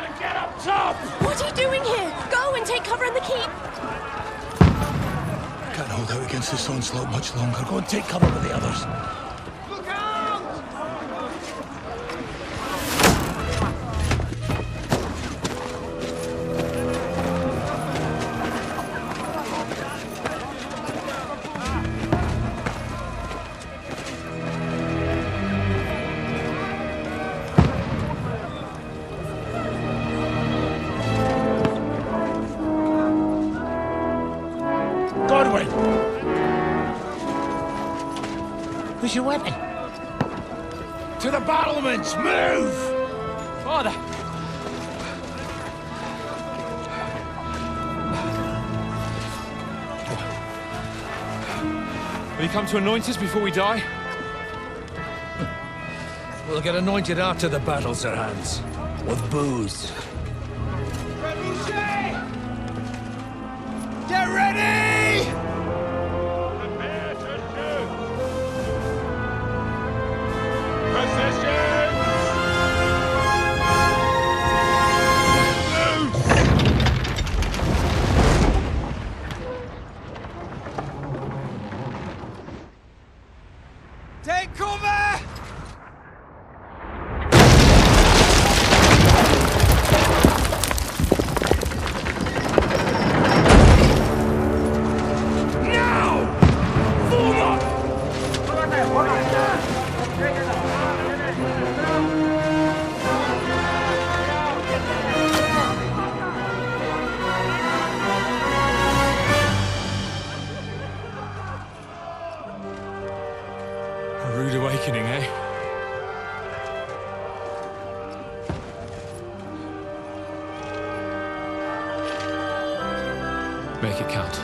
Gotta get up top! What are you doing here? Go and take cover in the keep! Can't hold out against this onslaught much longer. Go and take cover with the others. Look out! Where's your weapon? To the battlements! Move! Father! Will you come to anoint us before we die? We'll get anointed after the battles are hands. With booze. Get ready! Take cover! A rude awakening, eh? Make it count.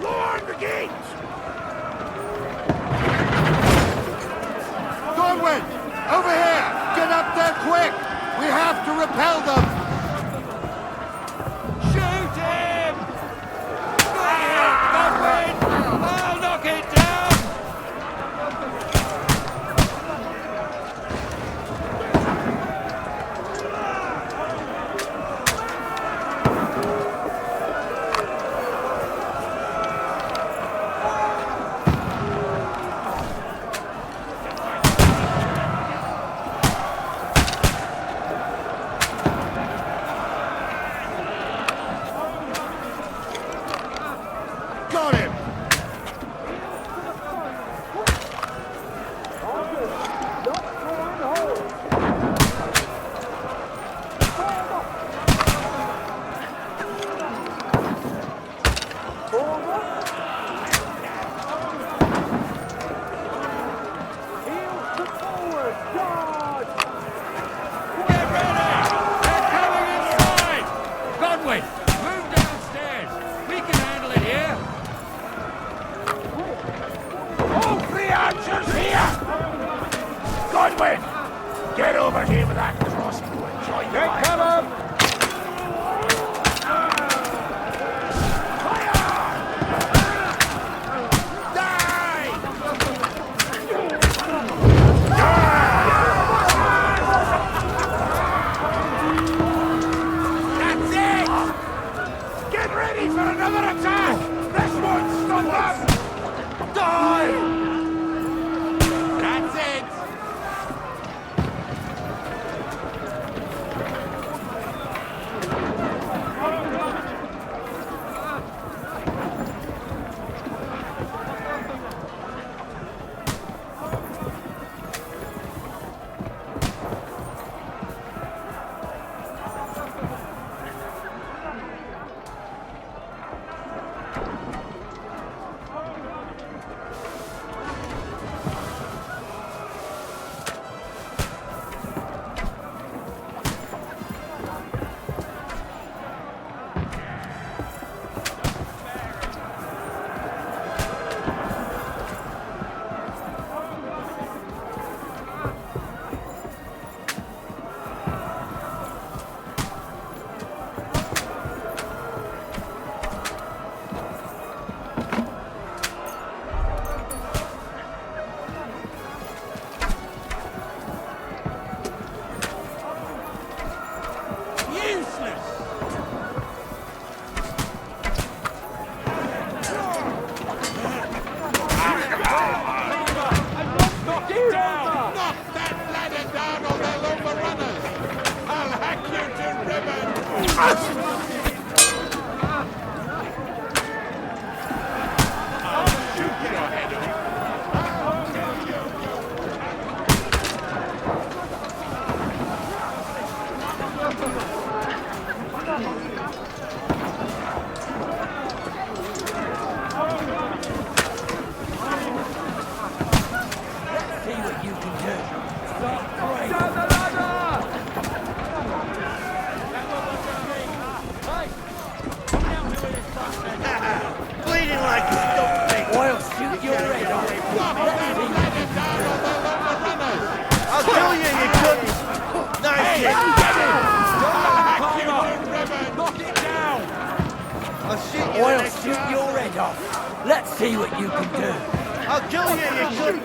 Lord the gate! Thornwind! Over here! Get up there quick! We have to repel them! Shoot him! Bring it, Godwin! I'll knock it down! Got him! Get ready! They're coming inside! Godwin, move downstairs! We can handle it here! All three archers here! Godwin! Get over here with that crossbow and join the line. Cover! That's it! Get ready for another attack! This won't stop us! Die! That's it! overrunners! I'll hack you to ribbons! Bleeding like a stupid. I'll shoot your head off. I'll kill you, you couldn't. Nice hit. Knock it down! I'll shoot you. I'll shoot your head off. Let's see what you can do. I'll kill you, you couldn't.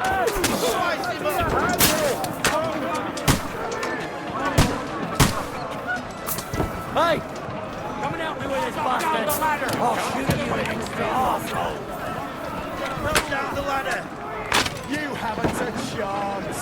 Slice him up. Hey! Coming out me with this bastard! I'll shoot you, you extra arsehole! Throw down the ladder! You haven't a chance.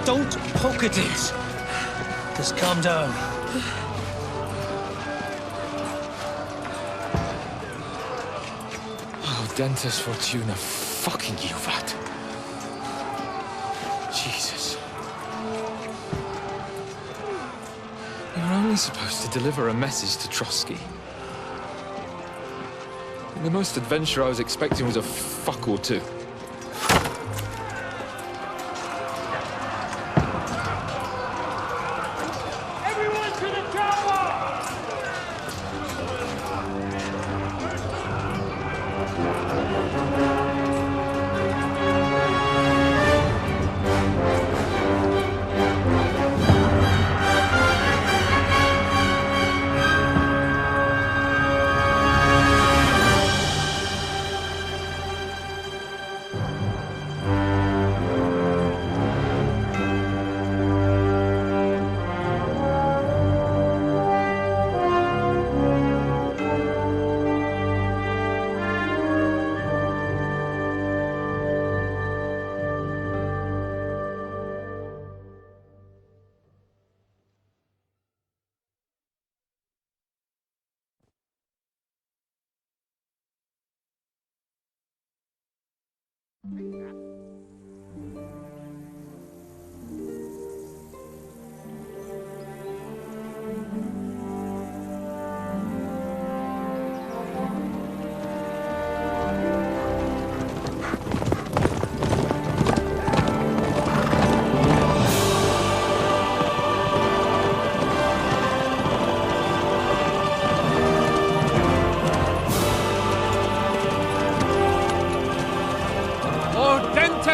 Don't poke at it. Just calm down. Oh, Dentes Fortuna, fucking you, that. Jesus. You were only supposed to deliver a message to Trotsky. The most adventure I was expecting was a fuck or two.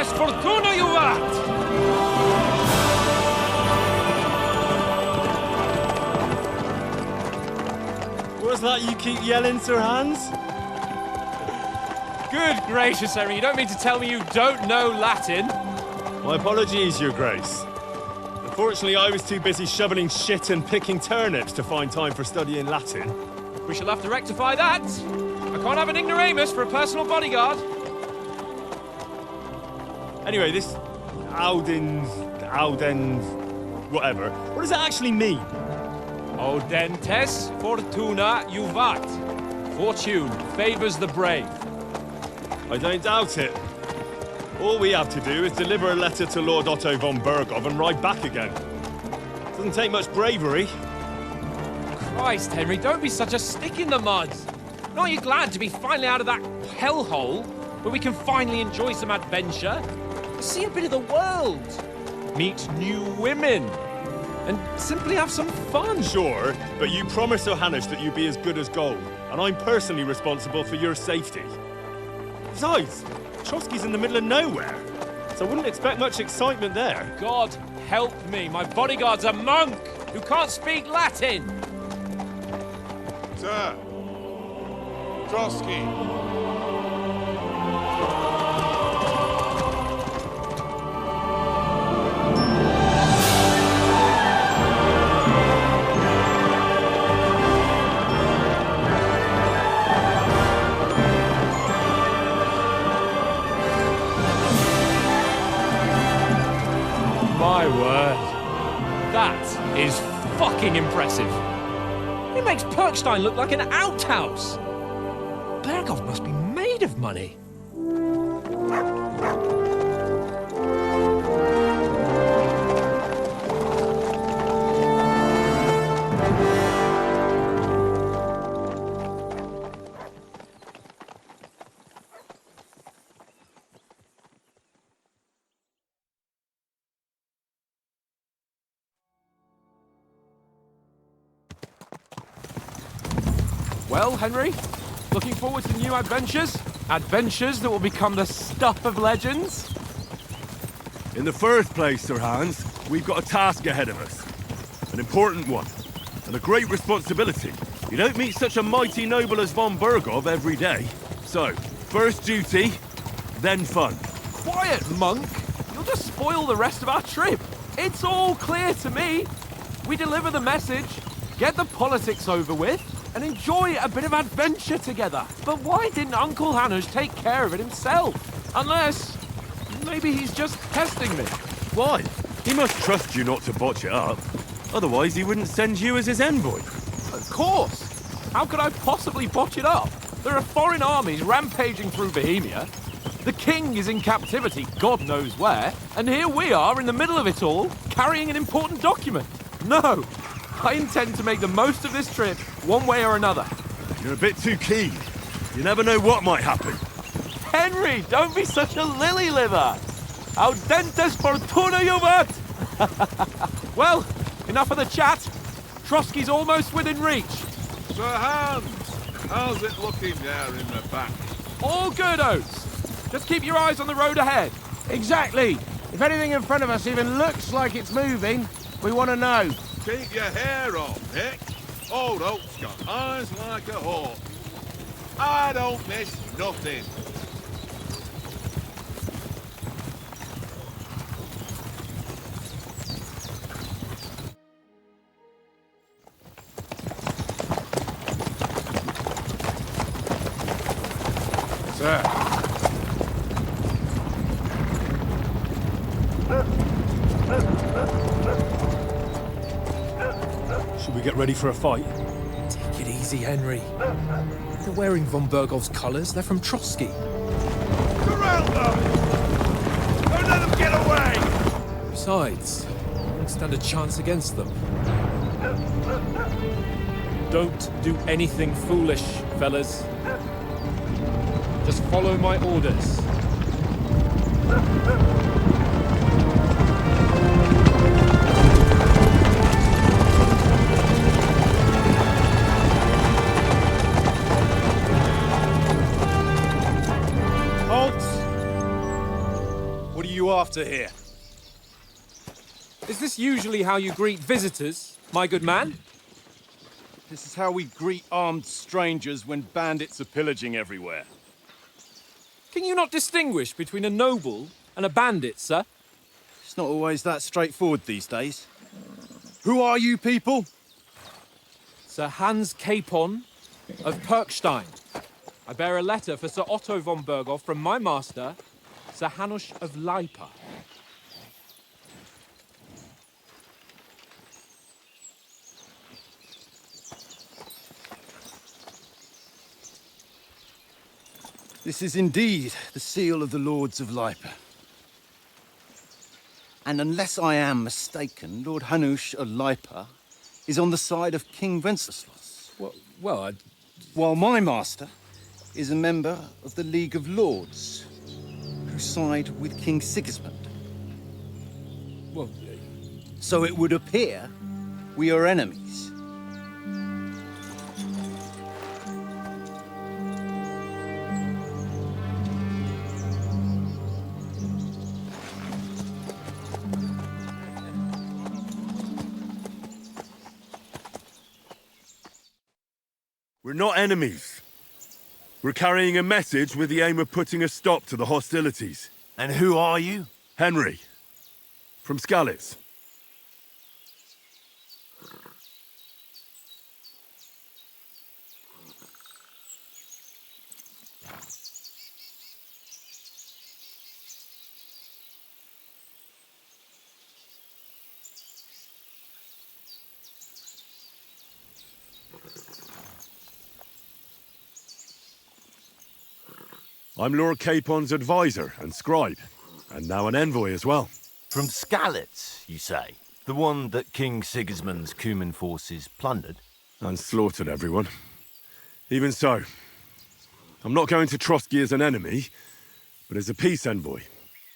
Fortuna, you rat! What's that you keep yelling, Sir Hans? Good gracious, Henry, you don't mean to tell me you don't know Latin? My apologies, Your Grace. Unfortunately, I was too busy shoveling shit and picking turnips to find time for studying Latin. We shall have to rectify that. I can't have an ignoramus for a personal bodyguard. Anyway, this Audens, whatever. What does it actually mean? Audentes fortuna juvat. Fortune favors the brave. I don't doubt it. All we have to do is deliver a letter to Lord Otto von Bergov and ride back again. Doesn't take much bravery. Christ, Henry, don't be such a stick in the mud. Aren't you glad to be finally out of that hellhole where we can finally enjoy some adventure? See a bit of the world. Meet new women. and simply have some fun. Sure, but you promised Sir Hanush that you'd be as good as gold, and I'm personally responsible for your safety. Besides, Trotsky's in the middle of nowhere, so I wouldn't expect much excitement there. God help me, my bodyguard's a monk who can't speak Latin. Sir! Trotsky! My word. That is fucking impressive. It makes Perkstein look like an outhouse. Berghoff must be made of money. Well, Henry, looking forward to new adventures? Adventures that will become the stuff of legends? In the first place, Sir Hans, we've got a task ahead of us. An important one, and a great responsibility. You don't meet such a mighty noble as von Berghoff every day. So, first duty, then fun. Quiet, monk! You'll just spoil the rest of our trip. It's all clear to me. We deliver the message, get the politics over with, and enjoy a bit of adventure together. But why didn't Uncle Hanush take care of it himself? Unless, maybe he's just testing me. Why? He must trust you not to botch it up. Otherwise, he wouldn't send you as his envoy. Of course! How could I possibly botch it up? There are foreign armies rampaging through Bohemia. The king is in captivity, God knows where, and here we are in the middle of it all, carrying an important document. No! I intend to make the most of this trip, one way or another. You're a bit too keen. You never know what might happen. Henry, don't be such a lily-liver! Audentes fortuna juvat! Well, enough of the chat. Trotsky's almost within reach. Sir Hans! How's it looking there in the back? All good, Oates. Just keep your eyes on the road ahead. Exactly. If anything in front of us even looks like it's moving, we want to know. Keep your hair on, Nick. Old Oak's got eyes like a hawk. I don't miss nothing. Sir. Should we get ready for a fight? Take it easy, Henry. They're wearing von Berghoff's colours. They're from Trotsky. Surround them! Don't let them get away! Besides, I won't stand a chance against them. Don't do anything foolish, fellas. Just follow my orders. What are you after here? Is this usually how you greet visitors, my good man? This is how we greet armed strangers when bandits are pillaging everywhere. Can you not distinguish between a noble and a bandit, sir? It's not always that straightforward these days. Who are you people? Sir Hans Capon of Perkstein. I bear a letter for Sir Otto von Berghoff from my master, Sir Hanush of Lipa. This is indeed the seal of the Lords of Lipa. And unless I am mistaken, Lord Hanush of Lipa is on the side of King Wenceslas. Well, While my master is a member of the League of Lords, who side with King Sigismund. well, So it would appear We are enemies. We're not enemies. We're carrying a message with the aim of putting a stop to the hostilities. And who are you? Henry, from Skalitz. I'm Lord Capon's advisor and scribe, and now an envoy as well. From Skalitz, you say? The one that King Sigismund's Cuman forces plundered? And slaughtered everyone. Even so, I'm not going to Trotsky as an enemy, but as a peace envoy.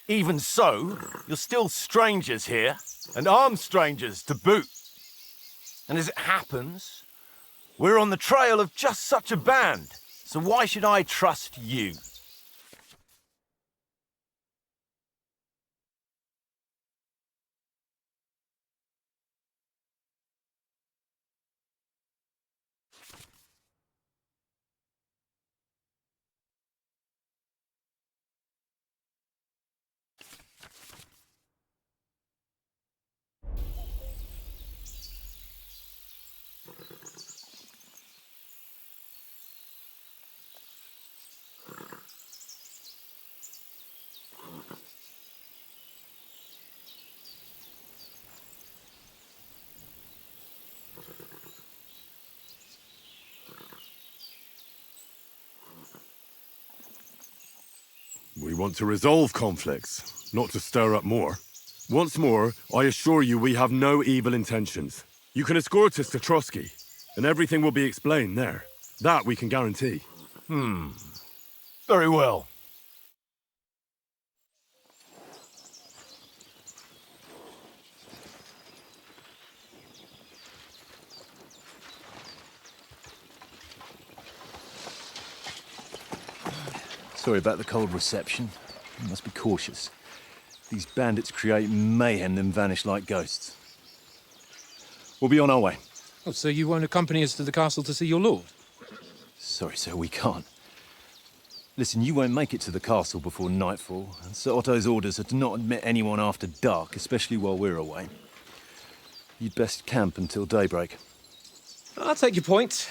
Even so, you're still strangers here, and armed strangers to boot. And as it happens, we're on the trail of just such a band, so why should I trust you? We want to resolve conflicts, not to stir up more. Once more, I assure you we have no evil intentions. You can escort us to Trotsky, and everything will be explained there. That we can guarantee. Very well. Sorry about the cold reception. You must be cautious. These bandits create mayhem then vanish like ghosts. We'll be on our way. Oh, so you won't accompany us to the castle to see your lord? Sorry, sir, we can't. Listen, you won't make it to the castle before nightfall, and Sir Otto's orders are to not admit anyone after dark, especially while we're away. You'd best camp until daybreak. I'll take your point.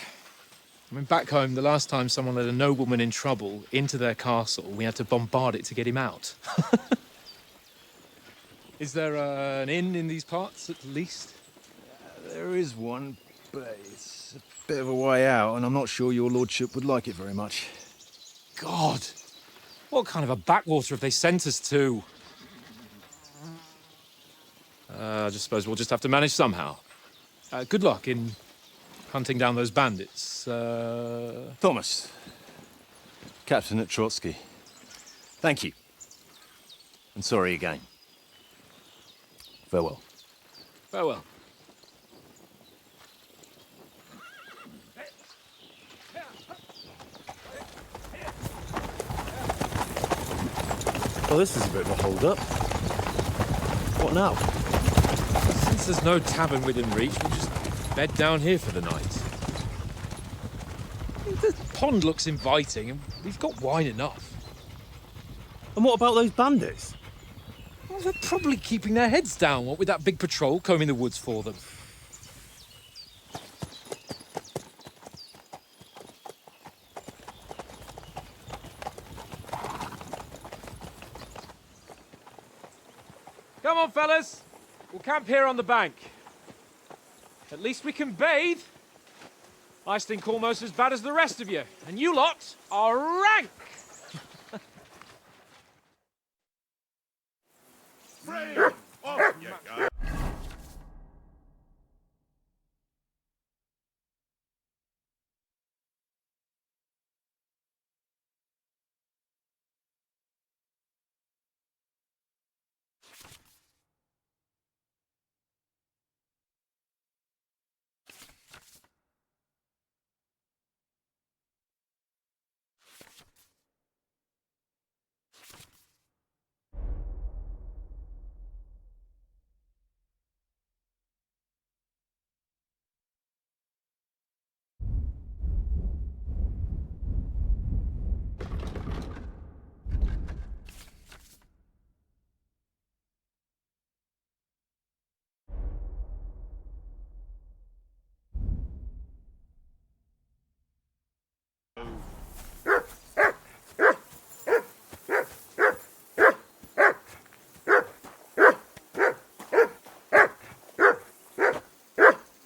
I mean, back home, the last time someone let a nobleman in trouble into their castle, we had to bombard it to get him out. Is there an inn in these parts, at least? There is one, but it's a bit of a way out, and I'm not sure your lordship would like it very much. God! What kind of a backwater have they sent us to? I just suppose we'll just have to manage somehow. Good luck in hunting down those bandits. Thomas, captain at Trotsky. Thank you. And sorry again. Farewell. Farewell. Well, this is a bit of a hold-up. What now? Since there's no tavern within reach, we'll just bed down here for the night. The pond looks inviting, and we've got wine enough. And what about those bandits? Well, they're probably keeping their heads down, what with that big patrol combing the woods for them. Come on, fellas. We'll camp here on the bank. At least we can bathe. I stink almost as bad as the rest of you, and you lot are rank! Off you go.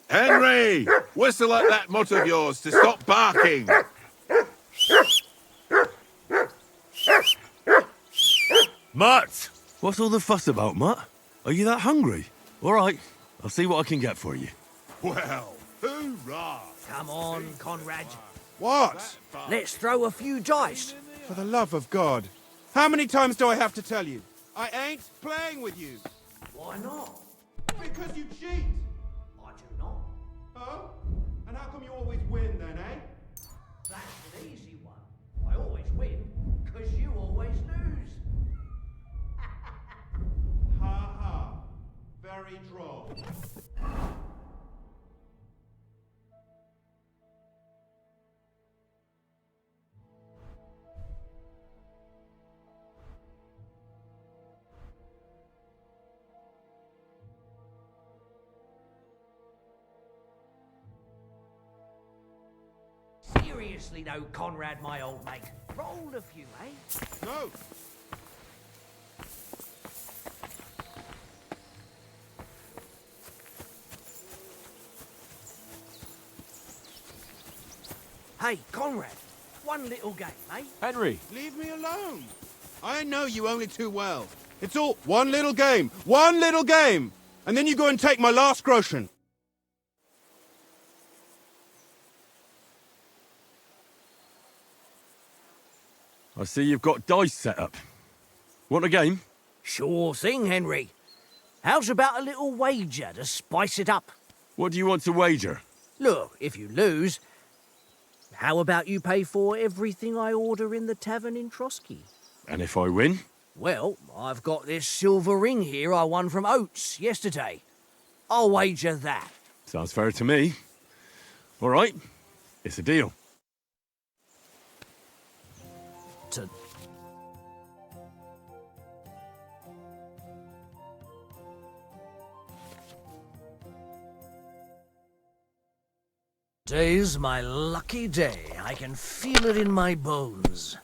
Henry! Whistle at that mutt of yours to stop barking. Mutt! What's all the fuss about, Mutt? Are you that hungry? All right, I'll see what I can get for you. Well, hoorah! Come on, Conrad. What? Let's throw a few dice. For the love of God. How many times do I have to tell you? I ain't playing with you. Why not? Because you cheat. I do not. Oh? And how come you always win then, eh? That's an easy one. I always win, because you always lose. Ha ha. Very droll. Seriously though, Conrad, my old mate. Roll a few, eh? No. Hey, Conrad. One little game, eh? Henry, Leave me alone. I know you only too well. It's all one little game. One little game. And then you go and take my last groschen. I see you've got dice set up. Want a game? Sure thing, Henry. How's about a little wager to spice it up? What do you want to wager? Look, if you lose, how about you pay for everything I order in the tavern in Trotsky? And if I win? Well, I've got this silver ring here I won from Oates yesterday. I'll wager that. Sounds fair to me. All right, it's a deal. To Today's my lucky day. I can feel it in my bones.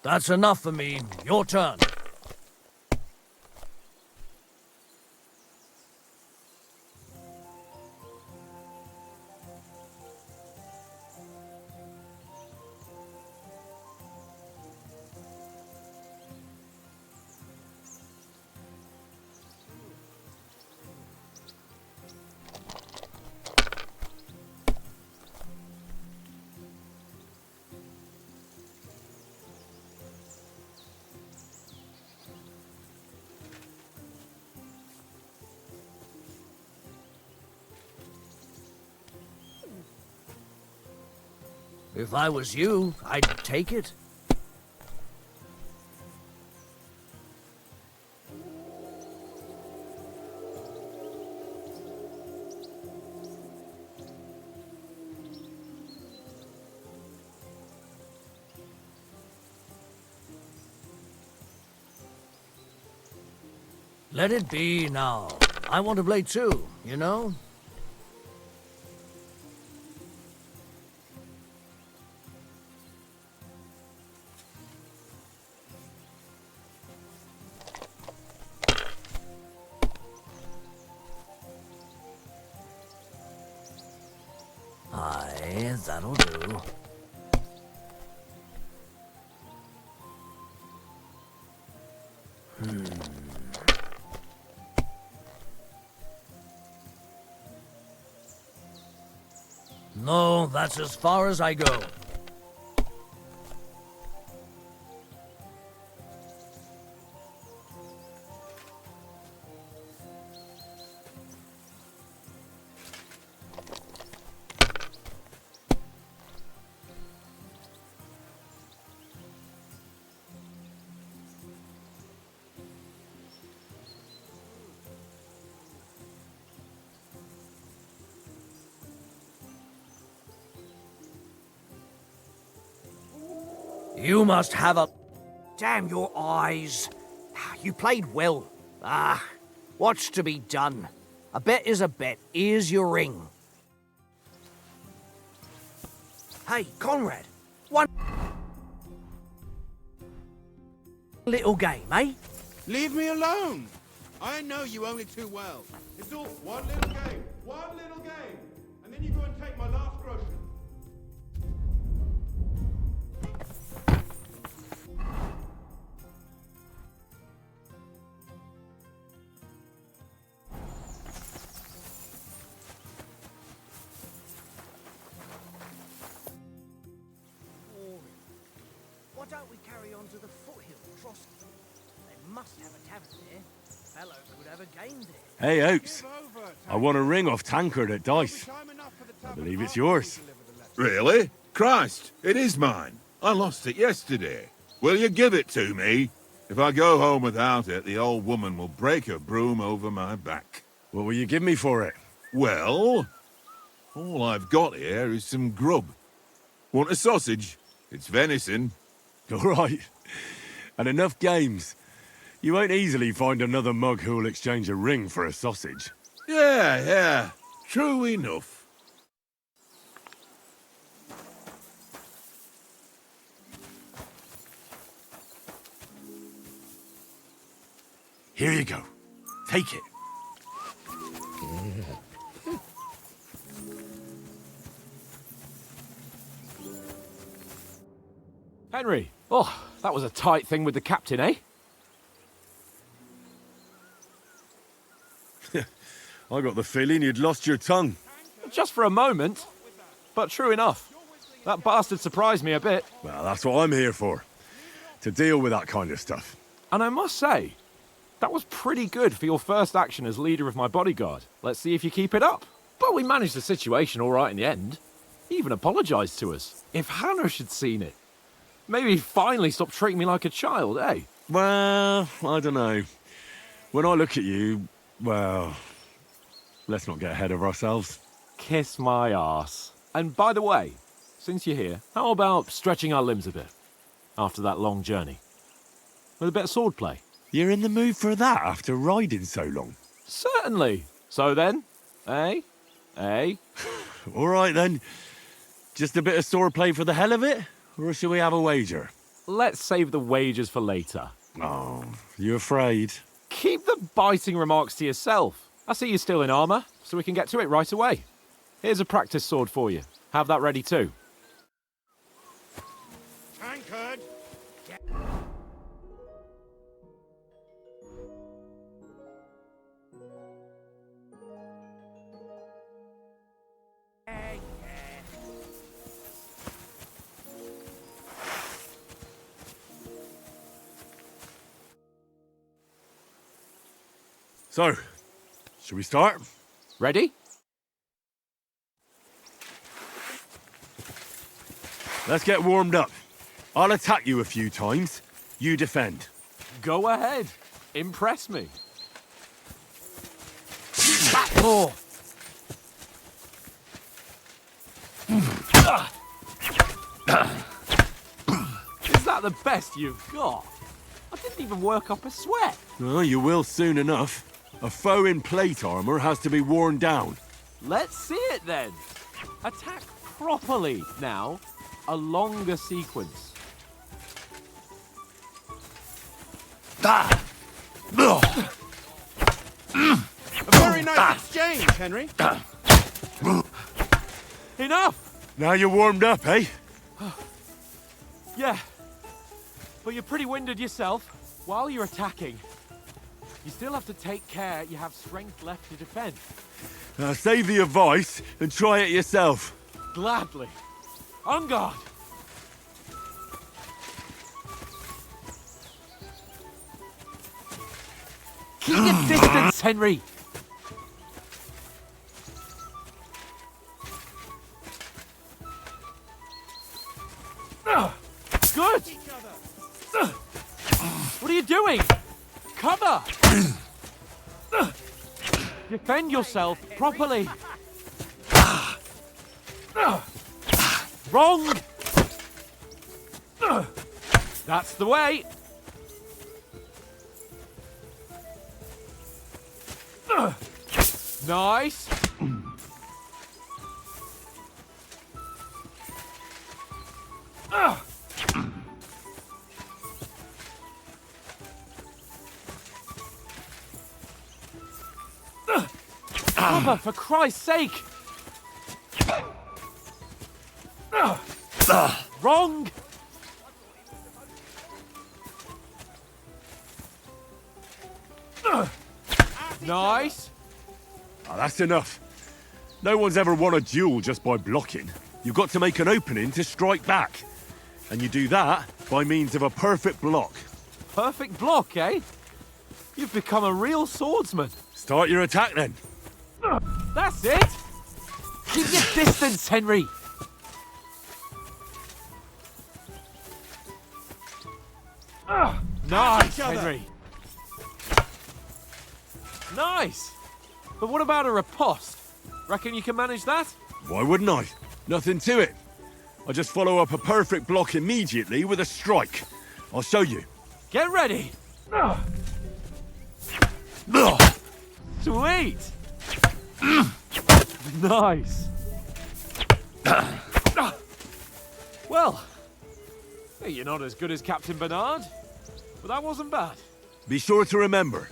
That's enough for me. Your turn. If I was you, I'd take it. Let it be now. I want to play too, you know? Aye, that'll do. No, that's as far as I go. You must have a... Damn your eyes. You played well. What's to be done? A bet is a bet. Here's your ring. Hey, Conrad. One little game, eh? Leave me alone. I know you only too well. It's all one little game. And then you go and take my last groschen. Why don't we carry on to the foothill, Trosky? They must have a tavern there. Fellow could have a game there. Hey, Oaks. I won a ring off Tankard at Dice. I believe it's yours. Really? Christ, it is mine. I lost it yesterday. Will you give it to me? If I go home without it, the old woman will break her broom over my back. What will you give me for it? Well, all I've got here is some grub. Want a sausage? It's venison. All right. And enough games. You won't easily find another mug who'll exchange a ring for a sausage. Yeah. True enough. Here you go. Take it. Henry, oh, that was a tight thing with the captain, eh? I got the feeling you'd lost your tongue. Just for a moment. But true enough. That bastard surprised me a bit. Well, that's what I'm here for. To deal with that kind of stuff. And I must say, that was pretty good for your first action as leader of my bodyguard. Let's see if you keep it up. But we managed the situation all right in the end. He even apologised to us. If Hanosh had seen it. Maybe he'd finally stop treating me like a child, eh? Well, I don't know. When I look at you, well, let's not get ahead of ourselves. Kiss my arse. And by the way, since you're here, how about stretching our limbs a bit? After that long journey. With a bit of swordplay. You're in the mood for that after riding so long? Certainly. So then, eh? All right then. Just a bit of swordplay for the hell of it? Or shall we have a wager? Let's save the wagers for later. Oh, you afraid? Keep the biting remarks to yourself. I see you're still in armour, so we can get to it right away. Here's a practice sword for you. Have that ready too. Tankard! So, shall we start? Ready? Let's get warmed up. I'll attack you a few times. You defend. Go ahead. Impress me. Oh. Is that the best you've got? I didn't even work up a sweat. Oh, you will soon enough. A foe in plate armor has to be worn down. Let's see it then. Attack properly now. A longer sequence. A very nice exchange, Henry. Enough! Now you're warmed up, eh? Yeah. But you're pretty winded yourself. While you're attacking, you still have to take care you have strength left to defend. Now save the advice and try it yourself. Gladly. On guard! Keep your distance, Henry! Good! What are you doing? Cover! Defend yourself properly! Wrong! That's the way. Nice. Cover, for Christ's sake! Wrong! Nice! Ah, that's enough. No one's ever won a duel just by blocking. You've got to make an opening to strike back. And you do that by means of a perfect block. Perfect block, eh? You've become a real swordsman. Start your attack then. That's it! Keep your distance, Henry! Nice, Henry! Nice! But what about a riposte? Reckon you can manage that? Why wouldn't I? Nothing to it. I just follow up a perfect block immediately with a strike. I'll show you. Get ready! Sweet! Nice! Well, hey, you're not as good as Captain Bernard, but that wasn't bad. Be sure to remember,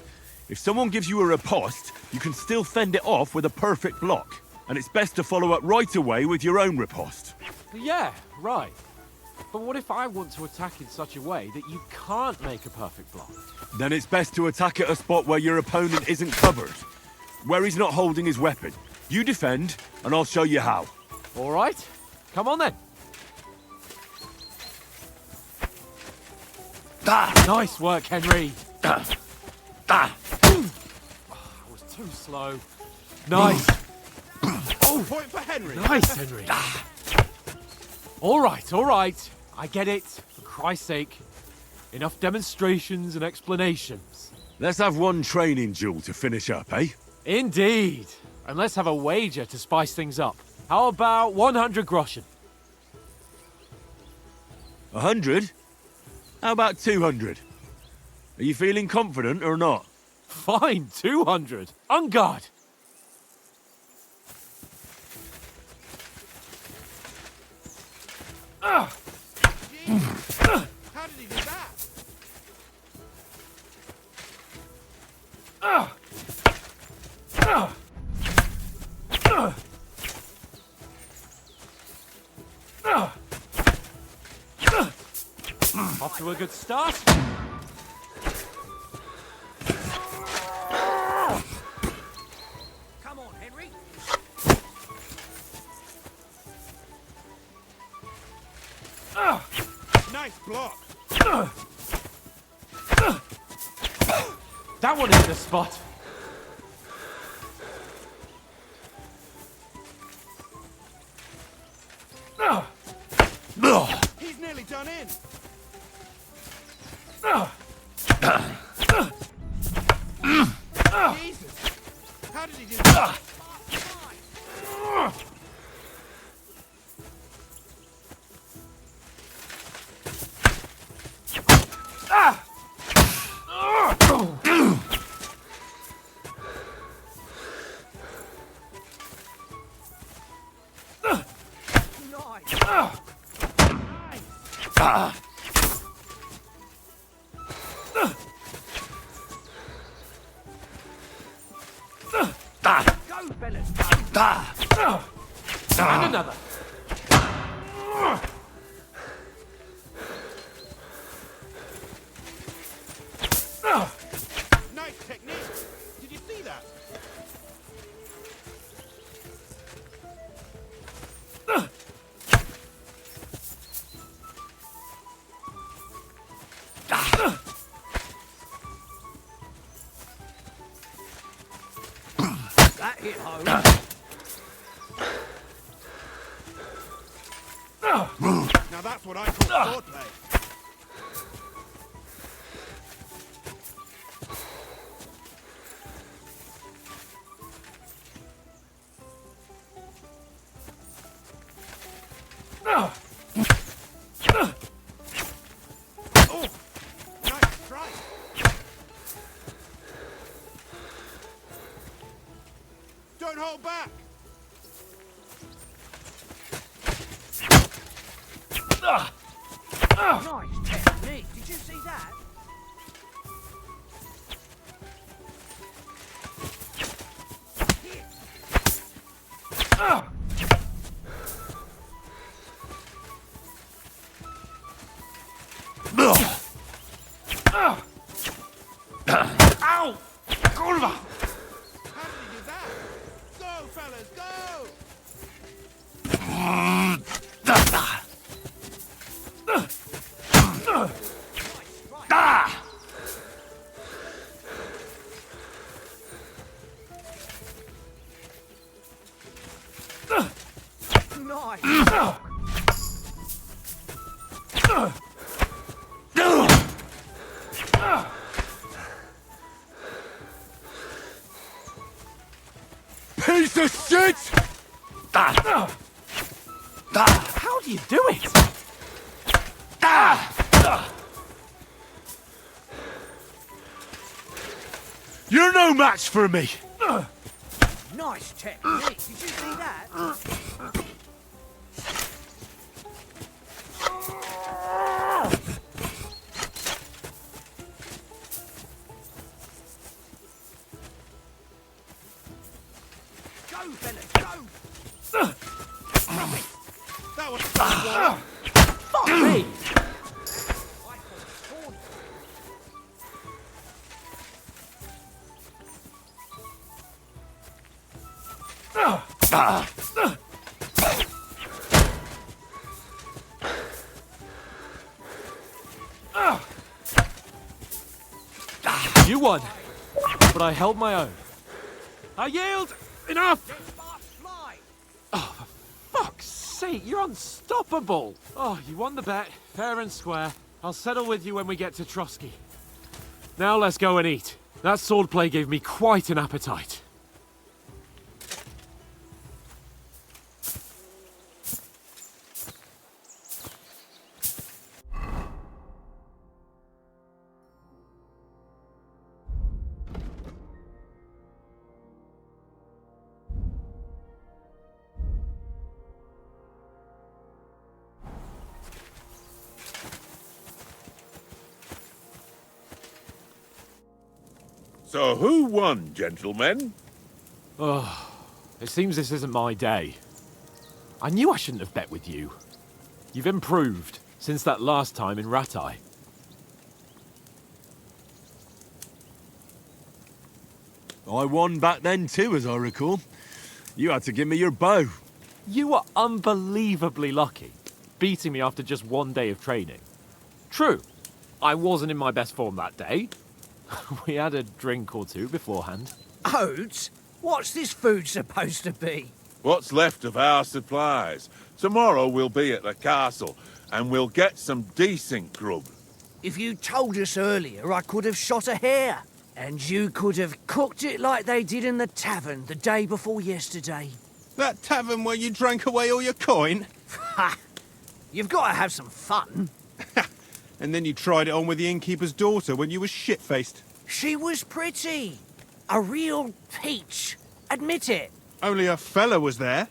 if someone gives you a riposte, you can still fend it off with a perfect block. And it's best to follow up right away with your own riposte. Yeah, right. But what if I want to attack in such a way that you can't make a perfect block? Then it's best to attack at a spot where your opponent isn't covered. Where he's not holding his weapon. You defend, and I'll show you how. All right. Come on then. Nice work, Henry. I was too slow. Nice. Oh, point for Henry. Nice, Henry. All right. I get it. For Christ's sake. Enough demonstrations and explanations. Let's have one training duel to finish up, eh? Indeed. And let's have a wager to spice things up. How about 100 groschen? 100? How about 200? Are you feeling confident or not? Fine, 200. On guard. Jesus. How did he do that? Off to a good start. Come on, Henry. Nice block. That one is the spot. He's nearly done in. Jesus. How did he do that? Go, fellas. And another. Nice technique. Did you see that? That hit home. Now that's what I call swordplay. Nice technique. Did you see that? Ow! Kurwa! How did you do that? Go, fellas, go! Nice. Piece of shit! How do you do it? You're no match for me! Nice technique. Did you see that? Go, fellas, go! That was fun. Fuck me! You won, but I held my own. I yield! Enough! Oh, for fuck's sake, you're unstoppable! Oh, you won the bet, fair and square. I'll settle with you when we get to Trotsky. Now let's go and eat. That swordplay gave me quite an appetite. So who won, gentlemen? Oh, it seems this isn't my day. I knew I shouldn't have bet with you. You've improved since that last time in Ratai. I won back then too, as I recall. You had to give me your bow. You were unbelievably lucky, beating me after just one day of training. True, I wasn't in my best form that day. We had a drink or two beforehand. Oats? What's this food supposed to be? What's left of our supplies. Tomorrow we'll be at the castle, and we'll get some decent grub. If you told us earlier, I could have shot a hare. And you could have cooked it like they did in the tavern the day before yesterday. That tavern where you drank away all your coin? Ha! You've got to have some fun. And then you tried it on with the innkeeper's daughter when you were shit-faced. She was pretty. A real peach. Admit it. Only a fella was there.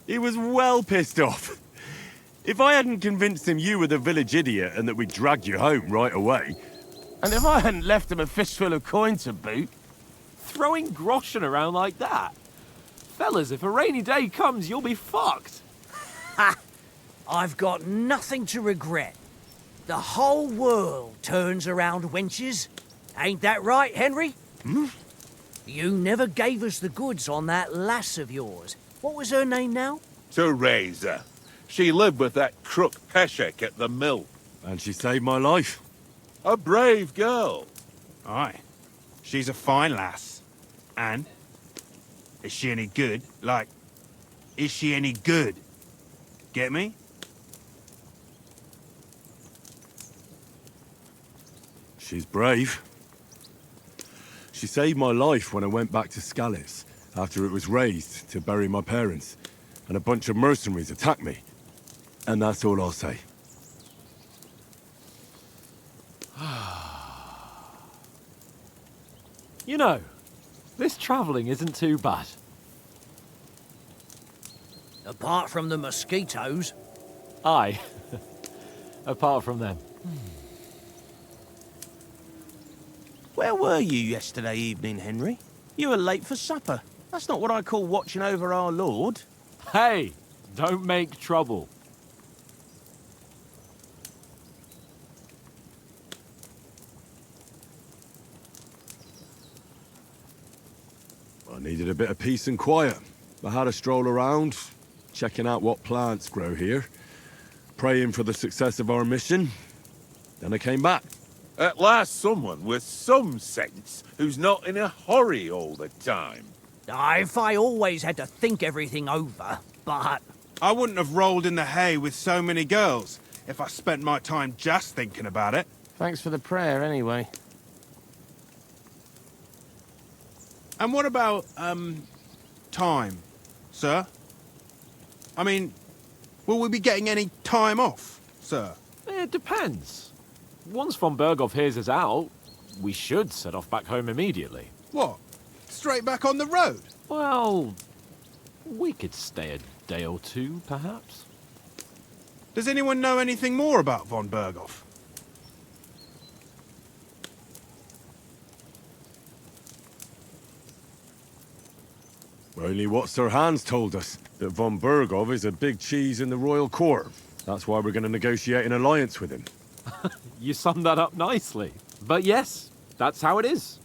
He was well pissed off. If I hadn't convinced him you were the village idiot and that we dragged you home right away... And if I hadn't left him a fistful of coin to boot... Throwing groschen around like that? Fellas, if a rainy day comes, you'll be fucked. Ha! I've got nothing to regret. The whole world turns around wenches. Ain't that right, Henry? Hmm? You never gave us the goods on that lass of yours. What was her name now? Teresa. She lived with that crook Peshek at the mill. And she saved my life. A brave girl. Aye. She's a fine lass. And? Is she any good? Like, is she any good? Get me? She's brave. She saved my life when I went back to Scallis after it was raised to bury my parents, and a bunch of mercenaries attacked me. And that's all I'll say. You know, this travelling isn't too bad. Apart from the mosquitoes. Aye. Apart from them. Where were you yesterday evening, Henry? You were late for supper. That's not what I call watching over our Lord. Hey, don't make trouble. I needed a bit of peace and quiet. I had a stroll around, checking out what plants grow here, praying for the success of our mission. Then I came back. At last someone with some sense who's not in a hurry all the time. If I always had to think everything over, but... I wouldn't have rolled in the hay with so many girls if I spent my time just thinking about it. Thanks for the prayer, anyway. And what about, time, sir? I mean, will we be getting any time off, sir? It depends. Once von Berghoff hears us out, we should set off back home immediately. What? Straight back on the road? Well, we could stay a day or two, perhaps. Does anyone know anything more about von Berghoff? Only what Sir Hans told us, that von Berghoff is a big cheese in the royal court. That's why we're going to negotiate an alliance with him. You summed that up nicely. But yes, that's how it is.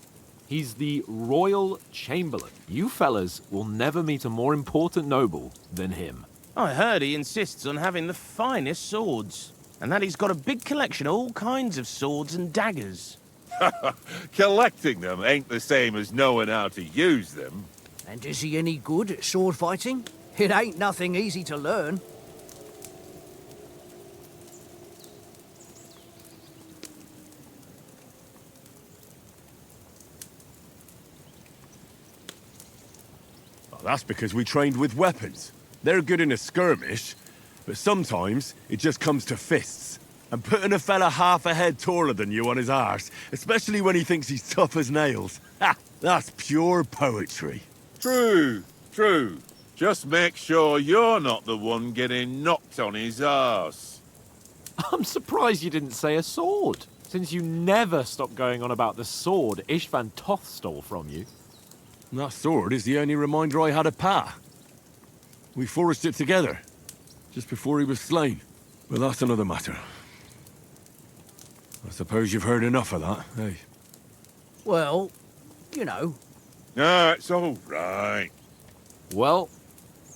He's the Royal Chamberlain. You fellas will never meet a more important noble than him. I heard he insists on having the finest swords, and that he's got a big collection of all kinds of swords and daggers. Collecting them ain't the same as knowing how to use them. And is he any good at sword fighting? It ain't nothing easy to learn. Well, that's because we trained with weapons. They're good in a skirmish, but sometimes it just comes to fists. And putting a fella half a head taller than you on his arse, especially when he thinks he's tough as nails, ha! That's pure poetry. True, true. Just make sure you're not the one getting knocked on his arse. I'm surprised you didn't say a sword, since you never stop going on about the sword Ishvan Toth stole from you. And that sword is the only reminder I had of Pa. We forged it together, just before he was slain. But that's another matter. I suppose you've heard enough of that, eh? Well, you know. No, it's all right. Well,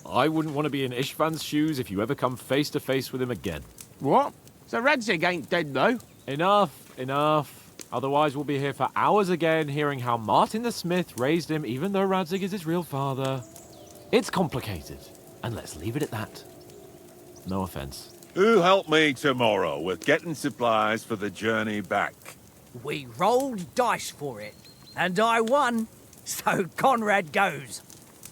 I wouldn't want to be in Ishvan's shoes if you ever come face to face with him again. What? So Radzig ain't dead, though? Enough, enough. Otherwise we'll be here for hours again hearing how Martin the Smith raised him even though Radzig is his real father. It's complicated, and let's leave it at that. No offense. Who'll help me tomorrow with getting supplies for the journey back? We rolled dice for it, and I won. So Conrad goes.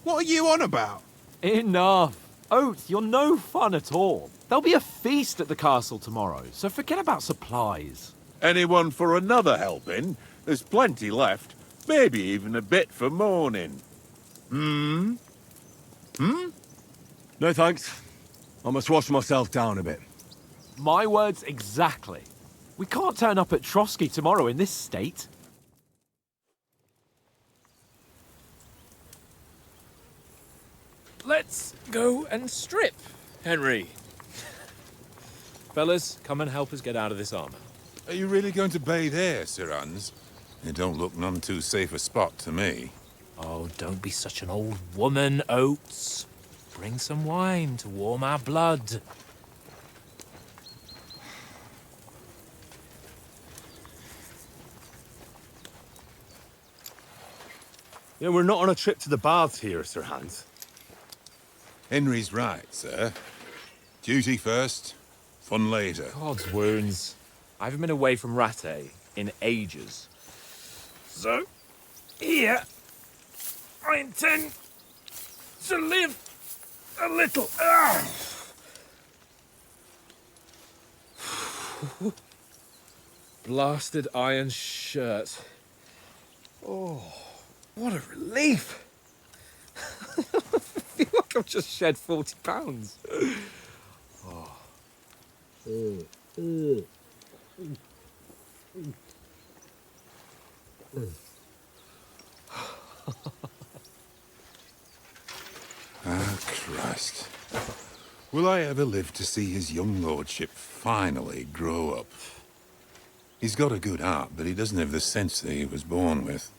What are you on about? Enough. Oath, you're no fun at all. There'll be a feast at the castle tomorrow, so forget about supplies. Anyone for another helping? There's plenty left. Maybe even a bit for morning. Hmm? No thanks. I must wash myself down a bit. My words exactly. We can't turn up at Trotsky tomorrow in this state. Let's go and strip, Henry. Fellas, come and help us get out of this armor. Are you really going to bathe here, Sir Hans? It don't look none too safe a spot to me. Oh, don't be such an old woman, Oates. Bring some wine to warm our blood. Yeah, we're not on a trip to the baths here, Sir Hans. Henry's right, sir. Duty first, fun later. God's wounds. I haven't been away from Rattay in ages. So, here, I intend to live a little. Blasted iron shirt. Oh, what a relief. I feel like I've just shed 40 pounds. Oh. Ah, Christ. Will I ever live to see his young lordship finally grow up? He's got a good heart, but he doesn't have the sense that he was born with.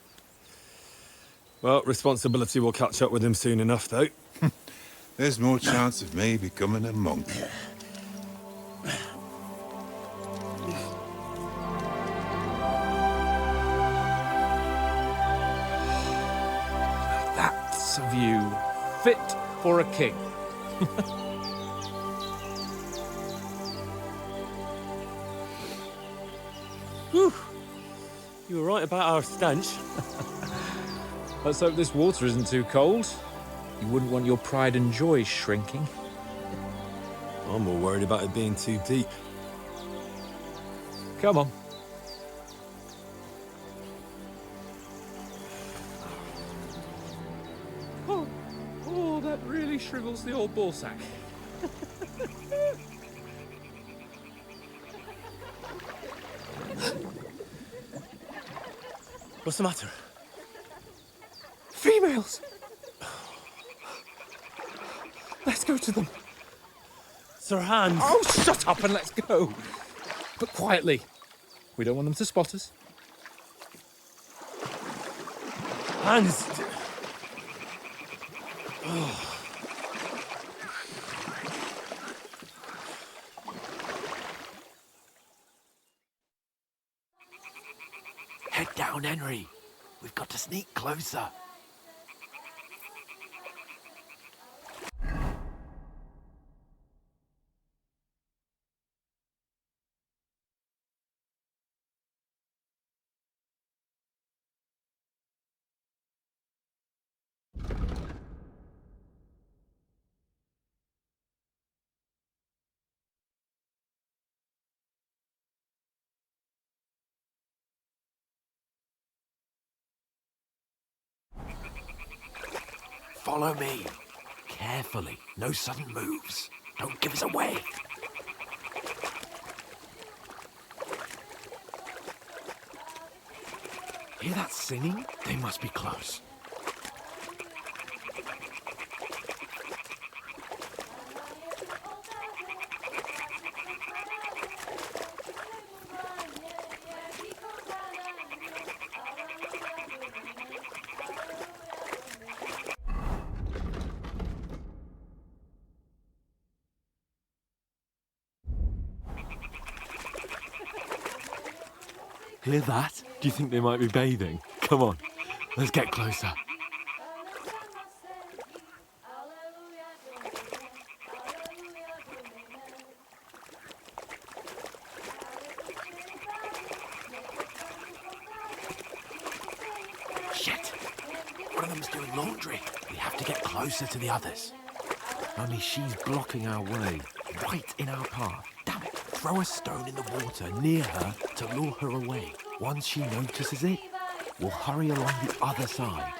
Well, responsibility will catch up with him soon enough, though. There's more chance of me becoming a monk. That's a view fit for a king. Whew. You were right about our stench. Let's hope this water isn't too cold. You wouldn't want your pride and joy shrinking. I'm more worried about it being too deep. Come on. Oh, that really shrivels the old ball sack. What's the matter? Females! Let's go to them. Sir Hans! Oh, shut up and let's go. But quietly. We don't want them to spot us. Hans! Head down, Henry. We've got to sneak closer. Follow me. Carefully. No sudden moves. Don't give us away. Hear that singing? They must be close. Hear that? Do you think they might be bathing? Come on, let's get closer. Shit! One of them's doing laundry. We have to get closer to the others. Only she's blocking our way, right in our path. Damn it! Throw a stone in the water near her to lure her away. Once she notices it, we'll hurry along the other side.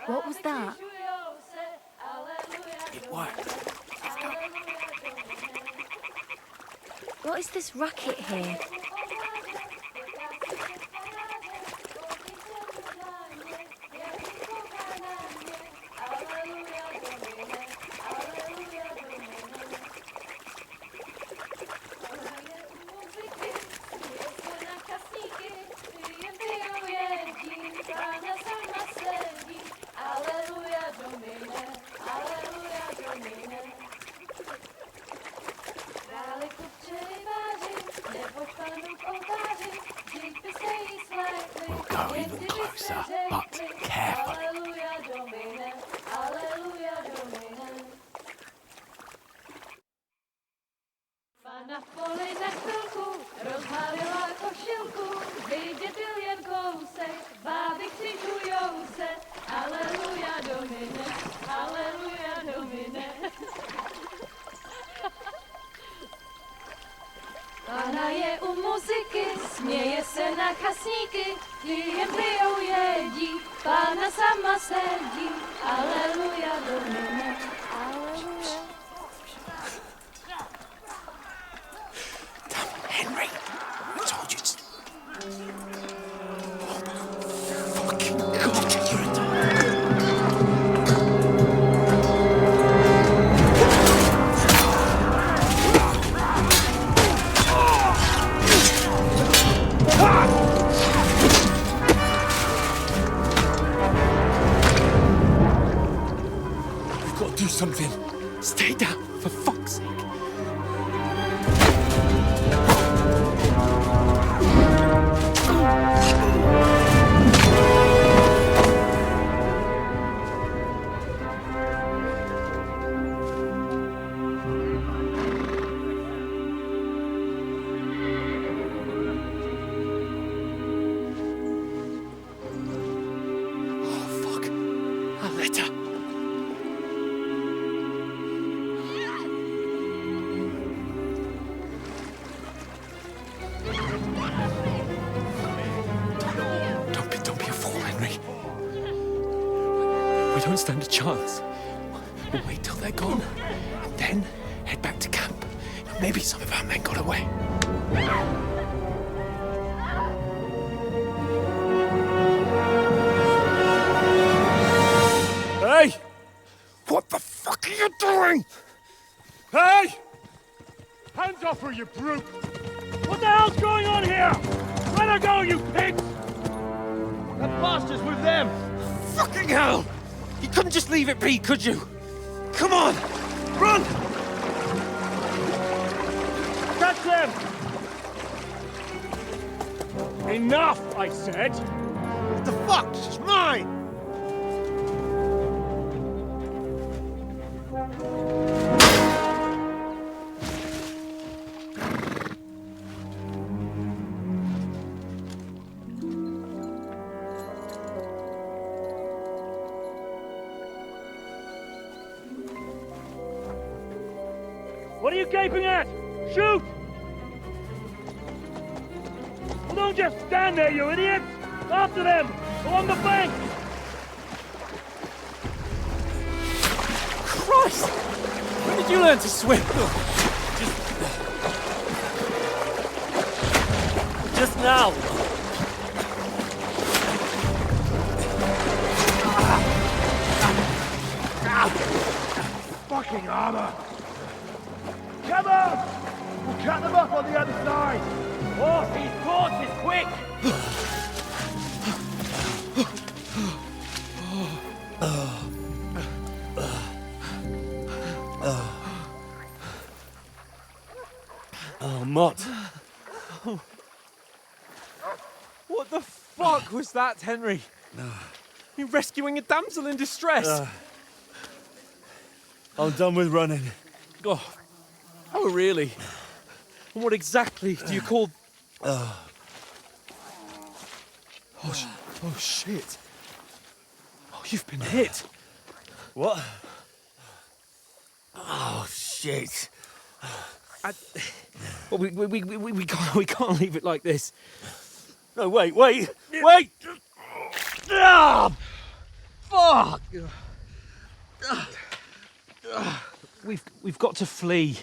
What was that? It worked. Let's go. What is this racket here? We'll go even closer, but carefully. Na poli na chvilku rozhalila košilku, vidět byl jen kousek, báby křičujou se, aleluja domine. písníky, jen pijou jedí, Pán na sama sedí, aleluja, Domine, aleluja. Henry, I told you to... Fucking God, you're a dog. We've got to do something. Stay down, for fuck's sake. We don't stand a chance. We'll wait till they're gone, and then head back to camp. Maybe some of our men got away. Hey! What the fuck are you doing? Hey! Hands off her, you brute! What the hell's going on here? Let her go, you pigs! That bastard's with them! Fucking hell! You couldn't just leave it be, could you? Come on! Run! Catch them! Enough, I said! What the fuck? She's mine! What are you gaping at? Shoot! Well, don't just stand there, you idiots! After them! Along the bank! Christ! When did you learn to swim? Just now! Fucking armor! Come on! We'll cut them up on the other side! Oh, these torches, quick! Oh, Mott. What the fuck was that, Henry? You rescuing a damsel in distress? I'm done with running. Oh, really? And what exactly do you call... Oh, shit. Oh, you've been hit. What? Oh, shit. Well, we can't leave it like this. No, wait! Ah! Fuck! We've got to flee.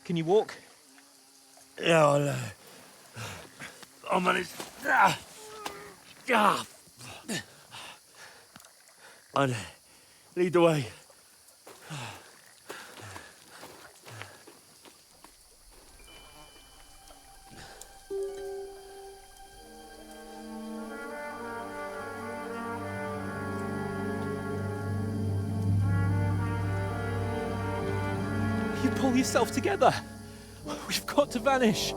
Can you walk? Yeah, I'll manage. I'd lead the way. You pull yourself together. We've got to vanish.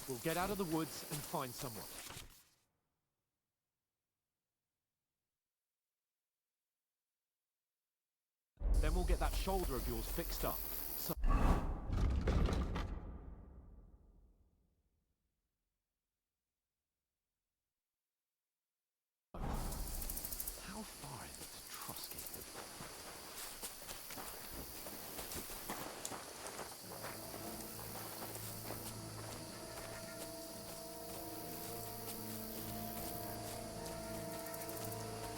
We'll get out of the woods and find someone. Then we'll get that shoulder of yours fixed up. So how far is it to Trusky?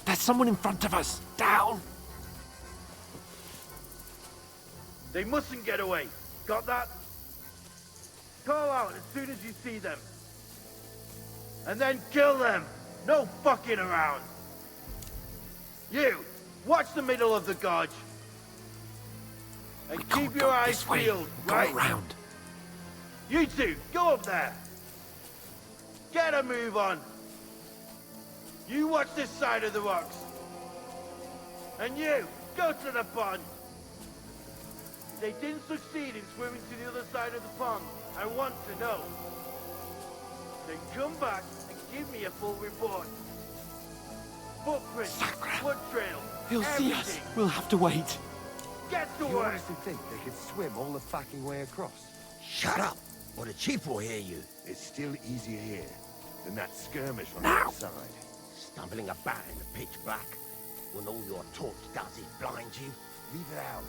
There's someone in front of us! Down! They mustn't get away. Got that? Call out as soon as you see them. And then kill them. No fucking around. You, watch the middle of the gorge. And keep your eyes peeled, right? Go around. You two, go up there. Get a move on. You watch this side of the rocks. And you, go to the pond. They didn't succeed in swimming to the other side of the pond. I want to know. Then come back and give me a full report. Footprints, blood trail, He'll see us. We'll have to wait. Get to You work. honestly think they could swim all the fucking way across? Shut up, or the chief will hear you. It's still easier here than that skirmish on the Now! outside. Stumbling about in the pitch black, when all your torch does is blind you. Leave it out.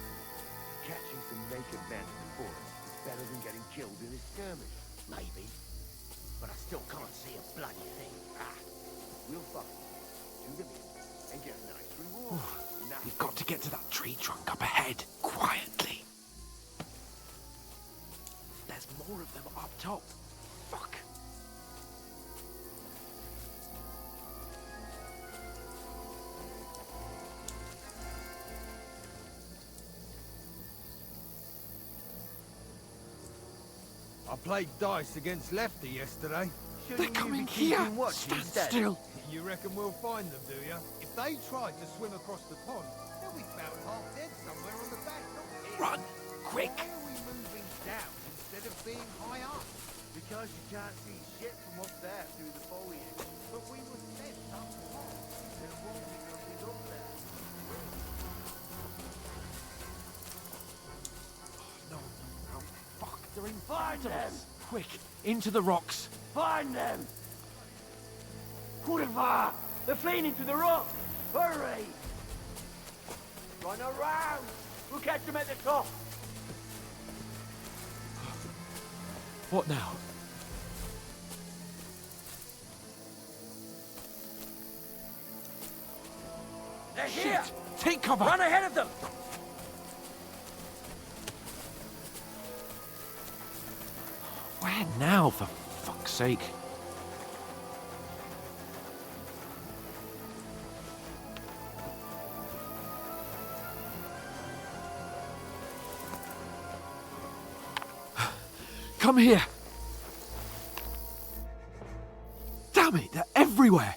Catching some naked men in the forest is better than getting killed in a skirmish. Maybe, but I still can't see a bloody thing. We'll find them, do them in, and get a nice reward. Now, We've got to get to that tree trunk up ahead, quietly. There's more of them up top. Fuck. I played dice against Lefty yesterday. They're coming here. Stand still. You reckon we'll find them, do you? If they tried to swim across the pond, they'll be found half dead somewhere on the bank. Run, quick. Why are we moving down instead of being high up? Because you can't see shit from up there through the foliage. But we were sent up top. There won't be nothing up there. No. Fuck, they're in Find front of them! us. Quick, into the rocks. Find them! Kurva! They're fleeing into the rock! Hurry! Run around! We'll catch them at the top! What now? They're Shit! here! Take cover! Run ahead of them! Where now, for fuck's sake? Come here! Damn it, they're everywhere!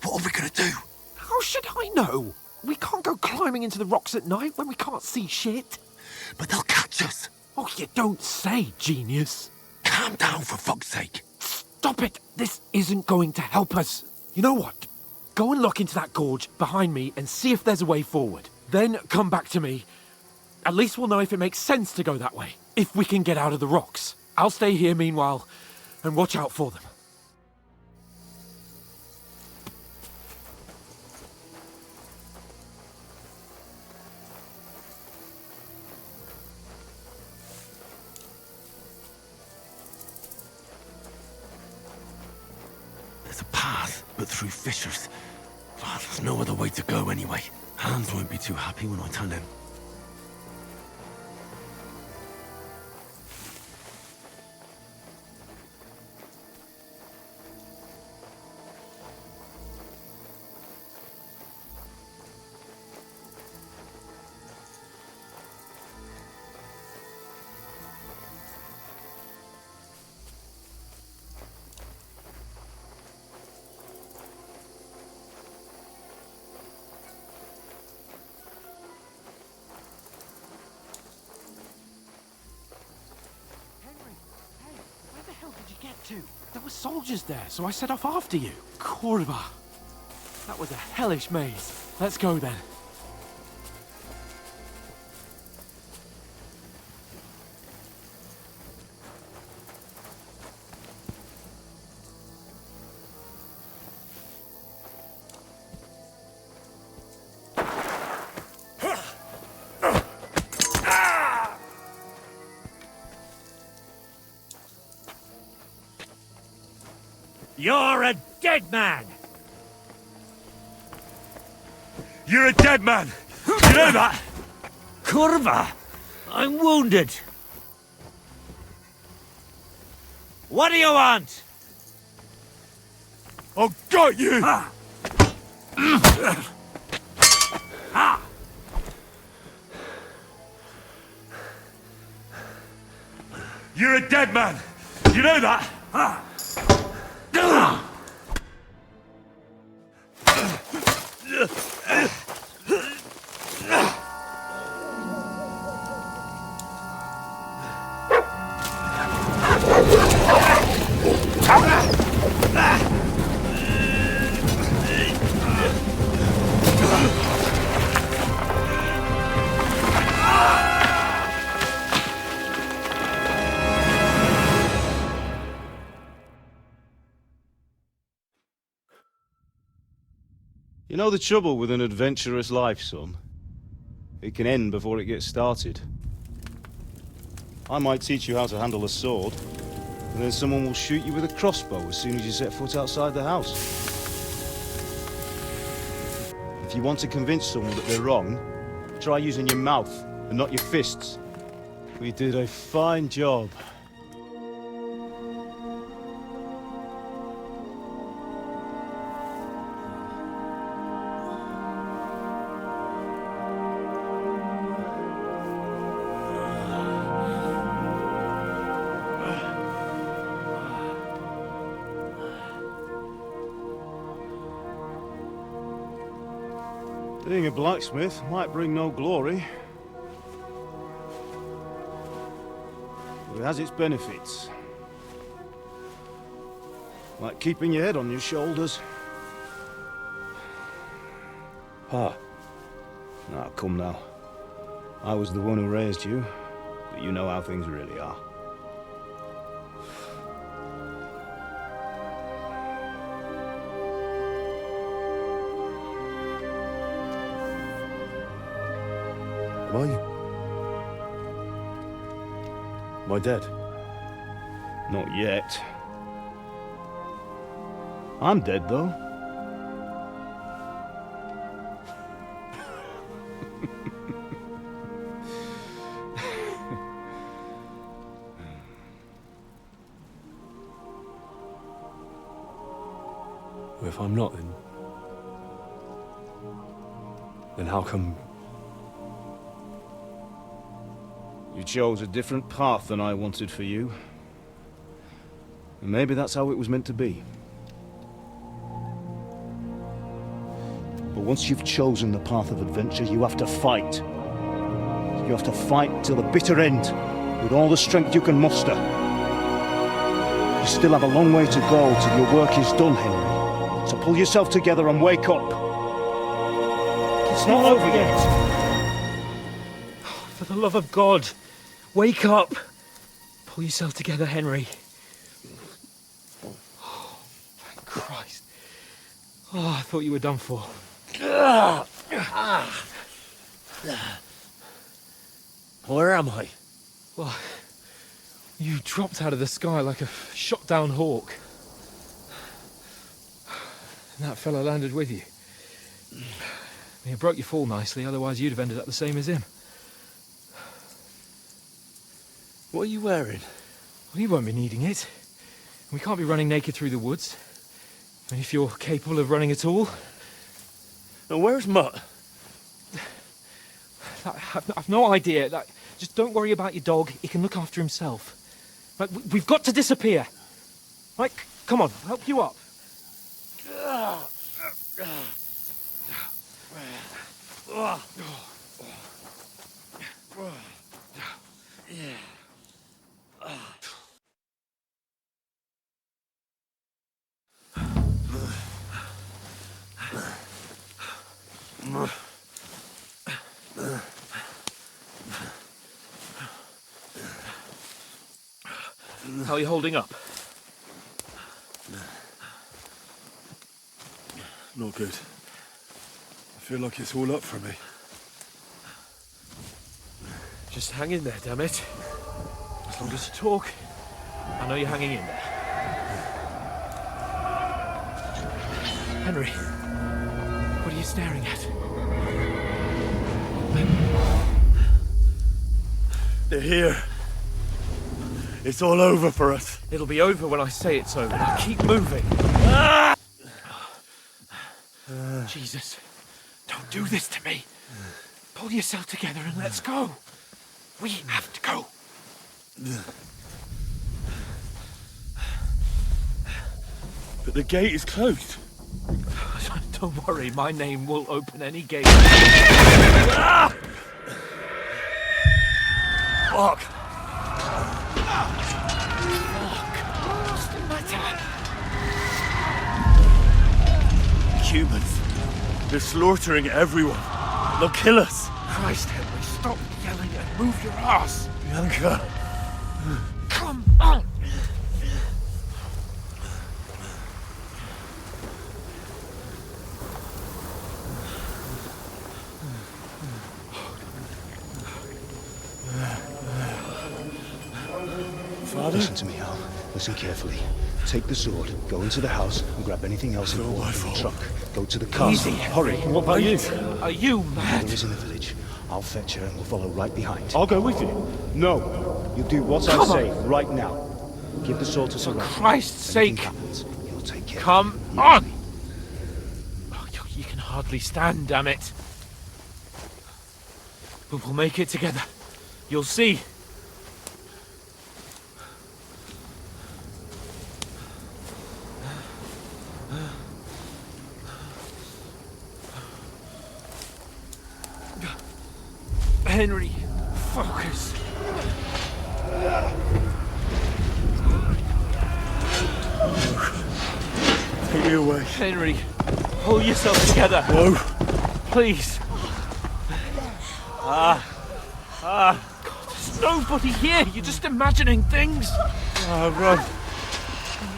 What are we gonna do? How should I know? We can't go climbing into the rocks at night when we can't see shit. But they'll catch us. Oh, you don't say, genius. Calm down, for fuck's sake. Stop it! This isn't going to help us. You know what? Go and look into that gorge behind me and see if there's a way forward. Then come back to me. At least we'll know if it makes sense to go that way. If we can get out of the rocks. I'll stay here meanwhile and watch out for them. There's a path, but through fissures. Oh, there's no other way to go anyway. Hans won't be too happy when I tell him. There were soldiers there, so I set off after you. Kurva. That was a hellish maze. Let's go then. You're a dead man! You're a dead man! You know that? Curva! I'm wounded. What do you want? I've got you! You're a dead man! You know that? You know the trouble with an adventurous life, son? It can end before it gets started. I might teach you how to handle a sword, and then someone will shoot you with a crossbow as soon as you set foot outside the house. If you want to convince someone that they're wrong, try using your mouth and not your fists. We did a fine job. Being a blacksmith might bring no glory, but it has its benefits. Like keeping your head on your shoulders. Pa. Now, come now. I was the one who raised you, but you know how things really are. Am I dead? Not yet. I'm dead, though. Well, if I'm not, then how come... You chose a different path than I wanted for you. And maybe that's how it was meant to be. But once you've chosen the path of adventure, you have to fight. You have to fight till the bitter end, with all the strength you can muster. You still have a long way to go till your work is done, Henry. So pull yourself together and wake up. It's not over yet. For the love of God, wake up! Pull yourself together, Henry. Oh, thank Christ. Oh, I thought you were done for. Where am I? Well, you dropped out of the sky like a shot-down hawk. And that fella landed with you. You broke your fall nicely, otherwise you'd have ended up the same as him. What are you wearing? Well, you won't be needing it. We can't be running naked through the woods. And if you're capable of running at all... And where's Mutt? I've no idea. Just don't worry about your dog. He can look after himself. Right, we've got to disappear. Right, come on, I'll help you up. How are you holding up? Not good. I feel like it's all up for me. Just hang in there, damn it. As long as you talk, I know you're hanging in there. Henry, what are you staring at? They're here. It's all over for us. It'll be over when I say it's over. Now keep moving. Jesus, don't do this to me. Pull yourself together and let's go. We have to go. But the gate is closed. Don't worry, my name will open any gate. Fuck. What's the matter? Humans. They're slaughtering everyone. They'll kill us. Christ, Henry, stop yelling and move your ass. Bianca. Come on. Father? Listen to me, Al. Listen carefully. Take the sword, go into the house, and grab anything else important from the truck. Go to the car. Easy. Hurry. What about you? Are you mad? Mother is in the village. I'll fetch her and we'll follow right behind. I'll go with you. No. You do what I say right now. Give the sword to Sir Ralph. For Christ's If anything sake. happens, he'll take care Come of you. on! Oh, you can hardly stand, damn it. But we'll make it together. You'll see. Henry, focus. Take me away. Henry, pull yourself together. No. Please. God, there's nobody here. You're just imagining things. Run.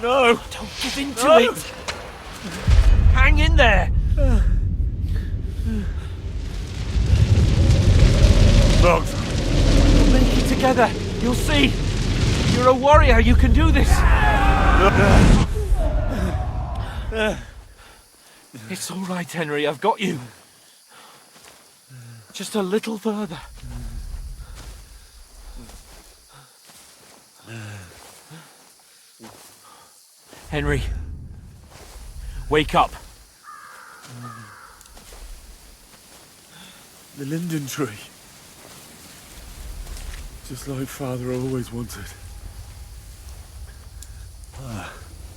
No. Don't give in to it. Hang in there. Dogs. We'll make it together. You'll see. You're a warrior. You can do this. It's all right, Henry. I've got you. Just a little further. Henry, wake up. The linden tree. Just like Father always wanted.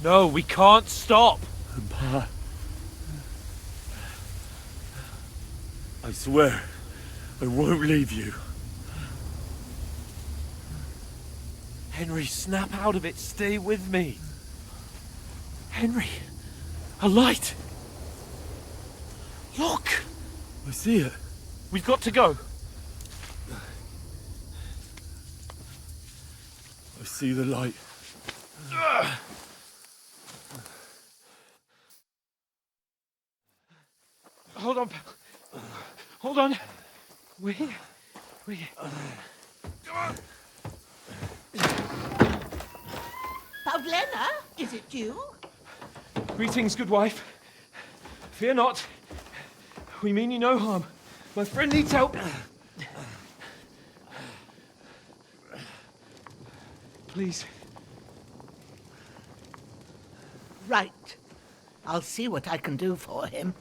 No, we can't stop. And Pa. I swear, I won't leave you. Henry, snap out of it. Stay with me. Henry, a light. Look. I see it. We've got to go. I see the light. Hold on, pal. Hold on. We. Pavlena, is it you? Greetings, good wife. Fear not. We mean you no harm. My friend needs help. Please. Right. I'll see what I can do for him.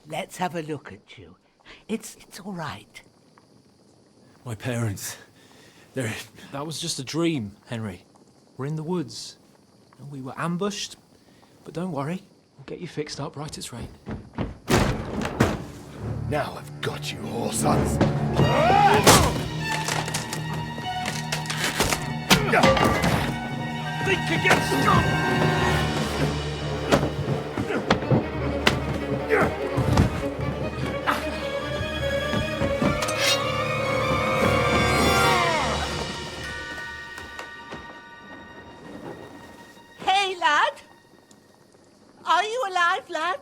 Let's have a look at you. It's all right. My parents, they're... That was just a dream, Henry. We're in the woods. We were ambushed, but don't worry. We'll get you fixed up right as rain. Now I've got you, whore sons. Think again, Hey, lad! Are you alive, lad?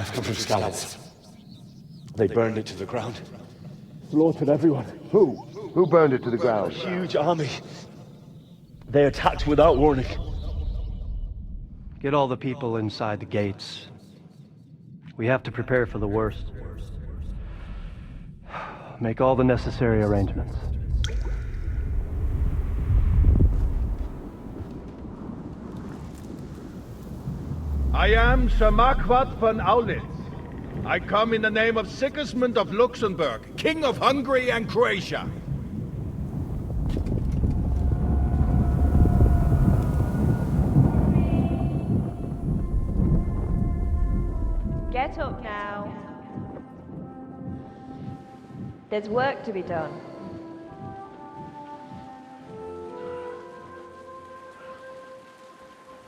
I've come from Scallops. They burned it to the ground. Slaughtered everyone. Who? Who burned it to the ground? A huge army. They attacked without warning. Get all the people inside the gates. We have to prepare for the worst. Make all the necessary arrangements. I am Sir Marquardt von Aulitz. I come in the name of Sigismund of Luxembourg, King of Hungary and Croatia. Get up now. There's work to be done.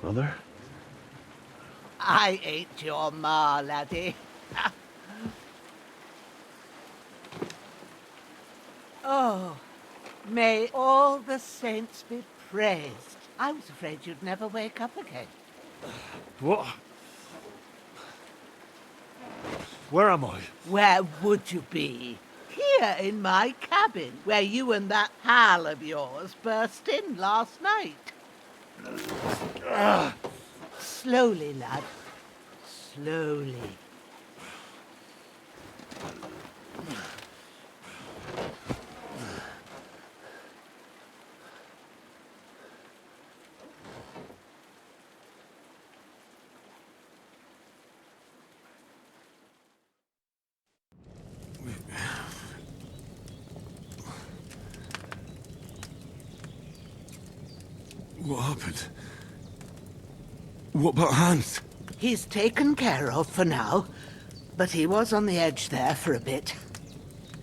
Mother? I ain't your ma, laddie. Oh, may all the saints be praised. I was afraid you'd never wake up again. What? Where am I? Where would you be? Here in my cabin, where you and that pal of yours burst in last night. Slowly, lad. Slowly. What happened? What about Hans? He's taken care of for now, but he was on the edge there for a bit.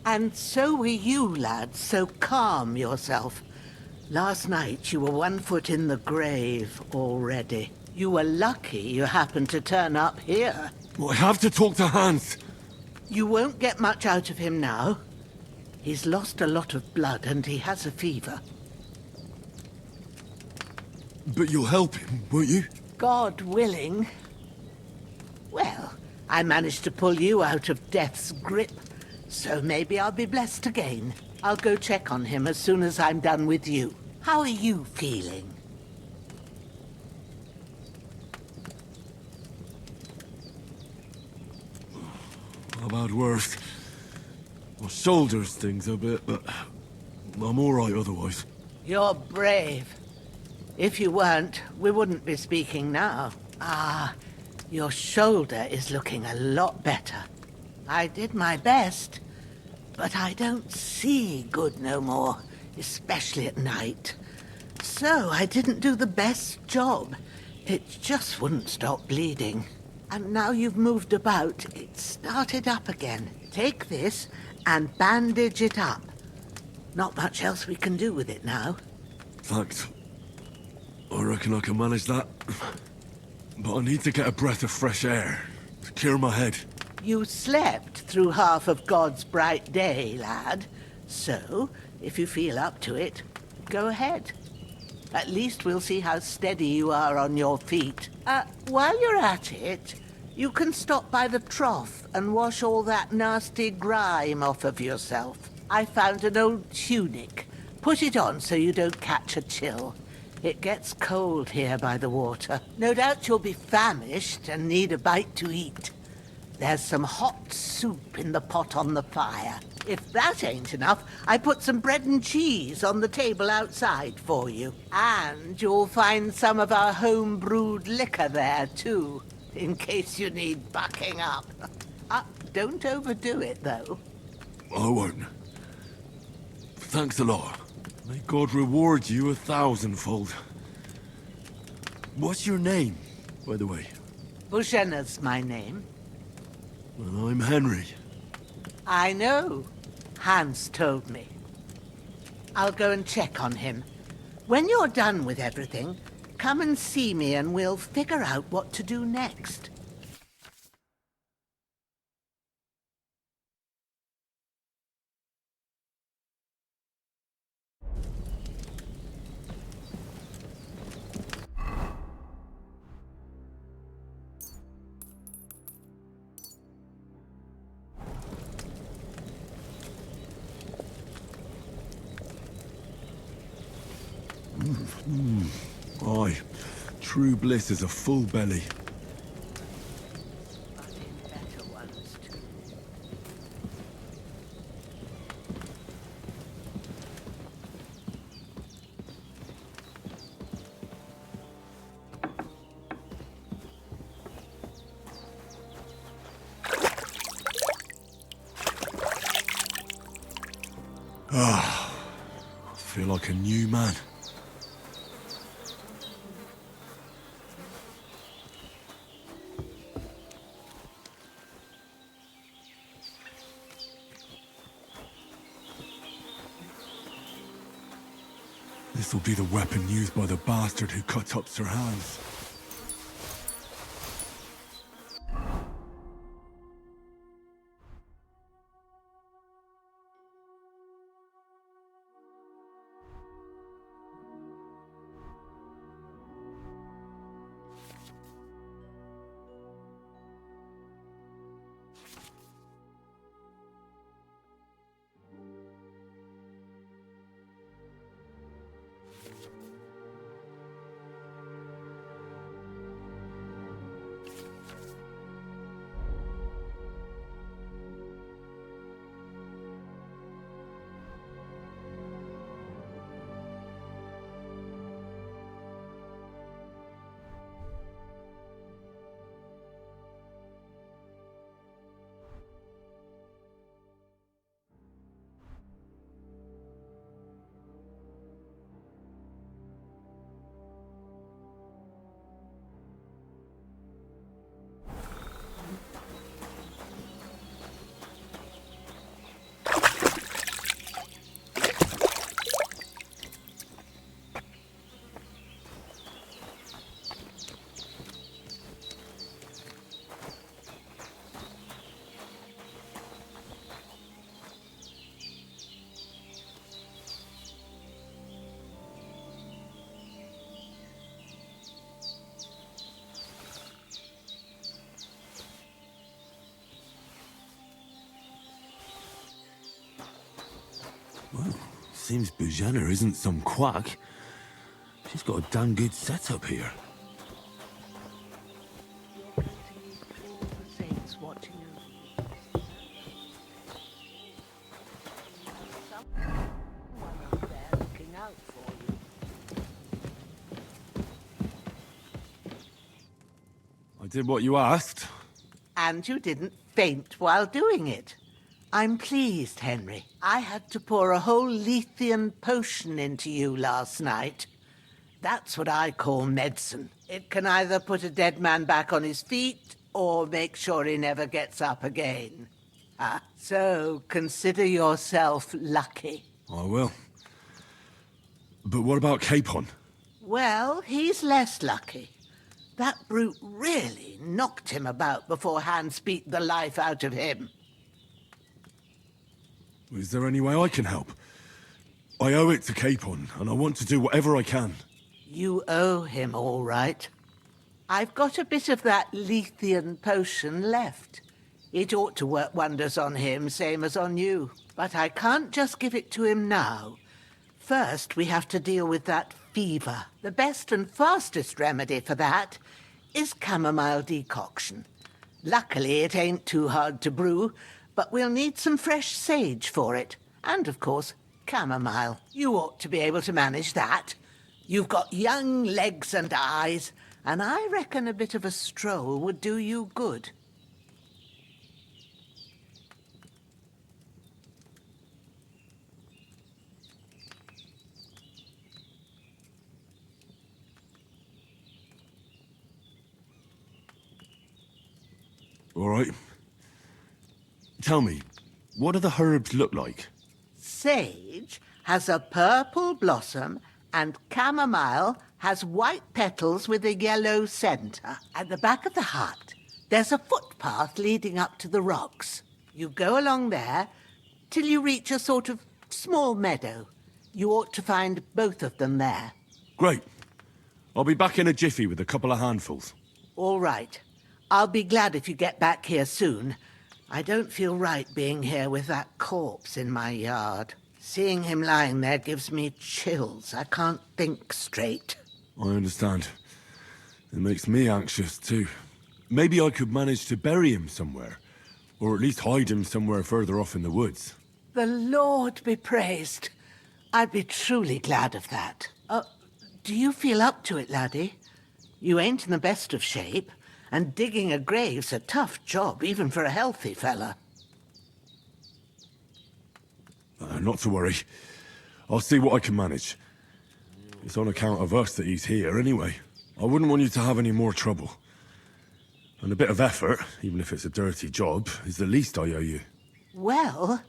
And so were you, lad, so calm yourself. Last night you were 1 foot in the grave already. You were lucky you happened to turn up here. Well, I have to talk to Hans. You won't get much out of him now. He's lost a lot of blood and he has a fever. But you'll help him, won't you? God willing. Well, I managed to pull you out of death's grip, so maybe I'll be blessed again. I'll go check on him as soon as I'm done with you. How are you feeling? I've had worse. My shoulder stings a bit, but I'm all right otherwise. You're brave. If you weren't, we wouldn't be speaking now. Ah, your shoulder is looking a lot better. I did my best, but I don't see good no more, especially at night. So I didn't do the best job. It just wouldn't stop bleeding. And now you've moved about, it started up again. Take this and bandage it up. Not much else we can do with it now. Thanks. I reckon I can manage that. But I need to get a breath of fresh air to clear my head. You slept through half of God's bright day, lad. So, if you feel up to it, go ahead. At least we'll see how steady you are on your feet. While you're at it, you can stop by the trough and wash all that nasty grime off of yourself. I found an old tunic. Put it on so you don't catch a chill. It gets cold here by the water. No doubt you'll be famished and need a bite to eat. There's some hot soup in the pot on the fire. If that ain't enough, I put some bread and cheese on the table outside for you. And you'll find some of our home-brewed liquor there, too, in case you need bucking up. Don't overdo it, though. I won't. Thanks a lot. May God reward you 1,000-fold. What's your name, by the way? Bushenna's my name. Well, I'm Henry. I know. Hans told me. I'll go and check on him. When you're done with everything, come and see me and we'll figure out what to do next. Aye. True bliss is a full belly. Ah, I feel like a new man. This'll be the weapon used by the bastard who cut up Sir Hans. Well, seems Bujana isn't some quack. She's got a damn good setup here. Saints watching over. Someone up there looking out for you. I did what you asked. And you didn't faint while doing it. I'm pleased, Henry. I had to pour a whole Lethean potion into you last night. That's what I call medicine. It can either put a dead man back on his feet or make sure he never gets up again. So consider yourself lucky. I will. But what about Capon? Well, he's less lucky. That brute really knocked him about before Hans beat the life out of him. Is there any way I can help? I owe it to Capon, and I want to do whatever I can. You owe him, all right. I've got a bit of that Lethean potion left. It ought to work wonders on him, same as on you. But I can't just give it to him now. First, we have to deal with that fever. The best and fastest remedy for that is chamomile decoction. Luckily, it ain't too hard to brew, but we'll need some fresh sage for it. And, of course, chamomile. You ought to be able to manage that. You've got young legs and eyes, and I reckon a bit of a stroll would do you good. All right. Tell me, what do the herbs look like? Sage has a purple blossom, and chamomile has white petals with a yellow centre. At the back of the hut, there's a footpath leading up to the rocks. You go along there till you reach a sort of small meadow. You ought to find both of them there. Great. I'll be back in a jiffy with a couple of handfuls. All right. I'll be glad if you get back here soon. I don't feel right being here with that corpse in my yard. Seeing him lying there gives me chills. I can't think straight. I understand. It makes me anxious too. Maybe I could manage to bury him somewhere. Or at least hide him somewhere further off in the woods. The Lord be praised. I'd be truly glad of that. Do you feel up to it, laddie? You ain't in the best of shape, and digging a grave's a tough job, even for a healthy fella. Not to worry. I'll see what I can manage. It's on account of us that he's here anyway. I wouldn't want you to have any more trouble. And a bit of effort, even if it's a dirty job, is the least I owe you. Well,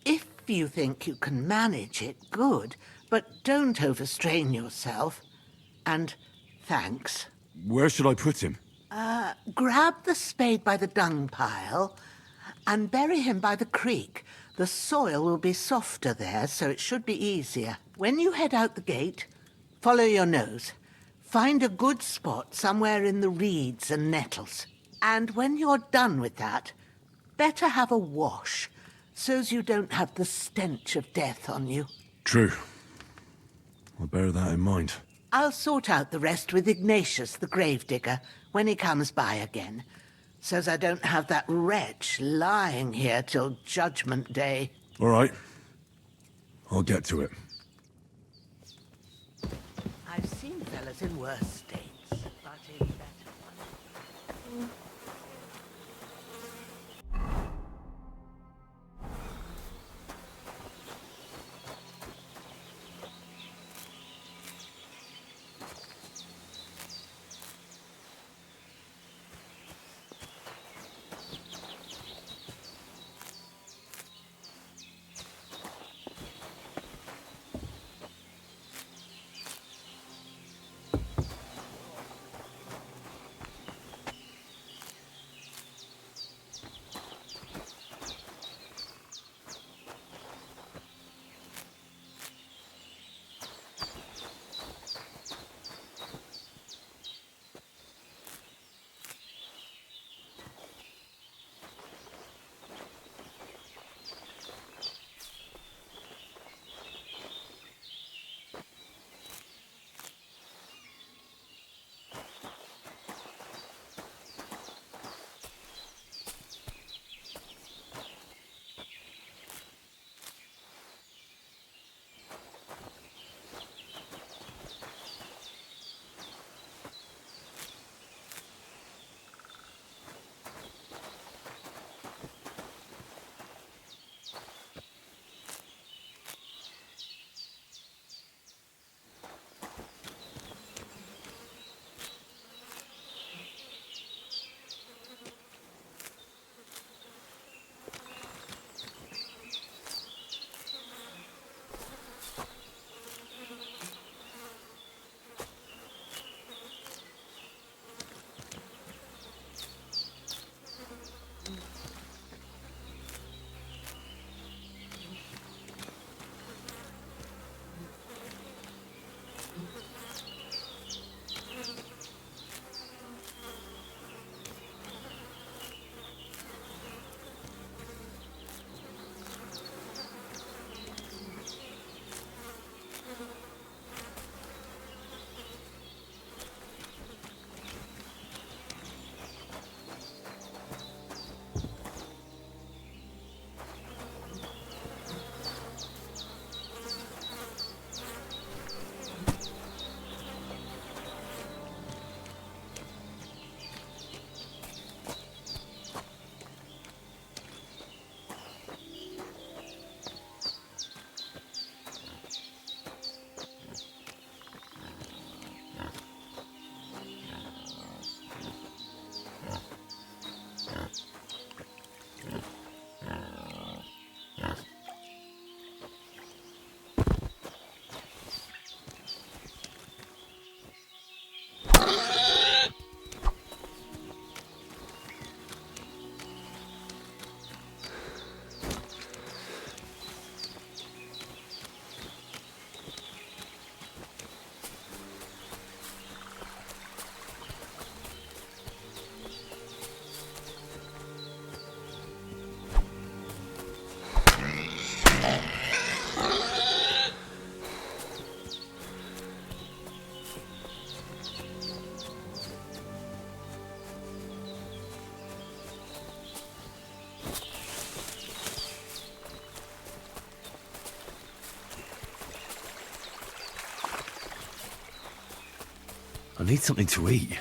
if you think you can manage it, good. But don't overstrain yourself. And thanks. Where should I put him? Grab the spade by the dung pile and bury him by the creek. The soil will be softer there, so it should be easier. When you head out the gate, follow your nose. Find a good spot somewhere in the reeds and nettles. And when you're done with that, better have a wash, so's you don't have the stench of death on you. True. I'll bear that in mind. I'll sort out the rest with Ignatius, the gravedigger, when he comes by again, so's I don't have that wretch lying here till Judgment Day. All right. I'll get to it. I've seen fellas in worse states, but in better ones. need something to eat.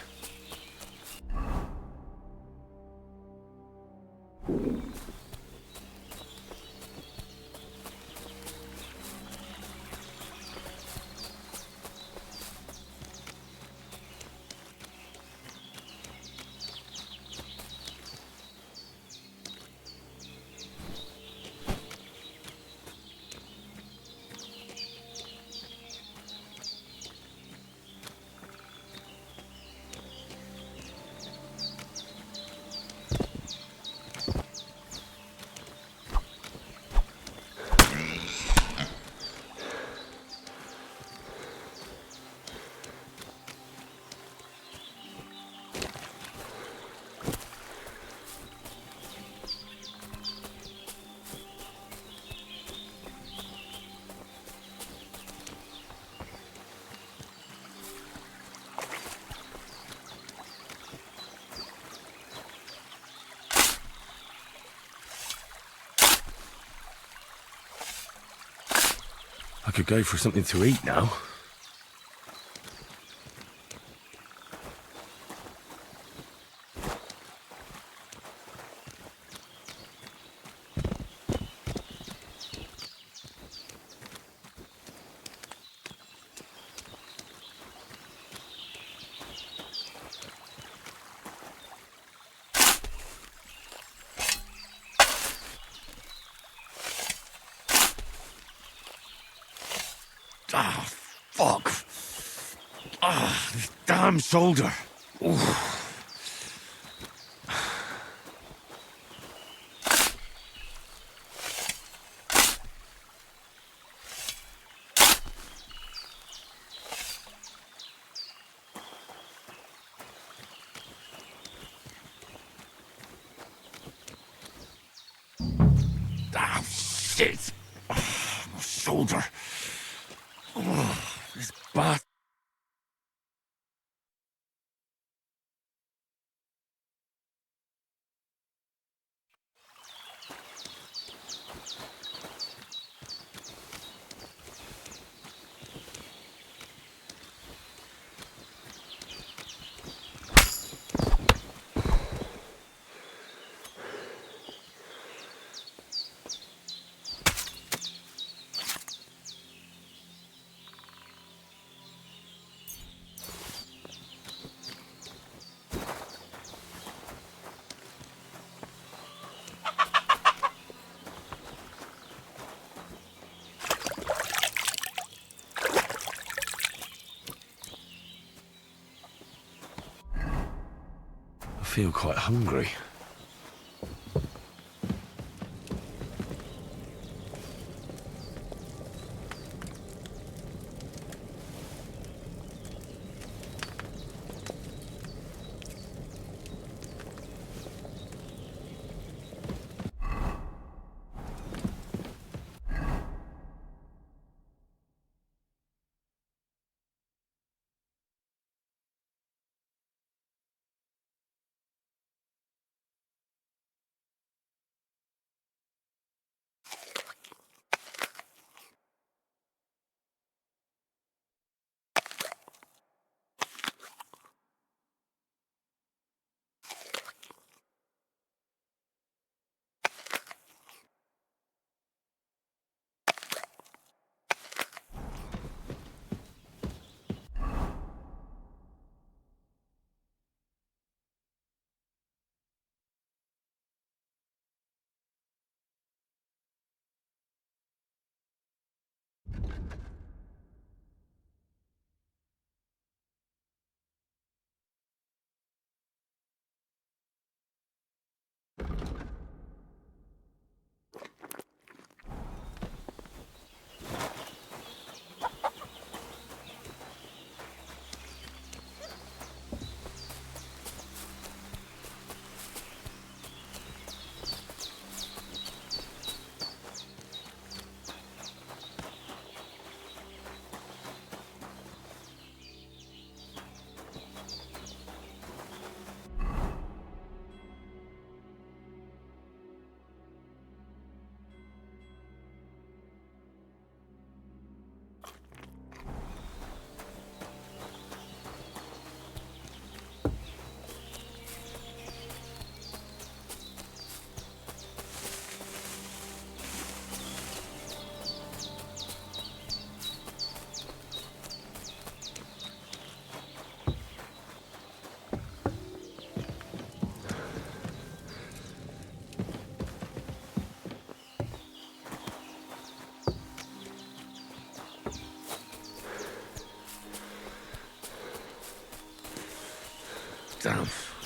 I could go for something to eat now. Ah, fuck. Ah, this damn shoulder. Ooh. Ah, shit. Ah, my shoulder. Oh, this bastard. I feel quite hungry.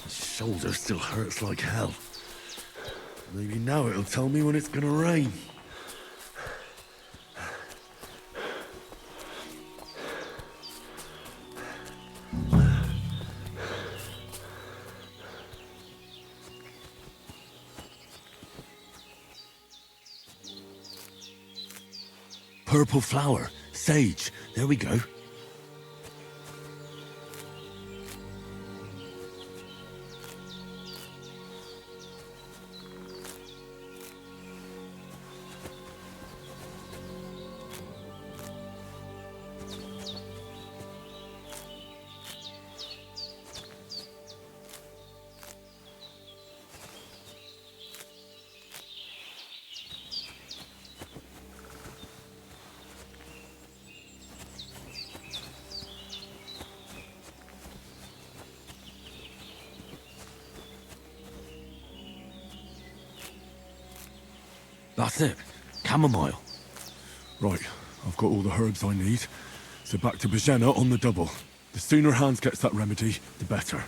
Shoulder still hurts like hell. Maybe now it'll tell me when it's gonna rain. Purple flower, sage, there we go. That's it. Chamomile. Right, I've got all the herbs I need. So back to Bajena on the double. The sooner Hans gets that remedy, the better.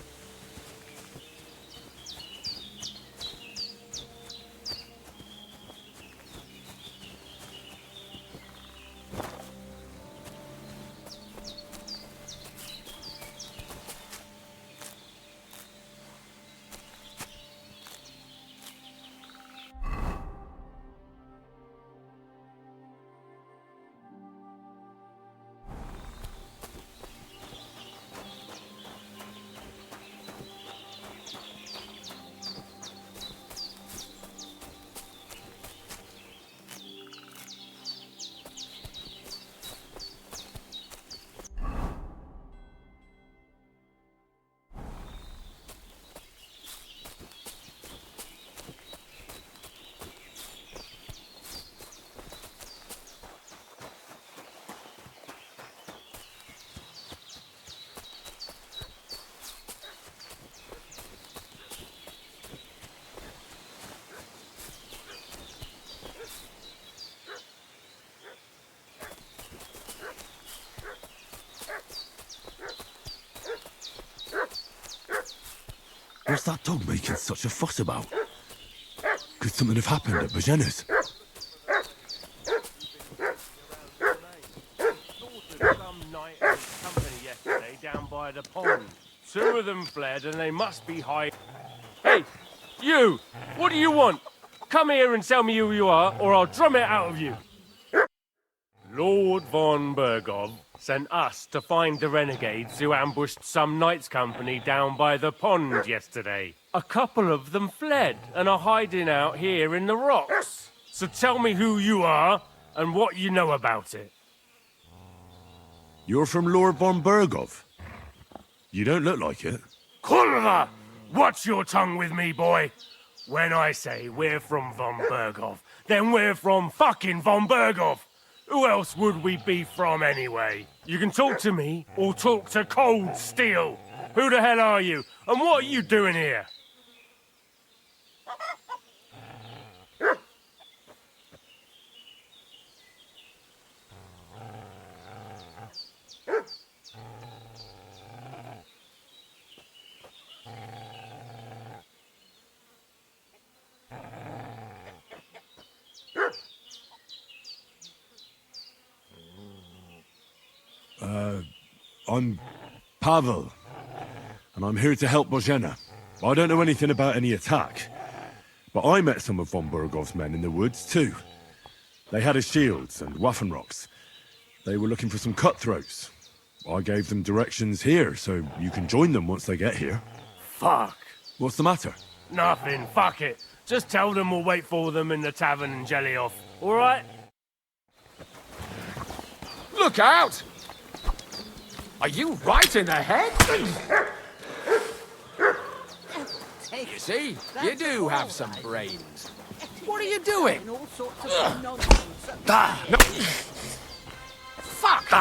What's that dog making such a fuss about? Could something have happened at Bajena's? Some Knighthood company yesterday down by the pond. 2 of them fled and they must be hiding. Hey, you! What do you want? Come here and tell me who you are, or I'll drum it out of you. Lord von Bergov sent us to find the renegades who ambushed some knights' company down by the pond yesterday. A couple of them fled and are hiding out here in the rocks. So tell me who you are and what you know about it. You're from Lord von Bergov. You don't look like it. Kurva! Watch your tongue with me, boy. When I say we're from von Bergov, then we're from fucking von Bergov. Who else would we be from anyway? You can talk to me or talk to cold steel. Who the hell are you? And what are you doing here? I'm Pavel, and I'm here to help Bojena. I don't know anything about any attack, but I met some of von Bergov's men in the woods too. They had his shields and Waffenrocks. They were looking for some cutthroats. I gave them directions here, so you can join them once they get here. Fuck. What's the matter? Nothing, fuck it. Just tell them we'll wait for them in the tavern in Jelioff, alright? Look out! Are you right in the head? You see, you do have some brains. What are you doing? Ah, no. Fuck!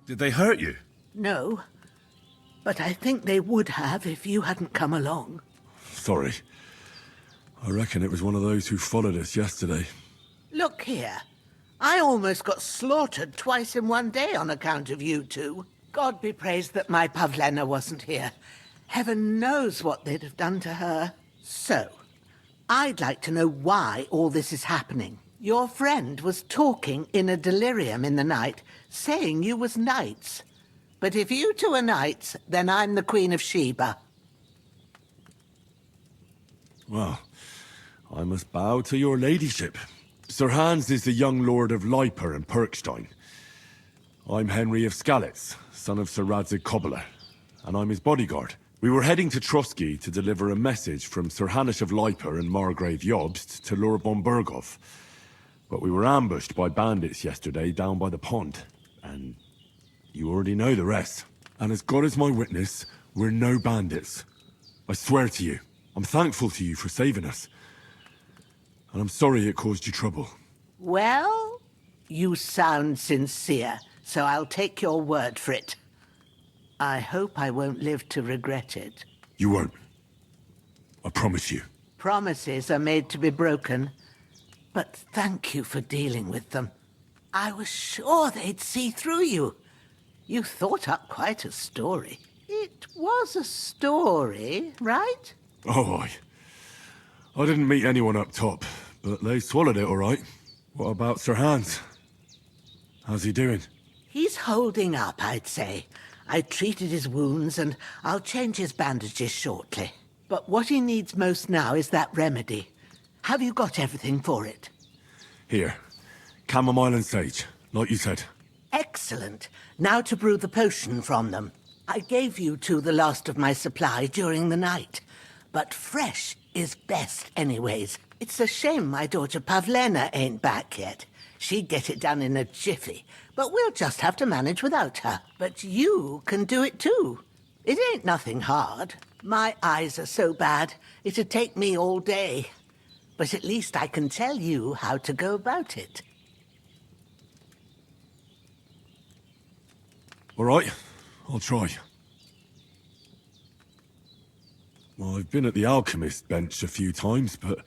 Did they hurt you? No, but I think they would have if you hadn't come along. Sorry. I reckon it was one of those who followed us yesterday. Look here. I almost got slaughtered twice in one day on account of you two. God be praised that my Pavlena wasn't here. Heaven knows what they'd have done to her. So, I'd like to know why all this is happening. Your friend was talking in a delirium in the night, saying you was knights. But if you two are knights, then I'm the Queen of Sheba. Well, I must bow to your ladyship. Sir Hans is the young lord of Leiper and Perkstein. I'm Henry of Skalitz, son of Sir Radzig Cobbler, and I'm his bodyguard. We were heading to Trotsky to deliver a message from Sir Hanish of Leiper and Margrave Jobst to Lord von Berghoff. But we were ambushed by bandits yesterday down by the pond, and you already know the rest. And as God is my witness, we're no bandits. I swear to you, I'm thankful to you for saving us. And I'm sorry it caused you trouble. Well, you sound sincere, so I'll take your word for it. I hope I won't live to regret it. You won't. I promise you. Promises are made to be broken, but thank you for dealing with them. I was sure they'd see through you. You thought up quite a story. It was a story, right? Oh, I didn't meet anyone up top, but they swallowed it all right. What about Sir Hans? How's he doing? He's holding up, I'd say. I treated his wounds, and I'll change his bandages shortly. But what he needs most now is that remedy. Have you got everything for it? Here. Chamomile and sage, like you said. Excellent. Now to brew the potion from them. I gave you two the last of my supply during the night. But fresh is best anyways. It's a shame my daughter Pavlena ain't back yet. She'd get it done in a jiffy, but we'll just have to manage without her. But you can do it too. It ain't nothing hard. My eyes are so bad, it'd take me all day. But at least I can tell you how to go about it. All right, I'll try. Well, I've been at the alchemist bench a few times, but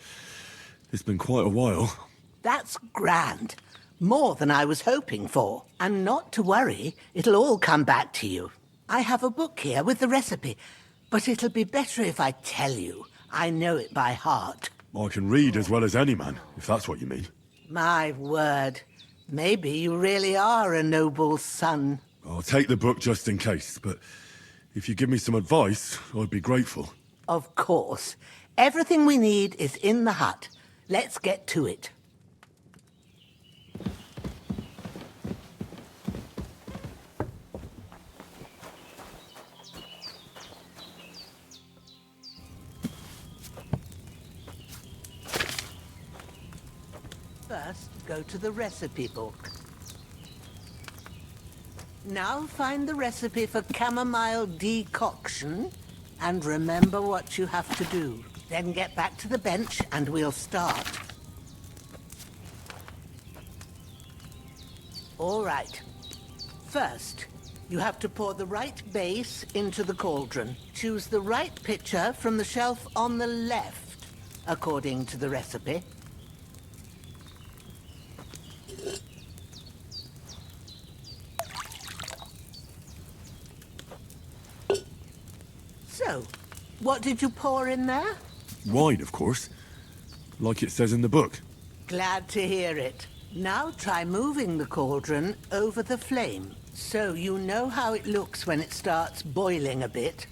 it's been quite a while. That's grand. More than I was hoping for. And not to worry, it'll all come back to you. I have a book here with the recipe, but it'll be better if I tell you. I know it by heart. I can read as well as any man, if that's what you mean. My word. Maybe you really are a noble son. I'll take the book just in case, but if you give me some advice, I'd be grateful. Of course. Everything we need is in the hut. Let's get to it. First, go to the recipe book. Now find the recipe for chamomile decoction, and remember what you have to do. Then get back to the bench and we'll start. All right. First, you have to pour the right base into the cauldron. Choose the right pitcher from the shelf on the left, according to the recipe. So, what did you pour in there? Wine, of course. Like it says in the book. Glad to hear it. Now try moving the cauldron over the flame, so you know how it looks when it starts boiling a bit.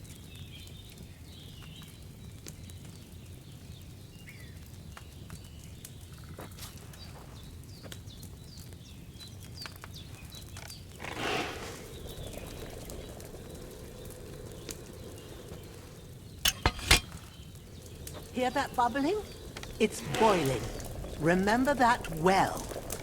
Hear that bubbling? It's boiling. Remember that well.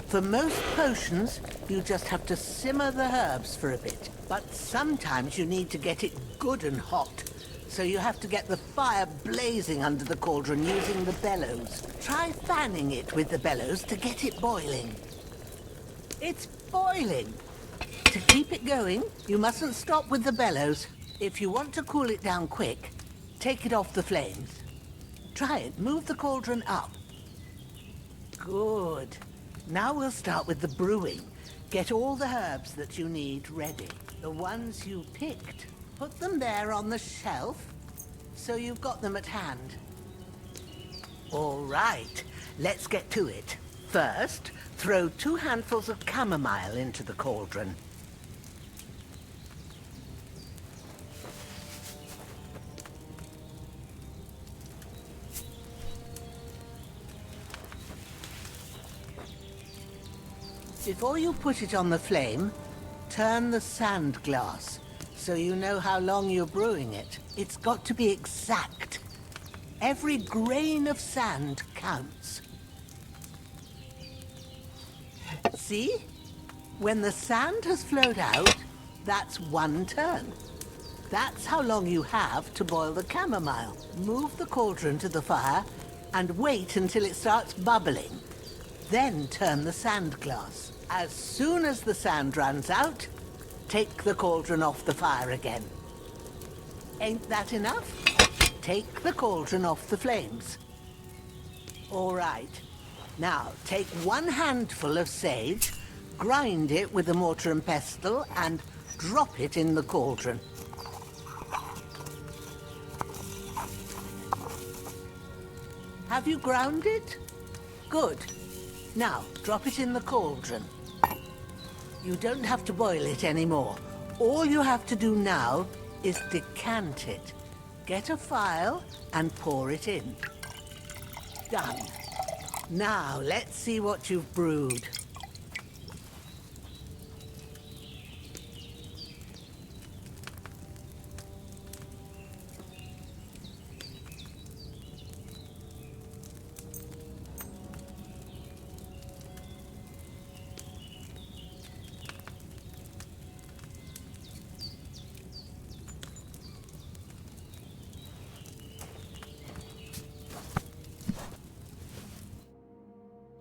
For most potions, you just have to simmer the herbs for a bit. But sometimes you need to get it good and hot. So you have to get the fire blazing under the cauldron using the bellows. Try fanning it with the bellows to get it boiling. It's boiling. To keep it going, you mustn't stop with the bellows. If you want to cool it down quick, take it off the flames. Try it. Move the cauldron up. Good. Now we'll start with the brewing. Get all the herbs that you need ready. The ones you picked. Put them there on the shelf, so you've got them at hand. All right, let's get to it. First, throw 2 handfuls of chamomile into the cauldron. Before you put it on the flame, turn the sand glass so you know how long you're brewing it. It's got to be exact. Every grain of sand counts. See? When the sand has flowed out, that's 1 turn. That's how long you have to boil the chamomile. Move the cauldron to the fire and wait until it starts bubbling. Then turn the sand glass. As soon as the sand runs out, take the cauldron off the fire again. Ain't that enough? Take the cauldron off the flames. All right. Now, take 1 handful of sage, grind it with a mortar and pestle, and drop it in the cauldron. Have you ground it? Good. Now, drop it in the cauldron. You don't have to boil it anymore. All you have to do now is decant it. Get a phial and pour it in. Done. Now, let's see what you've brewed.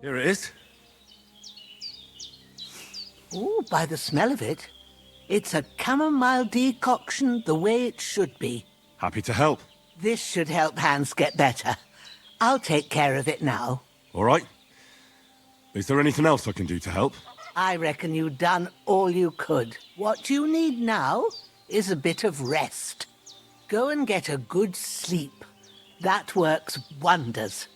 Here it is. Ooh, by the smell of it, it's a chamomile decoction the way it should be. Happy to help. This should help Hans get better. I'll take care of it now. All right. Is there anything else I can do to help? I reckon you've done all you could. What you need now is a bit of rest. Go and get a good sleep. That works wonders.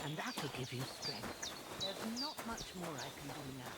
And that'll give you strength. There's not much more I can do now.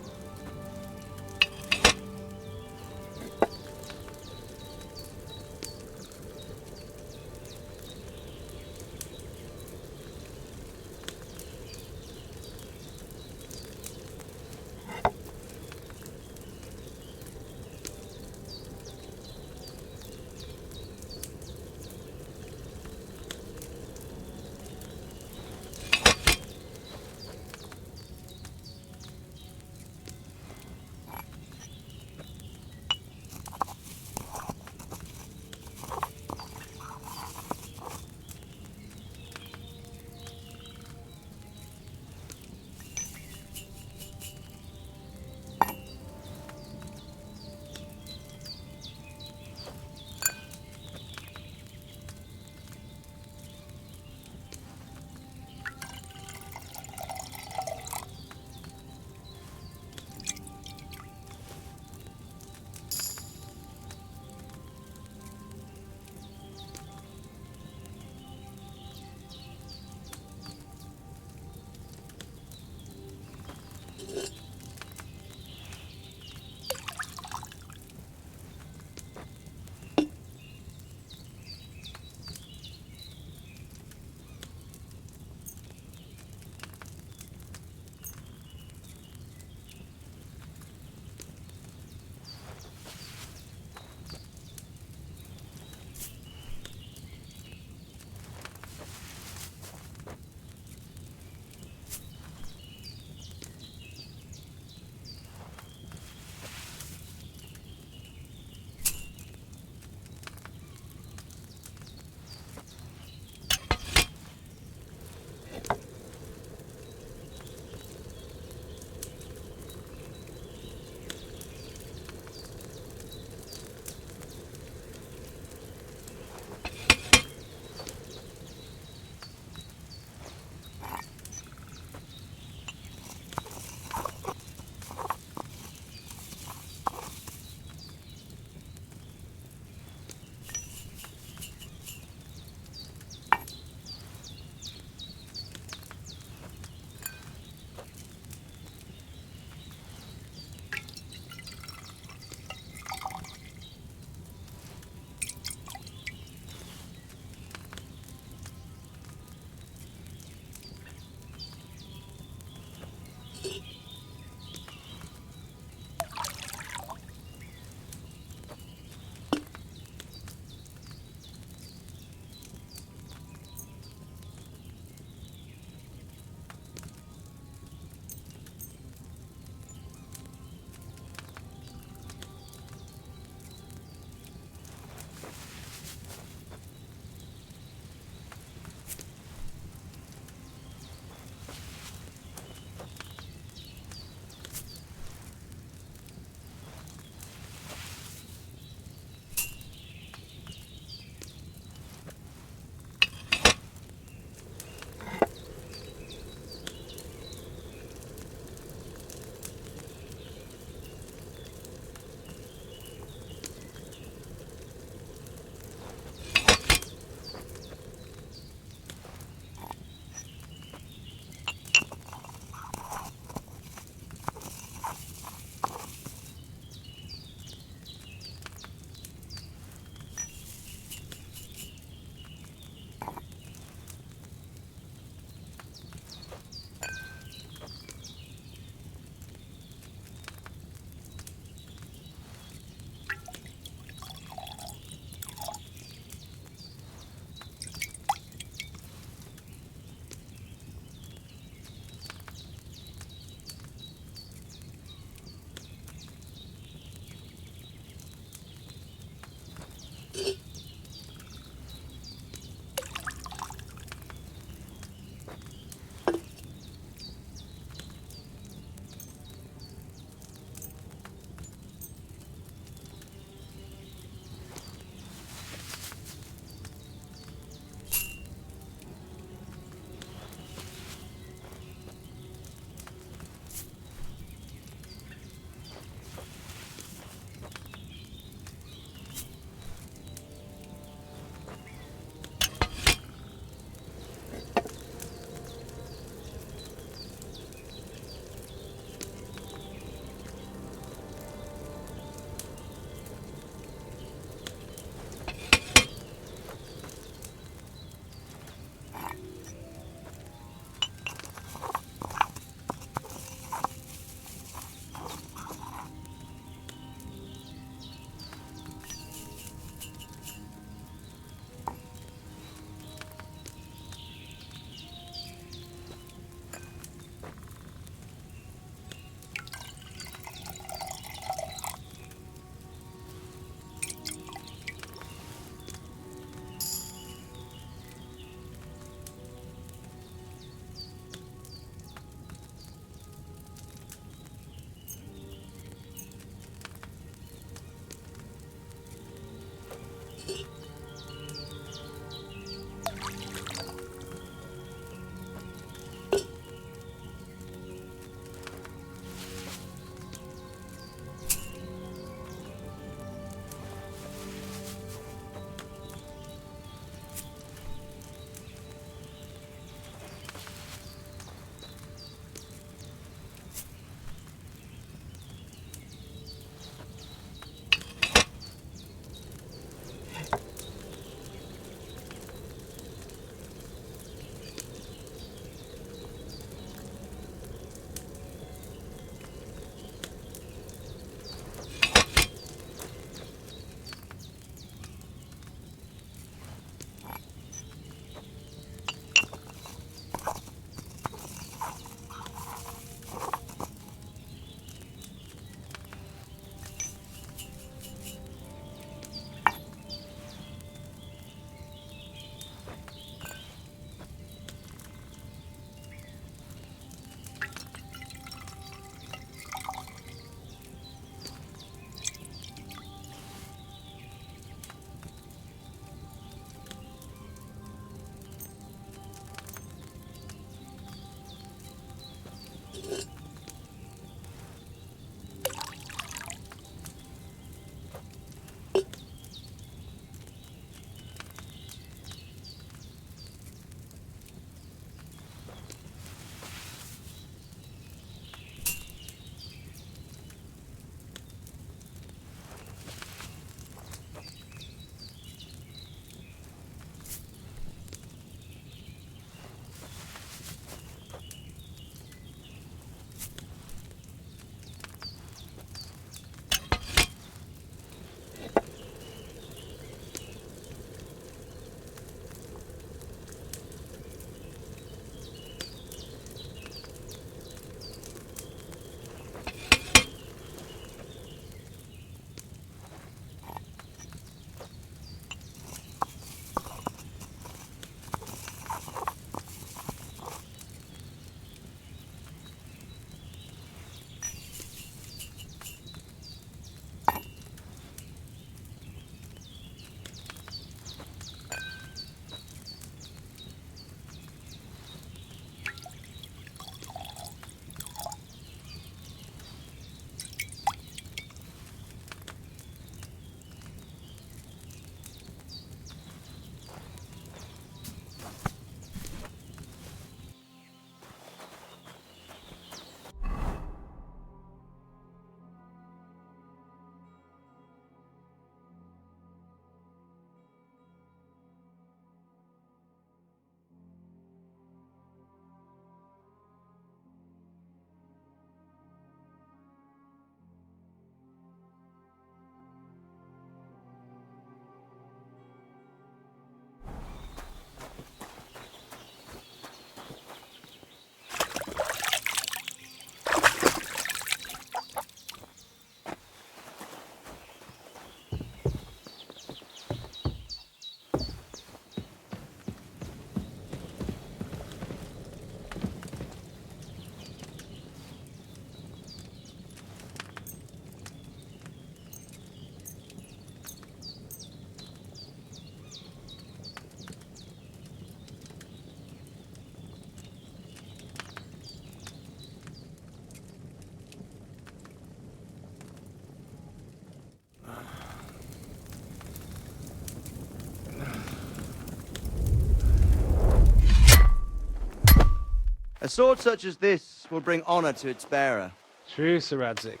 A sword such as this will bring honor to its bearer. True, Sir Radzik.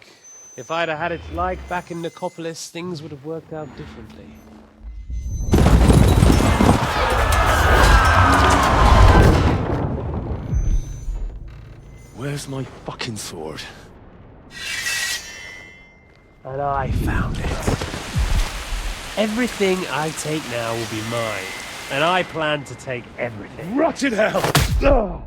If I'd have had its like back in Nicopolis, things would have worked out differently. Where's my fucking sword? And I found it. Everything I take now will be mine. And I plan to take everything. Rotten hell! Ugh.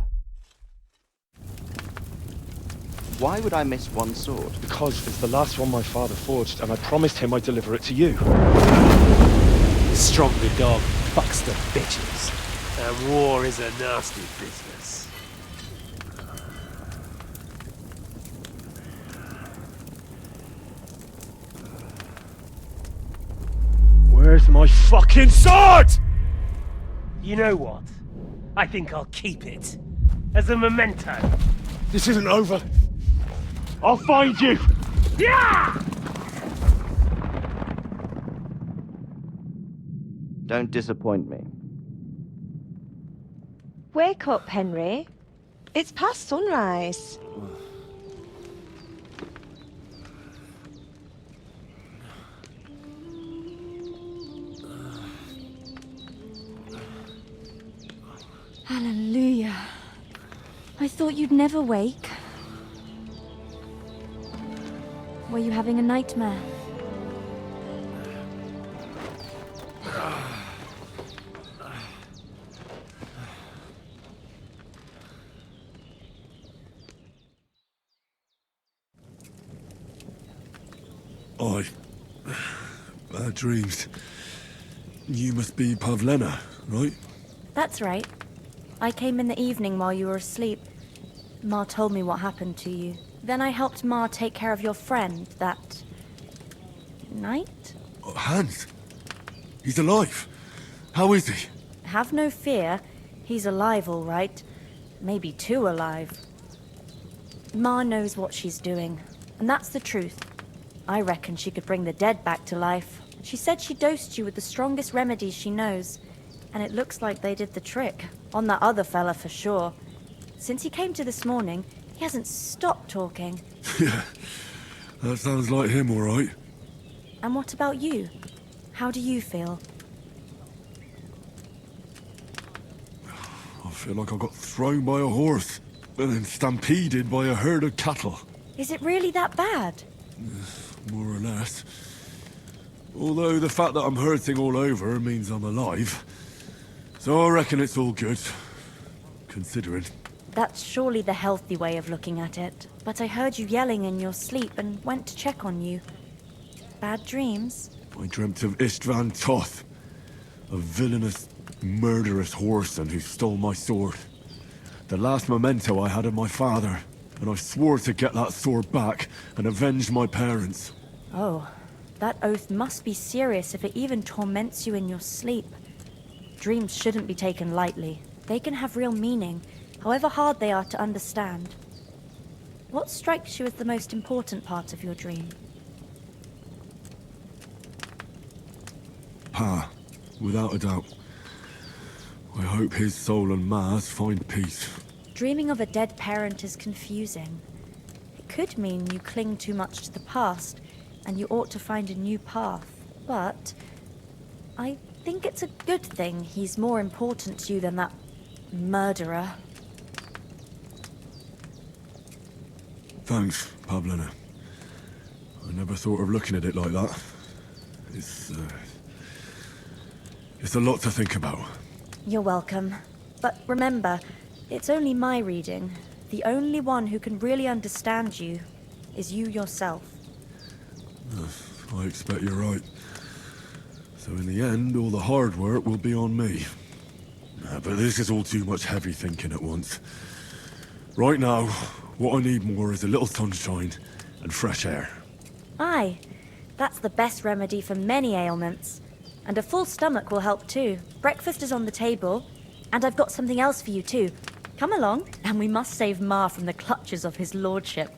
Why would I miss one sword? Because it's the last one my father forged, and I promised him I'd deliver it to you. Stronger dog fucks the bitches. And war is a nasty business. Where's my fucking sword? You know what? I think I'll keep it. As a memento. This isn't over. I'll find you! Yeah! Don't disappoint me. Wake up, Henry. It's past sunrise. Hallelujah. I thought you'd never wake. Were you having a nightmare? Bad dreams. You must be Pavlena, right? That's right. I came in the evening while you were asleep. Ma told me what happened to you. Then I helped Ma take care of your friend that night? Hans? He's alive. How is he? Have no fear. He's alive, all right. Maybe too alive. Ma knows what she's doing, and that's the truth. I reckon she could bring the dead back to life. She said she dosed you with the strongest remedies she knows, and it looks like they did the trick. On that other fella for sure. Since he came to this morning, he hasn't stopped talking. Yeah, that sounds like him, all right. And what about you? How do you feel? I feel like I got thrown by a horse, and then stampeded by a herd of cattle. Is it really that bad? More or less. Although the fact that I'm hurting all over means I'm alive. So I reckon it's all good. Considering. That's surely the healthy way of looking at it. But I heard you yelling in your sleep and went to check on you. Bad dreams? I dreamt of Istvan Toth, a villainous, murderous whoreson who stole my sword. The last memento I had of my father, and I swore to get that sword back and avenge my parents. Oh, that oath must be serious if it even torments you in your sleep. Dreams shouldn't be taken lightly. They can have real meaning, however hard they are to understand. What strikes you as the most important part of your dream? Pa, without a doubt. I hope his soul and Ma's find peace. Dreaming of a dead parent is confusing. It could mean you cling too much to the past, and you ought to find a new path. But I think it's a good thing he's more important to you than that murderer. Thanks, Pavlena. I never thought of looking at it like that. It's a lot to think about. You're welcome. But remember, it's only my reading. The only one who can really understand you is you yourself. I expect you're right. So in the end, all the hard work will be on me. But this is all too much heavy thinking at once. Right now, what I need more is a little sunshine and fresh air. Aye, that's the best remedy for many ailments. And a full stomach will help too. Breakfast is on the table, and I've got something else for you too. Come along, and we must save Ma from the clutches of his lordship.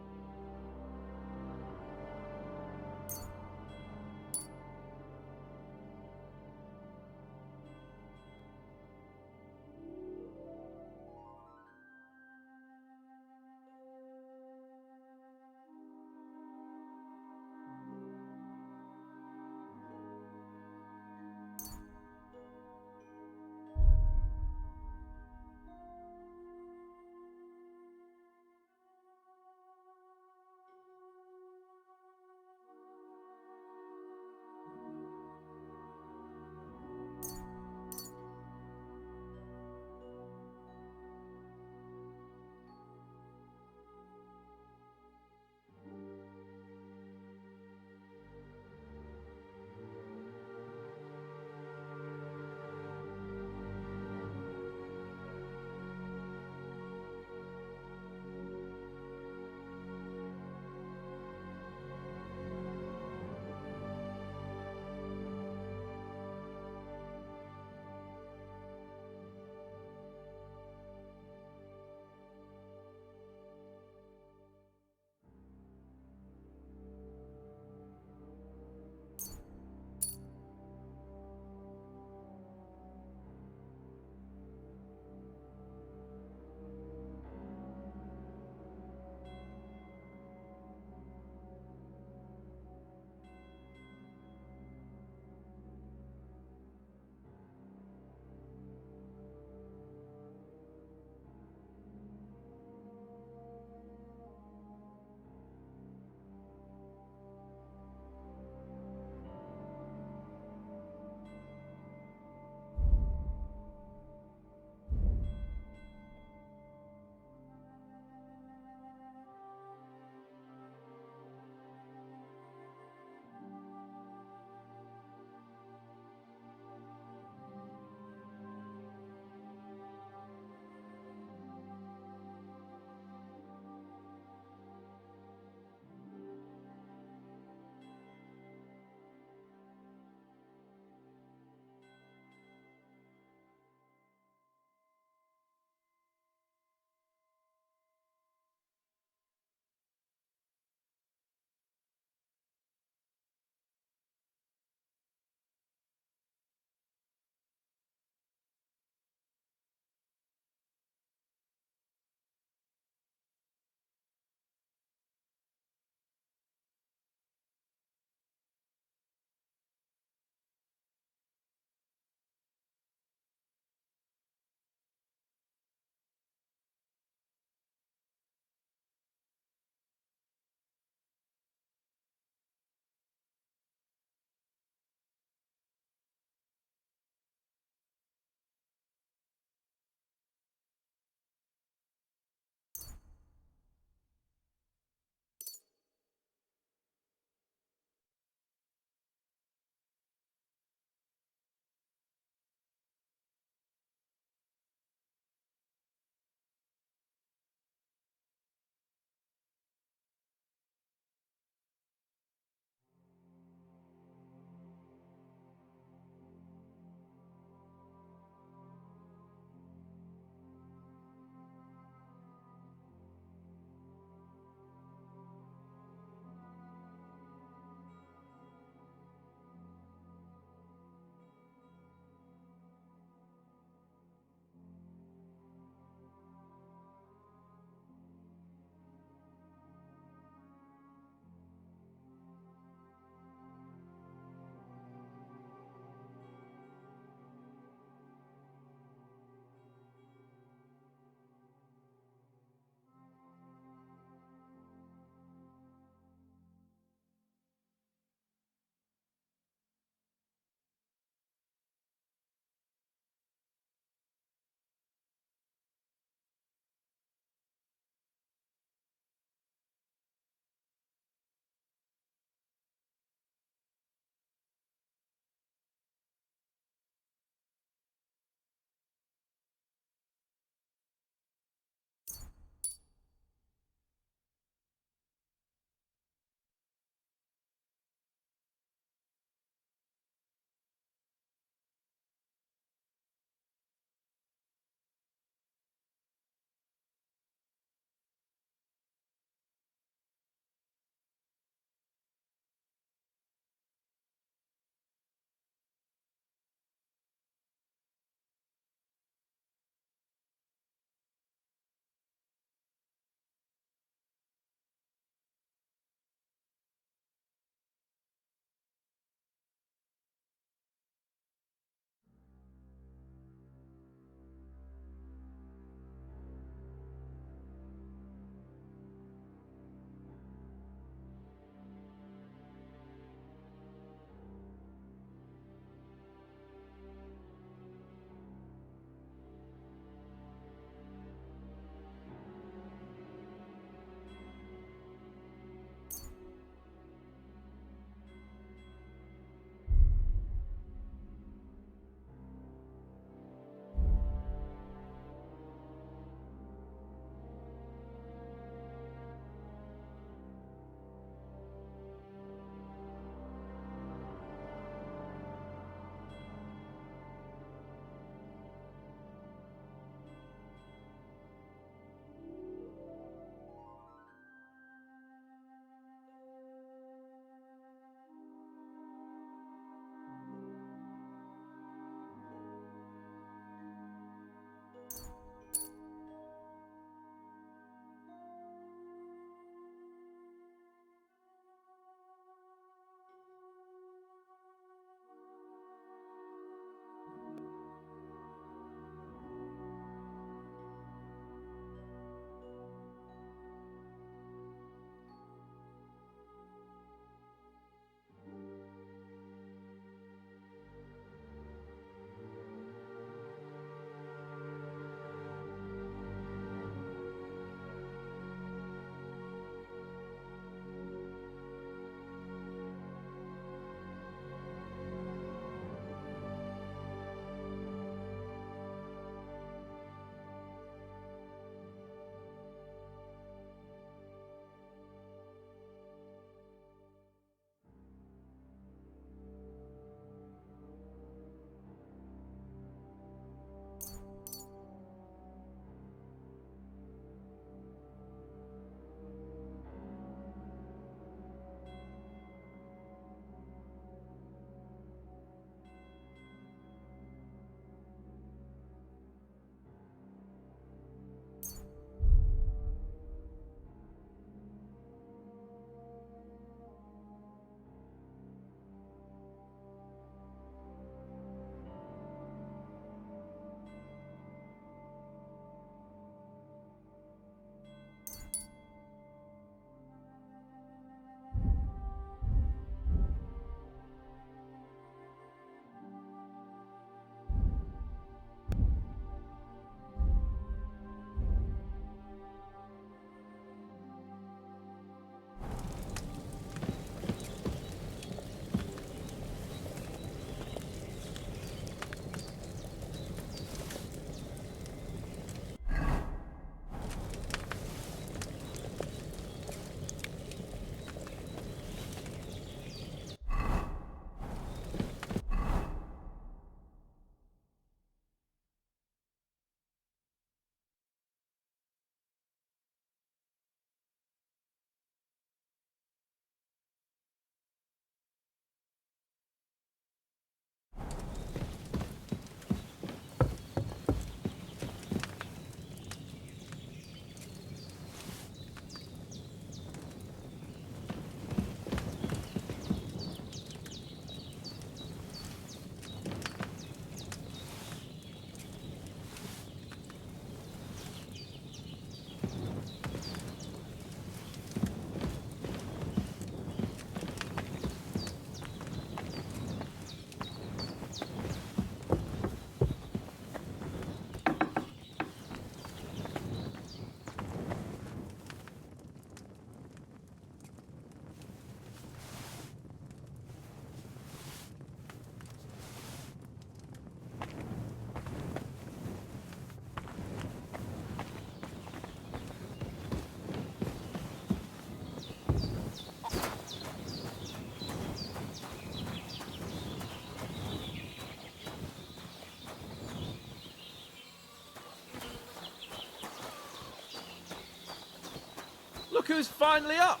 Look who's finally up!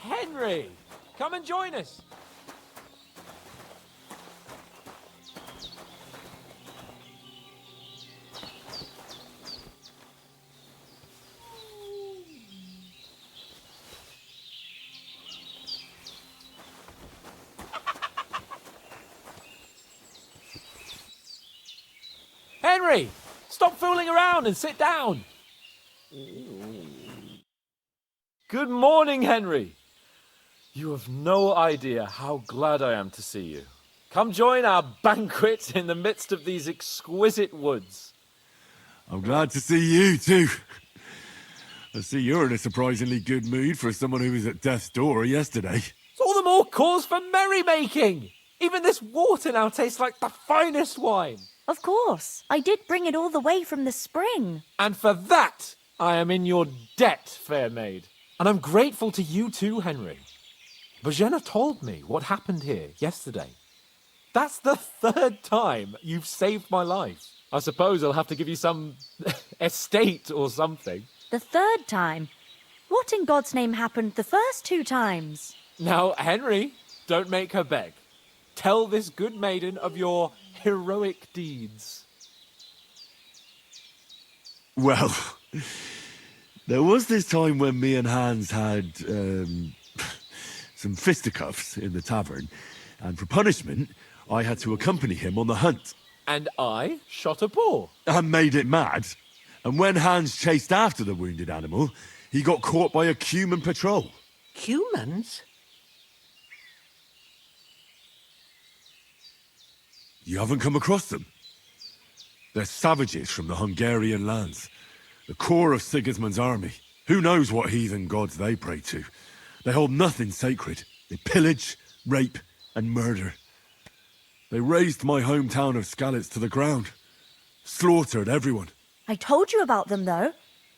Henry! Come and join us! Henry! Stop fooling around and sit down! Good morning, Henry! You have no idea how glad I am to see you. Come join our banquet in the midst of these exquisite woods. I'm glad to see you, too. I see you're in a surprisingly good mood for someone who was at death's door yesterday. It's all the more cause for merrymaking! Even this water now tastes like the finest wine. Of course. I did bring it all the way from the spring. And for that, I am in your debt, fair maid. And I'm grateful to you too, Henry. Bojena told me what happened here yesterday. That's the 3rd time you've saved my life. I suppose I'll have to give you some estate or something. The 3rd time? What in God's name happened the first 2 times? Now, Henry, don't make her beg. Tell this good maiden of your heroic deeds. Well, there was this time when me and Hans had some fisticuffs in the tavern, and for punishment, I had to accompany him on the hunt. And I shot a boar. And made it mad. And when Hans chased after the wounded animal, he got caught by a Cuman patrol. Humans? You haven't come across them? They're savages from the Hungarian lands. The core of Sigismund's army. Who knows what heathen gods they pray to? They hold nothing sacred. They pillage, rape, and murder. They razed my hometown of Skalitz to the ground. Slaughtered everyone. I told you about them, though.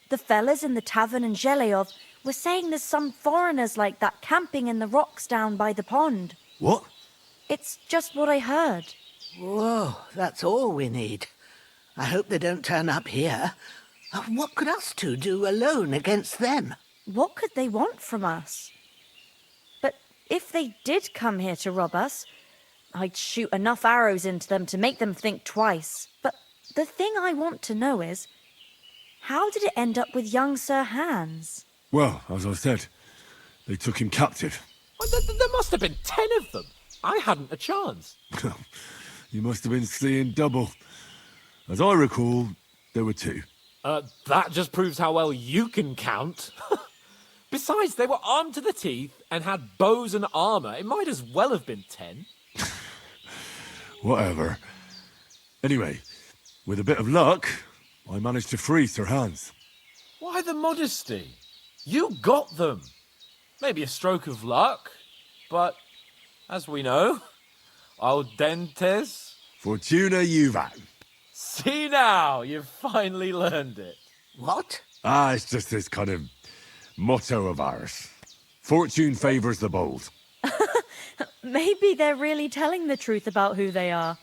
The fellas in the tavern in Zheleov were saying there's some foreigners like that camping in the rocks down by the pond. What? It's just what I heard. Whoa, that's all we need. I hope they don't turn up here. What could us two do alone against them? What could they want from us? But if they did come here to rob us, I'd shoot enough arrows into them to make them think twice. But the thing I want to know is, how did it end up with young Sir Hans? Well, as I said, they took him captive. Well, there must have been 10 of them. I hadn't a chance. You must have been seeing double. As I recall, there were 2. That just proves how well you can count. Besides, they were armed to the teeth and had bows and armor. It might as well have been 10. Whatever. Anyway, with a bit of luck, I managed to free Sir Hans. Why the modesty? You got them. Maybe a stroke of luck, but as we know, audentes. Fortuna juvat. See now, you've finally learned it. What? It's just this kind of motto of ours. Fortune favours the bold. Maybe they're really telling the truth about who they are.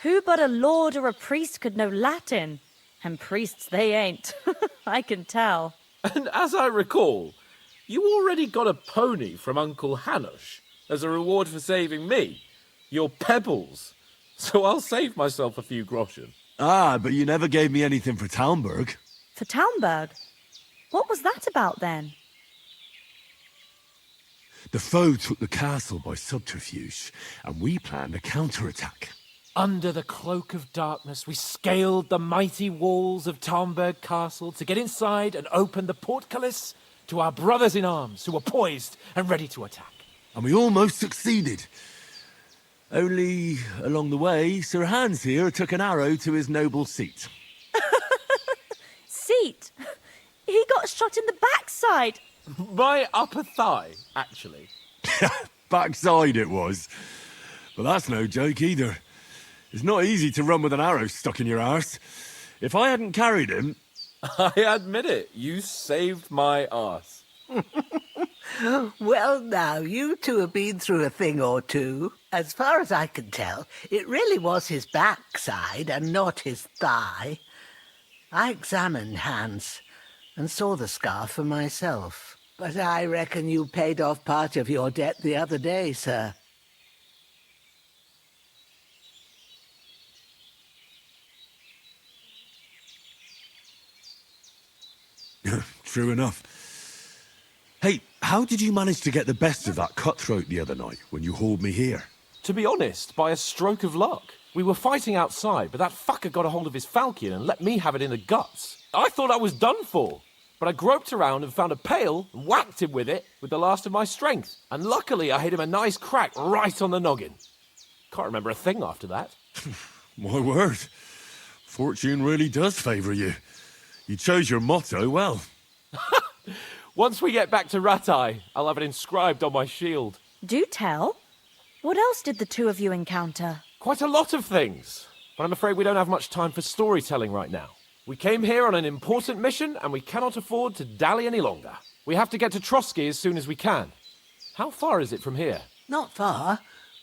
Who but a lord or a priest could know Latin? And priests they ain't. I can tell. And as I recall, you already got a pony from Uncle Hanush as a reward for saving me. Your pebbles. So I'll save myself a few groschen. But you never gave me anything for Talmberg. For Talmberg? What was that about then? The foe took the castle by subterfuge, and we planned a counterattack. Under the cloak of darkness, we scaled the mighty walls of Talmberg Castle to get inside and open the portcullis to our brothers in arms who were poised and ready to attack. And we almost succeeded. Only, along the way, Sir Hans here took an arrow to his noble seat. Seat? He got shot in the backside. My upper thigh, actually. Backside it was. But that's no joke either. It's not easy to run with an arrow stuck in your arse. If I hadn't carried him... I admit it, you saved my arse. Well, now, you two have been through a thing or two. As far as I can tell, it really was his backside and not his thigh. I examined Hans and saw the scar for myself. But I reckon you paid off part of your debt the other day, sir. True enough. Hey, how did you manage to get the best of that cutthroat the other night when you hauled me here? To be honest, by a stroke of luck. We were fighting outside, but that fucker got a hold of his falchion and let me have it in the guts. I thought I was done for. But I groped around and found a pail and whacked him with it with the last of my strength. And luckily I hit him a nice crack right on the noggin. Can't remember a thing after that. My word. Fortune really does favour you. You chose your motto well. Once we get back to Ratai, I'll have it inscribed on my shield. Do tell. What else did the two of you encounter? Quite a lot of things. But I'm afraid we don't have much time for storytelling right now. We came here on an important mission, and we cannot afford to dally any longer. We have to get to Trotsky as soon as we can. How far is it from here? Not far.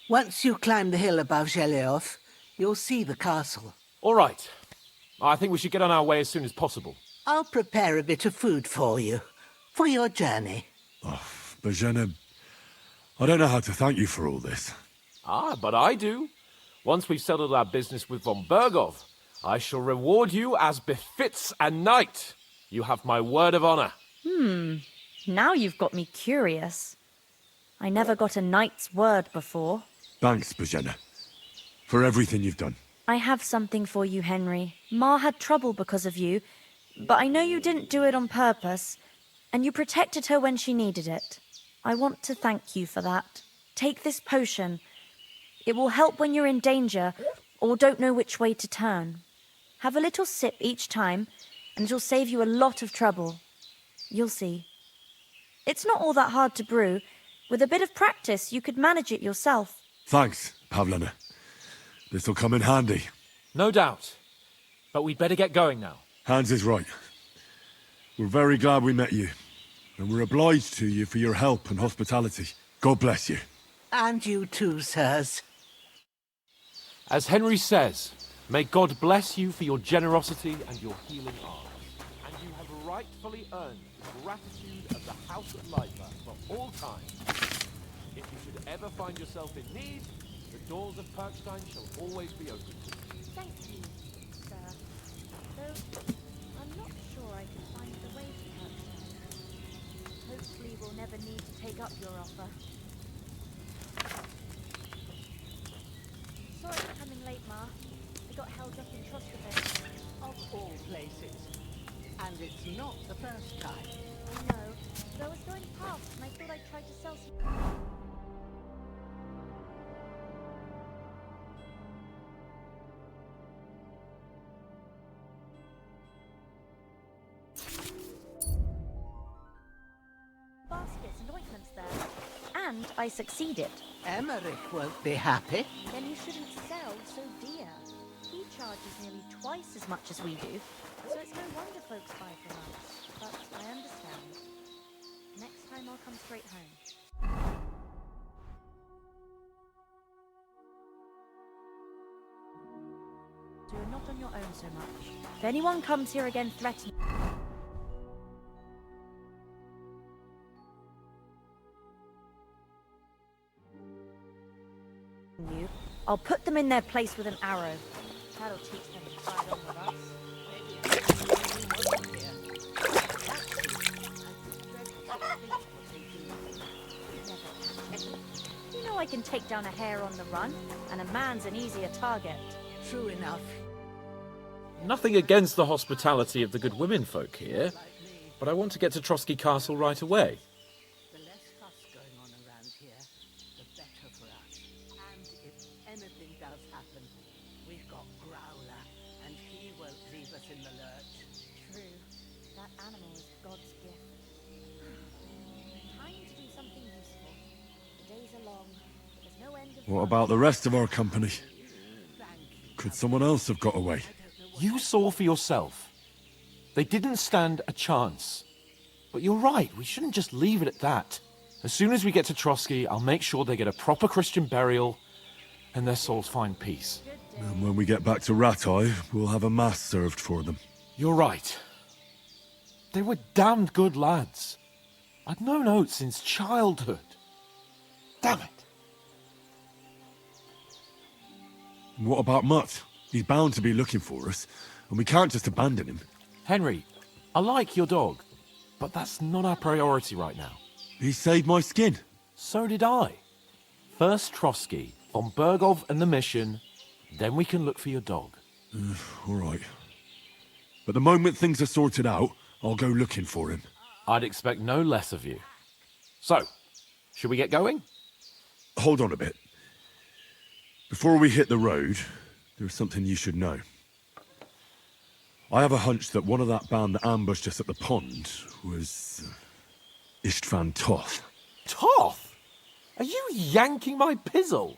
Once you climb the hill above Zheleoth, you'll see the castle. All right. I think we should get on our way as soon as possible. I'll prepare a bit of food for you, for your journey. Bajena, I don't know how to thank you for all this. Ah, but I do. Once we've settled our business with von Bergov, I shall reward you as befits a knight. You have my word of honor. Now you've got me curious. I never got a knight's word before. Thanks, Bajena, for everything you've done. I have something for you, Henry. Ma had trouble because of you, but I know you didn't do it on purpose, and you protected her when she needed it. I want to thank you for that. Take this potion. It will help when you're in danger or don't know which way to turn. Have a little sip each time, and it'll save you a lot of trouble. You'll see. It's not all that hard to brew. With a bit of practice, you could manage it yourself. Thanks, Pavlena. This'll come in handy. No doubt. But we'd better get going now. Hans is right. We're very glad we met you. And we're obliged to you for your help and hospitality. God bless you. And you too, sirs. As Henry says, may God bless you for your generosity and your healing arms. And you have rightfully earned the gratitude of the House of Lifer for all time. If you should ever find yourself in need, the doors of Perkstein shall always be open to you. Thank you, sir. Though I'm not sure I can find the way to Perkstein. Hopefully we'll never need to take up your offer. Sorry for coming late, Ma. I got held up in trust with it. Of all places. And it's not the first time. No, but I was going past and I thought I'd try to sell some... baskets and ointments there. And I succeeded. Emmerich won't be happy. Then you shouldn't sell so dear. He charges nearly twice as much as we do, so it's no wonder folks buy from us. But I understand. Next time I'll come straight home. So you're not on your own so much. If anyone comes here again threatening you, I'll put them in their place with an arrow. That'll teach them to fight on with us. You know I can take down a hare on the run, and a man's an easier target. True enough. Nothing against the hospitality of the good women folk here, but I want to get to Trotsky Castle right away. The less fuss going on around here, the better for us. And if anything does happen, we've got Growler, and he won't leave us in the lurch. True. That animal is God's gift. Time to do something useful. The days are long. There's no end of... What about the rest of our company? Could someone else have got away? You saw for yourself. They didn't stand a chance. But you're right, we shouldn't just leave it at that. As soon as we get to Trotsky, I'll make sure they get a proper Christian burial and their souls find peace. And when we get back to Ratai, we'll have a mass served for them. You're right. They were damned good lads. I'd known Oates since childhood. Damn it. What about Mutt? He's bound to be looking for us, and we can't just abandon him. Henry, I like your dog, but that's not our priority right now. He saved my skin. So did I. First Trotsky, von Bergov and the mission, then we can look for your dog. All right. But the moment things are sorted out, I'll go looking for him. I'd expect no less of you. So, should we get going? Hold on a bit. Before we hit the road, there's something you should know. I have a hunch that one of that band that ambushed us at the pond was Istvan Toth. Toth? Are you yanking my pizzle?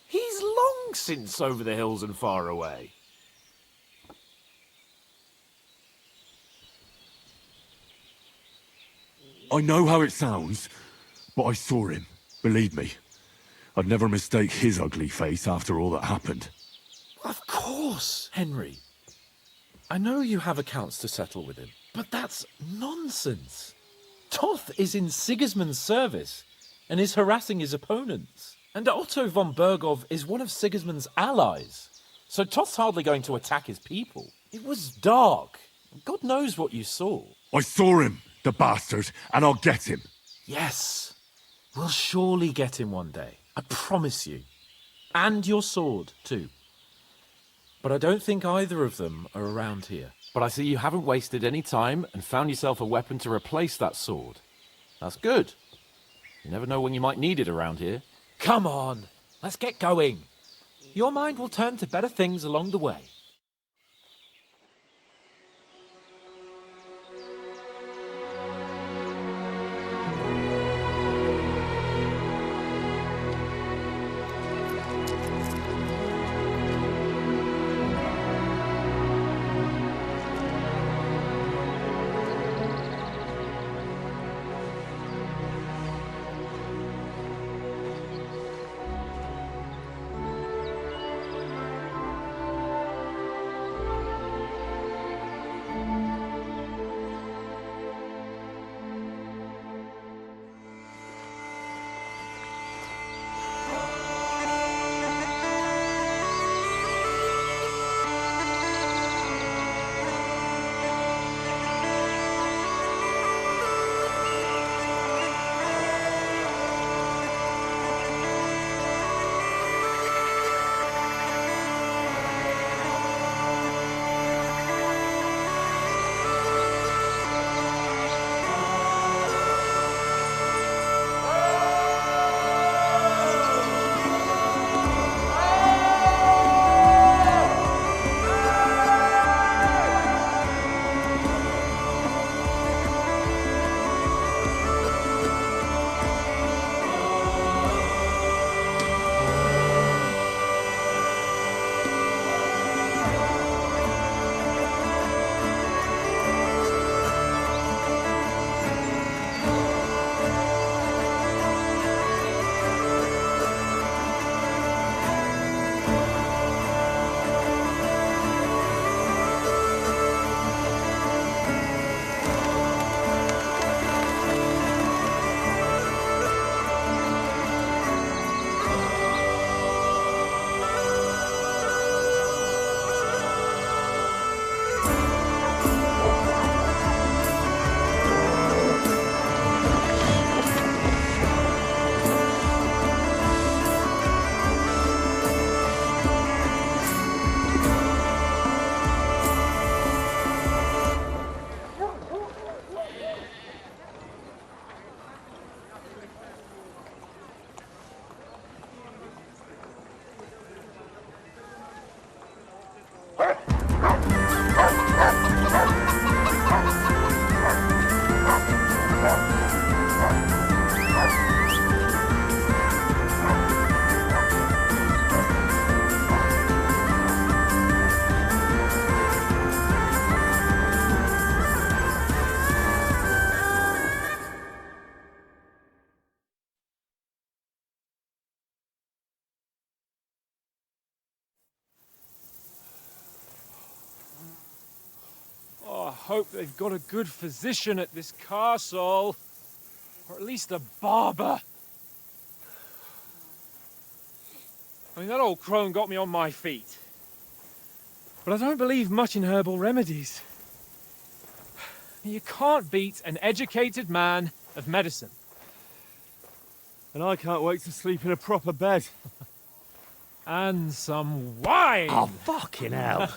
He's long since over the hills and far away. I know how it sounds, but I saw him. Believe me. I'd never mistake his ugly face after all that happened. Of course, Henry. I know you have accounts to settle with him, but that's nonsense. Toth is in Sigismund's service and is harassing his opponents. And Otto von Bergov is one of Sigismund's allies. So Toth's hardly going to attack his people. It was dark. God knows what you saw. I saw him, the bastard, and I'll get him. Yes. We'll surely get him one day. I promise you. And your sword, too. But I don't think either of them are around here. But I see you haven't wasted any time and found yourself a weapon to replace that sword. That's good. You never know when you might need it around here. Come on, let's get going. Your mind will turn to better things along the way. Oh, I hope they've got a good physician at this castle. Or at least a barber. I mean, that old crone got me on my feet. But I don't believe much in herbal remedies. You can't beat an educated man of medicine. And I can't wait to sleep in a proper bed. And some wine! Oh, fucking hell.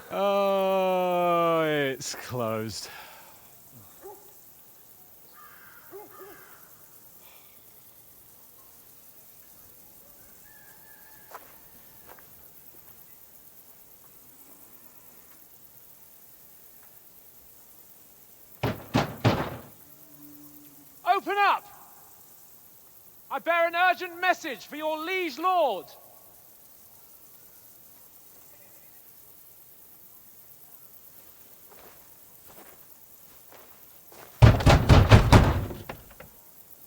Oh, it's closed. Open up! I bear an urgent message for your liege lord.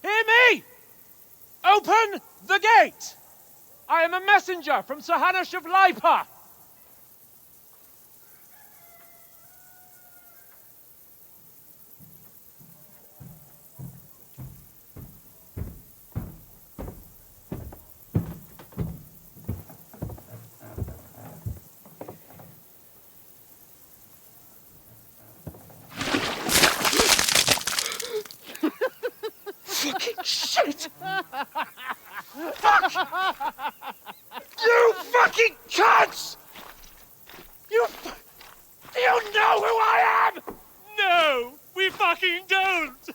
Hear me! Open the gate! I am a messenger from Sir Hanush of Lipa. Fucking shit! Fuck! You fucking cunts! You know who I am? No, we fucking don't!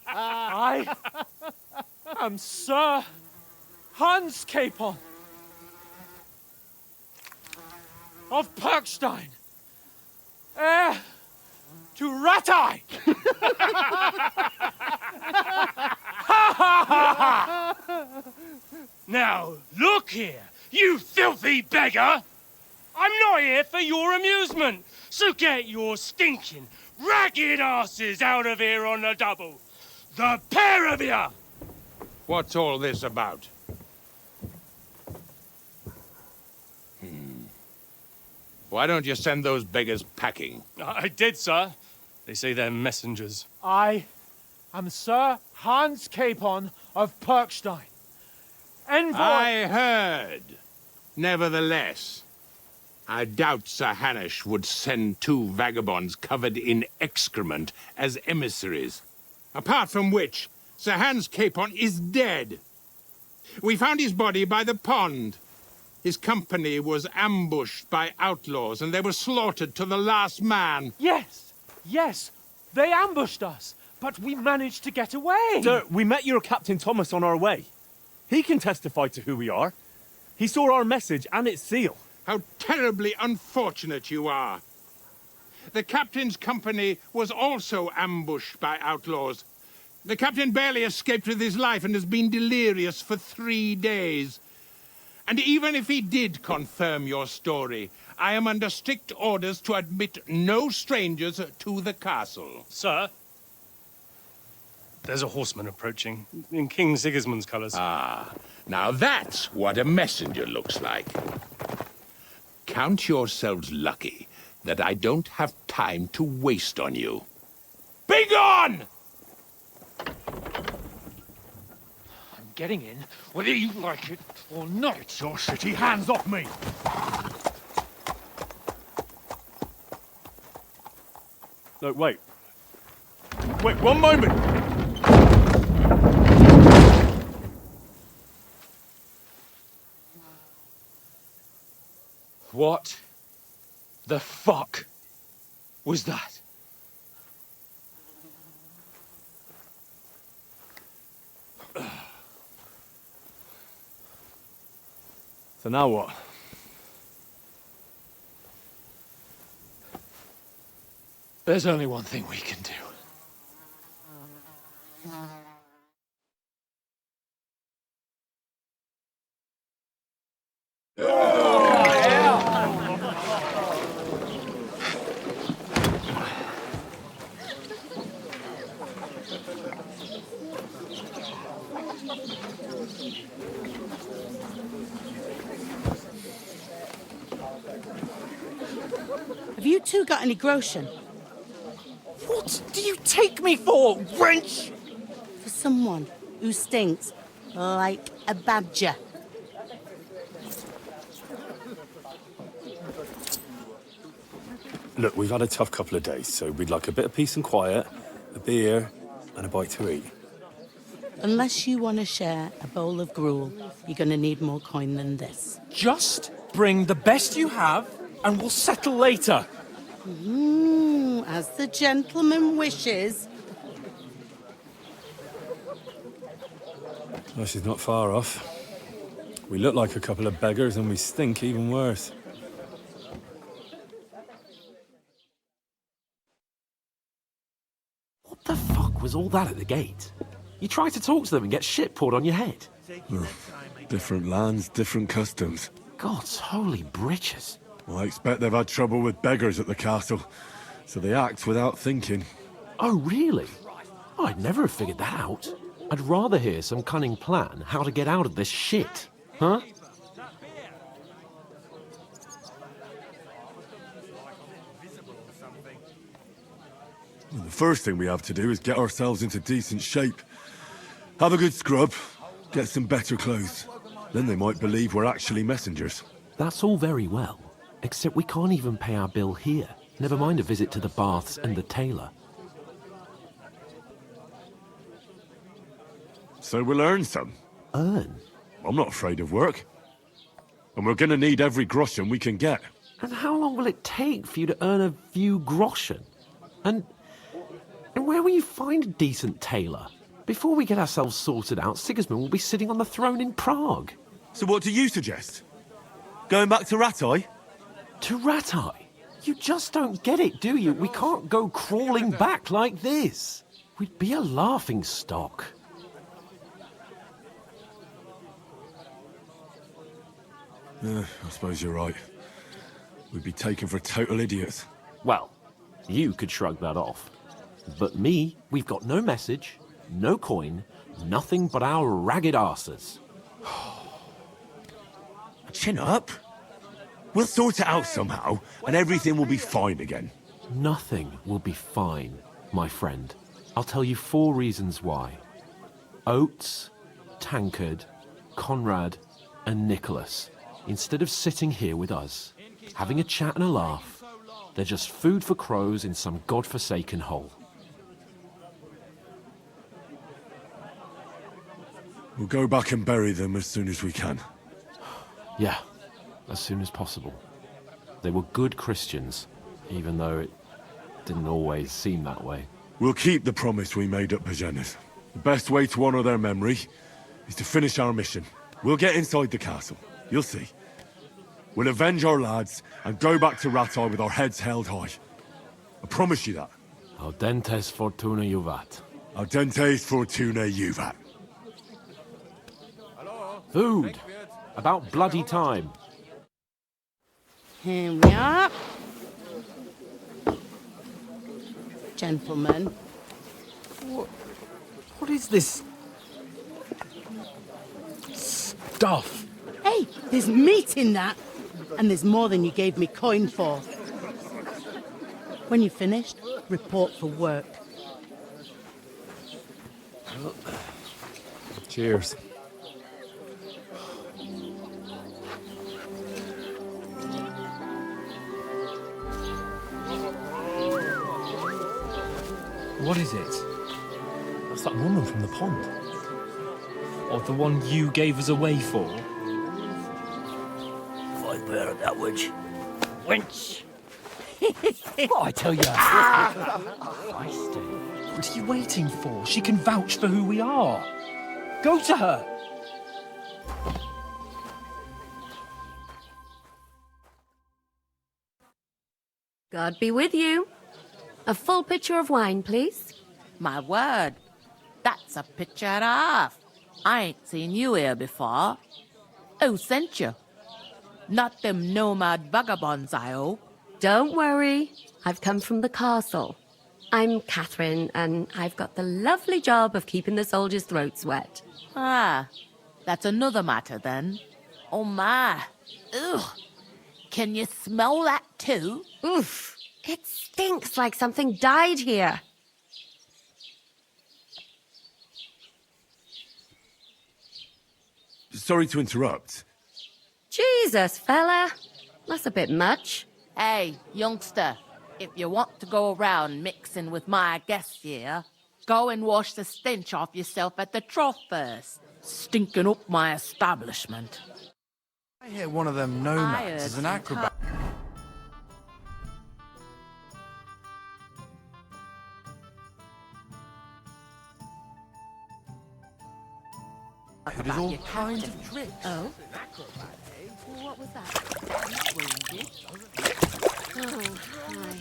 I am Sir Hans Capon of Perkstein, heir to Ratai. Now, look here, you filthy beggar! I'm not here for your amusement, so get your stinking, ragged asses out of here on the double. The pair of you! What's all this about? Why don't you send those beggars packing? I did, sir. They say they're messengers. I am Sir Hans Capon of Perkstein, envoy. I heard. Nevertheless, I doubt Sir Hanush would send two vagabonds covered in excrement as emissaries. Apart from which, Sir Hans Capon is dead. We found his body by the pond. His company was ambushed by outlaws, and they were slaughtered to the last man. Yes, yes, they ambushed us, but we managed to get away. Sir, we met your Captain Thomas on our way. He can testify to who we are. He saw our message and its seal. How terribly unfortunate you are. The captain's company was also ambushed by outlaws. The captain barely escaped with his life and has been delirious for 3 days. And even if he did confirm your story, I am under strict orders to admit no strangers to the castle. Sir? There's a horseman approaching, in King Sigismund's colours. Ah, now that's what a messenger looks like. Count yourselves lucky that I don't have time to waste on you. Be gone! I'm getting in, whether you like it or not. Your shitty hands off me! No, wait. Wait, one moment! What the fuck was that? So now what? There's only one thing we can do. Have you two got any groschen? What do you take me for, wench? For someone who stinks like a badger. Look, we've had a tough couple of days, so we'd like a bit of peace and quiet, a beer, and a bite to eat. Unless you want to share a bowl of gruel, you're going to need more coin than this. Just bring the best you have, and we'll settle later. As the gentleman wishes. Well, she's not far off. We look like a couple of beggars, and we stink even worse. What the fuck was all that at the gate? You try to talk to them and get shit poured on your head. Different lands, different customs. God's holy britches. Well, I expect they've had trouble with beggars at the castle, so they act without thinking. Oh, really? Oh, I'd never have figured that out. I'd rather hear some cunning plan how to get out of this shit. Huh? Well, the first thing we have to do is get ourselves into decent shape. Have a good scrub, get some better clothes. Then they might believe we're actually messengers. That's all very well, except we can't even pay our bill here. Never mind a visit to the baths and the tailor. So we'll earn some. Earn? I'm not afraid of work. And we're gonna need every groschen we can get. And how long will it take for you to earn a few groschen? And where will you find a decent tailor? Before we get ourselves sorted out, Sigismund will be sitting on the throne in Prague. So what do you suggest? Going back to Ratai? To Ratai? You just don't get it, do you? We can't go crawling back like this. We'd be a laughing stock. I suppose you're right. We'd be taken for total idiots. Well, you could shrug that off. But me, we've got no message, no coin, nothing but our ragged arses. Chin up. We'll sort it out somehow, and everything will be fine again. Nothing will be fine, my friend. I'll tell you 4 reasons why. Oates, Tankard, Conrad, and Nicholas, instead of sitting here with us, having a chat and a laugh, they're just food for crows in some godforsaken hole. We'll go back and bury them as soon as we can. Yeah, as soon as possible. They were good Christians, even though it didn't always seem that way. We'll keep the promise we made at Pagenas. The best way to honor their memory is to finish our mission. We'll get inside the castle. You'll see. We'll avenge our lads and go back to Ratai with our heads held high. I promise you that. Audentes fortuna juvat. Audentes fortuna juvat. Food! About bloody time. Here we are. Gentlemen. What is this stuff? Hey, there's meat in that. And there's more than you gave me coin for. When you're finished, report for work. Cheers. What is it? That's that woman from the pond. Or the one you gave us away for. I bear that witch. Wench! What I tell you? Feisty. What are you waiting for? She can vouch for who we are. Go to her. God be with you. A full pitcher of wine, please. My word, that's a picture and a half. I ain't seen you here before. Who sent you? Not them nomad vagabonds, I hope. Don't worry. I've come from the castle. I'm Catherine, and I've got the lovely job of keeping the soldiers' throats wet. Ah, that's another matter then. Oh my. Ugh. Can you smell that too? Oof. It stinks like something died here. Sorry to interrupt. Jesus, fella. That's a bit much. Hey, youngster, if you want to go around mixing with my guests here, go and wash the stench off yourself at the trough first. Stinking up my establishment. I hear one of them nomads is an acrobat. It is all kinds of tricks. Oh? What was that? Oh, hi.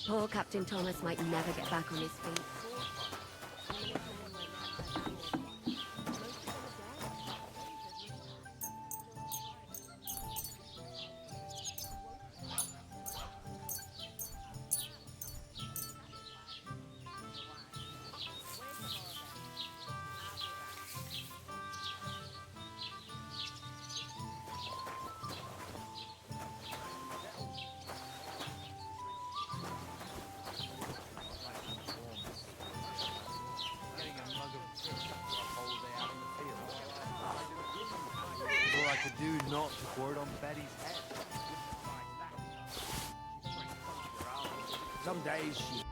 Poor Captain Thomas might never get back on his feet. Not to cord on Betty's head. Some days she...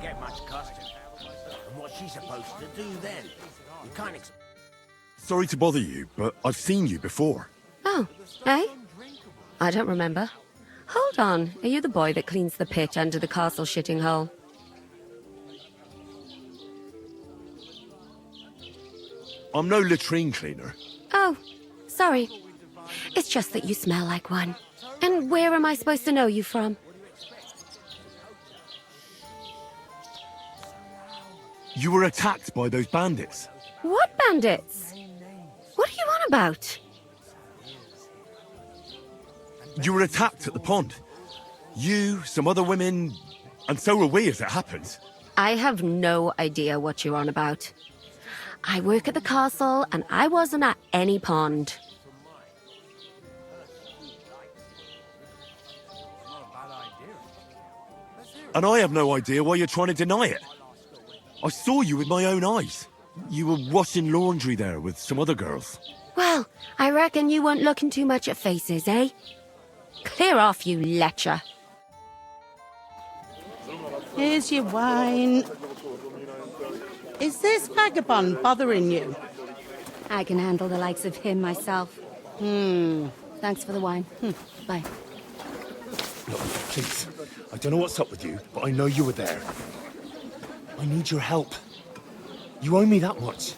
Get much custard. And what's she supposed to do then? You can't Sorry to bother you, but I've seen you before. Oh, eh? I don't remember. Hold on, are you the boy that cleans the pit under the castle shitting hole? I'm no latrine cleaner. Oh, sorry. It's just that you smell like one. And where am I supposed to know you from? You were attacked by those bandits. What bandits? What are you on about? You were attacked at the pond. You, some other women, and so were we, as it happens. I have no idea what you're on about. I work at the castle, and I wasn't at any pond. And I have no idea why you're trying to deny it. I saw you with my own eyes. You were washing laundry there with some other girls. Well, I reckon you weren't looking too much at faces, eh? Clear off, you lecher. Here's your wine. Is this vagabond bothering you? I can handle the likes of him myself. Thanks for the wine. Bye. Look, please. I don't know what's up with you, but I know you were there. I need your help. You owe me that much.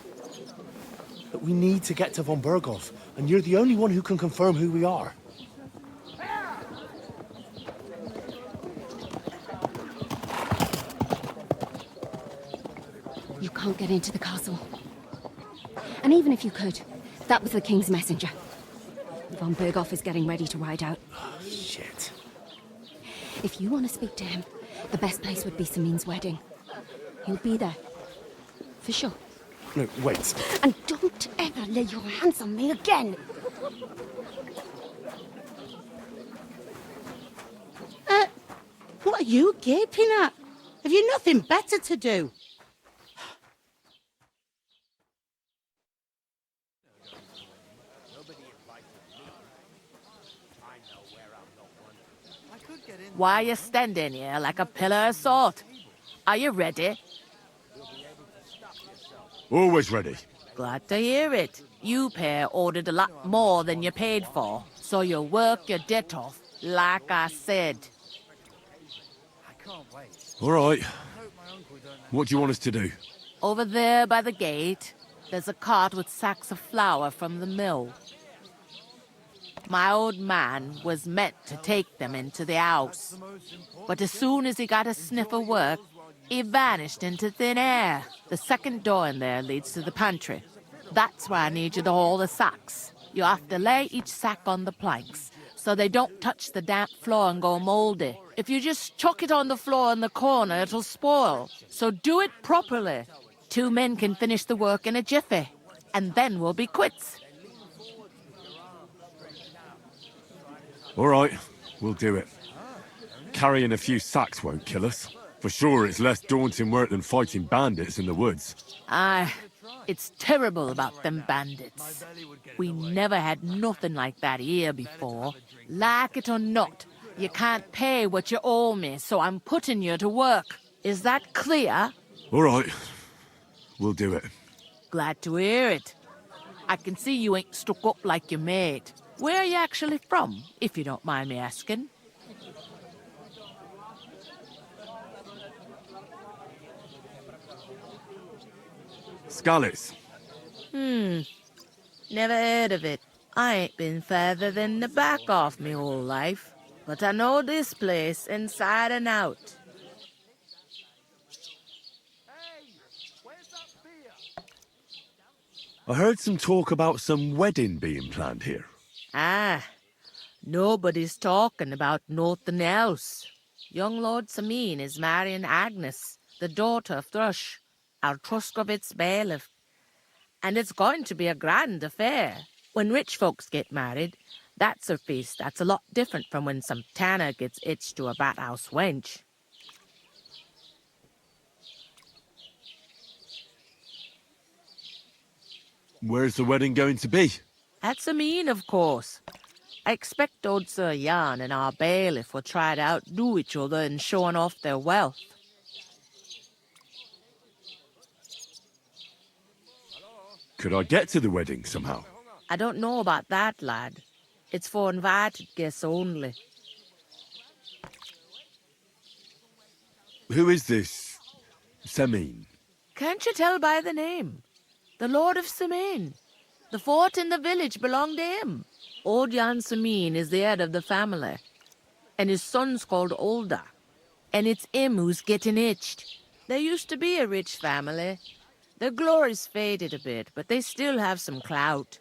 But we need to get to von Berghoff, and you're the only one who can confirm who we are. can't get into the castle. And even if you could, that was the King's messenger. Von Berghoff is getting ready to ride out. Shit. If you want to speak to him, the best place would be Samin's wedding. He'll be there. For sure. No, wait. And don't ever lay your hands on me again! What are you gaping at? Have you nothing better to do? Why are you standing here like a pillar of salt? Are you ready? Always ready. Glad to hear it. You pair ordered a lot more than you paid for, so you'll work your debt off, like I said. All right. What do you want us to do? Over there by the gate, there's a cart with sacks of flour from the mill. My old man was meant to take them into the house, but as soon as he got a sniff of work, he vanished into thin air. The second door in there leads to the pantry. That's where I need you to haul the sacks. You have to lay each sack on the planks, so they don't touch the damp floor and go mouldy. If you just chuck it on the floor in the corner, it'll spoil. So do it properly. 2 men can finish the work in a jiffy, and then we'll be quits. All right, we'll do it. Carrying a few sacks won't kill us. For sure, it's less daunting work than fighting bandits in the woods. Aye, it's terrible about them bandits. We never had nothing like that here before. Like it or not, you can't pay what you owe me, so I'm putting you to work. Is that clear? All right, we'll do it. Glad to hear it. I can see you ain't stuck up like your mate. Where are you actually from, if you don't mind me asking? Scallis. Never heard of it. I ain't been further than the back off me whole life, but I know this place inside and out. I heard some talk about some wedding being planned here. Ah, nobody's talking about nothing else. Young Lord Samin is marrying Agnes, the daughter of Thrush, our Truscovitz bailiff. And it's going to be a grand affair. When rich folks get married, that's a feast that's a lot different from when some tanner gets hitched to a bathouse wench. Where's the wedding going to be? At Samin, of course. I expect old Sir Jan and our bailiff will try to outdo each other in showing off their wealth. Could I get to the wedding somehow? I don't know about that, lad. It's for invited guests only. Who is this Samin? Can't you tell by the name? The Lord of Samin. The fort in the village belonged to him. Old Jan Samin is the head of the family, and his son's called Olda. And it's him who's getting hitched. There used to be a rich family. Their glory's faded a bit, but they still have some clout.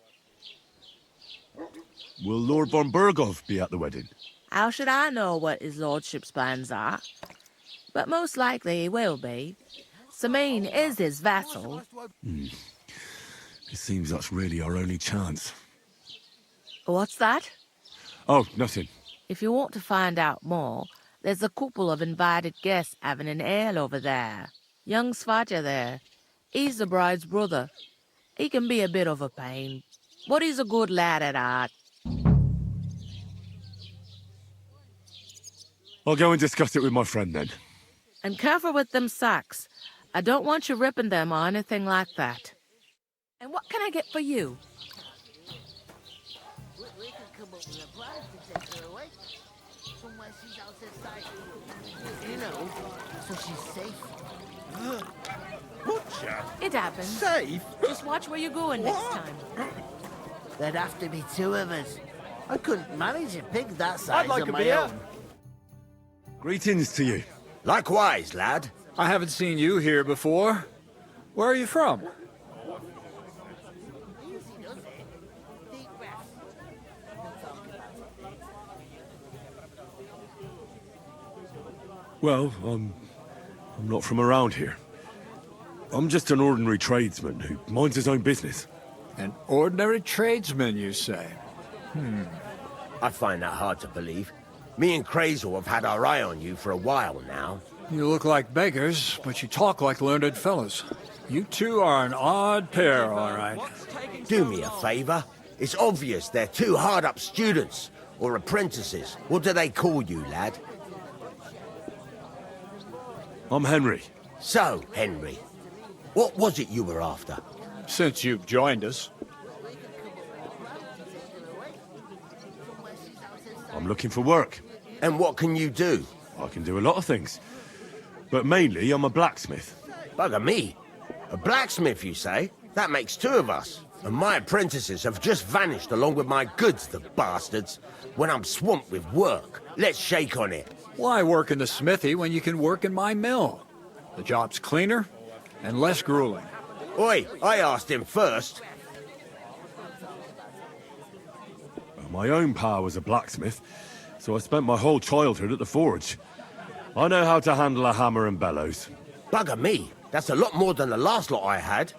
Will Lord von Berghoff be at the wedding? How should I know what his lordship's plans are? But most likely he will be. Samin is his vassal. It seems that's really our only chance. What's that? Oh, nothing. If you want to find out more, there's a couple of invited guests having an ale over there. Young Svaja there. He's the bride's brother. He can be a bit of a pain, but he's a good lad at heart. I'll go and discuss it with my friend then. And careful with them sacks. I don't want you ripping them or anything like that. And what can I get for you? We can come up with a plan to take her away. Somewhere she's out of sight. You know, so she's safe. Butcher? It happens. Safe? Just watch where you're going next time. There'd have to be 2 of us. I couldn't manage a pig that size I'd like on a my beer. own. Greetings to you. Likewise, lad. I haven't seen you here before. Where are you from? Well, I'm not from around here. I'm just an ordinary tradesman who minds his own business. An ordinary tradesman, you say? I find that hard to believe. Me and Crazel have had our eye on you for a while now. You look like beggars, but you talk like learned fellows. You two are an odd pair, all right. Do me a favor. It's obvious they're two hard-up students, or apprentices. What do they call you, lad? I'm Henry. So, Henry, what was it you were after? Since you've joined us. I'm looking for work. And what can you do? I can do a lot of things. But mainly, I'm a blacksmith. Bugger me. A blacksmith, you say? That makes two of us. And my apprentices have just vanished along with my goods, the bastards. When I'm swamped with work, let's shake on it. Why work in the smithy when you can work in my mill? The job's cleaner and less grueling. Oi, I asked him first. My own pa was a blacksmith, so I spent my whole childhood at the forge. I know how to handle a hammer and bellows. Bugger me, that's a lot more than the last lot I had.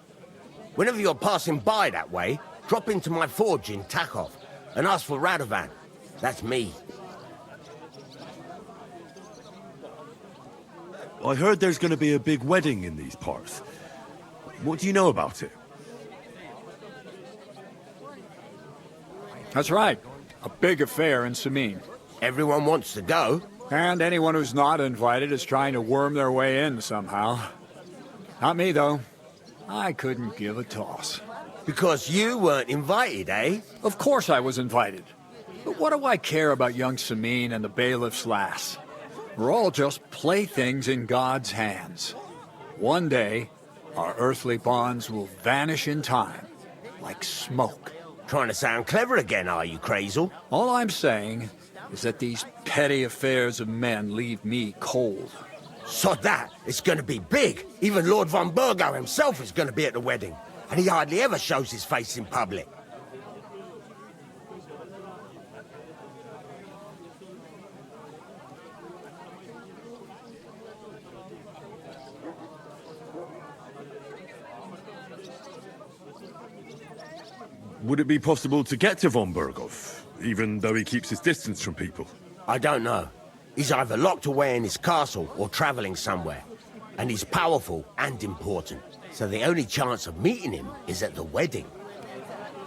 Whenever you're passing by that way, drop into my forge in Takov and ask for Radovan. That's me. I heard there's going to be a big wedding in these parts. What do you know about it? That's right. A big affair in Sameen. Everyone wants to go. And anyone who's not invited is trying to worm their way in somehow. Not me, though. I couldn't give a toss. Because you weren't invited, eh? Of course I was invited. But what do I care about young Sameen and the bailiff's lass? We're all just playthings in God's hands. One day, our earthly bonds will vanish in time, like smoke. Trying to sound clever again, are you, Crazel? All I'm saying is that these petty affairs of men leave me cold. So that, it's gonna be big. Even Lord von Burgo himself is gonna be at the wedding. And he hardly ever shows his face in public. Would it be possible to get to von Burgov, even though he keeps his distance from people? I don't know. He's either locked away in his castle or traveling somewhere. And he's powerful and important. So the only chance of meeting him is at the wedding.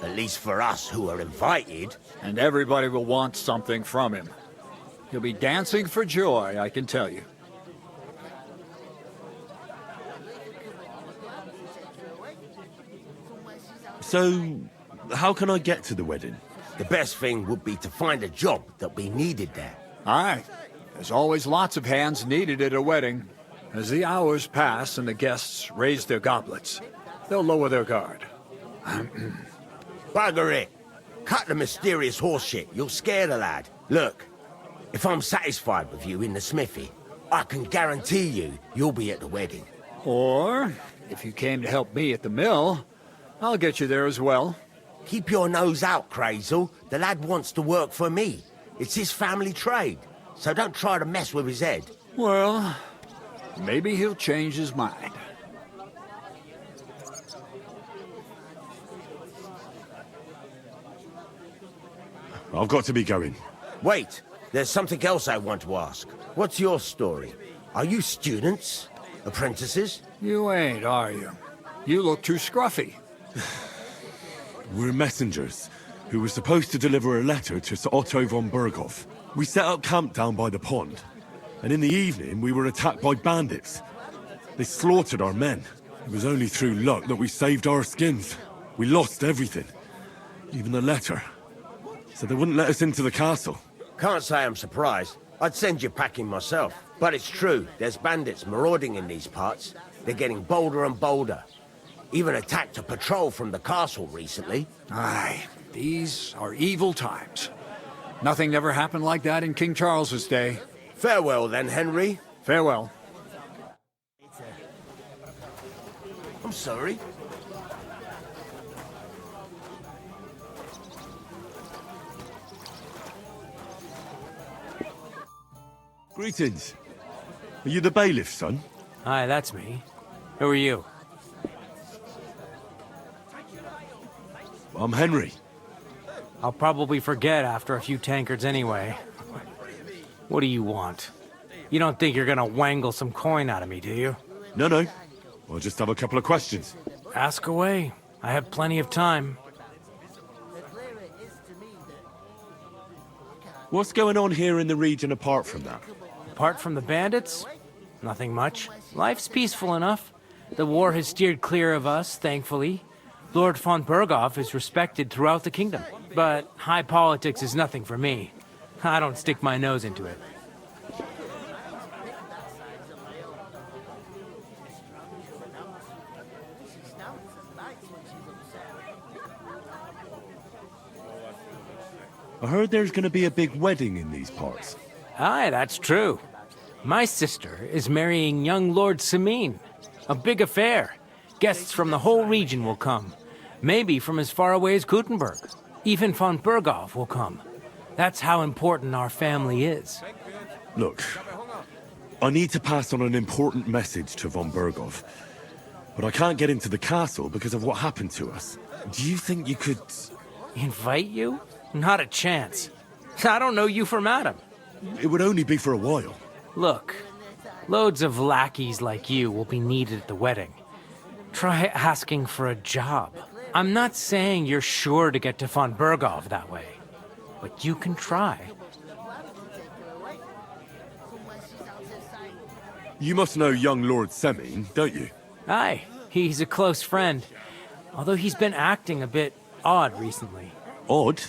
At least for us who are invited. And everybody will want something from him. He'll be dancing for joy, I can tell you. So, how can I get to the wedding? The best thing would be to find a job that we needed there. Aye. There's always lots of hands needed at a wedding. As the hours pass and the guests raise their goblets, they'll lower their guard. Bugger it. Cut the mysterious horse shit. You'll scare the lad. Look, if I'm satisfied with you in the smithy, I can guarantee you'll be at the wedding. Or, if you came to help me at the mill, I'll get you there as well. Keep your nose out, Crazel. The lad wants to work for me. It's his family trade, so don't try to mess with his head. Well, maybe he'll change his mind. I've got to be going. Wait, there's something else I want to ask. What's your story? Are you students? Apprentices? You ain't, are you? You look too scruffy. We're messengers who were supposed to deliver a letter to Sir Otto von Burgov. We set up camp down by the pond, and in the evening we were attacked by bandits. They slaughtered our men. It was only through luck that we saved our skins. We lost everything, even the letter. So they wouldn't let us into the castle. Can't say I'm surprised. I'd send you packing myself. But it's true, there's bandits marauding in these parts. They're getting bolder and bolder. Even attacked a patrol from the castle recently. Aye, these are evil times. Nothing ever happened like that in King Charles's day. Farewell then, Henry. Farewell. I'm sorry. Greetings. Are you the bailiff, son? Hi, that's me. Who are you? I'm Henry. I'll probably forget after a few tankards anyway. What do you want? You don't think you're gonna wangle some coin out of me, do you? No. I'll just have a couple of questions. Ask away. I have plenty of time. What's going on here in the region apart from that? Apart from the bandits? Nothing much. Life's peaceful enough. The war has steered clear of us, thankfully. Lord von Berghoff is respected throughout the kingdom. But high politics is nothing for me. I don't stick my nose into it. I heard there's going to be a big wedding in these parts. Aye, that's true. My sister is marrying young Lord Sameen. A big affair. Guests from the whole region will come. Maybe from as far away as Gutenberg. Even von Berghoff will come. That's how important our family is. Look, I need to pass on an important message to von Berghoff. But I can't get into the castle because of what happened to us. Do you think you could... Invite you? Not a chance. I don't know you from Adam. It would only be for a while. Look, loads of lackeys like you will be needed at the wedding. Try asking for a job. I'm not saying you're sure to get to von Berghoff that way, but you can try. You must know young Lord Seming, don't you? Aye, he's a close friend. Although he's been acting a bit odd recently. Odd?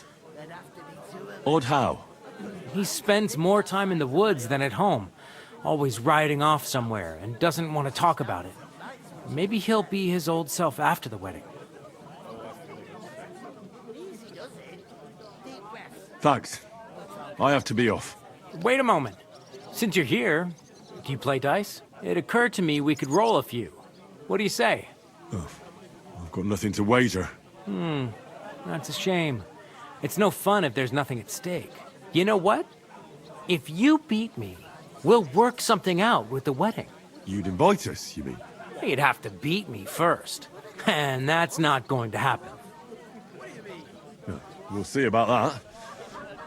Odd how? He spends more time in the woods than at home, always riding off somewhere and doesn't want to talk about it. Maybe he'll be his old self after the wedding. Thanks. I have to be off. Wait a moment. Since you're here, do you play dice? It occurred to me we could roll a few. What do you say? Oh, I've got nothing to wager. That's a shame. It's no fun if there's nothing at stake. You know what? If you beat me, we'll work something out with the wedding. You'd invite us, you mean? You'd have to beat me first. And that's not going to happen. We'll see about that.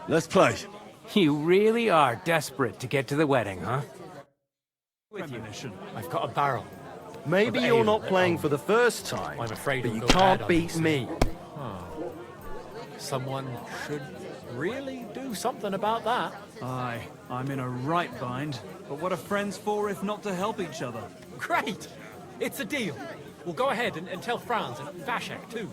Let's play. You really are desperate to get to the wedding, huh? Premonition. I've got a barrel. Maybe of you're ale not at playing home. for the first time, I'm afraid but it'll you go bad can't on beat you me. soon. Someone should really do something about that. Aye, I'm in a right bind. But what are friends for if not to help each other? Great! It's a deal. We'll go ahead and tell Franz and Vashek too.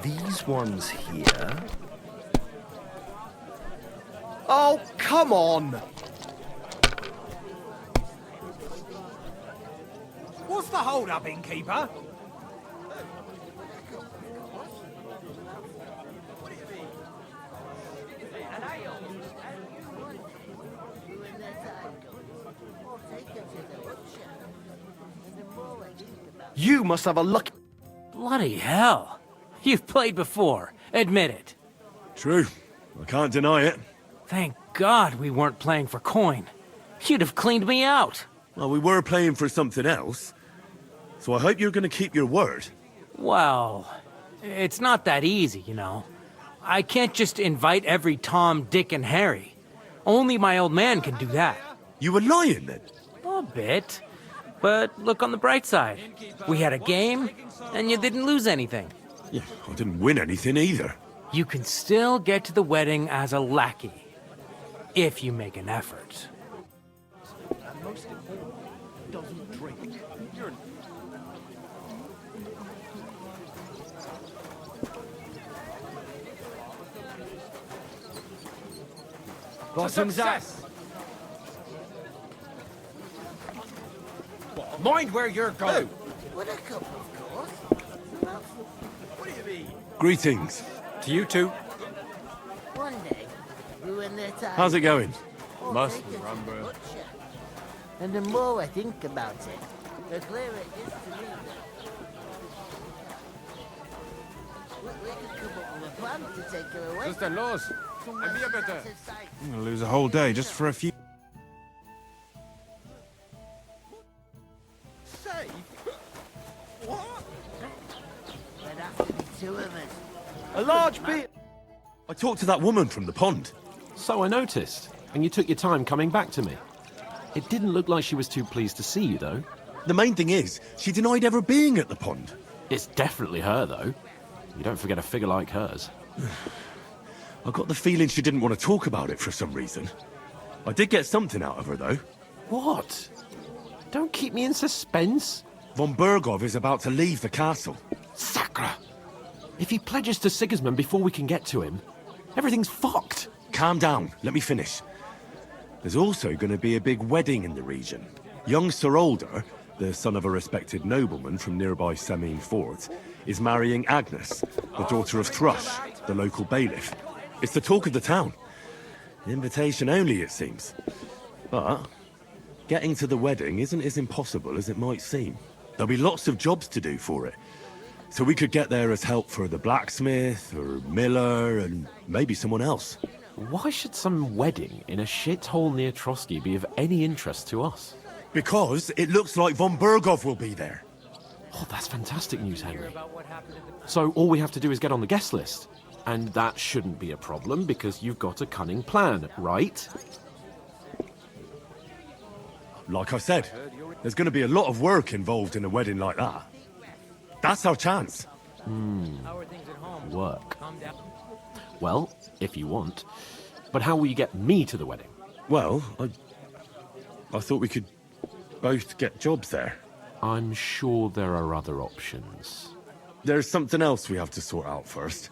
These ones here... Oh, come on! What's the hold-up, innkeeper? You must have a lucky... Bloody hell. You've played before. Admit it. True. I can't deny it. Thank God we weren't playing for coin. You'd have cleaned me out. Well, we were playing for something else. So I hope you're going to keep your word. Well, it's not that easy, you know. I can't just invite every Tom, Dick, and Harry. Only my old man can do that. You were lying, then? A bit. But look on the bright side. We had a game, and you didn't lose anything. Yeah, I didn't win anything either. You can still get to the wedding as a lackey. If you make an effort. Doesn't drink. Bottoms up. Mind where you're going. Would a cup, of course. What do you mean? Greetings. To you too. One day, ruin their time. How's it going? Must remember. And the more I think about it, the clearer it is to me that we could come up with a plan to take her away. Just a loss. And be a better. I'm gonna lose a whole day just for a few. Safe? What? There'd have to be two of us. A large bit. I talked to that woman from the pond. So I noticed. And you took your time coming back to me. It didn't look like she was too pleased to see you, though. The main thing is, she denied ever being at the pond. It's definitely her, though. You don't forget a figure like hers. I got the feeling she didn't want to talk about it for some reason. I did get something out of her, though. What? Don't keep me in suspense. Von Bergov is about to leave the castle. Sacra! If he pledges to Sigismund before we can get to him, everything's fucked. Calm down. Let me finish. There's also going to be a big wedding in the region. Young Sir Older, the son of a respected nobleman from nearby Semine Fort, is marrying Agnes, the daughter of Thrush, the local bailiff. It's the talk of the town. Invitation only, it seems. But getting to the wedding isn't as impossible as it might seem. There'll be lots of jobs to do for it. So we could get there as help for the blacksmith, or miller, and maybe someone else. Why should some wedding in a shithole near Trotsky be of any interest to us? Because it looks like Von Bergov will be there. Oh, that's fantastic news, Henry. So all we have to do is get on the guest list. And that shouldn't be a problem because you've got a cunning plan, right? Like I said, there's going to be a lot of work involved in a wedding like that. That's our chance. Work. Well, if you want. But how will you get me to the wedding? Well, I thought we could both get jobs there. I'm sure there are other options. There's something else we have to sort out first.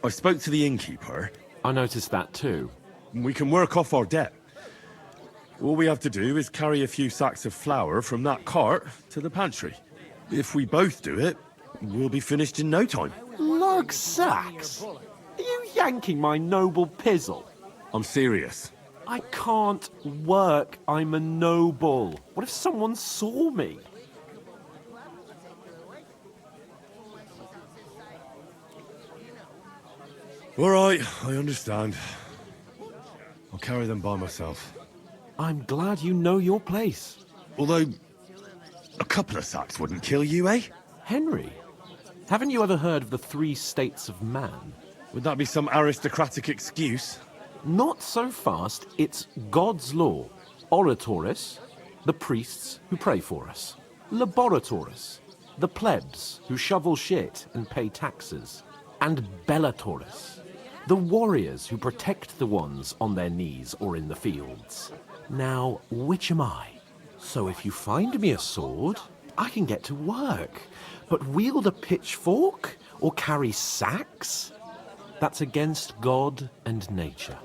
I spoke to the innkeeper. I noticed that too. We can work off our debt. All we have to do is carry a few sacks of flour from that cart to the pantry. If we both do it, we'll be finished in no time. Lug sacks? Are you yanking my noble pizzle? I'm serious. I can't work. I'm a noble. What if someone saw me? All right, I understand. I'll carry them by myself. I'm glad you know your place. Although, a couple of sacks wouldn't kill you, eh? Henry, haven't you ever heard of the 3 states of man? Would that be some aristocratic excuse? Not so fast. It's God's law. Oratoris, the priests who pray for us. Laboratoris, the plebs who shovel shit and pay taxes. And Bellatoris, the warriors who protect the ones on their knees or in the fields. Now, which am I? So if you find me a sword, I can get to work. But wield a pitchfork or carry sacks? That's against God and nature.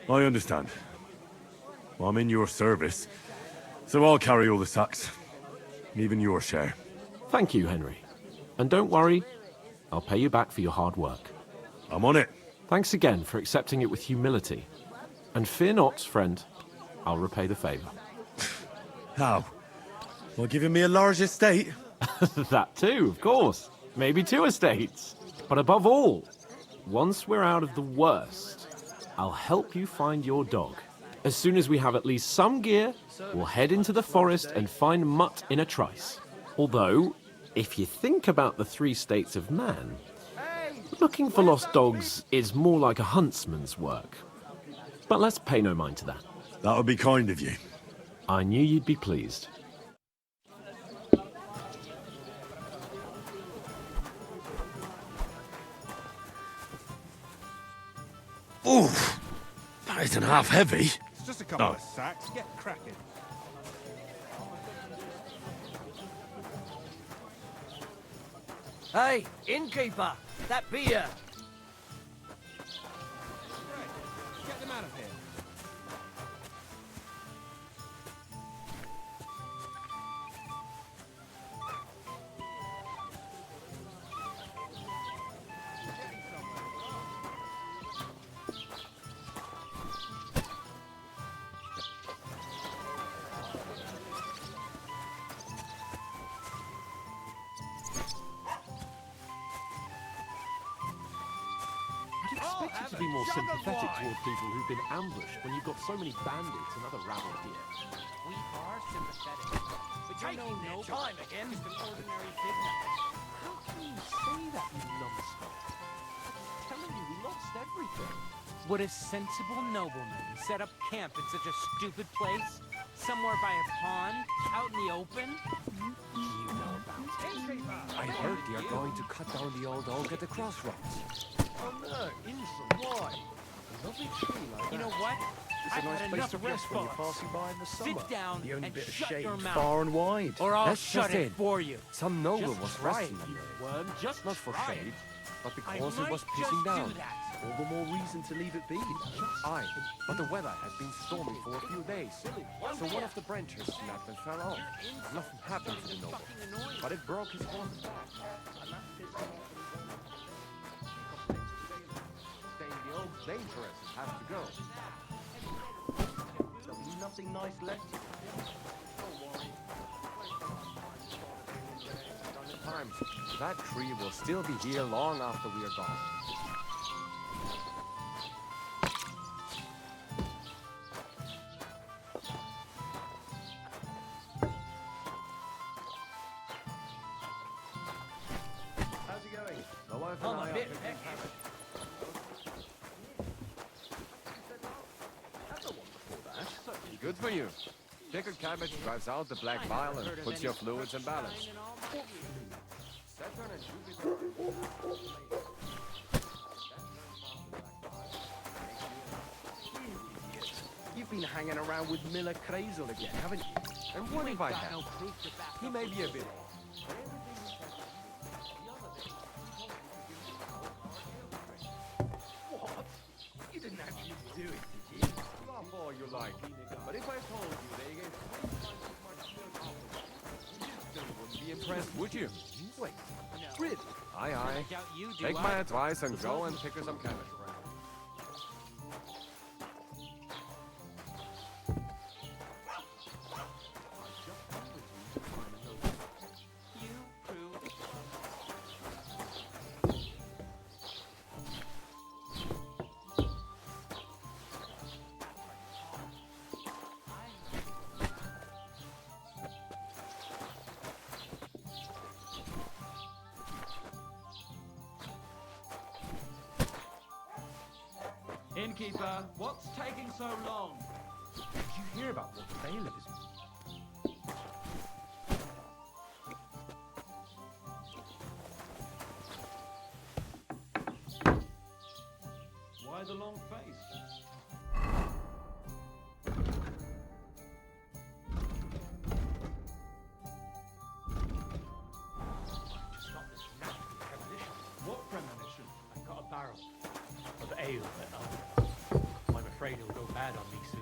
I understand. I'm in your service, so I'll carry all the sacks. Even your share. Thank you, Henry. And don't worry, I'll pay you back for your hard work. I'm on it. Thanks again for accepting it with humility. And fear not, friend, I'll repay the favor. How? By giving me a large estate? That too, of course. Maybe 2 estates. But above all, once we're out of the worst, I'll help you find your dog. As soon as we have at least some gear, we'll head into the forest and find Mutt in a trice. Although, if you think about the 3 states of man, looking for lost dogs is more like a huntsman's work. But let's pay no mind to that. That would be kind of you. I knew you'd be pleased. Oof! That isn't half heavy. It's just a couple of sacks. Get cracking. Hey, innkeeper! That beer! Get them out of here. I'd expect you to be more sympathetic toward people who've been ambushed when you've got so many bandits and other rabble here. We are sympathetic, but you're no noble. Time again. Just an ordinary kidnapper. How can you say that, you numbskull? I'm telling you, we lost everything. Would a sensible nobleman set up camp in such a stupid place? Somewhere by a pond? Out in the open? You know about it. I heard they are going to cut down the old oak at the crossroads. Oh no, innocent, why? A lovely tree like You know that. what? It's a I've nice had place enough to of your rest when you're thoughts. passing by in the summer. Sit down the only and bit of shut shade your mouth. far and wide. Or I'll Let's shut just it in. for you. Some noble Just was try resting it, there. you worm. Just Not for try it. shade, but I because it was might pissing just down. do that. All the more reason to leave it be. Aye, but the weather has been stormy for a few days. So one of the branches snapped and fell off. Nothing happened to the noble, but it broke his horse's back. Saying the oak's dangerous and has to go. There'll be nothing nice left. Don't worry. Times. That tree will still be here long after we are gone. How's it going? My wife and I are picking cabbage. That's a wonderful that. Certainly good for you. Pickled cabbage drives out the black bile and puts your fluids in balance. Saturn and Jupiter. You've been hanging around with Miller Crazel again, haven't you? And what if I have? He may be a bit. What? You didn't actually do it, did you? Laugh all you like. But if I told you they gave 20 times as much milk, you still wouldn't be impressed, would you? Wait, really? Aye, aye. Take my advice and go and pick her some cabbage. Innkeeper, what's taking so long? Did you hear about what the bailiff is? Why the long face? Just got this nasty premonition. What premonition? I've got a barrel of ale that I'm afraid it'll go bad on me soon.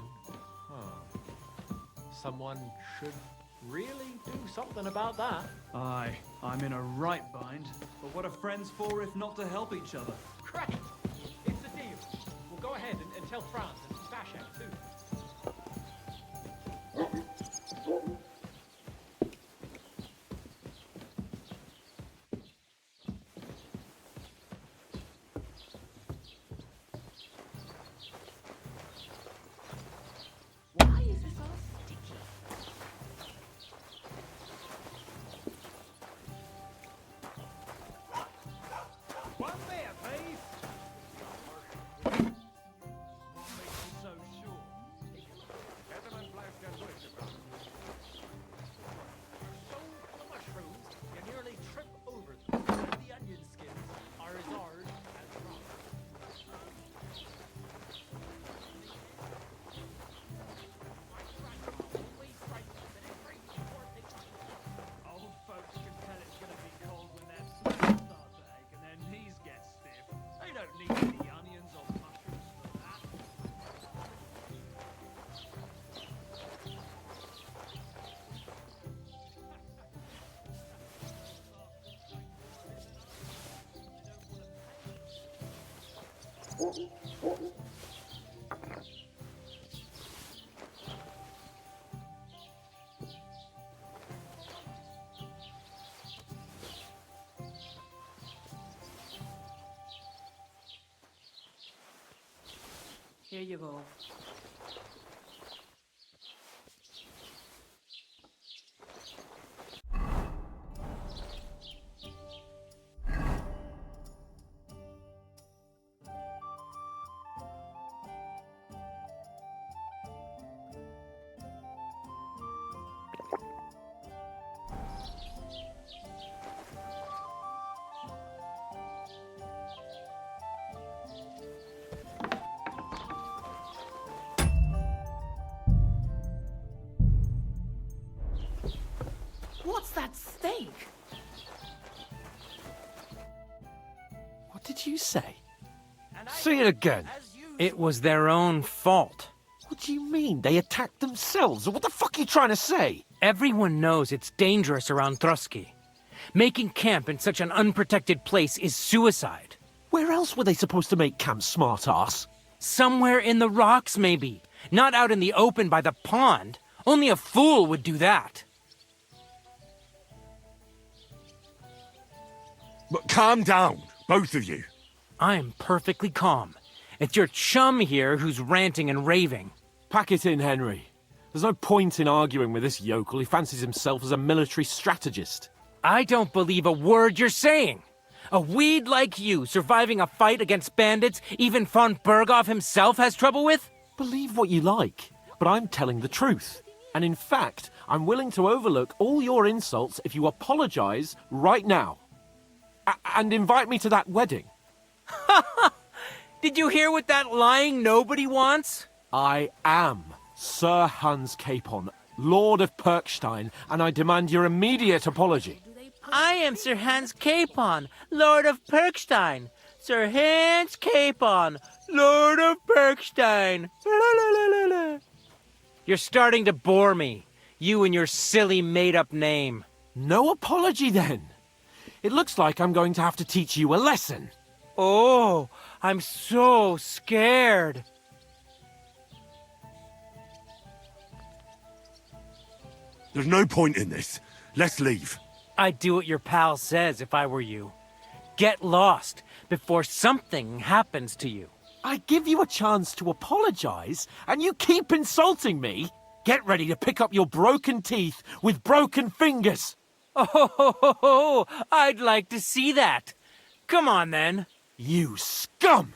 Someone should really do something about that. Aye, I'm in a right bind. But what are friends for if not to help each other? Great! It's a deal. We'll go ahead and tell Franz and Stashak too. Why is this all sticky? One there, please. What makes you so sure? Here you go. What's that stink? What did you say? Say it again. It was their own fault. What do you mean? They attacked themselves? What the fuck are you trying to say? Everyone knows it's dangerous around Trotsky. Making camp in such an unprotected place is suicide. Where else were they supposed to make camp, smart-ass? Somewhere in the rocks, maybe. Not out in the open by the pond. Only a fool would do that. But calm down, both of you. I'm perfectly calm. It's your chum here who's ranting and raving. Pack it in, Henry. There's no point in arguing with this yokel. He fancies himself as a military strategist. I don't believe a word you're saying. A weed like you surviving a fight against bandits even von Berghoff himself has trouble with? Believe what you like, but I'm telling the truth. And in fact, I'm willing to overlook all your insults if you apologize right now. And invite me to that wedding. Did you hear what that lying nobody wants? I am Sir Hans Capon, Lord of Perkstein, and I demand your immediate apology. I am Sir Hans Capon, Lord of Perkstein. Sir Hans Capon, Lord of Perkstein. You're starting to bore me. You and your silly made-up name. No apology, then. It looks like I'm going to have to teach you a lesson. Oh, I'm so scared. There's no point in this. Let's leave. I'd do what your pal says if I were you. Get lost before something happens to you. I give you a chance to apologize, and you keep insulting me. Get ready to pick up your broken teeth with broken fingers. Oh, I'd like to see that. Come on, then. You scum!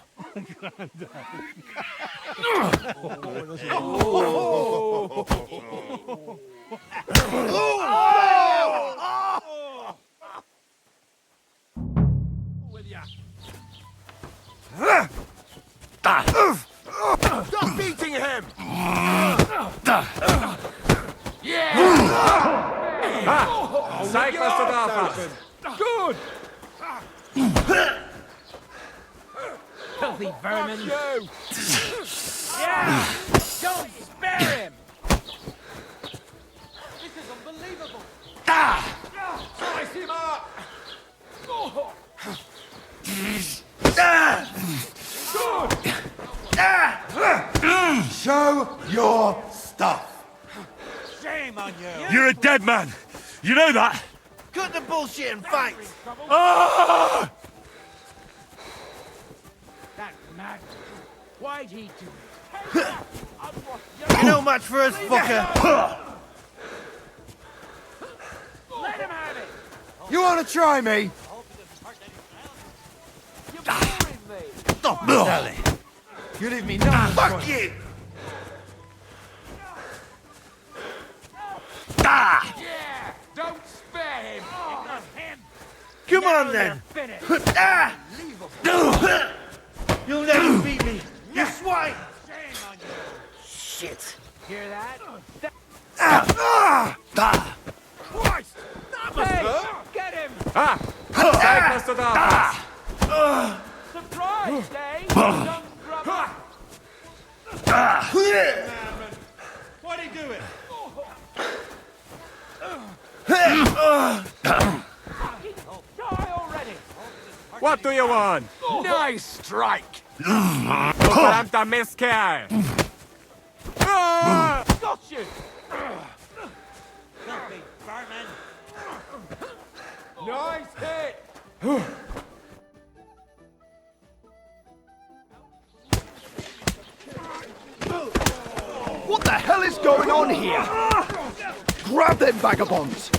Stop beating him! Zeig, was du da hast. Good! Filthy vermin. Yeah! Don't spare him! This is unbelievable! Slice him up! Good! Show your stuff! Shame on you! You're a dead man. You know that? Cut the bullshit and fight! Ah! That mad. Why'd he do it? You're no match for us, fucker! Let him have it! You wanna try me? Stop, Sally! You leave me no fuck you! Yeah! Don't spare him! It was him! Come on, then! You'll never beat me, you swine! Shame on you! Shit! Hear that? Christ! Hey, get him! Zeig, was du da hast. Surprise, eh? Young grubber. Why'd he do it? Die already! What do you want? Nice strike! Got you! Filthy vermin! Nice hit! What the hell is going on here? Grab them vagabonds!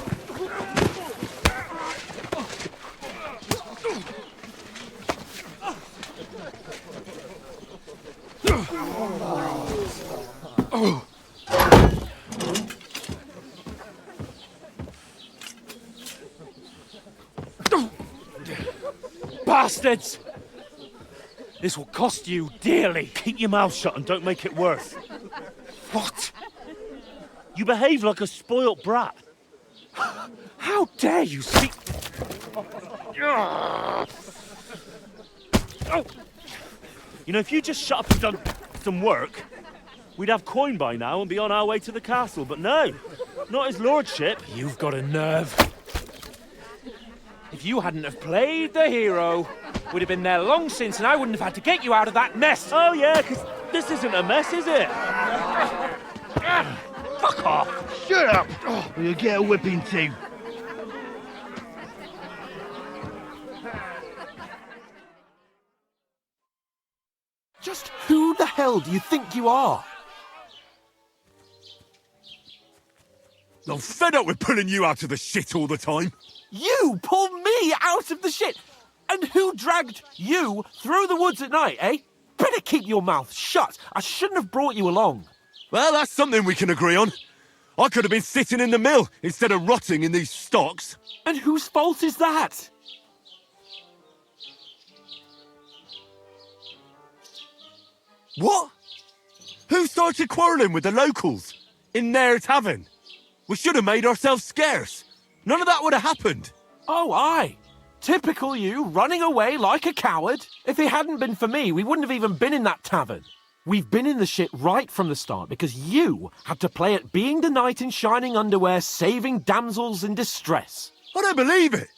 Bastards! This will cost you dearly. Keep your mouth shut and don't make it worse. What? You behave like a spoilt brat. How dare you speak... You know, if you just shut up and done some work, we'd have coin by now and be on our way to the castle. But no, not his lordship. You've got a nerve. If you hadn't have played the hero, we'd have been there long since and I wouldn't have had to get you out of that mess. Oh yeah, because this isn't a mess, is it? Fuck off. Shut up, or you'll get a whipping too. Just who the hell do you think you are? I'm fed up with pulling you out of the shit all the time. You pulled me out of the shit! And who dragged you through the woods at night, eh? Better keep your mouth shut. I shouldn't have brought you along. Well, that's something we can agree on. I could have been sitting in the mill instead of rotting in these stocks. And whose fault is that? What? Who started quarrelling with the locals in their tavern? We should have made ourselves scarce. None of that would have happened. Oh, aye. Typical you, running away like a coward. If it hadn't been for me, we wouldn't have even been in that tavern. We've been in the shit right from the start because you had to play at being the knight in shining underwear, saving damsels in distress. I don't believe it.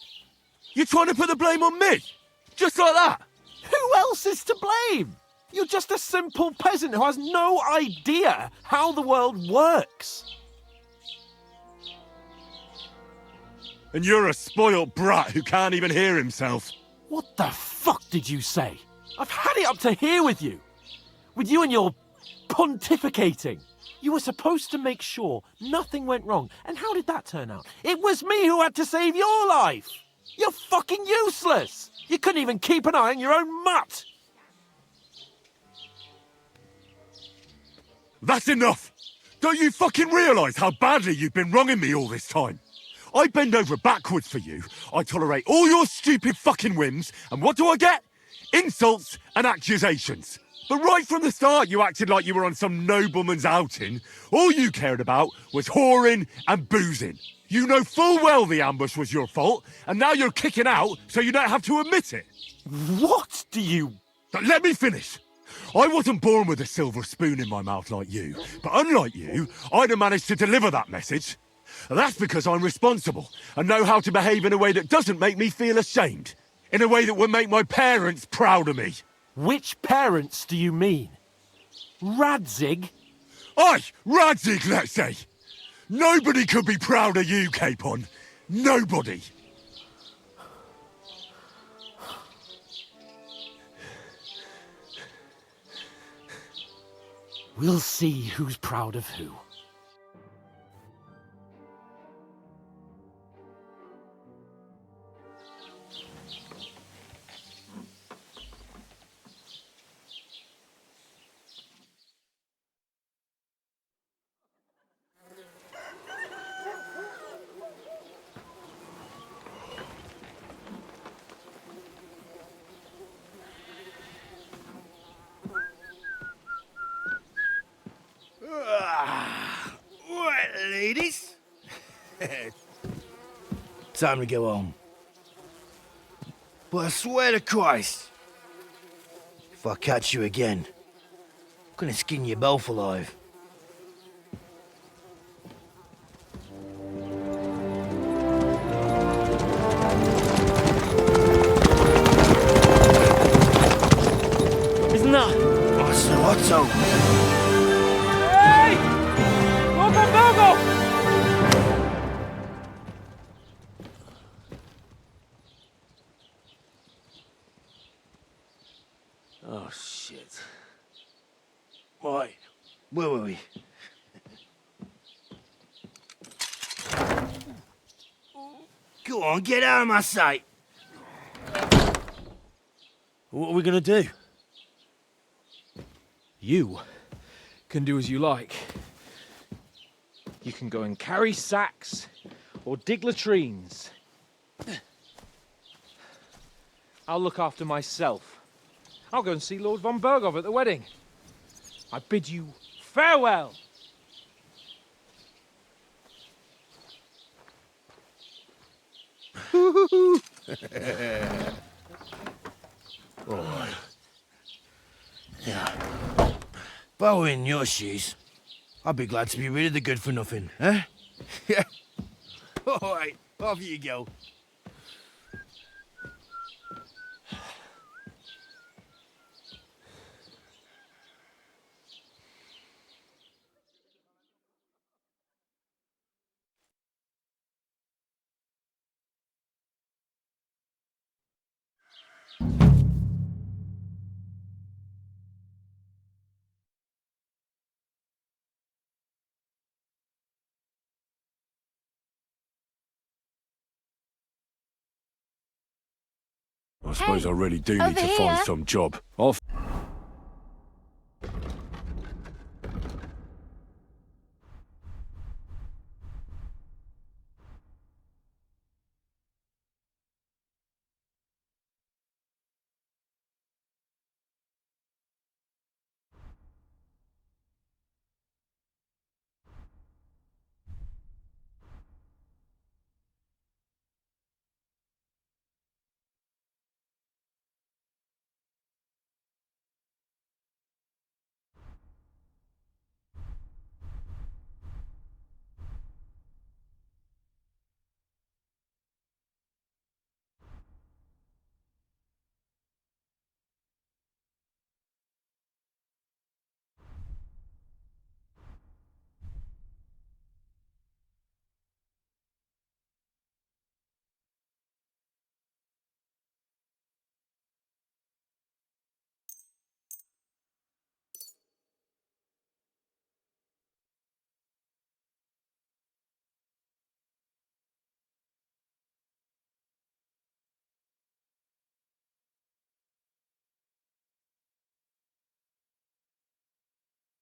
You're trying to put the blame on me? Just like that? Who else is to blame? You're just a simple peasant who has no idea how the world works. And you're a spoilt brat who can't even hear himself. What the fuck did you say? I've had it up to here with you. With you and your pontificating. You were supposed to make sure nothing went wrong. And how did that turn out? It was me who had to save your life. You're fucking useless. You couldn't even keep an eye on your own mutt. That's enough! Don't you fucking realise how badly you've been wronging me all this time? I bend over backwards for you, I tolerate all your stupid fucking whims, and what do I get? Insults and accusations. But right from the start you acted like you were on some nobleman's outing. All you cared about was whoring and boozing. You know full well the ambush was your fault, and now you're kicking out so you don't have to admit it. What do you... Let me finish. I wasn't born with a silver spoon in my mouth like you, but unlike you, I'd have managed to deliver that message. That's because I'm responsible and know how to behave in a way that doesn't make me feel ashamed. In a way that would make my parents proud of me. Which parents do you mean? Radzig? Aye, Radzig, let's say. Nobody could be proud of you, Capon. Nobody. We'll see who's proud of who. Right, ladies. Time to go home. But I swear to Christ, if I catch you again, I'm gonna skin you both alive. we? Go on, get out of my sight! What are we gonna do? You can do as you like. You can go and carry sacks or dig latrines. I'll look after myself. I'll go and see Lord von Bergov at the wedding. I bid you farewell. Alright. Yeah. If I were in your shoes, I'd be glad to be rid of the good for nothing, eh? Yeah. Alright, off you go. I suppose I really do need over to find here. some job. I'll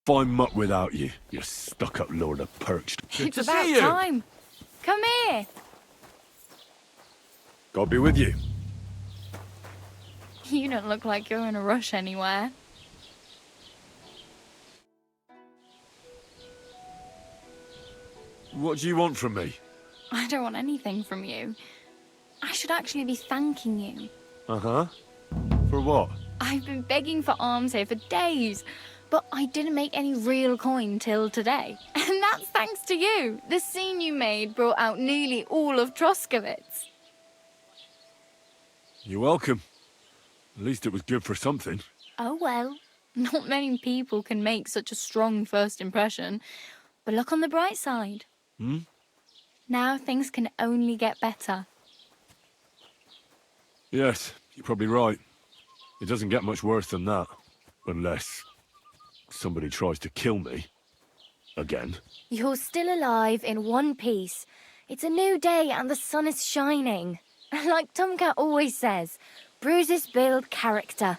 find muck without you, you stuck-up lord of Perks. It's about time. Come here. God be with you. You don't look like you're in a rush anywhere. What do you want from me? I don't want anything from you. I should actually be thanking you. Uh-huh. For what? I've been begging for alms here for days, but I didn't make any real coin till today. And that's thanks to you. The scene you made brought out nearly all of Troskowitz. You're welcome. At least it was good for something. Oh well, not many people can make such a strong first impression. But look on the bright side. Hmm? Now things can only get better. Yes, you're probably right. It doesn't get much worse than that. Unless somebody tries to kill me. Again. You're still alive in one piece. It's a new day and the sun is shining. Like Tomcat always says, bruises build character.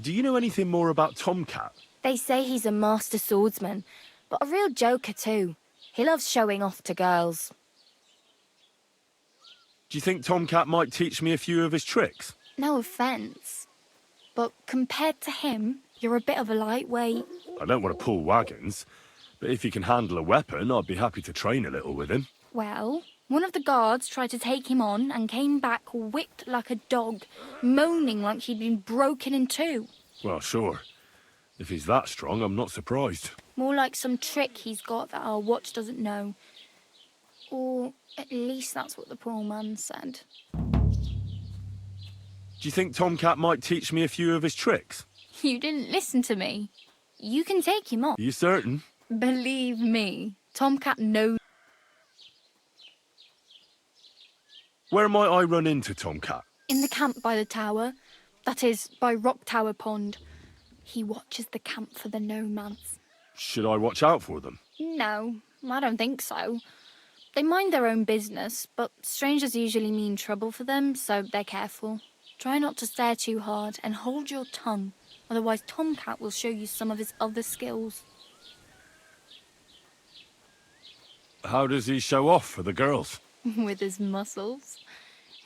Do you know anything more about Tomcat? They say he's a master swordsman, but a real joker too. He loves showing off to girls. Do you think Tomcat might teach me a few of his tricks? No offence, but compared to him, you're a bit of a lightweight. I don't want to pull wagons, but if he can handle a weapon, I'd be happy to train a little with him. Well, one of the guards tried to take him on and came back whipped like a dog, moaning like he'd been broken in two. Well, sure. If he's that strong, I'm not surprised. More like some trick he's got that our watch doesn't know. Or at least that's what the poor man said. Do you think Tomcat might teach me a few of his tricks? You didn't listen to me. You can take him on. Are you certain? Believe me, Tomcat knows. Where might I run into Tomcat? In the camp by the tower. That is, by Rock Tower Pond. He watches the camp for the nomads. Should I watch out for them? No, I don't think so. They mind their own business, but strangers usually mean trouble for them, so they're careful. Try not to stare too hard and hold your tongue, otherwise Tomcat will show you some of his other skills. How does he show off for the girls? With his muscles.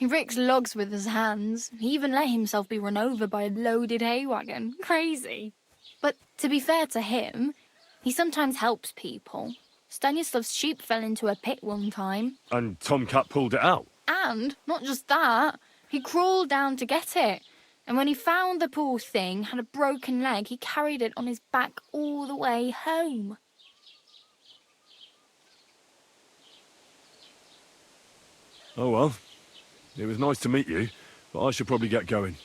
He ricks logs with his hands. He even let himself be run over by a loaded hay wagon. Crazy. But to be fair to him, he sometimes helps people. Stanislav's sheep fell into a pit one time. And Tomcat pulled it out? And, not just that, he crawled down to get it. And when he found the poor thing had a broken leg, he carried it on his back all the way home. Oh well. It was nice to meet you, but I should probably get going.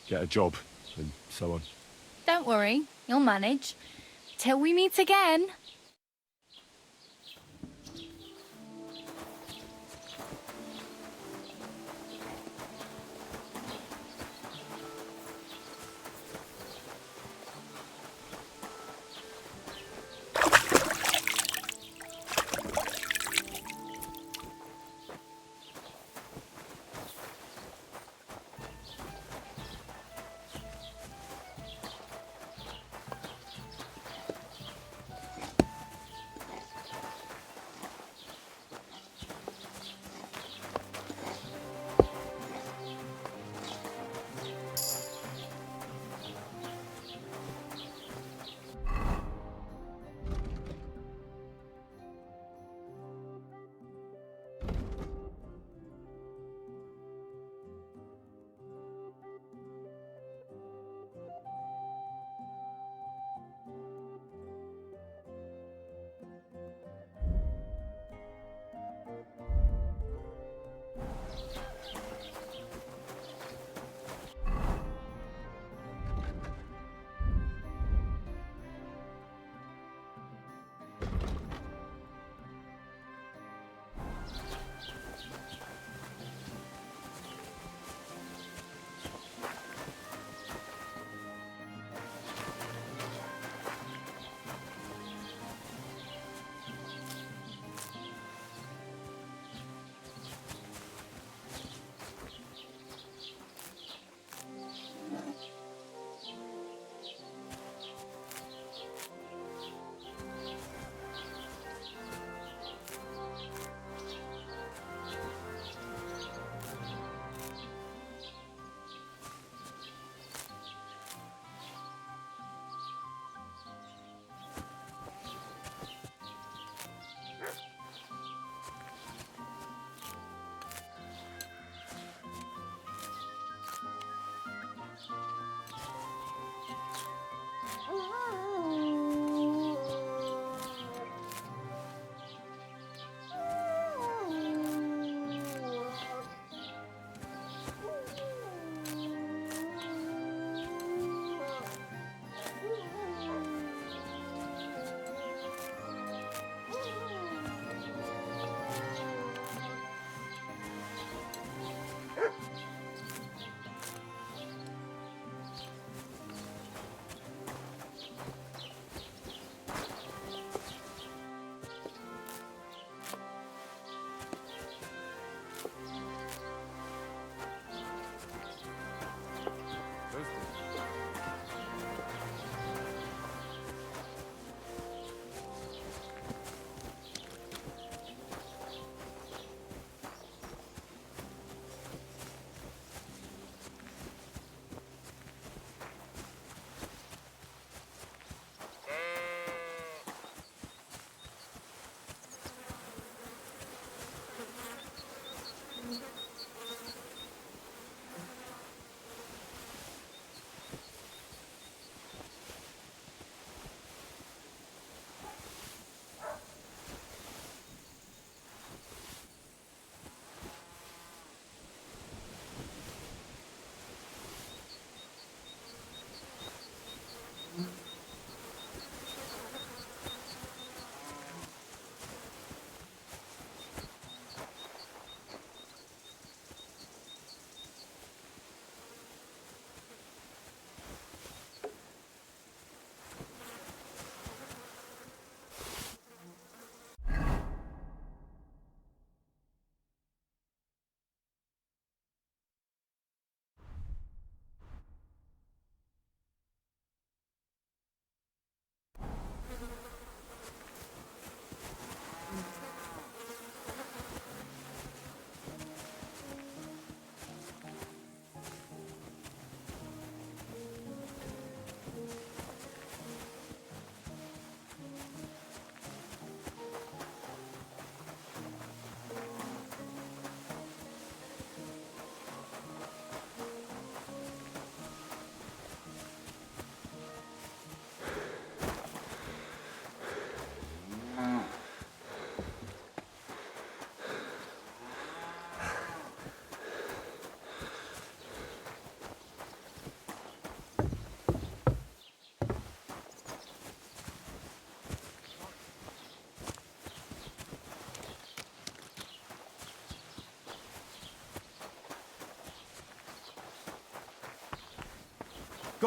Get a job, and so on. Don't worry, you'll manage. Till we meet again.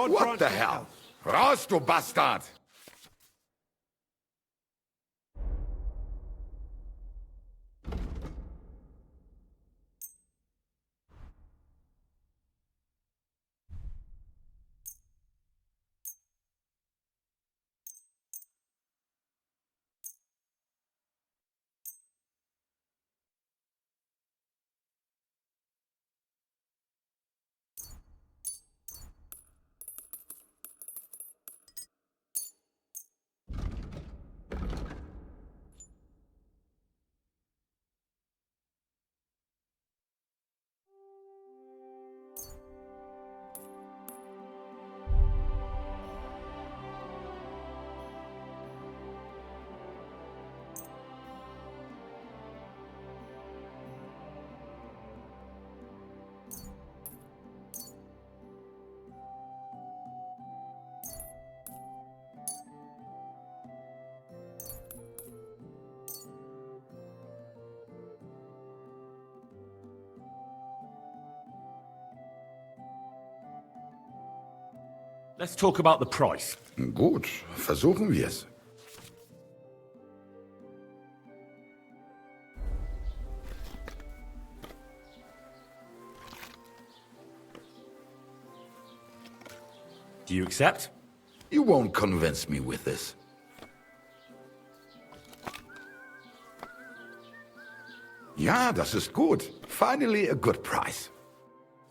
What the hell? Raus, du Bastard! Let's talk about the price. Gut, versuchen wir's. Do you accept? You won't convince me with this. Ja, das ist gut. Finally a good price.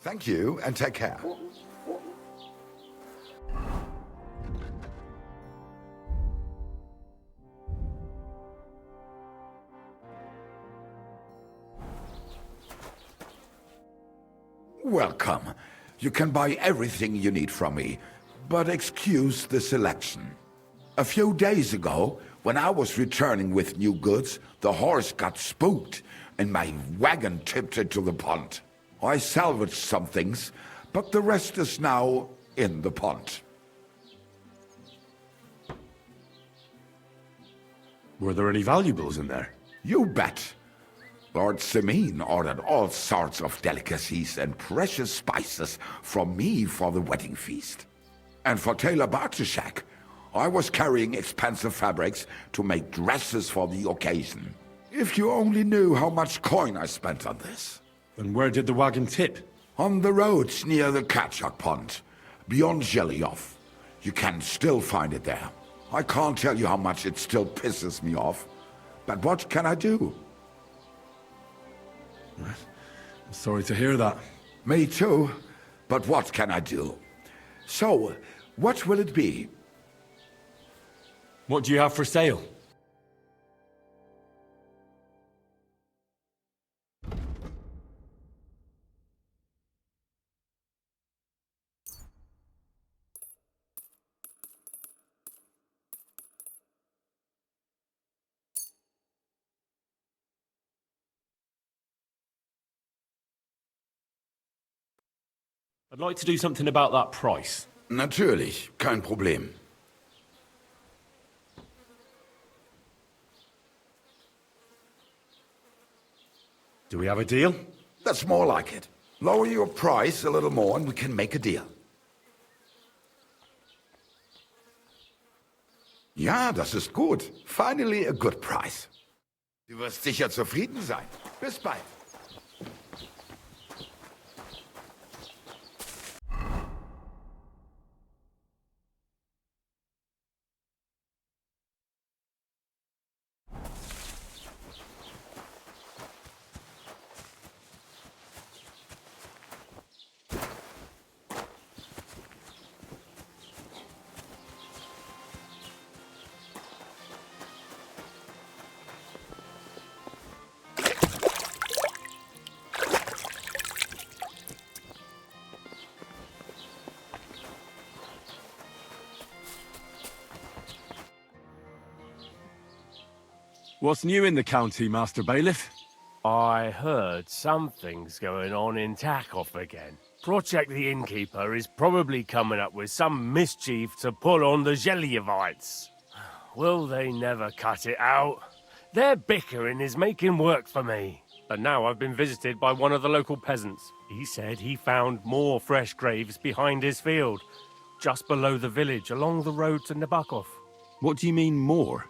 Thank you and take care. Welcome. You can buy everything you need from me, but excuse the selection. A few days ago, when I was returning with new goods, the horse got spooked and my wagon tipped into the pond. I salvaged some things, but the rest is now in the pond. Were there any valuables in there? You bet. Lord Simeon ordered all sorts of delicacies and precious spices from me for the wedding feast. And for Taylor Bartuszak, I was carrying expensive fabrics to make dresses for the occasion. If you only knew how much coin I spent on this. And where did the wagon tip? On the roads near the Katchak Pond, beyond Zhelyov. You can still find it there. I can't tell you how much it still pisses me off. But what can I do? I'm sorry to hear that. Me too. But what can I do? So, what will it be? What do you have for sale? I'd like to do something about that price. Natürlich, kein Problem. Do we have a deal? That's more like it. Lower your price a little more and we can make a deal. Ja, das ist gut. Finally a good price. Du wirst sicher zufrieden sein. Bis bald. What's new in the county, Master Bailiff? I heard something's going on in Takov again. Project the Innkeeper is probably coming up with some mischief to pull on the Zhelyevites. Will they never cut it out? Their bickering is making work for me. And now I've been visited by one of the local peasants. He said he found more fresh graves behind his field. just below the village, along the road to Nabokov. What do you mean, more?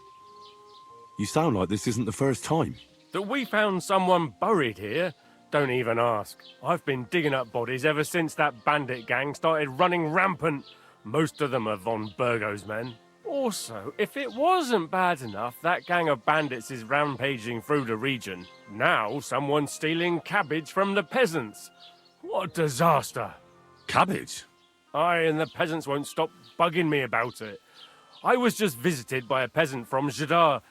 You sound like this isn't the first time. That we found someone buried here? Don't even ask. I've been digging up bodies ever since that bandit gang started running rampant. Most of them are von Burgo's men. Also, if it wasn't bad enough that gang of bandits is rampaging through the region, now someone's stealing cabbage from the peasants. What a disaster. Cabbage? Aye, and the peasants won't stop bugging me about it. I was just visited by a peasant from Jadar.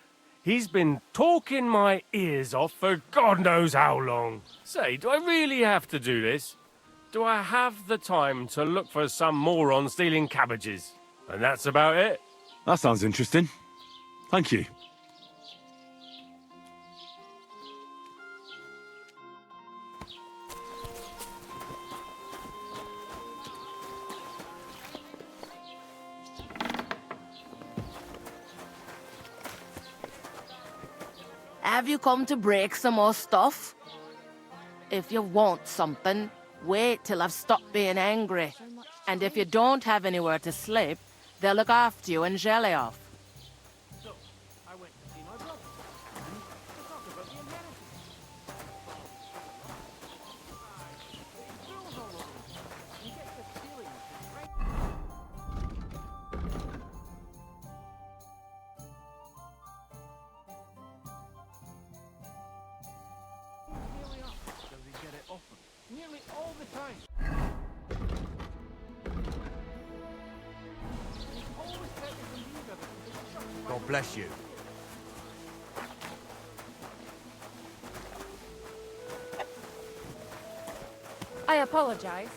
He's been talking my ears off for God knows how long. Say, do I really have to do this? Do I have the time to look for some moron stealing cabbages? And that's about it. That sounds interesting. Thank you. Have you come to break some more stuff? If you want something, wait till I've stopped being angry. And if you don't have anywhere to sleep, they'll look after you in Zhelyov. Nearly all the time. God bless you. I apologize.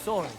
sorry.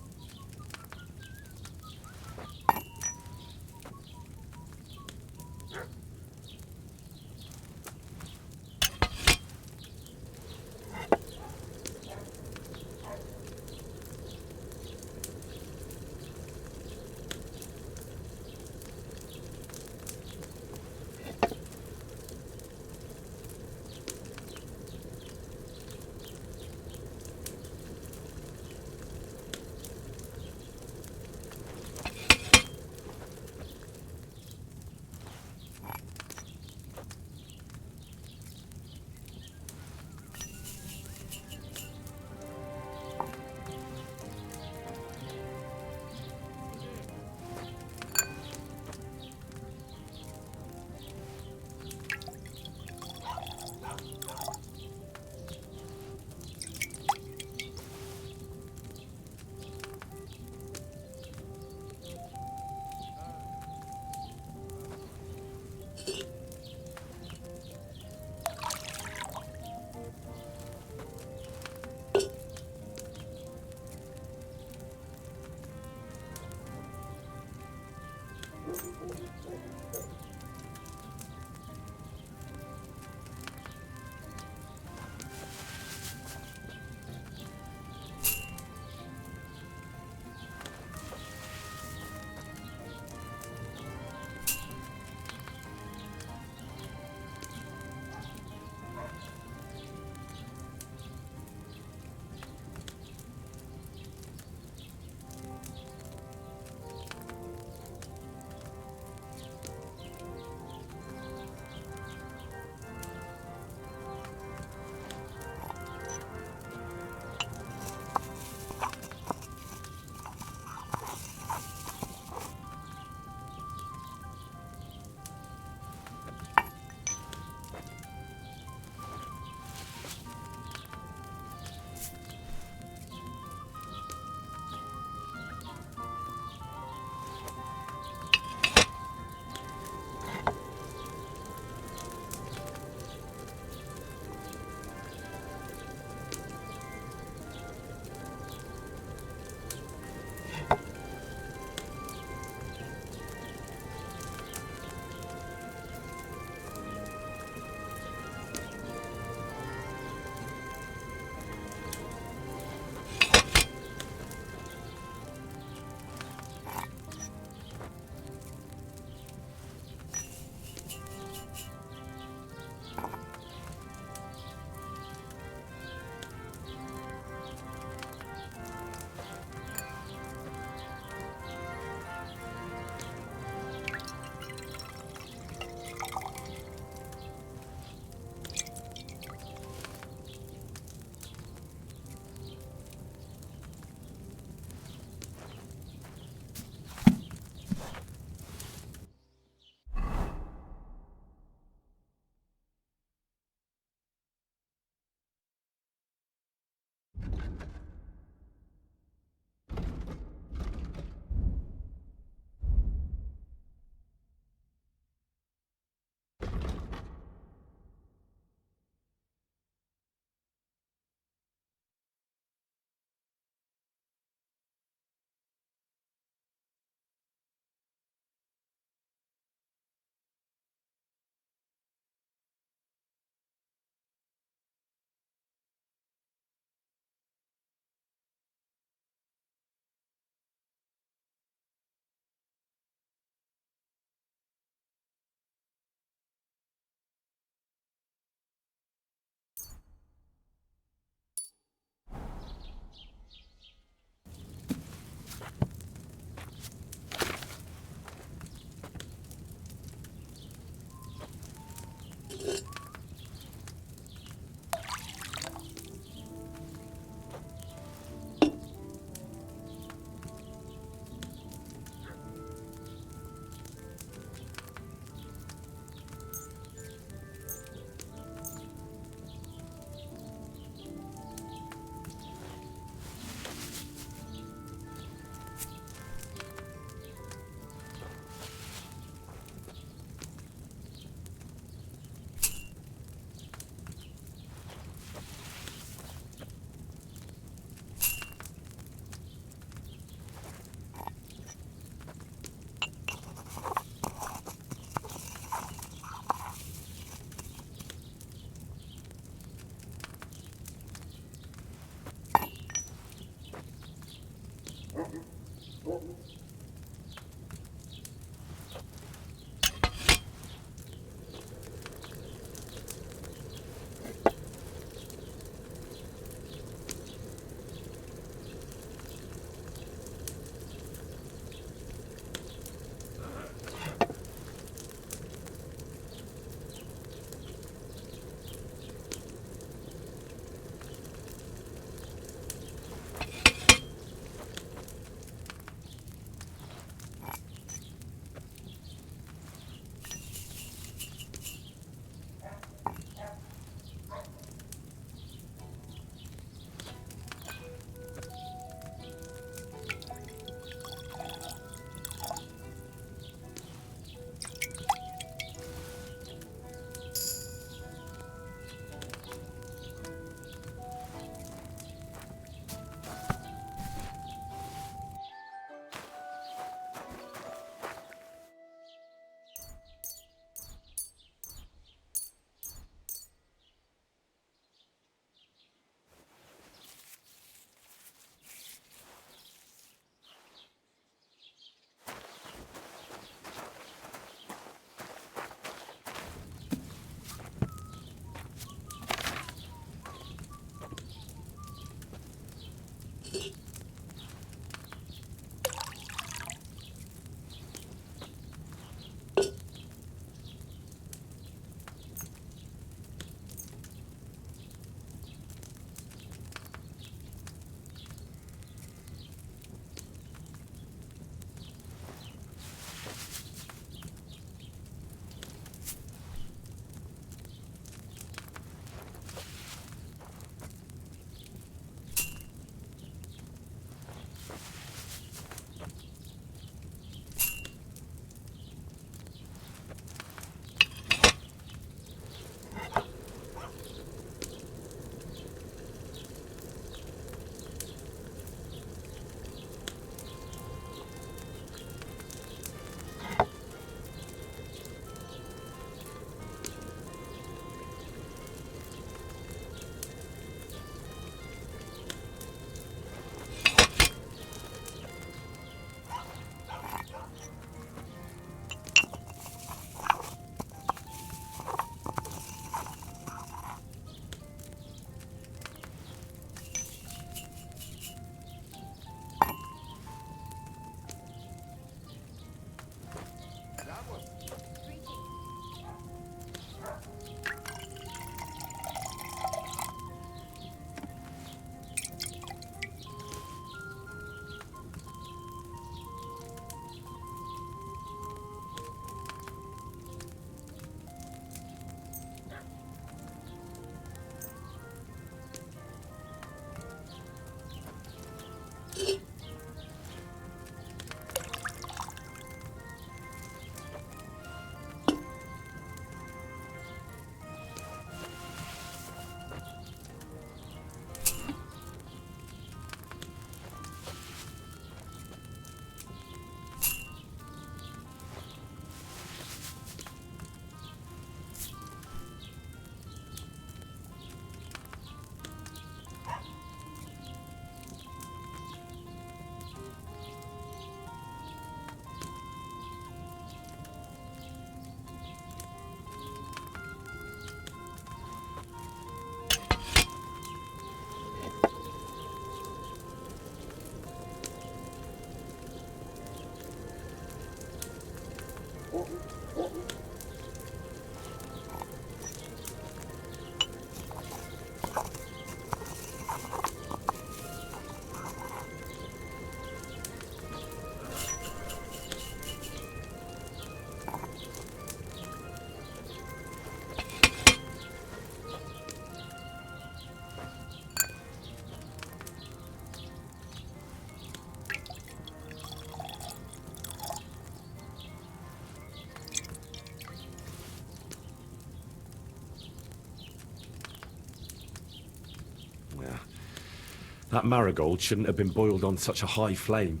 That marigold shouldn't have been boiled on such a high flame.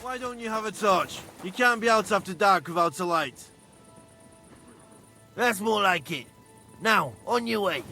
Why don't you have a torch? You can't be out after dark without a light. That's more like it. Now, on your way.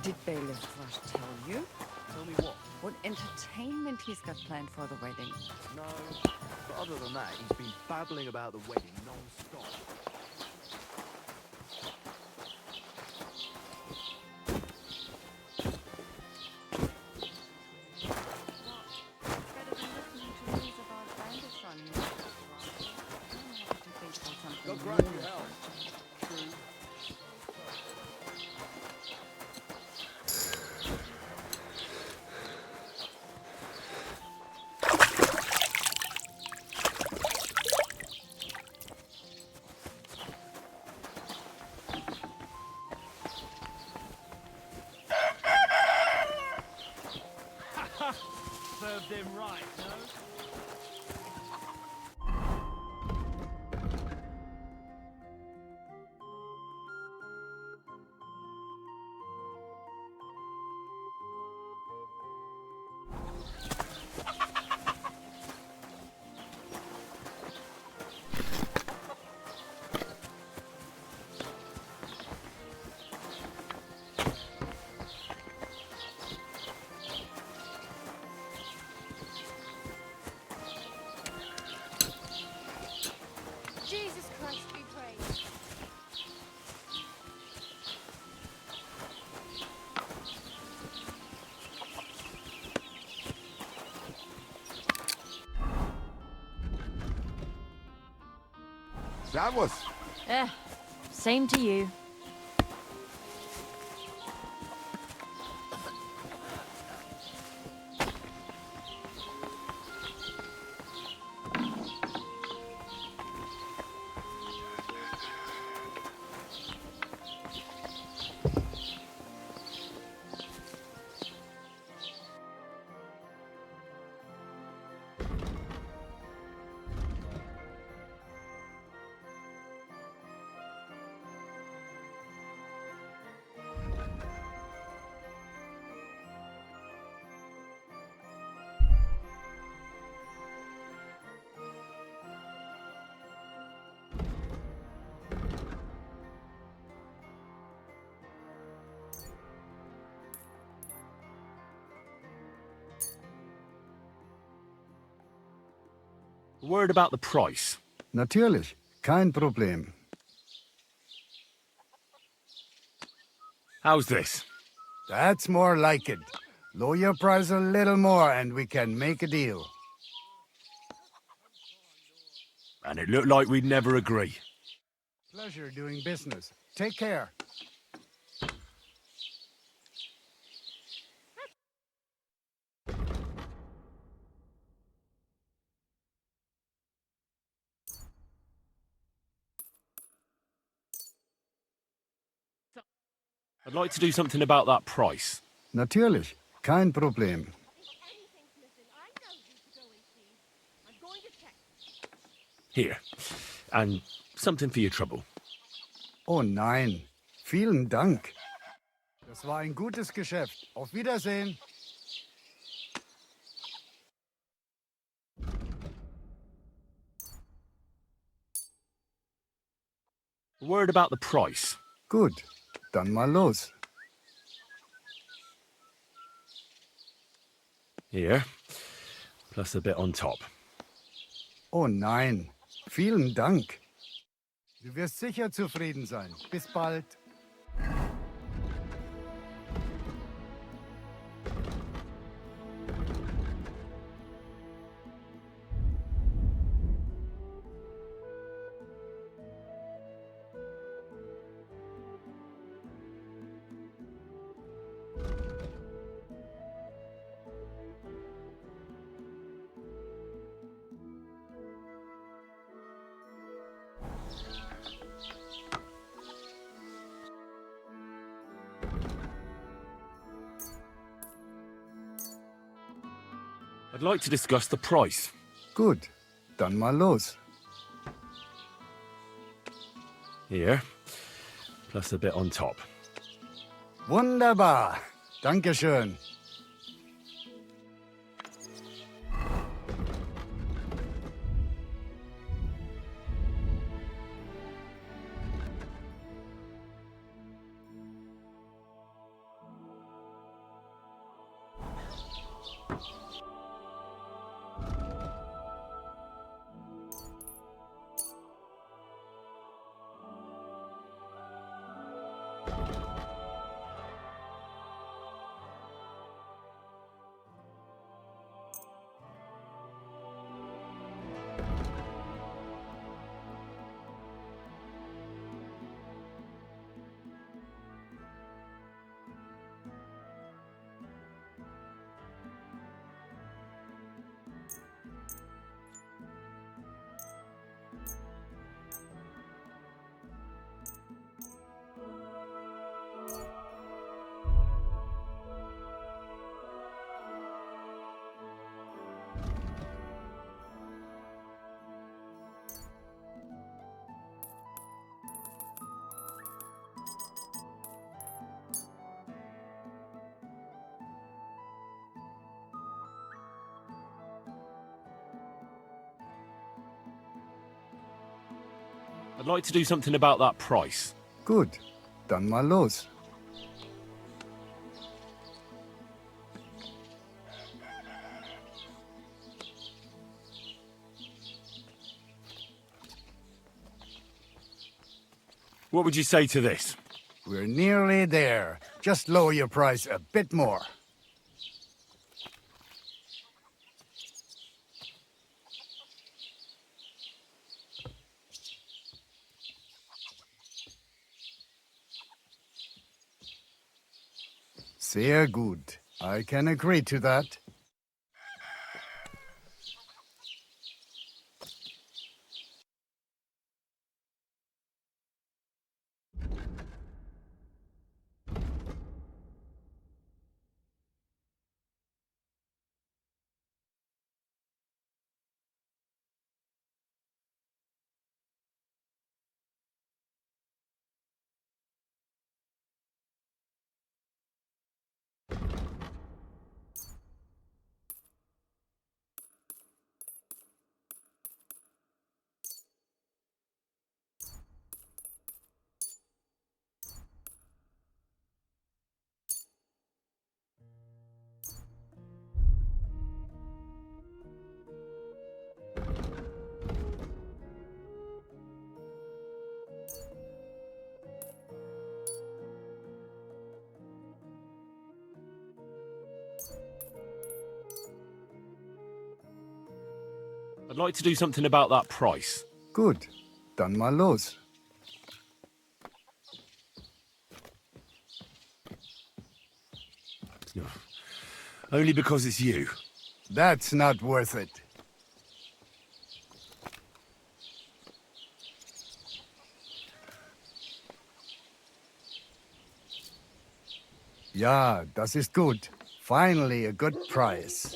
Did Bailiff Thrush tell you? Tell me what? What entertainment he's got planned for the wedding? No, but other than that, he's been babbling about the wedding non-stop. Got great help. True. Served him right, no? Servus. Same to you. A word about the price. Natürlich, kein Problem. How's this? That's more like it. Lower your price a little more and we can make a deal. And it looked like we'd never agree. Pleasure doing business. Take care. I'd like to do something about that price. Natürlich, kein Problem. Here. And something for your trouble. Oh nein, vielen Dank. Das war ein gutes Geschäft. Auf Wiedersehen. A word about the price. Gut, dann mal los. Here. Plus a bit on top. Oh nein, vielen Dank. Du wirst sicher zufrieden sein. Bis bald. I'd like to discuss the price. Gut, dann mal los. Here. Plus a bit on top. Wunderbar. Dankeschön. I'd like to do something about that price. Gut, dann mal los. What would you say to this? We're nearly there. Just lower your price a bit more. Sehr gut. I can agree to that. I'd like to do something about that price. Gut, dann mal los. Only because it's you. That's not worth it. Ja, das ist gut. Finally a good price.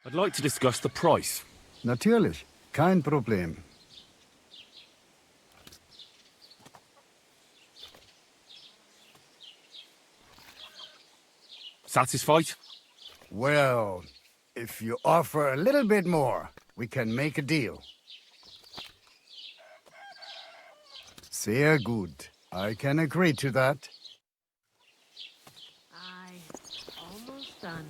I'd like to discuss the price. Natürlich, kein Problem. Satisfied? Well, if you offer a little bit more, we can make a deal. Sehr gut. I can agree to that. Aye, almost done.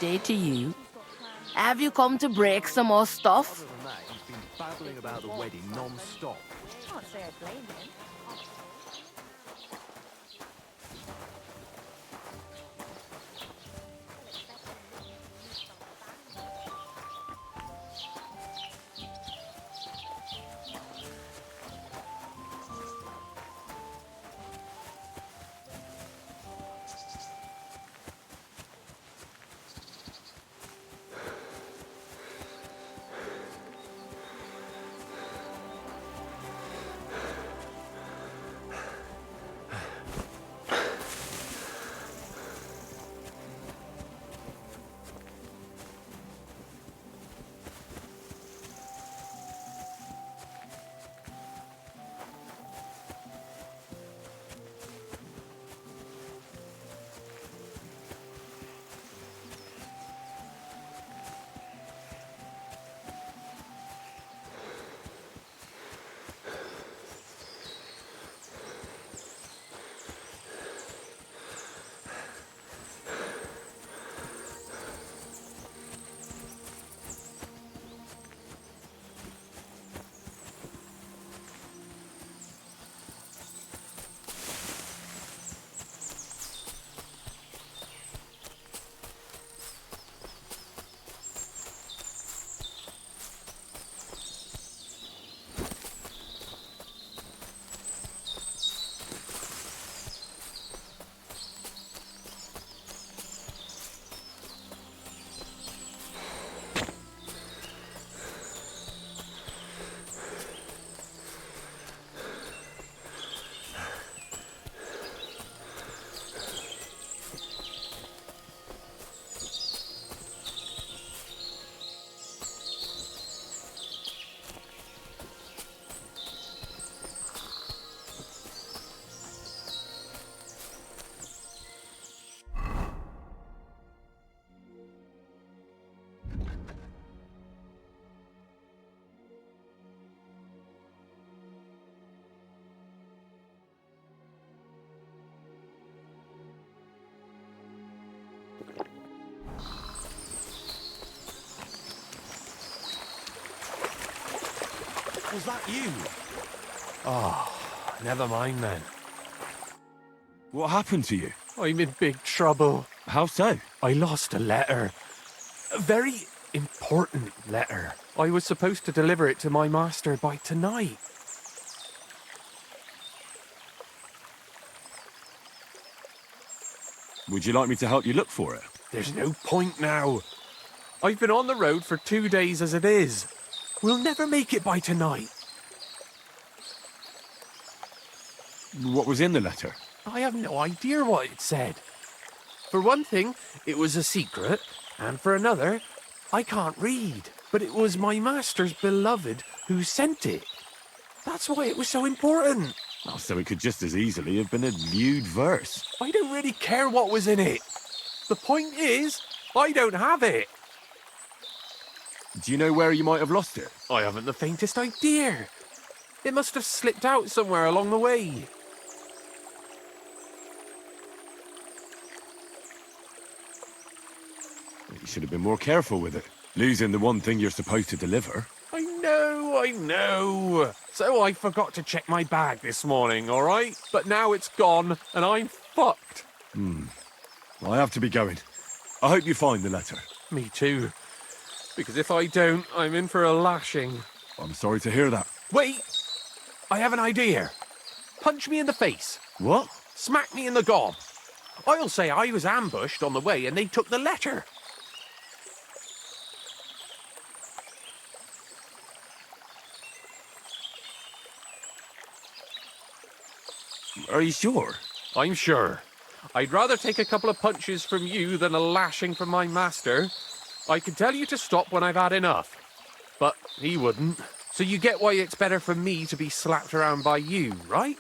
day to you. Have you come to break some more stuff? Other than that, he's been babbling about the wedding non-stop. Can't say I blame him. Was that you? Oh, never mind then. What happened to you? I'm in big trouble. How so? I lost a letter. A very important letter. I was supposed to deliver it to my master by tonight. Would you like me to help you look for it? There's no point now. I've been on the road for 2 days as it is. We'll never make it by tonight. What was in the letter? I have no idea what it said. For one thing, it was a secret, and for another, I can't read. But it was my master's beloved who sent it. That's why it was so important. Oh, so it could just as easily have been a lewd verse. I don't really care what was in it. The point is, I don't have it. Do you know where you might have lost it? I haven't the faintest idea. It must have slipped out somewhere along the way. You should have been more careful with it. Losing the one thing you're supposed to deliver. I know. So I forgot to check my bag this morning, all right? But now it's gone, and I'm fucked. I have to be going. I hope you find the letter. Me too. Because if I don't, I'm in for a lashing. I'm sorry to hear that. Wait! I have an idea. Punch me in the face. What? Smack me in the gob. I'll say I was ambushed on the way and they took the letter. Are you sure? I'm sure. I'd rather take a couple of punches from you than a lashing from my master. I can tell you to stop when I've had enough. But he wouldn't. So you get why it's better for me to be slapped around by you, right?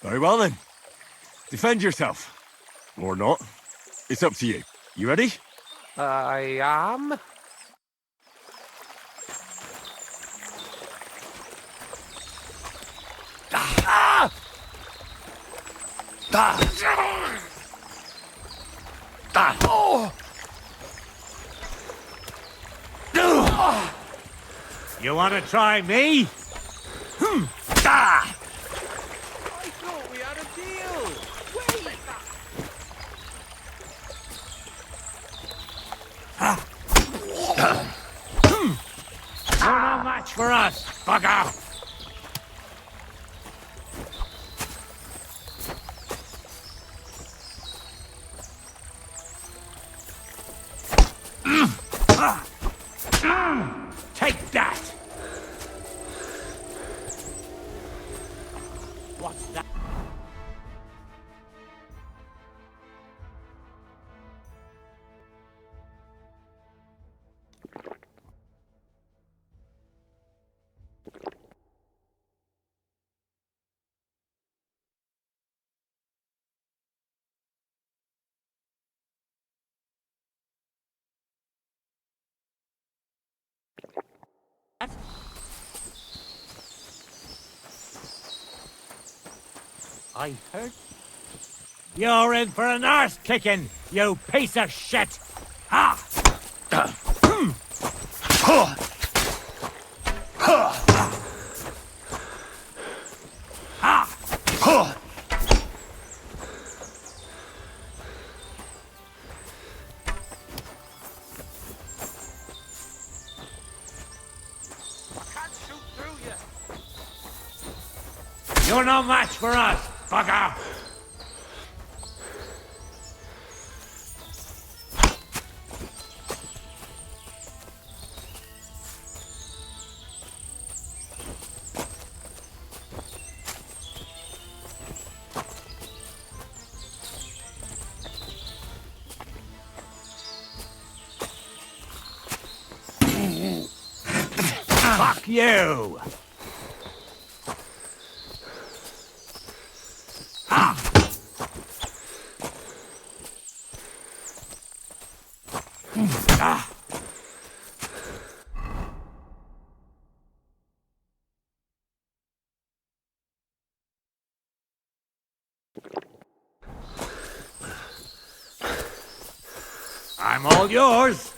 Very well then. Defend yourself. Or not. It's up to you. You ready? I am. You want to try me? I thought we had a deal. Wait. You're no match for us, bugger! Take that! What's that? I heard. You're in for an arse kicking, you piece of shit! Ha! You're no match for us, bugger! Fuck you! I'm all yours.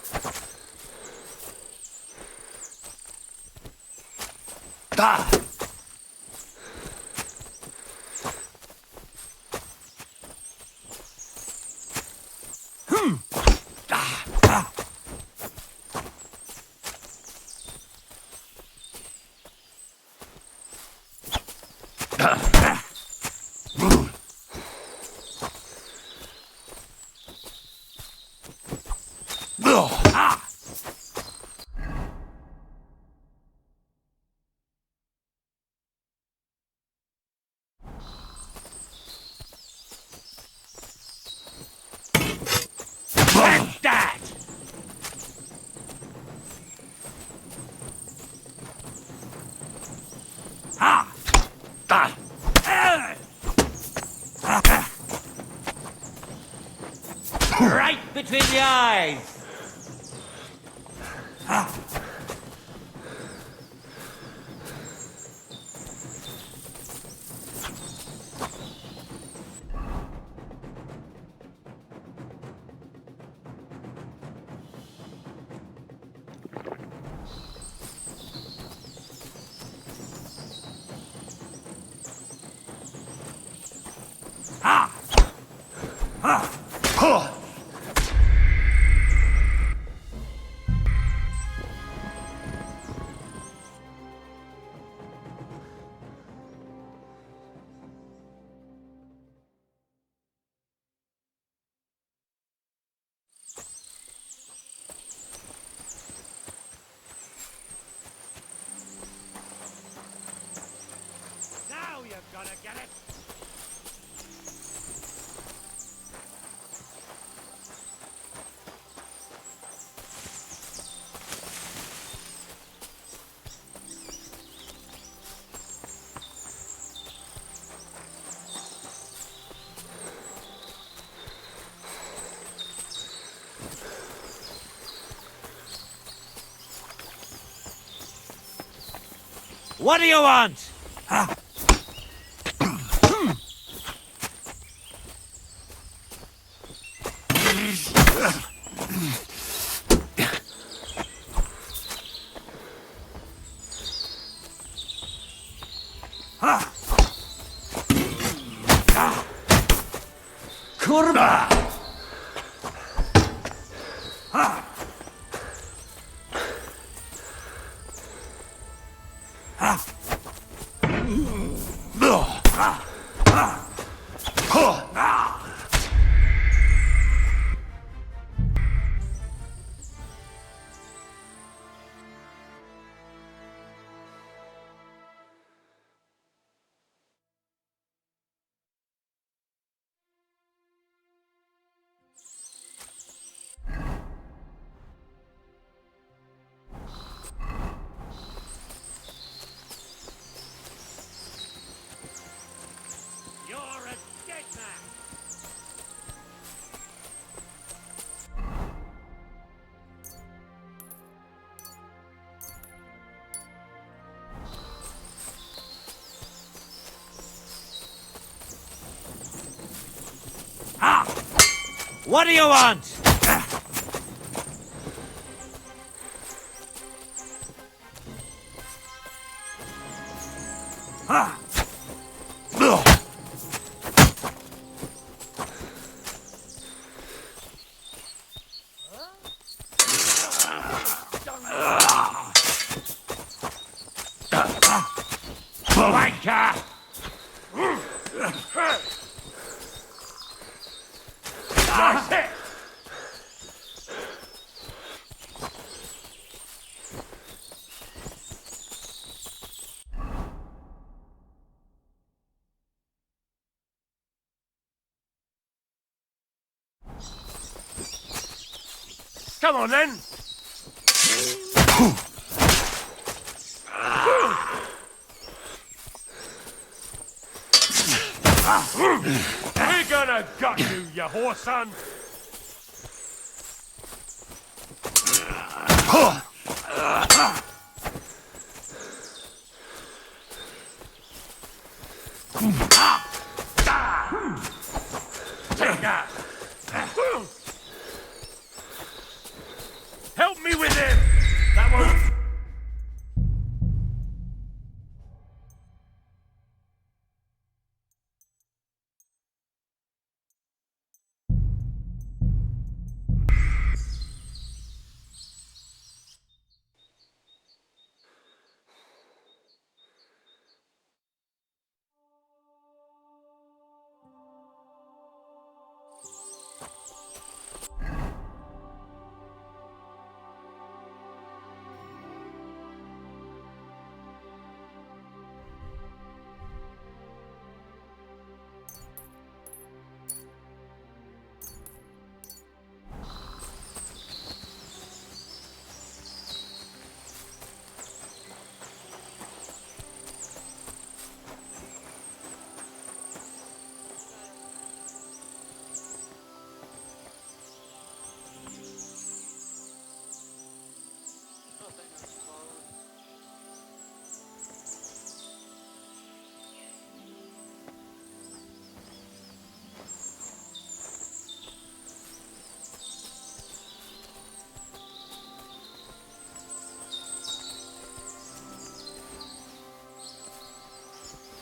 Take that! Right between the eyes! Now you're gonna get it! What do you want? Kurwa! What do you want? Wanker! Nice hit! Come on then! We're gonna gut you, you whoreson! Take that! Help me with him! That won't...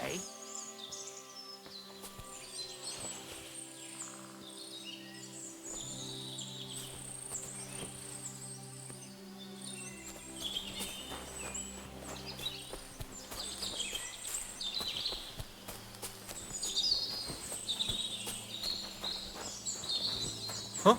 Hey? Huh?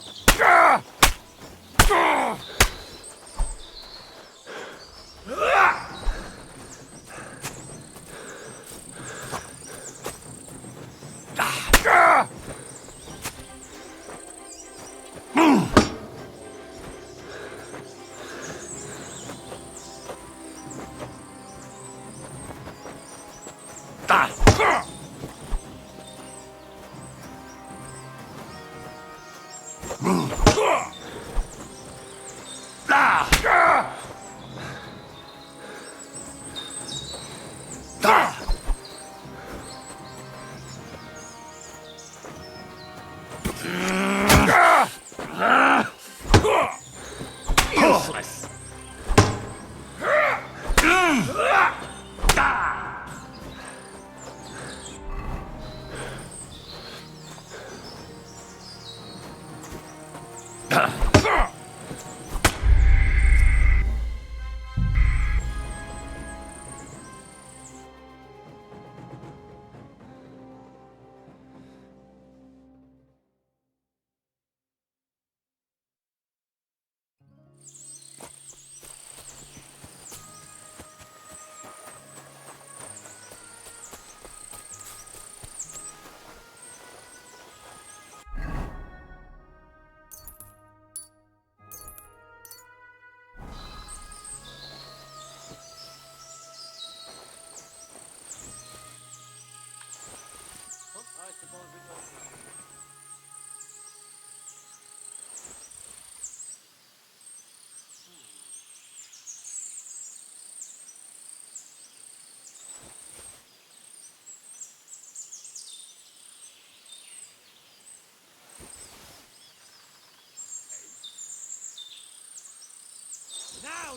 Useless.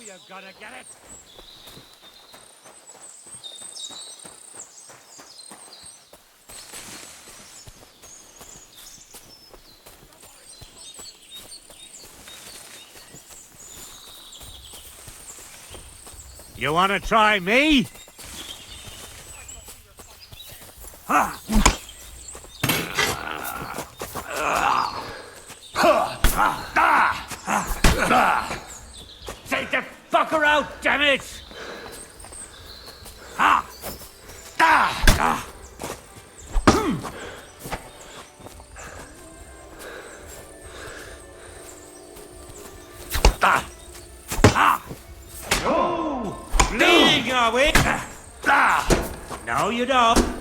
you're gonna get it. You wanna try me? Ha! Take the fucker out, damn it! Ha! Oh! Bleeding, are we? No, you don't.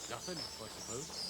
Nothing, I suppose.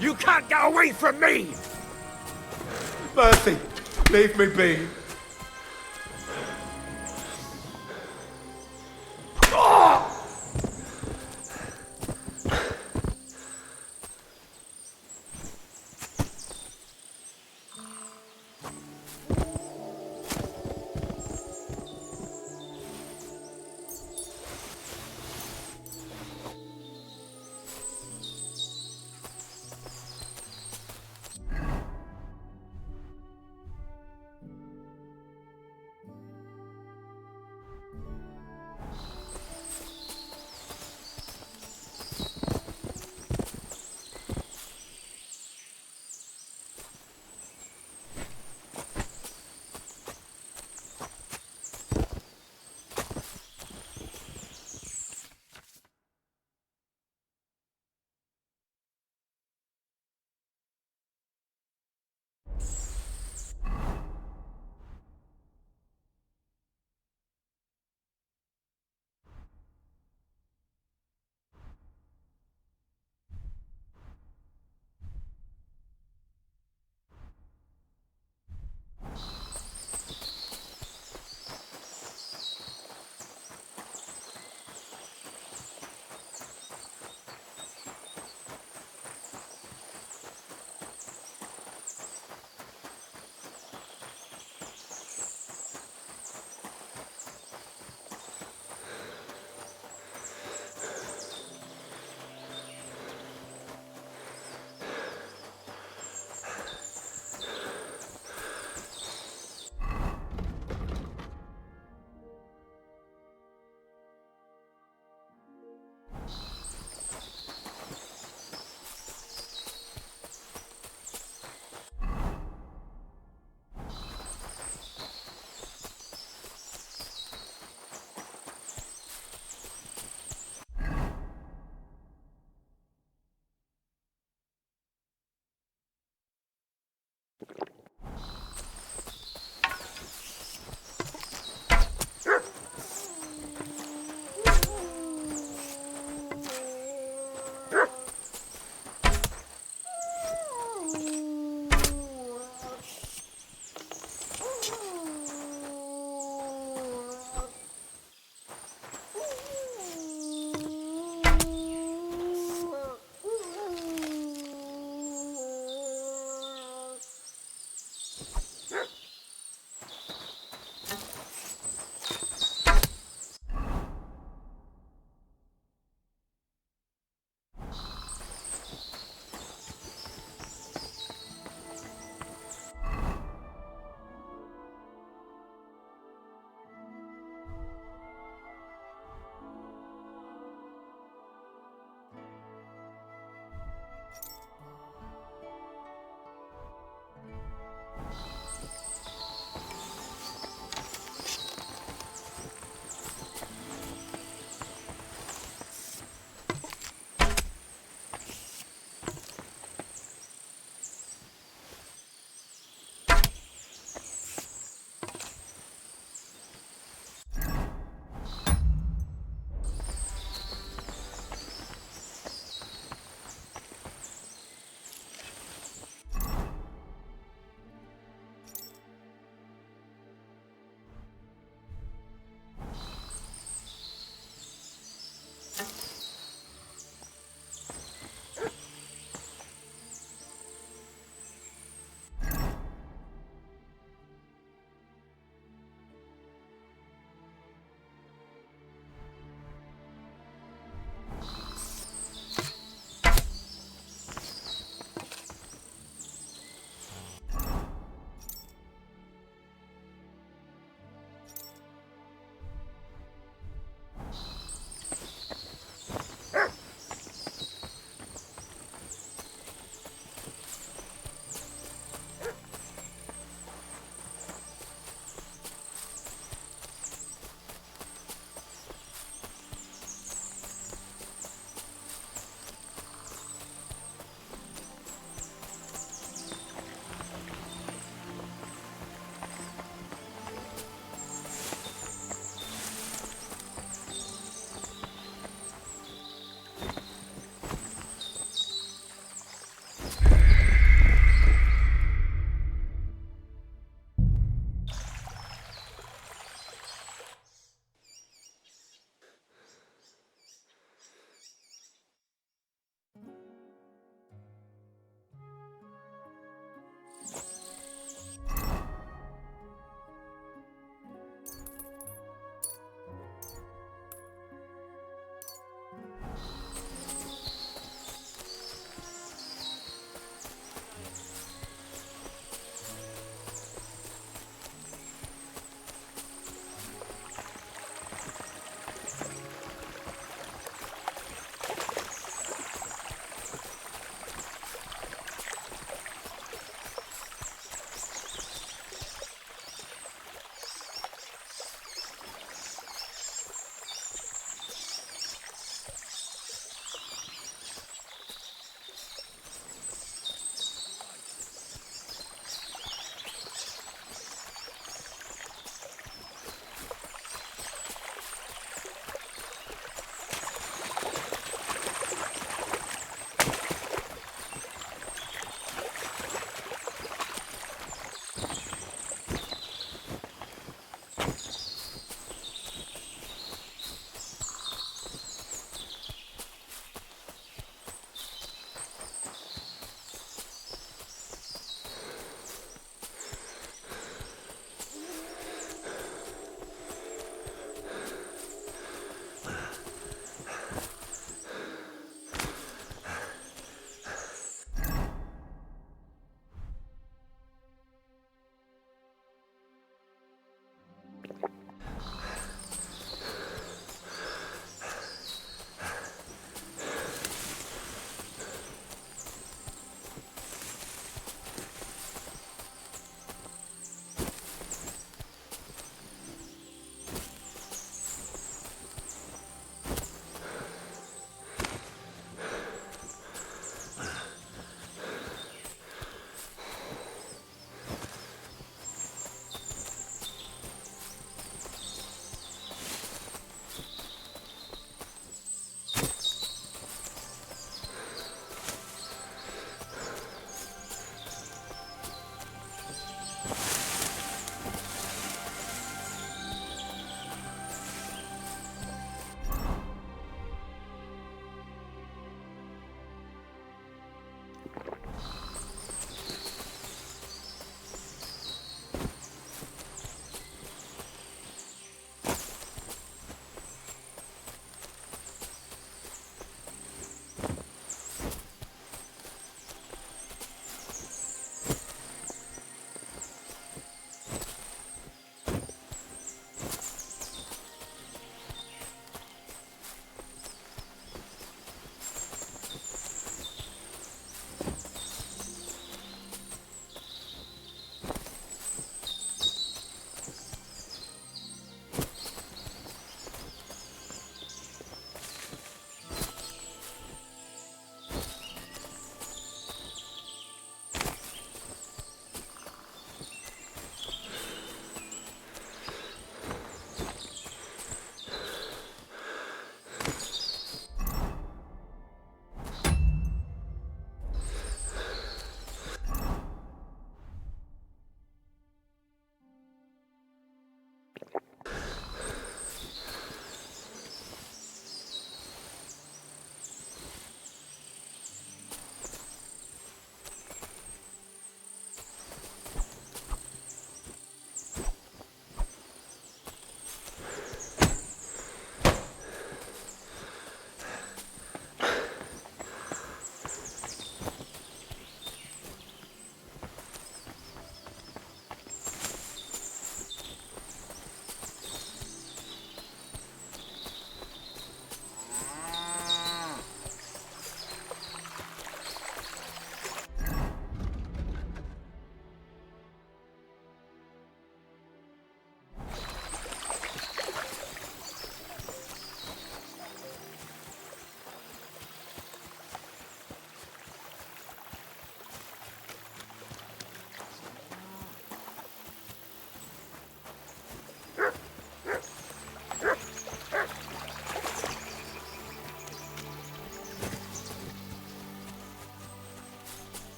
You can't get away from me! Mercy, leave me be.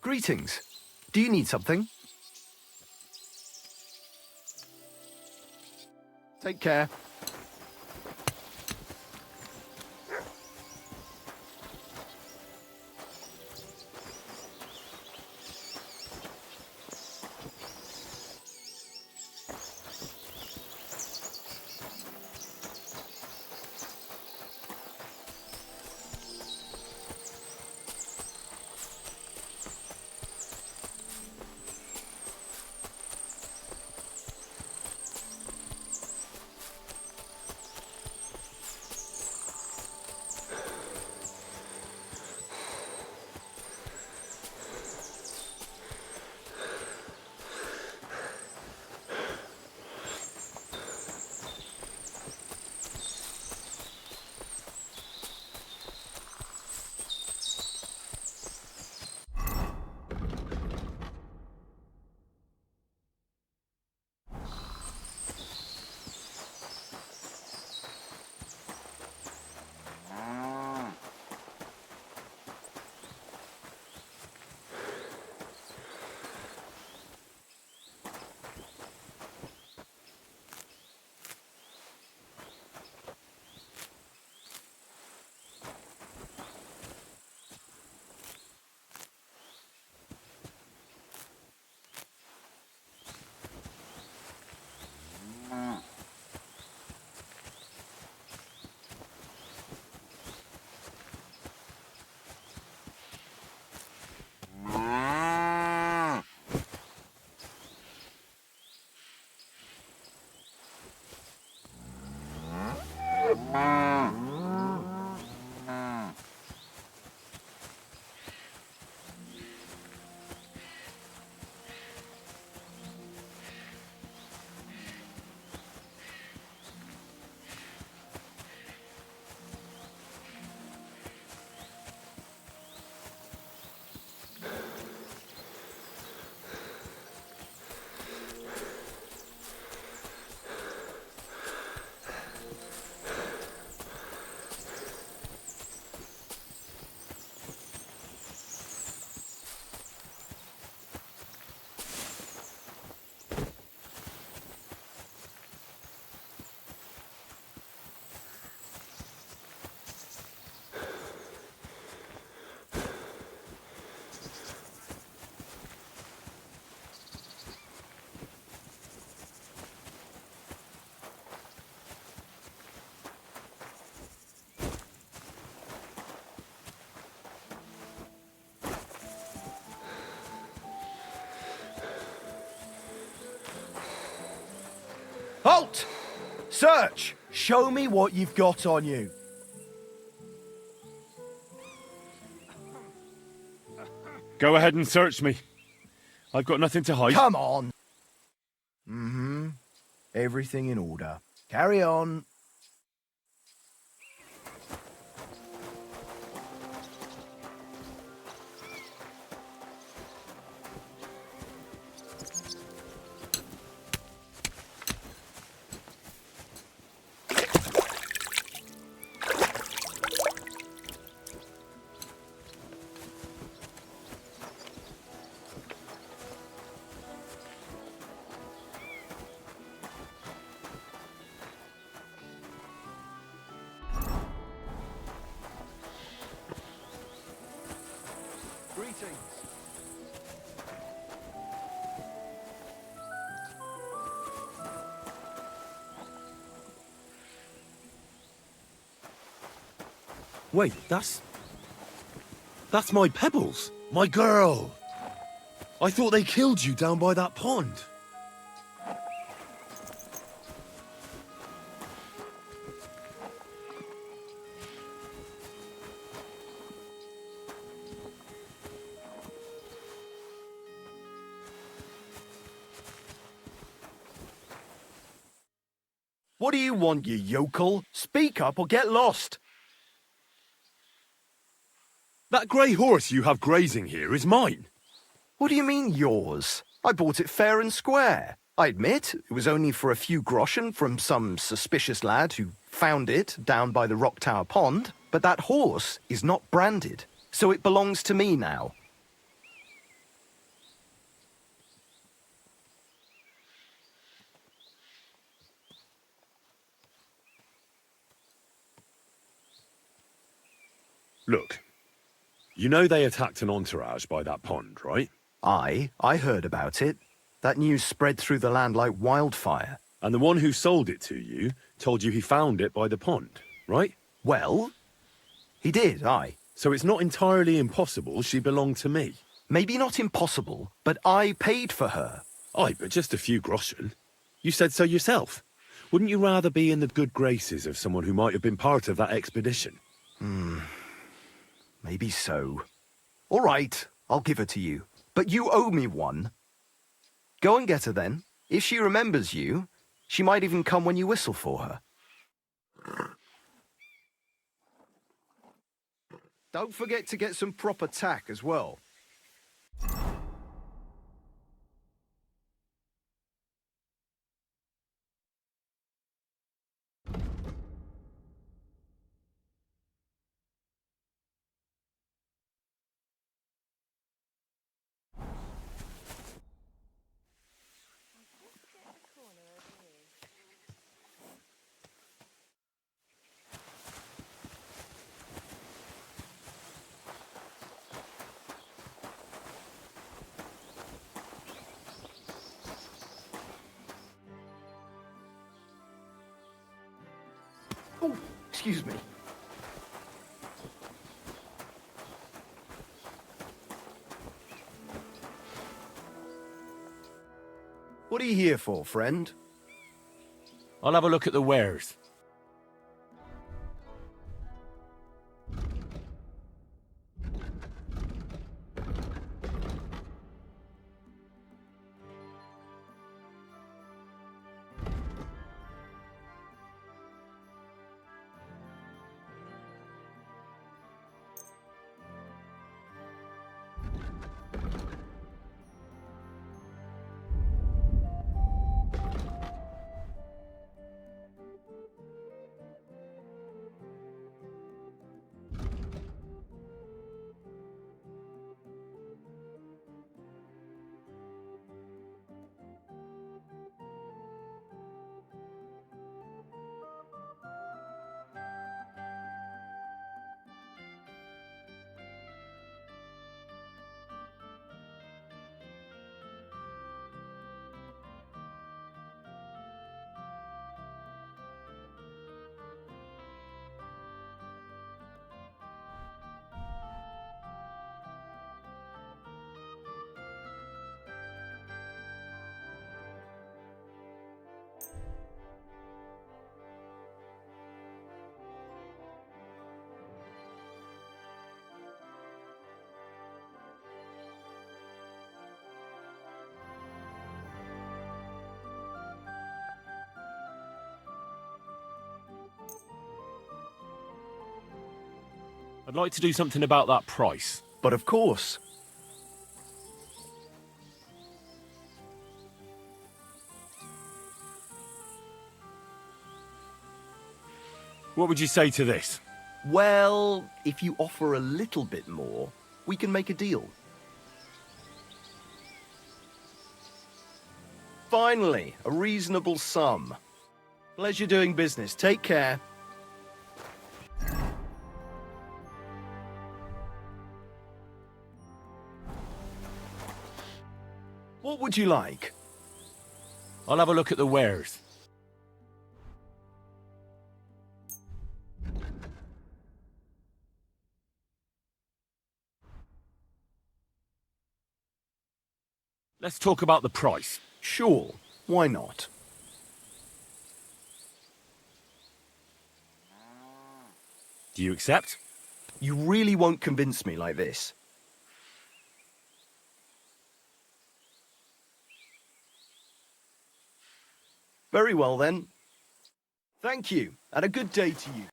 Greetings. Do you need something? Take care. Halt! Search! Show me what you've got on you. Go ahead and search me. I've got nothing to hide. Come on! Mm-hmm. Everything in order. Carry on. Wait, that's my Pebbles. My girl. I thought they killed you down by that pond. What do you want, you yokel? Speak up or get lost. That grey horse you have grazing here is mine. What do you mean, yours? I bought it fair and square. I admit, it was only for a few groschen from some suspicious lad who found it down by the Rock Tower Pond, but that horse is not branded, so it belongs to me now. Look, you know they attacked an entourage by that pond, right? I heard about it. That news spread through the land like wildfire. And the one who sold it to you told you he found it by the pond, right? Well, he did, aye. So it's not entirely impossible she belonged to me. Maybe not impossible, but I paid for her. Aye, but just a few groschen. You said so yourself. Wouldn't you rather be in the good graces of someone who might have been part of that expedition? Maybe so. All right, I'll give her to you. But you owe me one. Go and get her then. If she remembers you, she might even come when you whistle for her. Don't forget to get some proper tack as well. Oh, excuse me. What are you here for, friend? I'll have a look at the wares. I'd like to do something about that price. But of course. What would you say to this? Well, if you offer a little bit more, we can make a deal. Finally, a reasonable sum. Pleasure doing business. Take care. What would you like? I'll have a look at the wares. Let's talk about the price. Sure, why not? Do you accept? You really won't convince me like this. Very well then. Thank you, and a good day to you.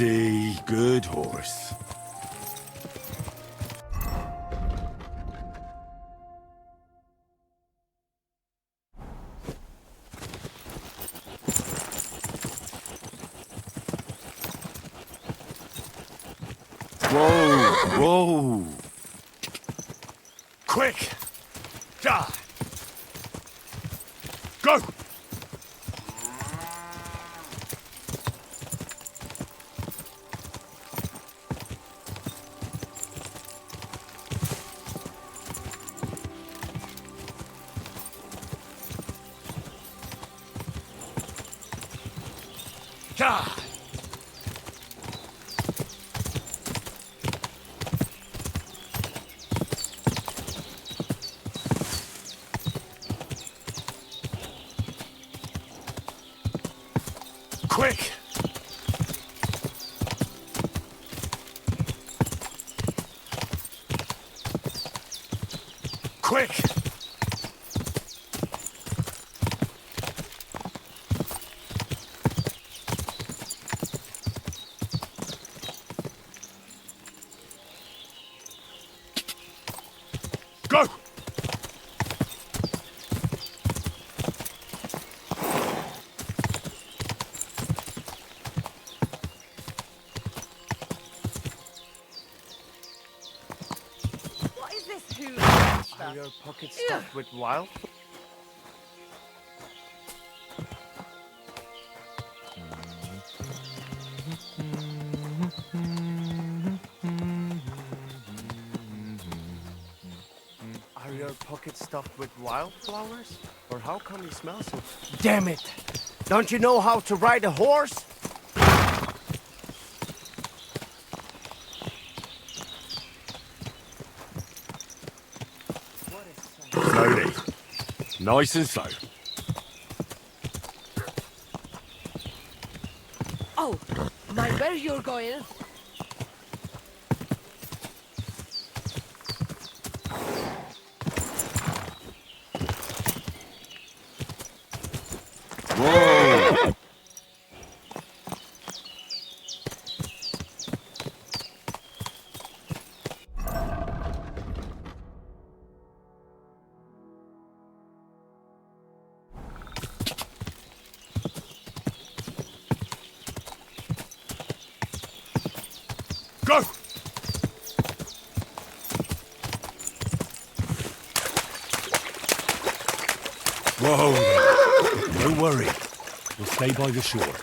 Easy, good horse. Whoa, whoa. Quick! Die! Go! Die! Quick! Quick! Go! What is this who? Are your pockets stuffed with wild? Are your pockets stuffed with wildflowers? Or how come you smell so... Damn it! Don't you know how to ride a horse? Slowly. Nice and slow. Oh, mind where you're going? Whoa! Go! Whoa there. Don't worry. We'll stay by the shore.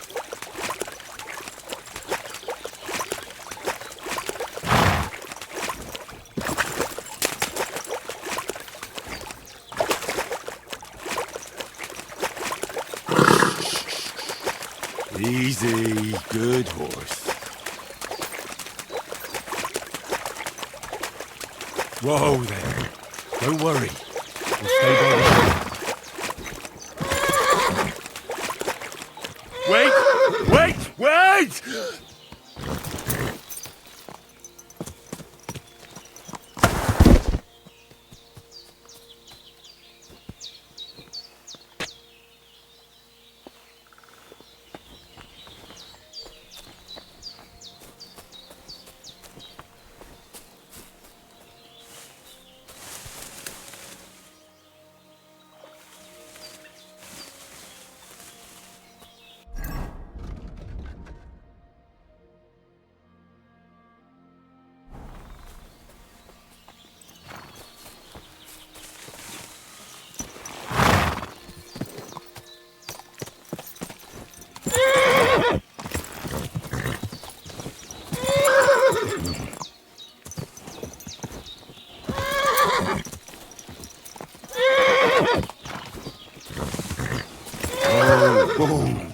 Easy, good horse. Whoa there. Don't worry. We'll stay by the shore. Wait! Wait! Wait! Boom.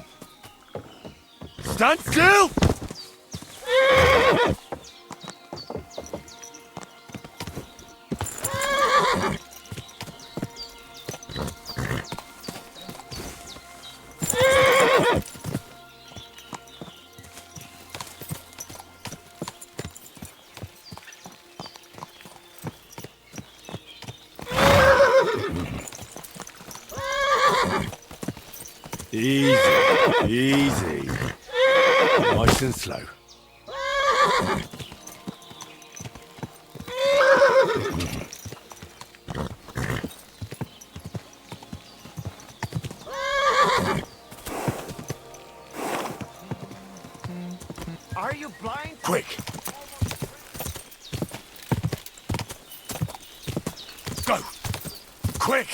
Stand still! Easy, easy. Nice and slow. Go! Quick!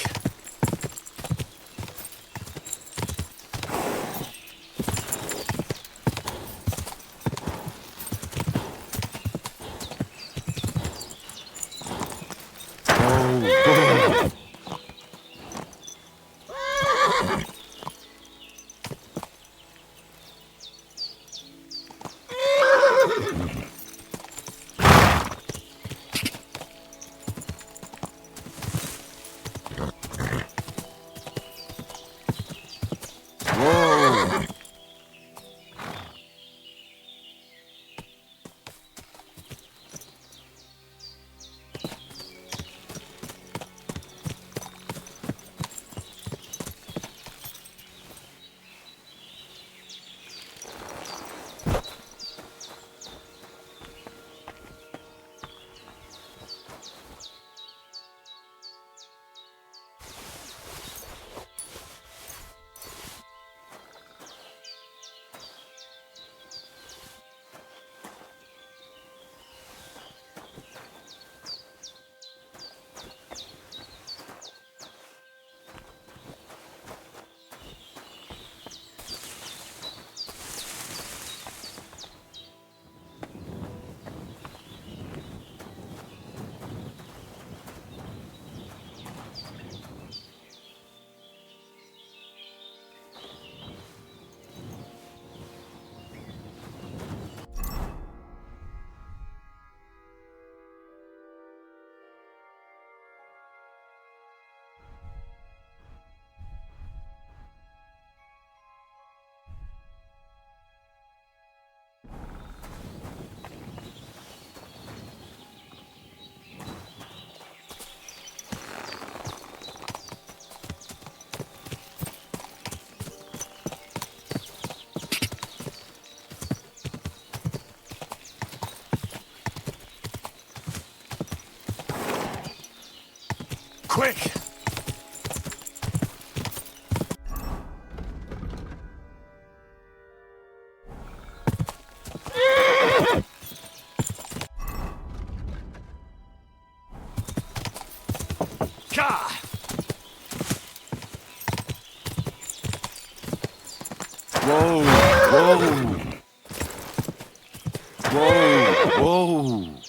Quick! Ka! Whoa! Whoa! Whoa! Whoa!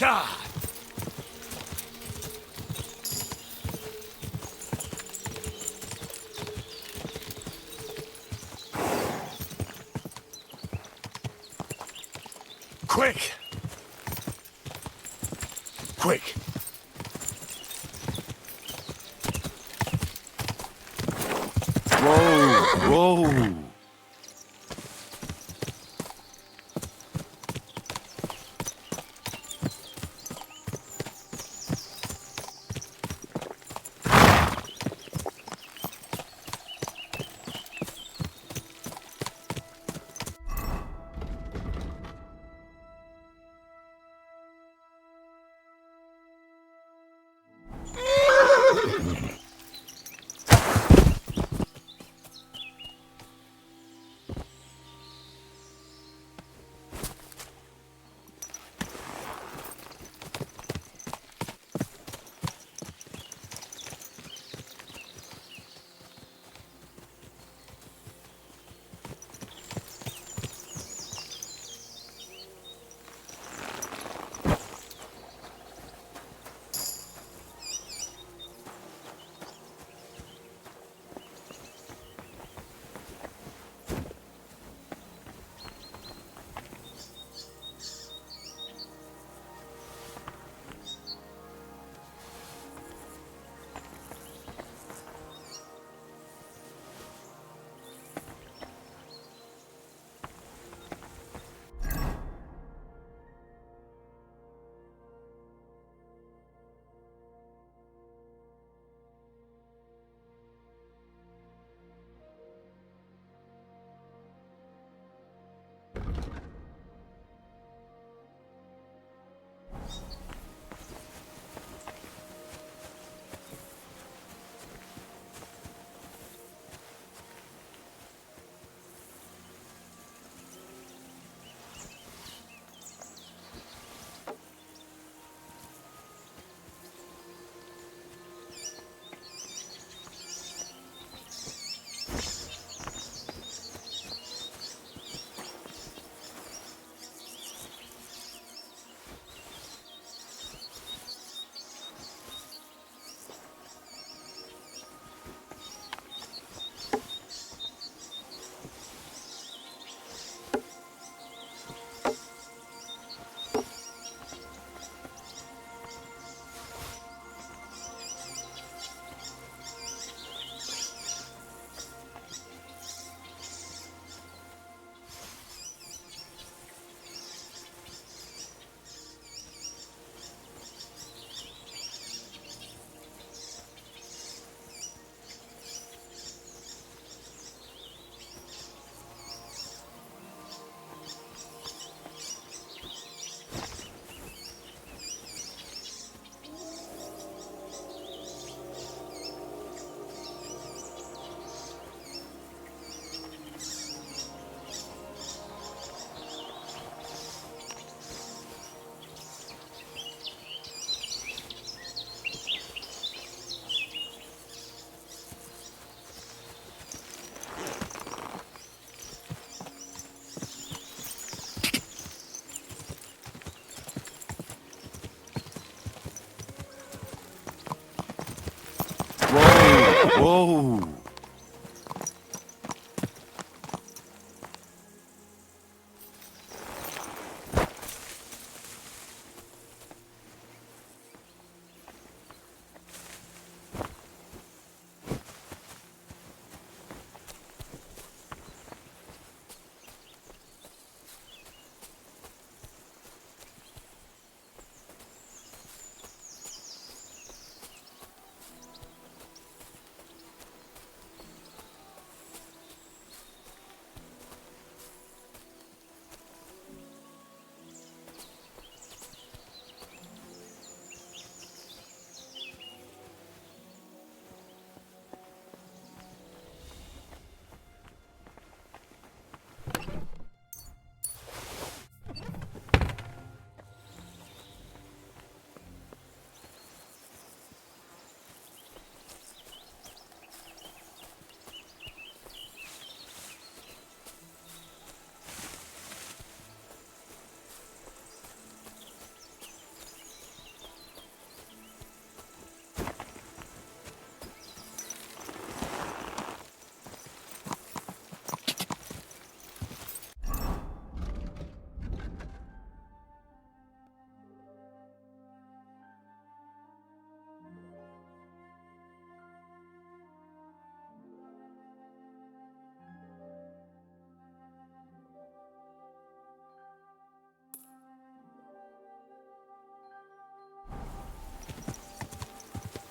God! Quick! Quick! Whoa! Whoa!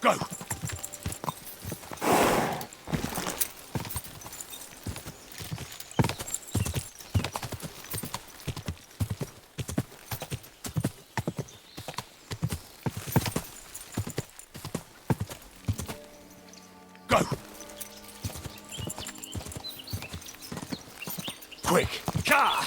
Go! Go! Quick! Car!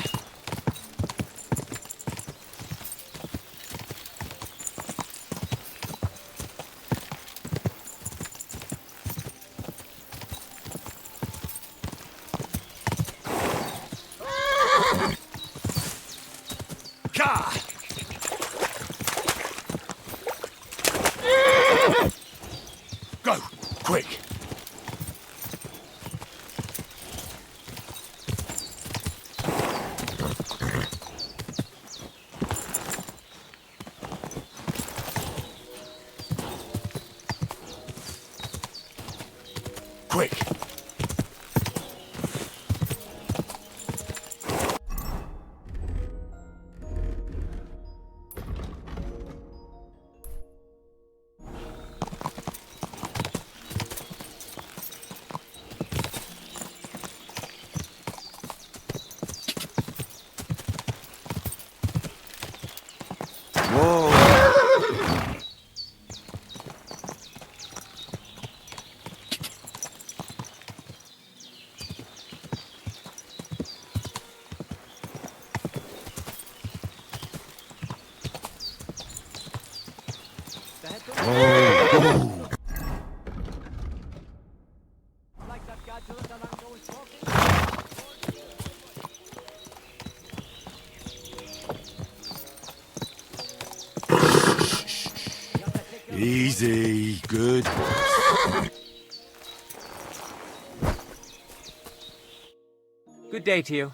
Car! Go! Quick! Quick! Easy. Good. Good day to you.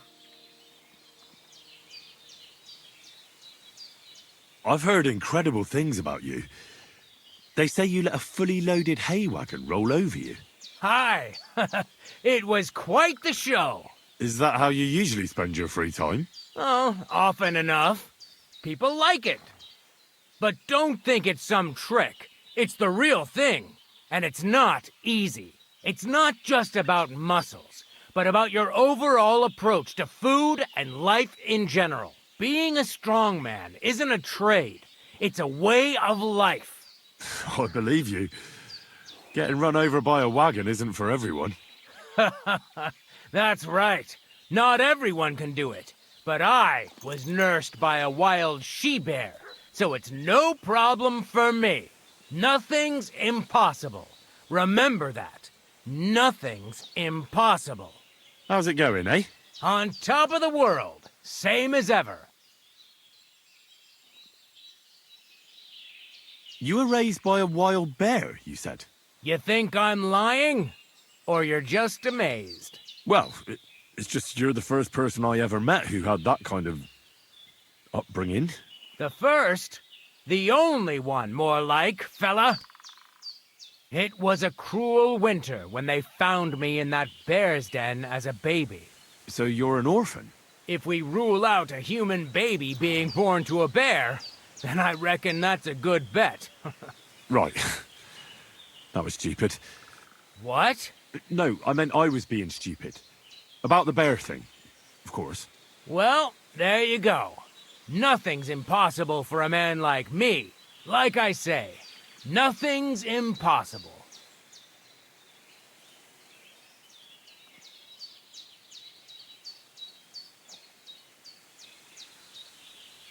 I've heard incredible things about you. They say you let a fully loaded hay wagon roll over you. Hi! It was quite the show. Is that how you usually spend your free time? Oh, often enough. People like it. But don't think it's some trick. It's the real thing. And it's not easy. It's not just about muscles, but about your overall approach to food and life in general. Being a strongman isn't a trade. It's a way of life. I believe you. Getting run over by a wagon isn't for everyone. That's right. Not everyone can do it. But I was nursed by a wild she-bear, so it's no problem for me. Nothing's impossible. Remember that. Nothing's impossible. How's it going, eh? On top of the world, same as ever. You were raised by a wild bear, you said? You think I'm lying? Or you're just amazed? Well, it's just you're the first person I ever met who had that kind of upbringing. The first? The only one, more like, fella. It was a cruel winter when they found me in that bear's den as a baby. So you're an orphan? If we rule out a human baby being born to a bear, then I reckon that's a good bet. Right. That was stupid. What? No, I meant I was being stupid. About the bear thing, of course. Well, there you go. Nothing's impossible for a man like me. Like I say, nothing's impossible.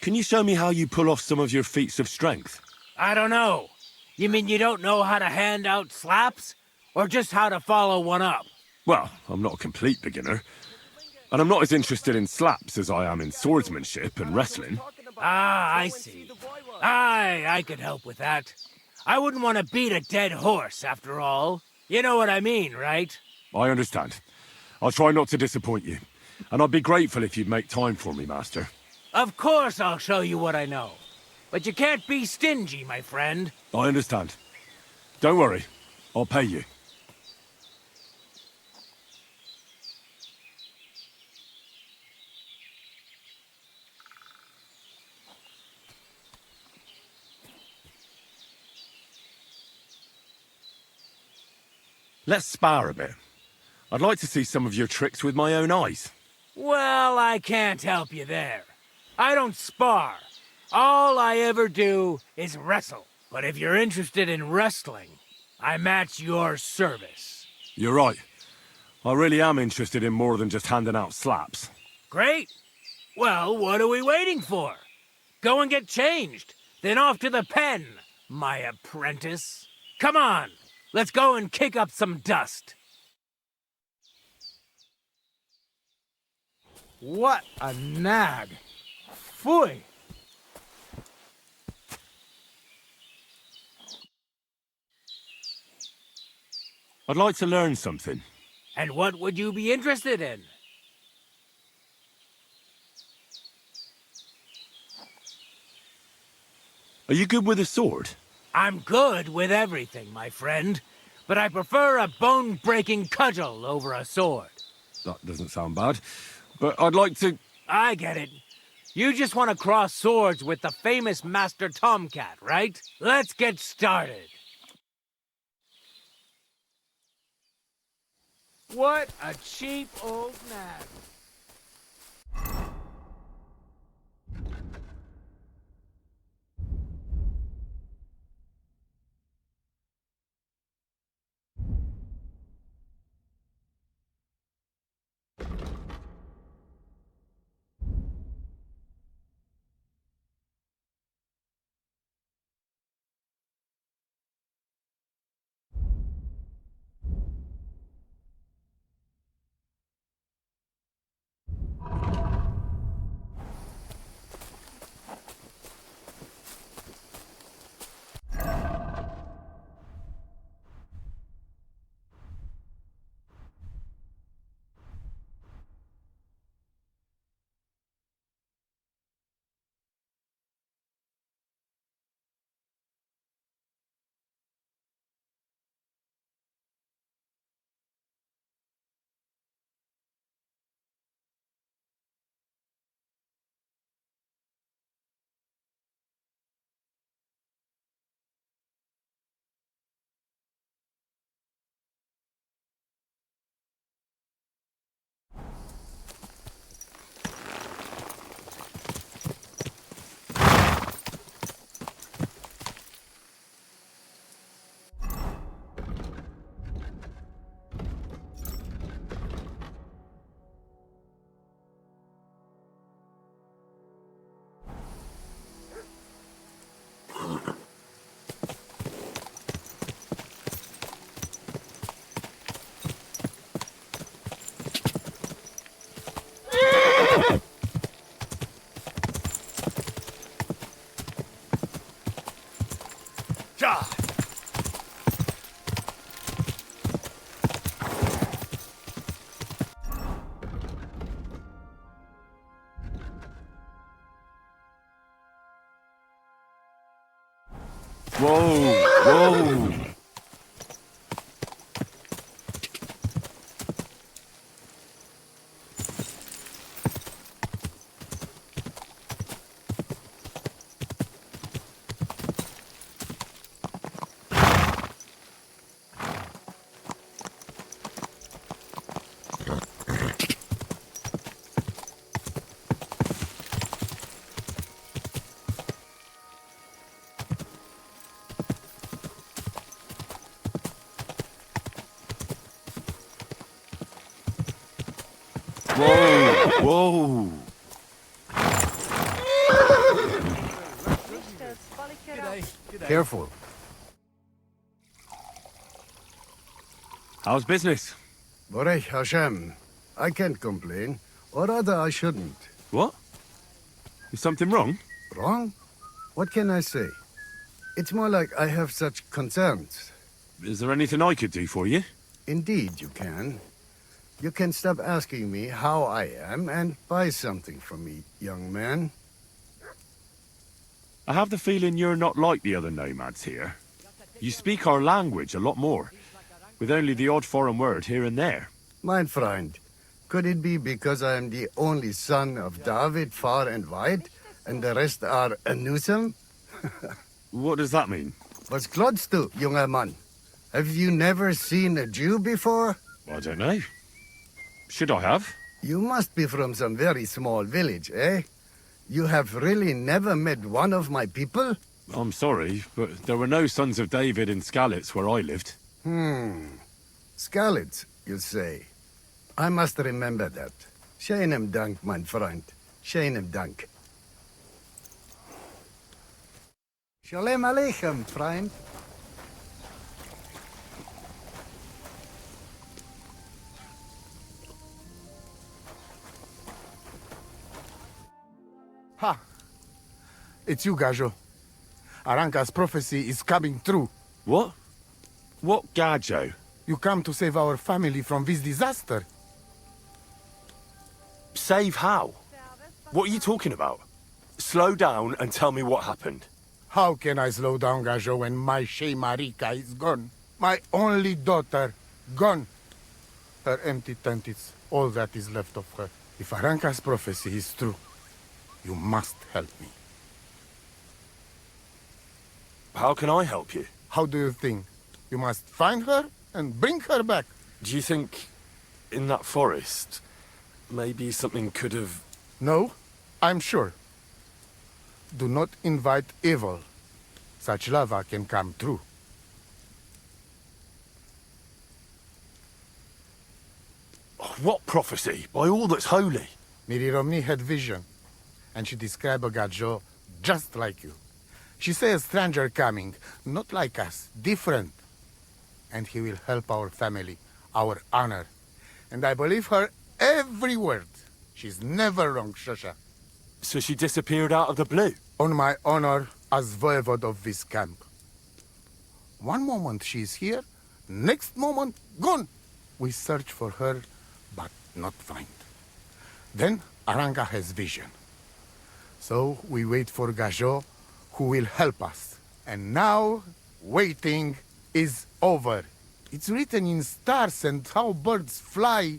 Can you show me how you pull off some of your feats of strength? I don't know. You mean you don't know how to hand out slaps? Or just how to follow one up? Well, I'm not a complete beginner. And I'm not as interested in slaps as I am in swordsmanship and wrestling. Ah, I see. I could help with that. I wouldn't want to beat a dead horse, after all. You know what I mean, right? I understand. I'll try not to disappoint you. And I'd be grateful if you'd make time for me, Master. Of course I'll show you what I know. But you can't be stingy, my friend. I understand. Don't worry. I'll pay you. Let's spar a bit. I'd like to see some of your tricks with my own eyes. Well, I can't help you there. I don't spar. All I ever do is wrestle. But if you're interested in wrestling, I'm at your service. You're right. I really am interested in more than just handing out slaps. Great. Well, what are we waiting for? Go and get changed. Then off to the pen, my apprentice. Come on, let's go and kick up some dust. What a nag. Phooey. I'd like to learn something. And what would you be interested in? Are you good with a sword? I'm good with everything, my friend. But I prefer a bone-breaking cudgel over a sword. That doesn't sound bad. But I'd like to... I get it. You just want to cross swords with the famous Master Tomcat, right? Let's get started. What a cheap old nag. Whoa, whoa. Whoa, whoa. Careful. How's business? Borech Hashem. I can't complain. Or rather, I shouldn't. What? Is something wrong? Wrong? What can I say? It's more like I have such concerns. Is there anything I could do for you? Indeed, you can. You can stop asking me how I am and buy something from me, young man. I have the feeling you're not like the other nomads here. You speak our language a lot more, with only the odd foreign word here and there. Mein Freund, could it be because I am the only son of David far and wide, and the rest are Anusam? What does that mean? Was klotzt du, junger Mann? Have you never seen a Jew before? I don't know. Should I have? You must be from some very small village, eh? You have really never met one of my people? I'm sorry, but there were no sons of David in Skalitz where I lived. Skalitz, you say? I must remember that. Schönem Dank, mein Freund. Schönem Dank. Shalom Aleichem, Freund. Ha! It's you, Gajo. Aranka's prophecy is coming true. What? What Gajo? You come to save our family from this disaster. Save how? What are you talking about? Slow down and tell me what happened. How can I slow down, Gajo, when my Shea Marika is gone? My only daughter, gone. Her empty tent is all that is left of her. If Aranka's prophecy is true, you must help me. How can I help you? How do you think? You must find her and bring her back. Do you think in that forest, maybe something could have... No, I'm sure. Do not invite evil. Such lava can come true. What prophecy? By all that's holy. Miri Romney had vision, and she described a Gajo just like you. She said a stranger coming, not like us, different. And he will help our family, our honor. And I believe her every word. She's never wrong, Shosha. So she disappeared out of the blue? On my honor as voivode of this camp. One moment she's here, next moment gone. We search for her, but not find. Then Aranga has vision. So we wait for Gajo, who will help us. And now, waiting is over. It's written in stars and how birds fly.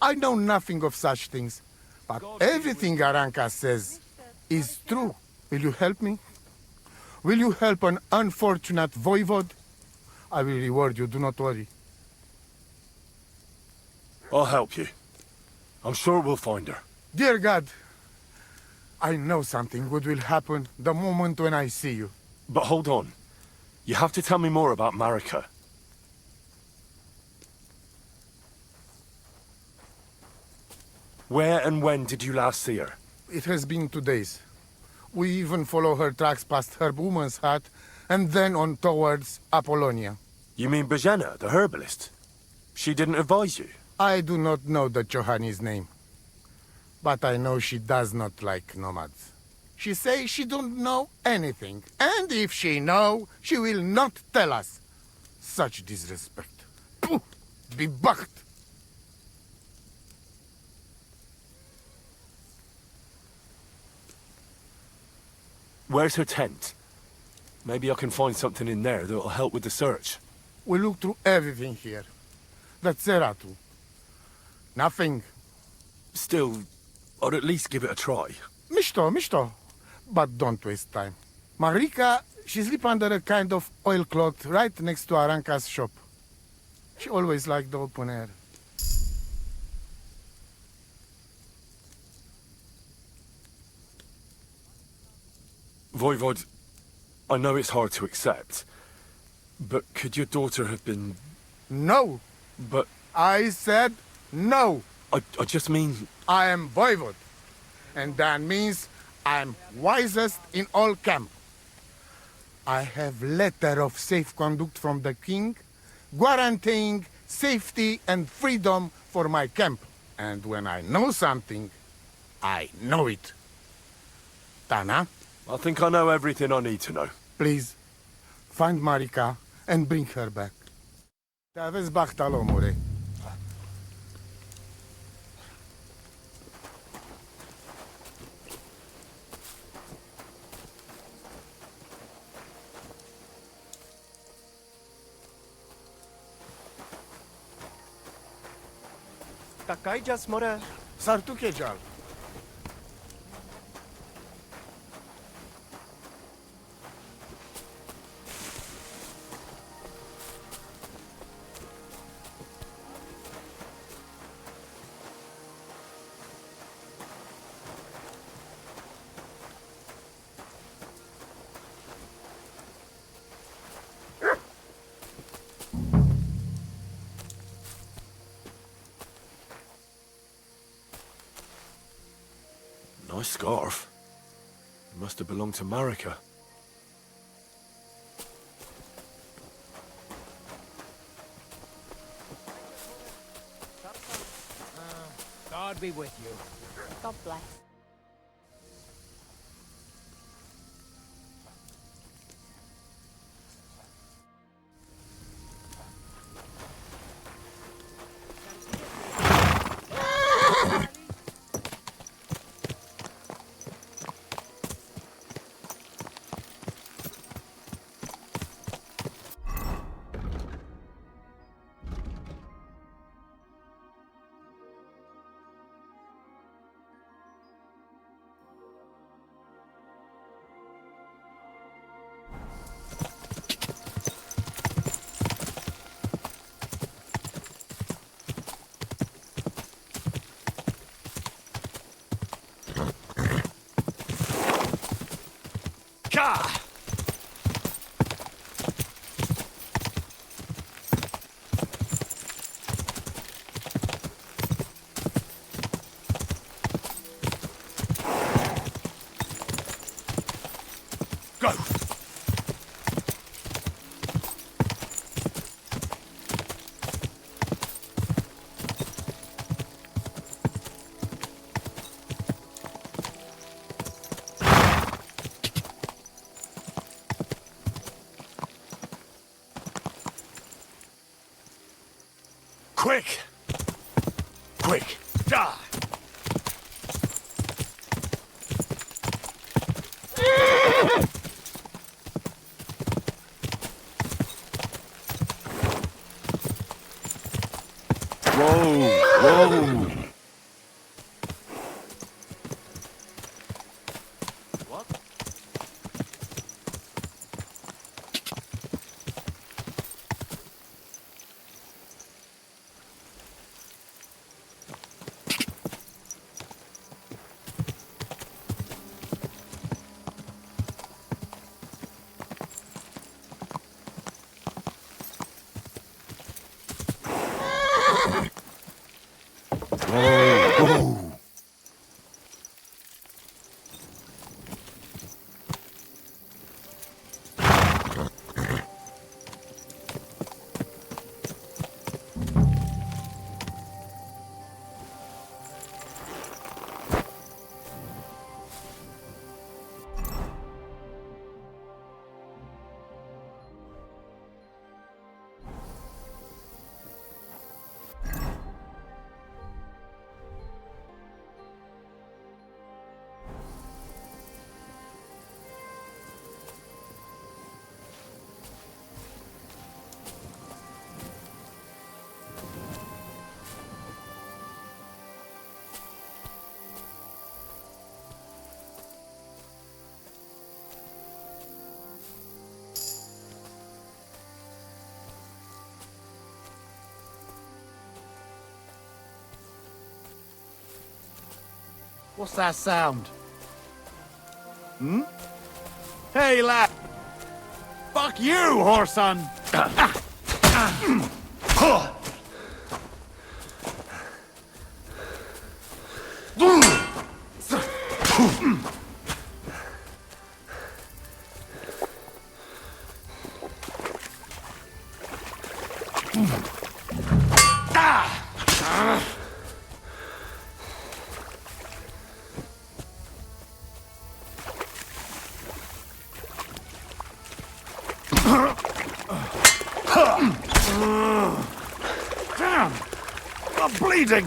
I know nothing of such things, but everything Aranka says is true. Will you help me? Will you help an unfortunate voivode? I will reward you, do not worry. I'll help you. I'm sure we'll find her. Dear God, I know something good will happen the moment when I see you. But hold on. You have to tell me more about Marika. Where and when did you last see her? It has been 2 days. We even follow her tracks past her woman's hut, and then on towards Apollonia. You mean Bojana, the herbalist? She didn't advise you? I do not know the Johani's name. But I know she does not like nomads. She says she don't know anything. And if she know, she will not tell us. Such disrespect. Pooh! Be bucked! Where's her tent? Maybe I can find something in there that'll help with the search. We look through everything here. That's Zeratu. Nothing. Still, I'd at least give it a try. Mishto. But don't waste time. Marika, she sleep under a kind of oilcloth right next to Aranka's shop. She always liked the open air. Voivod, I know it's hard to accept, but could your daughter have been... No! But... I said no! I just mean... I am Voivod, and that means I'm wisest in all camp. I have letter of safe conduct from the king, guaranteeing safety and freedom for my camp. And when I know something, I know it. Tana? I think I know everything I need to know. Please, find Marika and bring her back. Te aveți bachtal, omule. Takai jas more. Sartuke jal. Nice scarf. It must have belonged to Marika. God be with you. God bless. Go! Quick! Quick! Die! Whoa! Whoa! What? Whoa! What's that sound? Hmm? Hey, lad! Fuck you, whoreson! Damn! I'm bleeding!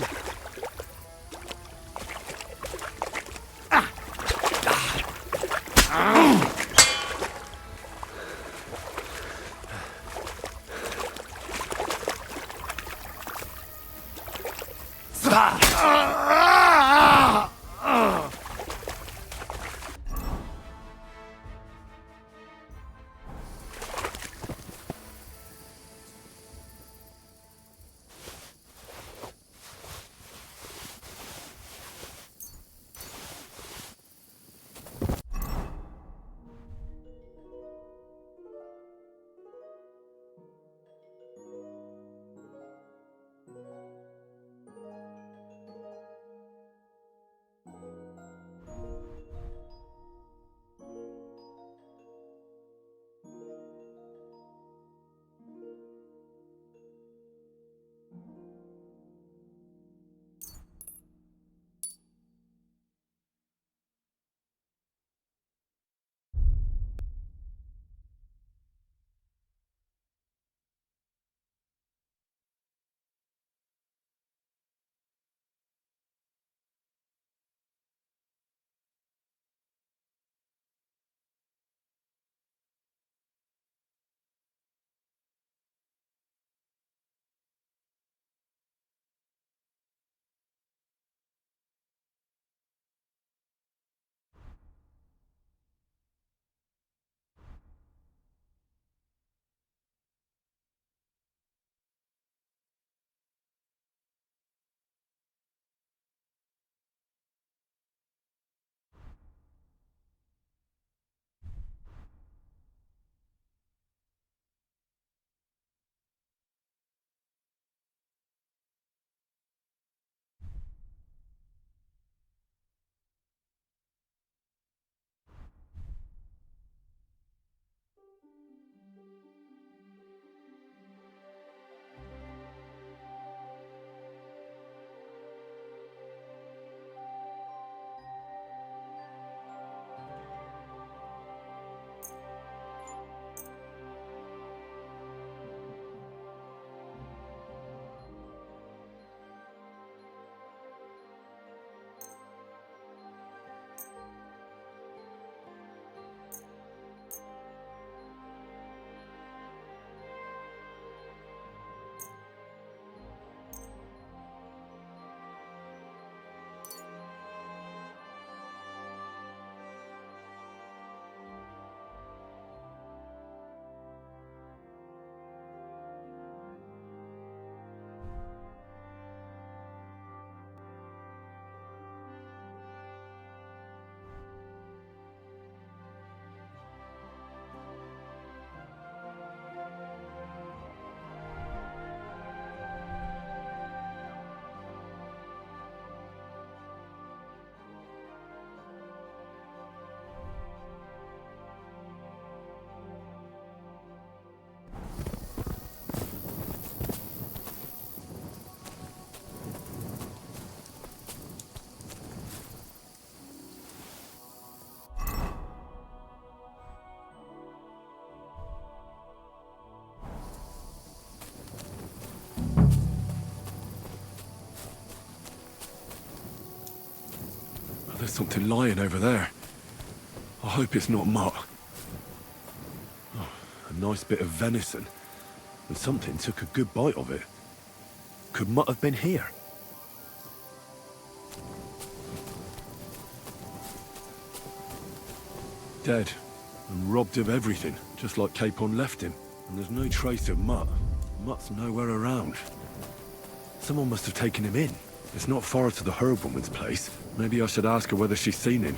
There's something lying over there. I hope it's not mutt. Oh, a nice bit of venison. And something took a good bite of it. Could mutt have been here? Dead. And robbed of everything, just like Capon left him. And there's no trace of Mutt. Mutt's nowhere around. Someone must have taken him in. It's not far to the herb woman's place. Maybe I should ask her whether she's seen him.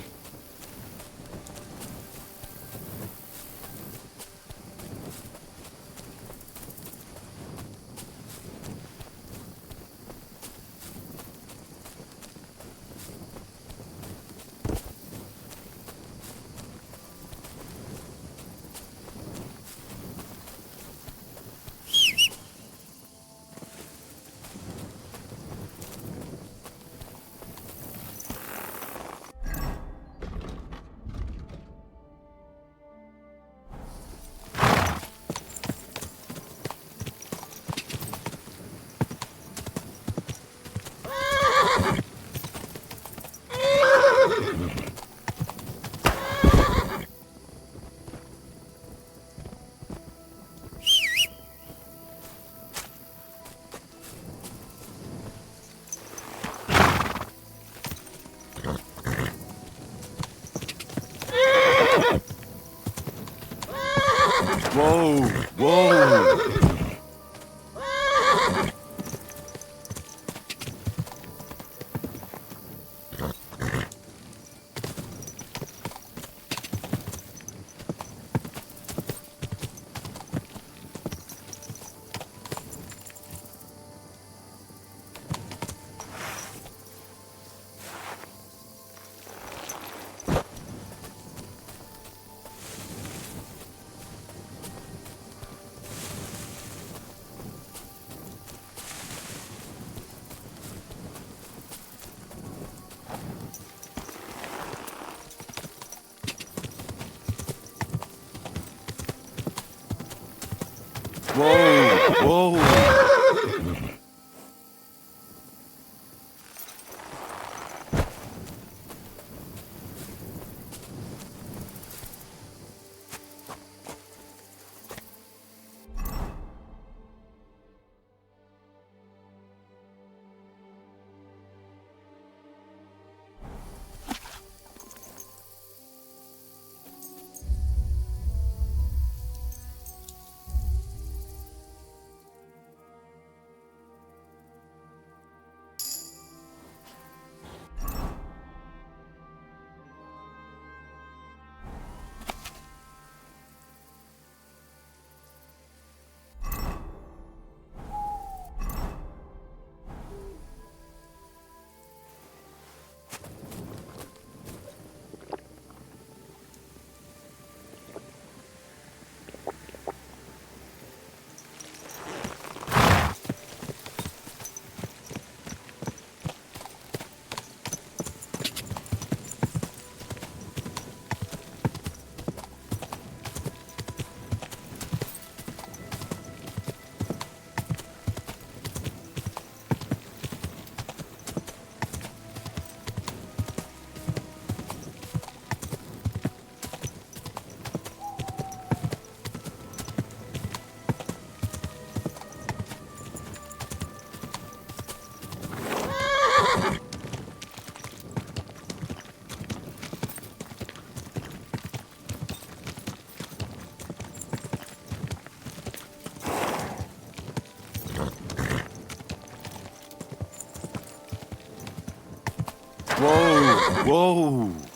Whoa! Whoa! Whoa! Whoa! Whoa! Whoa!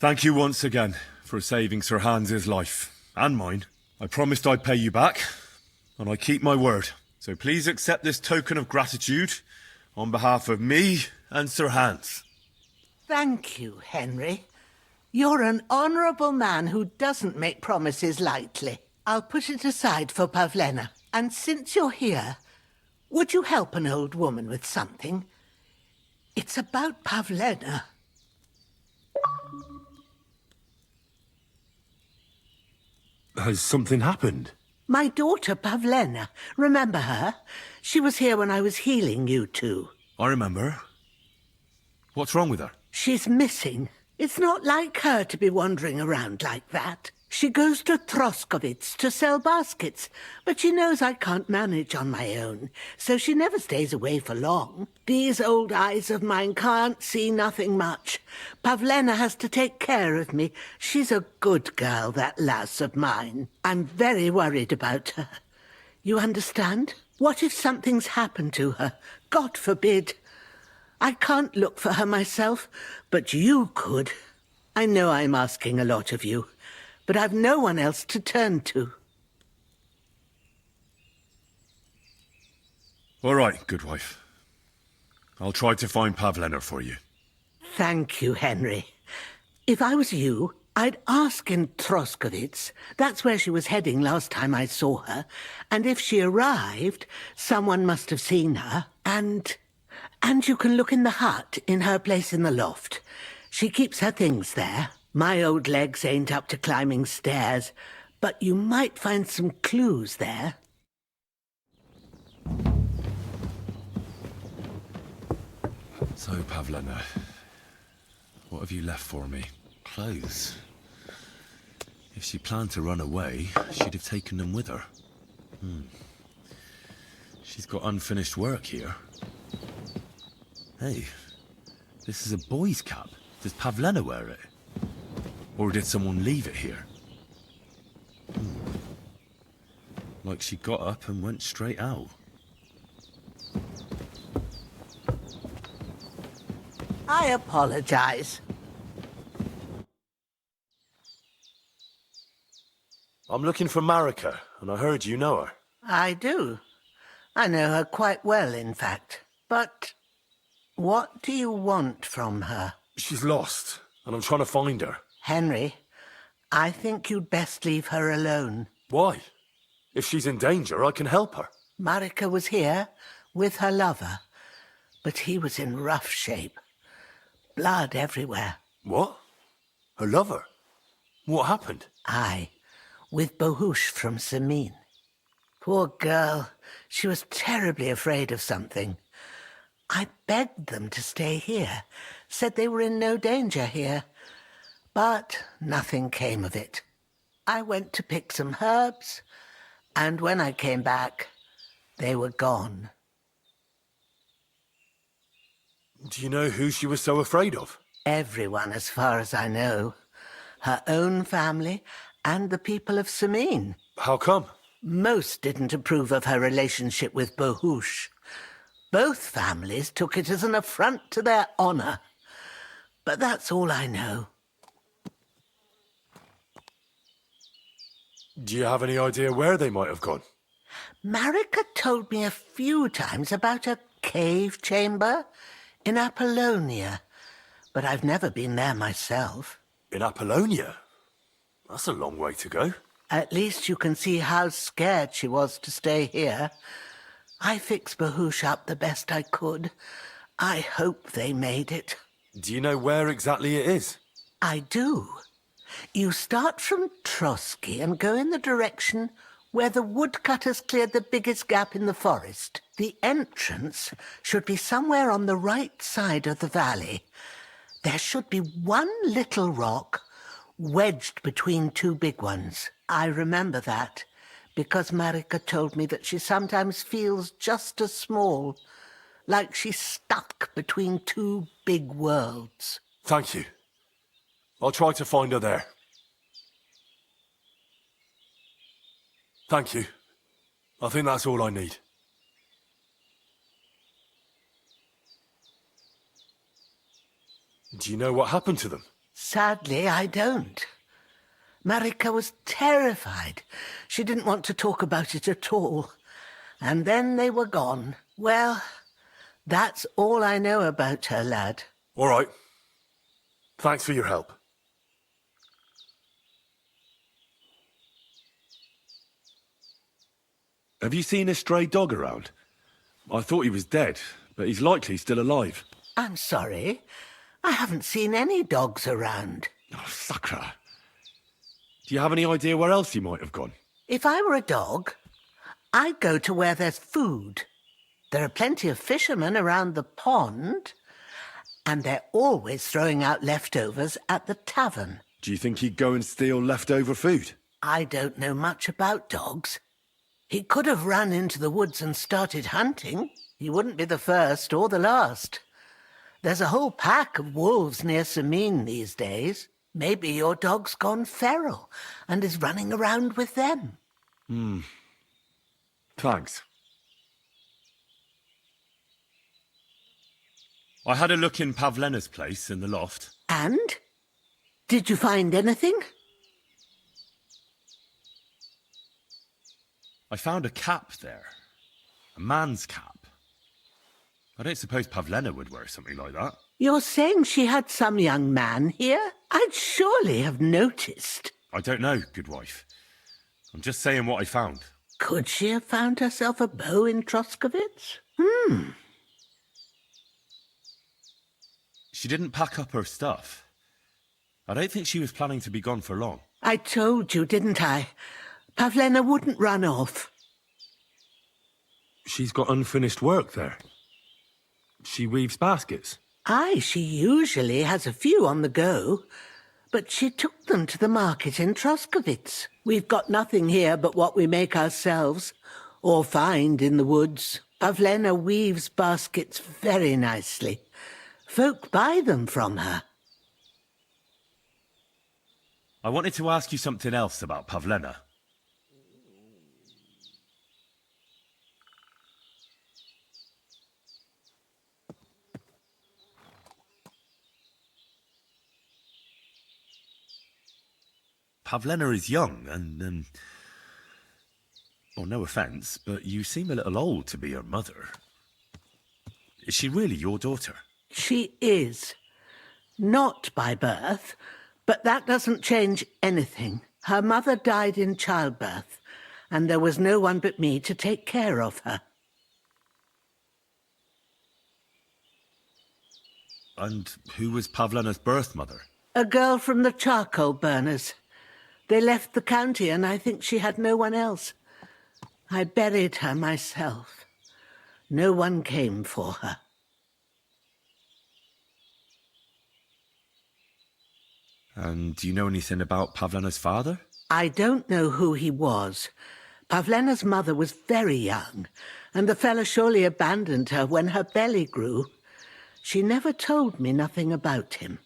Thank you once again for saving Sir Hans's life. And mine. I promised I'd pay you back, and I keep my word. So please accept this token of gratitude on behalf of me and Sir Hans. Thank you, Henry. You're an honourable man who doesn't make promises lightly. I'll put it aside for Pavlena. And since you're here, would you help an old woman with something? It's about Pavlena. Has something happened? My daughter, Pavlena. Remember her? She was here when I was healing you two. I remember. What's wrong with her? She's missing. It's not like her to be wandering around like that. She goes to Troskovitz to sell baskets, but she knows I can't manage on my own, so she never stays away for long. These old eyes of mine can't see nothing much. Pavlena has to take care of me. She's a good girl, that lass of mine. I'm very worried about her. You understand? What if something's happened to her? God forbid. I can't look for her myself, but you could. I know I'm asking a lot of you, but I've no one else to turn to. All right, good wife. I'll try to find Pavlena for you. Thank you, Henry. If I was you, I'd ask in Troskovitz. That's where she was heading last time I saw her. And if she arrived, someone must have seen her. And you can look in the hut in her place in the loft. She keeps her things there. My old legs ain't up to climbing stairs, but you might find some clues there. So, Pavlena, what have you left for me? Clothes. If she planned to run away, she'd have taken them with her. She's got unfinished work here. Hey, this is a boy's cap. Does Pavlena wear it? Or did someone leave it here? Like she got up and went straight out. I apologize. I'm looking for Marika, and I heard you know her. I do. I know her quite well, in fact. But what do you want from her? She's lost, and I'm trying to find her. Henry, I think you'd best leave her alone. Why? If she's in danger, I can help her. Marika was here with her lover, but he was in rough shape. Blood everywhere. What? Her lover? What happened? Aye, with Bohush from Semin. Poor girl, she was terribly afraid of something. I begged them to stay here, said they were in no danger here. But nothing came of it. I went to pick some herbs, and when I came back, they were gone. Do you know who she was so afraid of? Everyone, as far as I know. Her own family and the people of Semin. How come? Most didn't approve of her relationship with Bohush. Both families took it as an affront to their honor. But that's all I know. Do you have any idea where they might have gone? Marika told me a few times about a cave chamber in Apollonia, but I've never been there myself. In Apollonia? That's a long way to go. At least you can see how scared she was to stay here. I fixed Bohush up the best I could. I hope they made it. Do you know where exactly it is? I do. You start from Trotsky and go in the direction where the woodcutters cleared the biggest gap in the forest. The entrance should be somewhere on the right side of the valley. There should be one little rock wedged between two big ones. I remember that because Marika told me that she sometimes feels just as small, like she's stuck between two big worlds. Thank you. I'll try to find her there. Thank you. I think that's all I need. Do you know what happened to them? Sadly, I don't. Marika was terrified. She didn't want to talk about it at all. And then they were gone. Well, that's all I know about her, lad. All right. Thanks for your help. Have you seen a stray dog around? I thought he was dead, but he's likely still alive. I'm sorry. I haven't seen any dogs around. Oh, sucker. Do you have any idea where else he might have gone? If I were a dog, I'd go to where there's food. There are plenty of fishermen around the pond, and they're always throwing out leftovers at the tavern. Do you think he'd go and steal leftover food? I don't know much about dogs. He could have run into the woods and started hunting. He wouldn't be the first or the last. There's a whole pack of wolves near Sameen these days. Maybe your dog's gone feral and is running around with them. Thanks. I had a look in Pavlena's place in the loft. And? Did you find anything? I found a cap there. A man's cap. I don't suppose Pavlena would wear something like that. You're saying she had some young man here? I'd surely have noticed. I don't know, good wife. I'm just saying what I found. Could she have found herself a beau in Troskovitz? She didn't pack up her stuff. I don't think she was planning to be gone for long. I told you, didn't I? Pavlena wouldn't run off. She's got unfinished work there. She weaves baskets. Aye, she usually has a few on the go, but she took them to the market in Troskovitz. We've got nothing here but what we make ourselves, or find in the woods. Pavlena weaves baskets very nicely. Folk buy them from her. I wanted to ask you something else about Pavlena. Pavlena is young and, well, no offence, but you seem a little old to be her mother. Is she really your daughter? She is. Not by birth, but that doesn't change anything. Her mother died in childbirth, and there was no one but me to take care of her. And who was Pavlena's birth mother? A girl from the charcoal burners. They left the county, and I think she had no one else. I buried her myself. No one came for her. And do you know anything about Pavlena's father? I don't know who he was. Pavlena's mother was very young, and the fella surely abandoned her when her belly grew. She never told me nothing about him.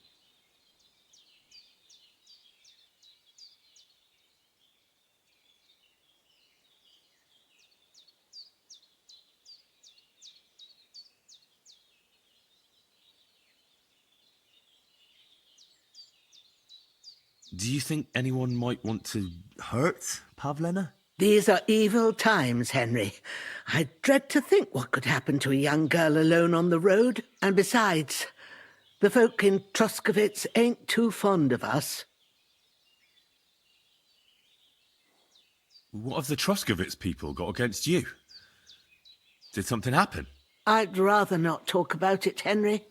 Do you think anyone might want to hurt Pavlena? These are evil times, Henry. I dread to think what could happen to a young girl alone on the road. And besides, the folk in Troskovitz ain't too fond of us. What have the Troskovitz people got against you? Did something happen? I'd rather not talk about it, Henry.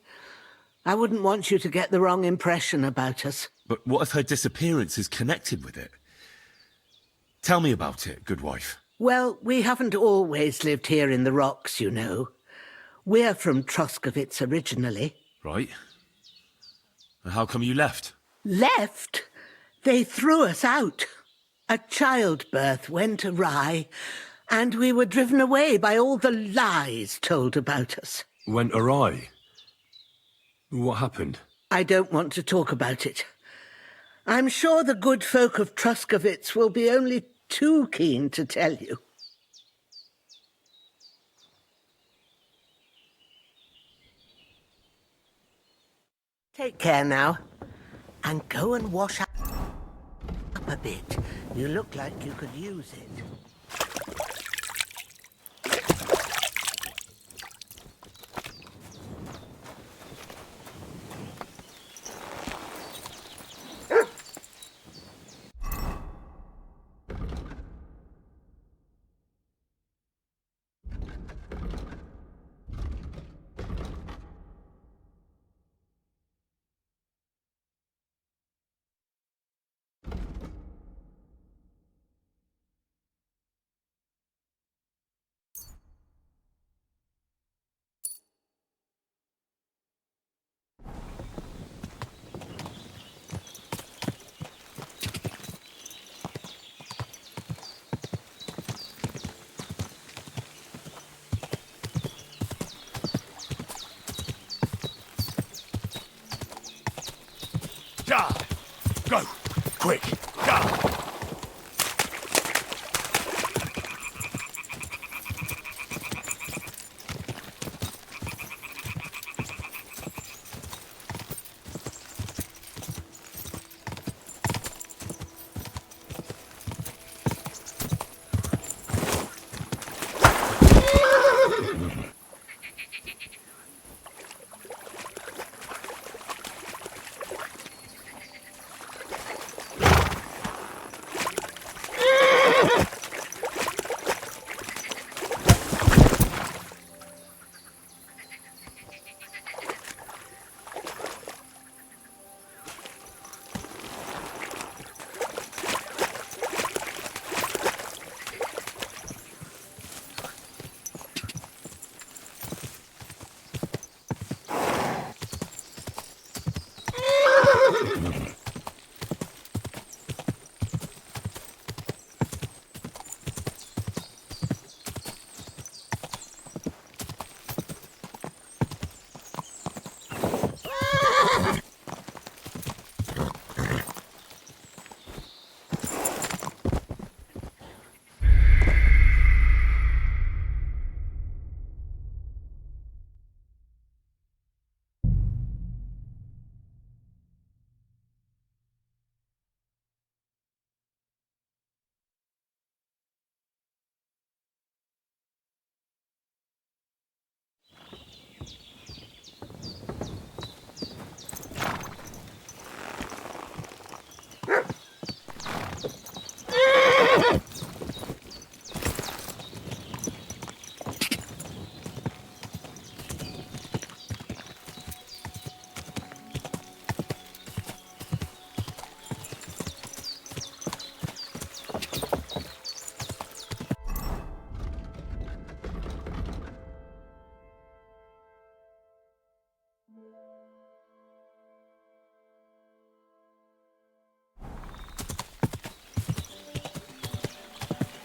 I wouldn't want you to get the wrong impression about us. But what if her disappearance is connected with it? Tell me about it, good wife. Well, we haven't always lived here in the rocks, you know. We're from Troskovitz originally. Right. And how come you left? Left? They threw us out. A childbirth went awry, and we were driven away by all the lies told about us. Went awry? What happened? I don't want to talk about it. I'm sure the good folk of Troskovitz will be only too keen to tell you. Take care now. And go and wash up a bit. You look like you could use it. Ja! Go! Quick! Go!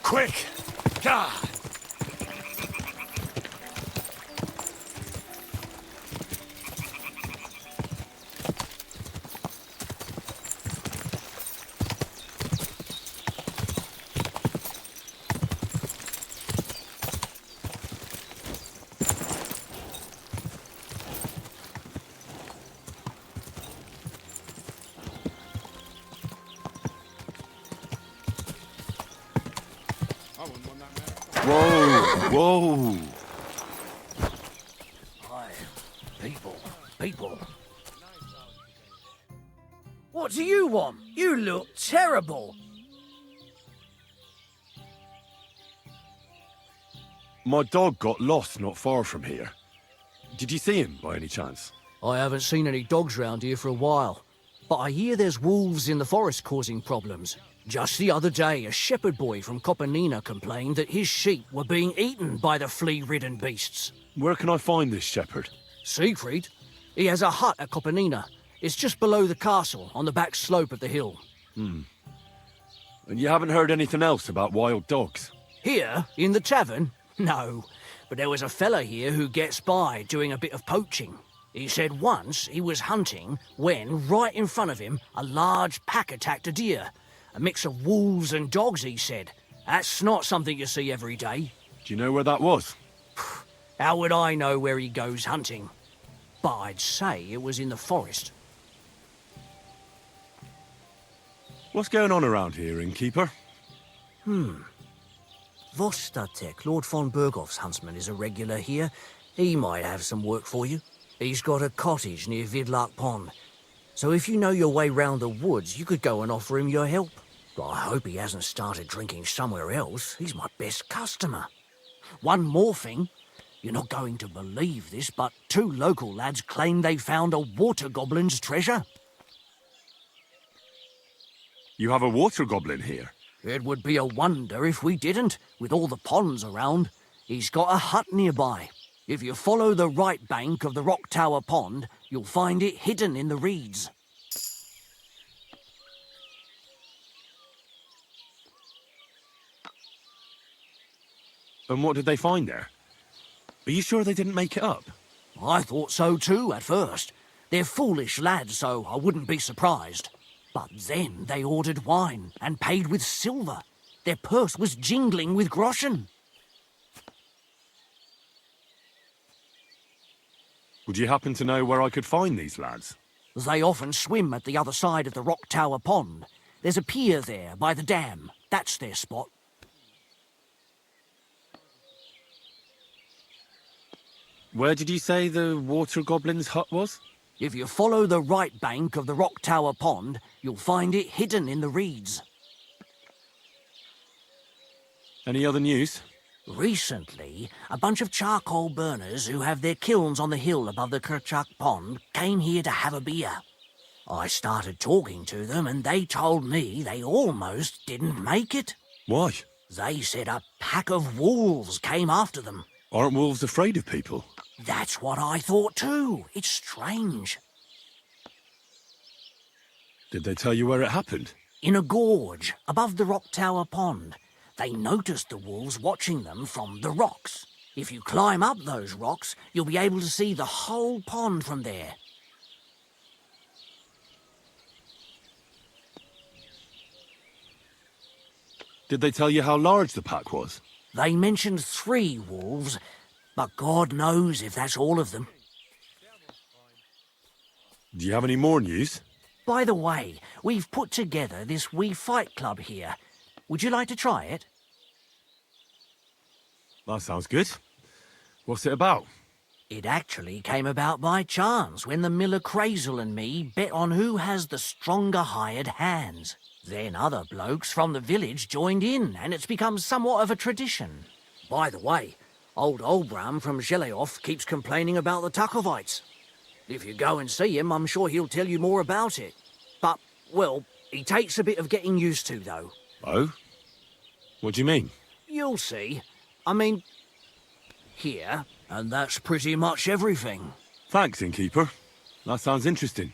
Quick! Ja! Whoa! Whoa! Hi. People. What do you want? You look terrible. My dog got lost not far from here. Did you see him by any chance? I haven't seen any dogs round here for a while, but I hear there's wolves in the forest causing problems. Just the other day, a shepherd boy from Copenina complained that his sheep were being eaten by the flea-ridden beasts. Where can I find this shepherd? Siegfried? He has a hut at Copenina. It's just below the castle, on the back slope of the hill. And you haven't heard anything else about wild dogs? Here, in the tavern? No, but there was a fella here who gets by doing a bit of poaching. He said once he was hunting when, right in front of him, a large pack attacked a deer. A mix of wolves and dogs, he said. That's not something you see every day. Do you know where that was? How would I know where he goes hunting? But I'd say it was in the forest. What's going on around here, innkeeper? Vostatek, Lord von Berghoff's huntsman, is a regular here. He might have some work for you. He's got a cottage near Vidlark Pond. So if you know your way round the woods, you could go and offer him your help. I hope he hasn't started drinking somewhere else. He's my best customer. One more thing. You're not going to believe this, but 2 local lads claim they found a water goblin's treasure. You have a water goblin here? It would be a wonder if we didn't, with all the ponds around. He's got a hut nearby. If you follow the right bank of the Rock Tower Pond, you'll find it hidden in the reeds. And what did they find there? Are you sure they didn't make it up? I thought so too at first. They're foolish lads, so I wouldn't be surprised. But then they ordered wine and paid with silver. Their purse was jingling with groschen. Would you happen to know where I could find these lads? They often swim at the other side of the Rock Tower Pond. There's a pier there by the dam. That's their spot. Where did you say the water goblin's hut was? If you follow the right bank of the Rock Tower Pond, you'll find it hidden in the reeds. Any other news? Recently, a bunch of charcoal burners who have their kilns on the hill above the Kerchak Pond came here to have a beer. I started talking to them and they told me they almost didn't make it. Why? They said a pack of wolves came after them. Aren't wolves afraid of people? That's what I thought too. It's strange. Did they tell you where it happened? In a gorge above the Rock Tower Pond. They noticed the wolves watching them from the rocks. If you climb up those rocks, you'll be able to see the whole pond from there. Did they tell you how large the pack was? They mentioned 3 wolves, but God knows if that's all of them. Do you have any more news? By the way, we've put together this wee fight club here. Would you like to try it? That sounds good. What's it about? It actually came about by chance when the miller Crazel and me bet on who has the stronger hired hands. Then other blokes from the village joined in, and it's become somewhat of a tradition. By the way, old Olbram from Zheleoth keeps complaining about the Takovites. If you go and see him, I'm sure he'll tell you more about it. But, well, he takes a bit of getting used to, though. Oh? What do you mean? You'll see. I mean, here, and that's pretty much everything. Thanks, innkeeper. That sounds interesting.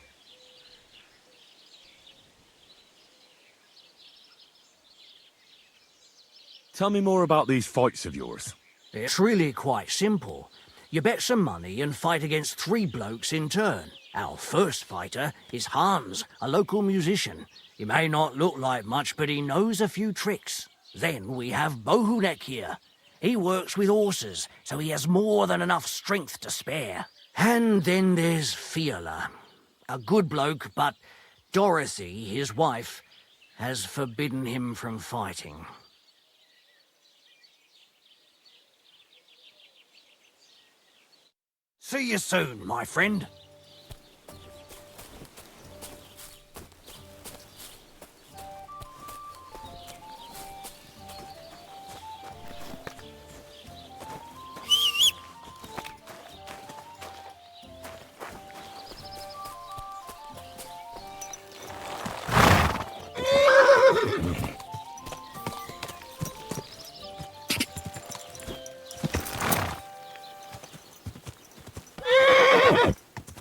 Tell me more about these fights of yours. It's really quite simple. You bet some money and fight against 3 blokes in turn. Our first fighter is Hans, a local musician. He may not look like much, but he knows a few tricks. Then we have Bohunek here. He works with horses, so he has more than enough strength to spare. And then there's Fiala. A good bloke, but Dorothy, his wife, has forbidden him from fighting. See you soon, my friend.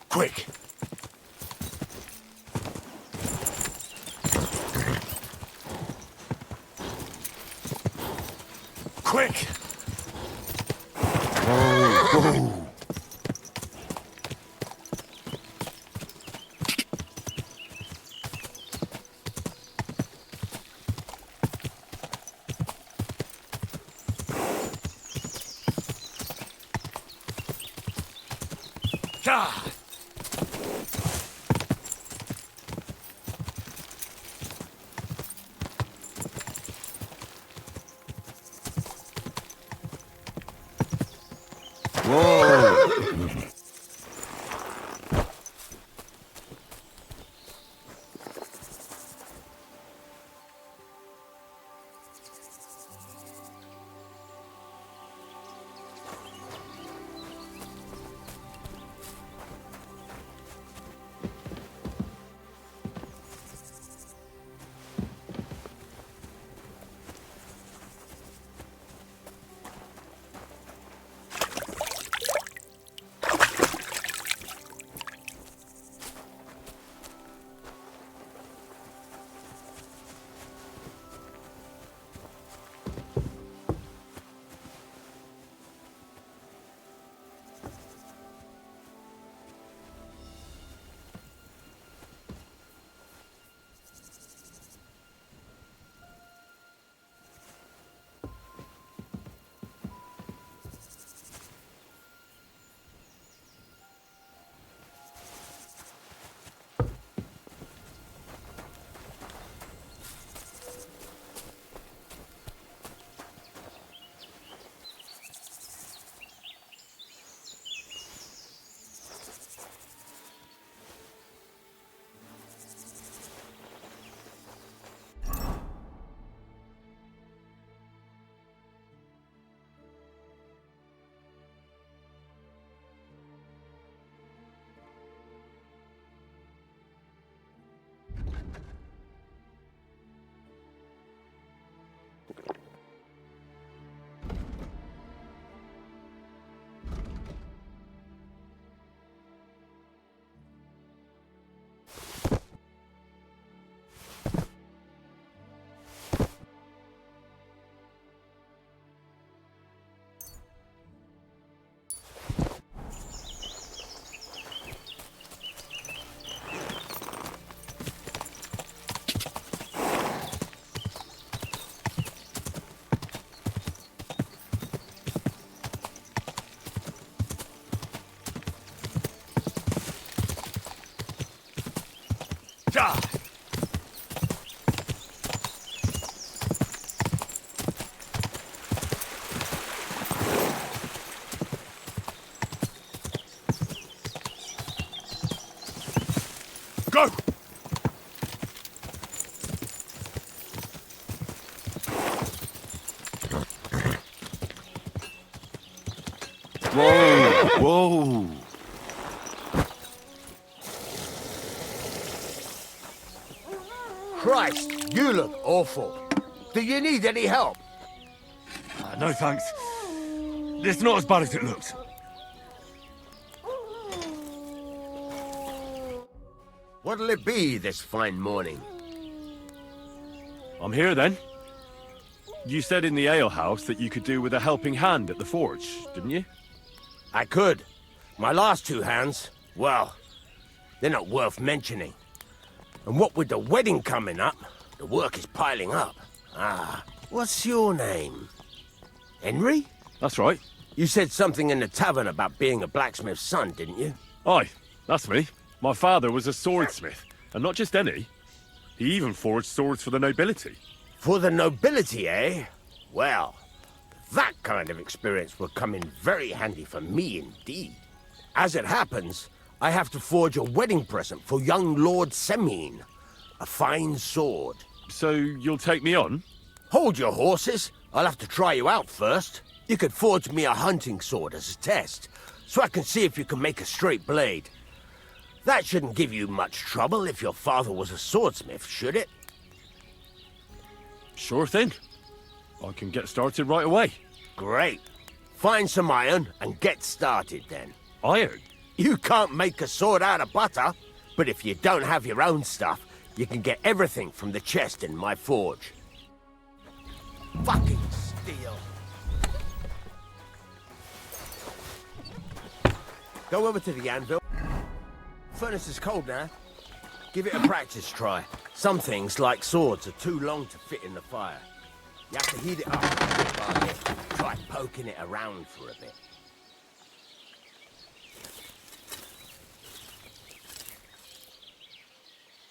Quick! Quick! Oh. Ah! Go! Whoa! Whoa! Christ, you look awful. Do you need any help? No thanks. It's not as bad as it looks. What'll it be this fine morning? I'm here then. You said in the alehouse that you could do with a helping hand at the forge, didn't you? I could. My last two hands, well, they're not worth mentioning. And what with the wedding coming up, the work is piling up. Ah, what's your name? Henry? That's right. You said something in the tavern about being a blacksmith's son, didn't you? Aye, that's me. My father was a swordsmith, and not just any. He even forged swords for the nobility. For the nobility, eh? Well, that kind of experience will come in very handy for me indeed. As it happens, I have to forge a wedding present for young Lord Semine. A fine sword. So you'll take me on? Hold your horses. I'll have to try you out first. You could forge me a hunting sword as a test, so I can see if you can make a straight blade. That shouldn't give you much trouble if your father was a swordsmith, should it? Sure thing. I can get started right away. Great. Find some iron and get started then. Iron? You can't make a sword out of butter, but if you don't have your own stuff, you can get everything from the chest in my forge. Fucking steel. Go over to the anvil. Furnace is cold now. Give it a practice try. Some things, like swords, are too long to fit in the fire. You have to heat it up bit by bit. Try poking it around for a bit.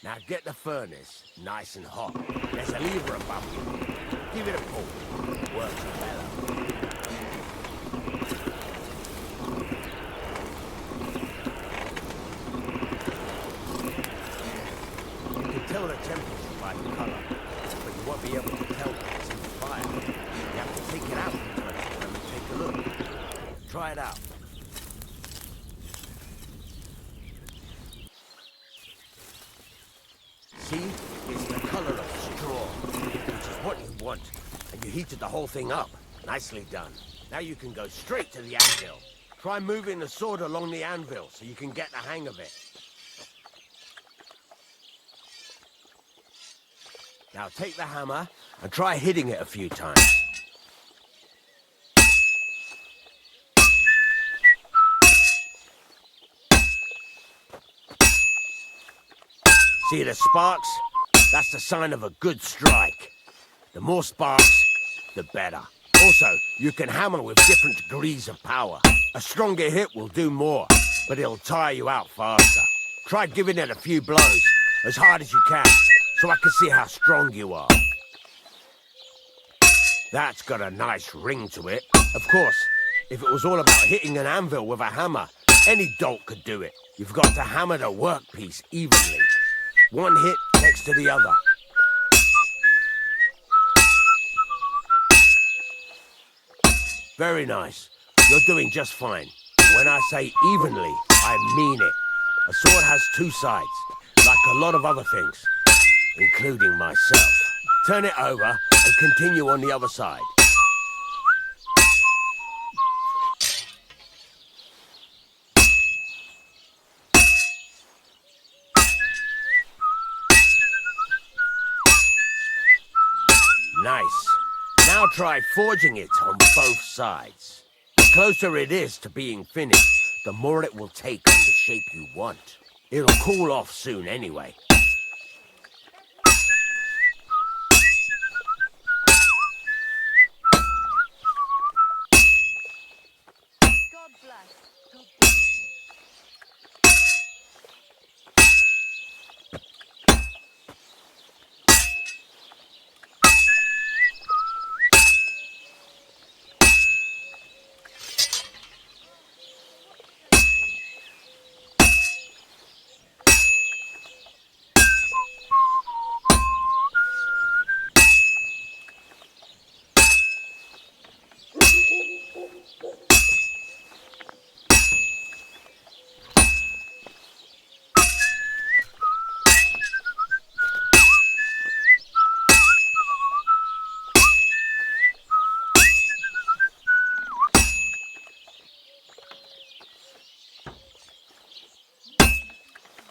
Now get the furnace nice and hot. There's a lever above you. Give it a pull. Works better. Tell the temperature by the color, but you won't be able to tell when it's in the fire. You have to take it out from time to time and take a look. Try it out. See? It's the color of straw, which is what you want. And you heated the whole thing up. Nicely done. Now you can go straight to the anvil. Try moving the sword along the anvil so you can get the hang of it. Now take the hammer and try hitting it a few times. See the sparks? That's the sign of a good strike. The more sparks, the better. Also, you can hammer with different degrees of power. A stronger hit will do more, but it'll tire you out faster. Try giving it a few blows, as hard as you can, so I can see how strong you are. That's got a nice ring to it. Of course, if it was all about hitting an anvil with a hammer, any dolt could do it. You've got to hammer the workpiece evenly. One hit next to the other. Very nice. You're doing just fine. When I say evenly, I mean it. A sword has two sides, like a lot of other things, including myself. Turn it over and continue on the other side. Nice. Now try forging it on both sides. The closer it is to being finished, the more it will take on the shape you want. It'll cool off soon anyway. God bless. God bless.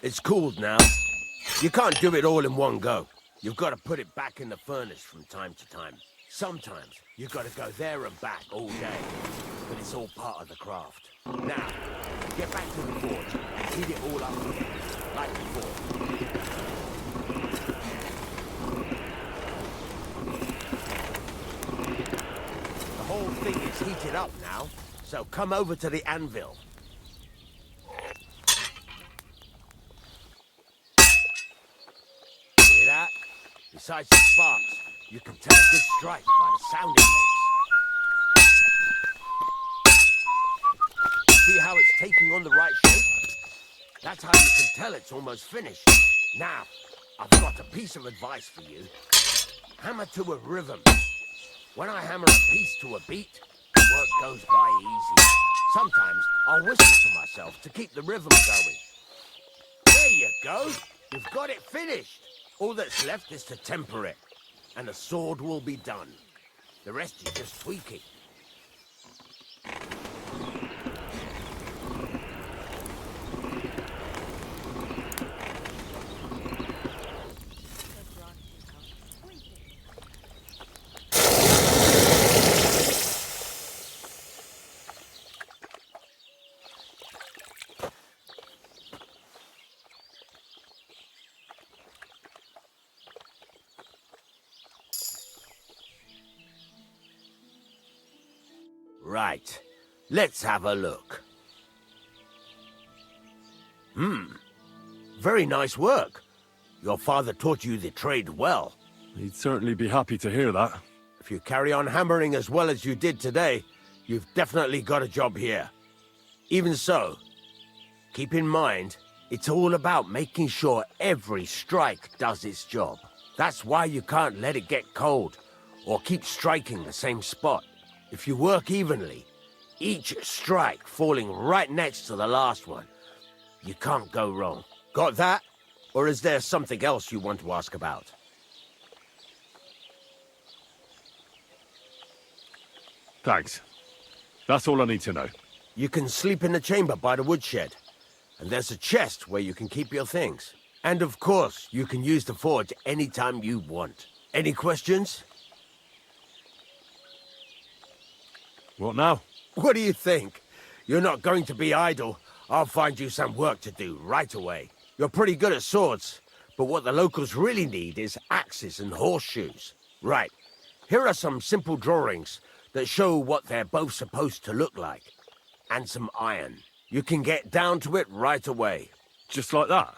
It's cooled now. You can't do it all in one go. You've got to put it back in the furnace from time to time. Sometimes you've got to go there and back all day. But it's all part of the craft. Now, get back to the forge and heat it all up again, like before. The whole thing is heated up now, so come over to the anvil. Hear that? Besides the sparks, you can tell a good strike by the sound it makes. See how it's taking on the right shape? That's how you can tell it's almost finished. Now, I've got a piece of advice for you. Hammer to a rhythm. When I hammer a piece to a beat, work goes by easy. Sometimes I'll whistle to myself to keep the rhythm going. There you go. You've got it finished. All that's left is to temper it, and the sword will be done. The rest is just tweaking. Right. Let's have a look. Very nice work. Your father taught you the trade well. He'd certainly be happy to hear that. If you carry on hammering as well as you did today, you've definitely got a job here. Even so, keep in mind, it's all about making sure every strike does its job. That's why you can't let it get cold, or keep striking the same spot. If you work evenly, each strike falling right next to the last one, you can't go wrong. Got that? Or is there something else you want to ask about? Thanks. That's all I need to know. You can sleep in the chamber by the woodshed. And there's a chest where you can keep your things. And of course, you can use the forge anytime you want. Any questions? What now? What do you think? You're not going to be idle. I'll find you some work to do right away. You're pretty good at swords, but what the locals really need is axes and horseshoes. Right, here are some simple drawings that show what they're both supposed to look like. And some iron. You can get down to it right away. Just like that?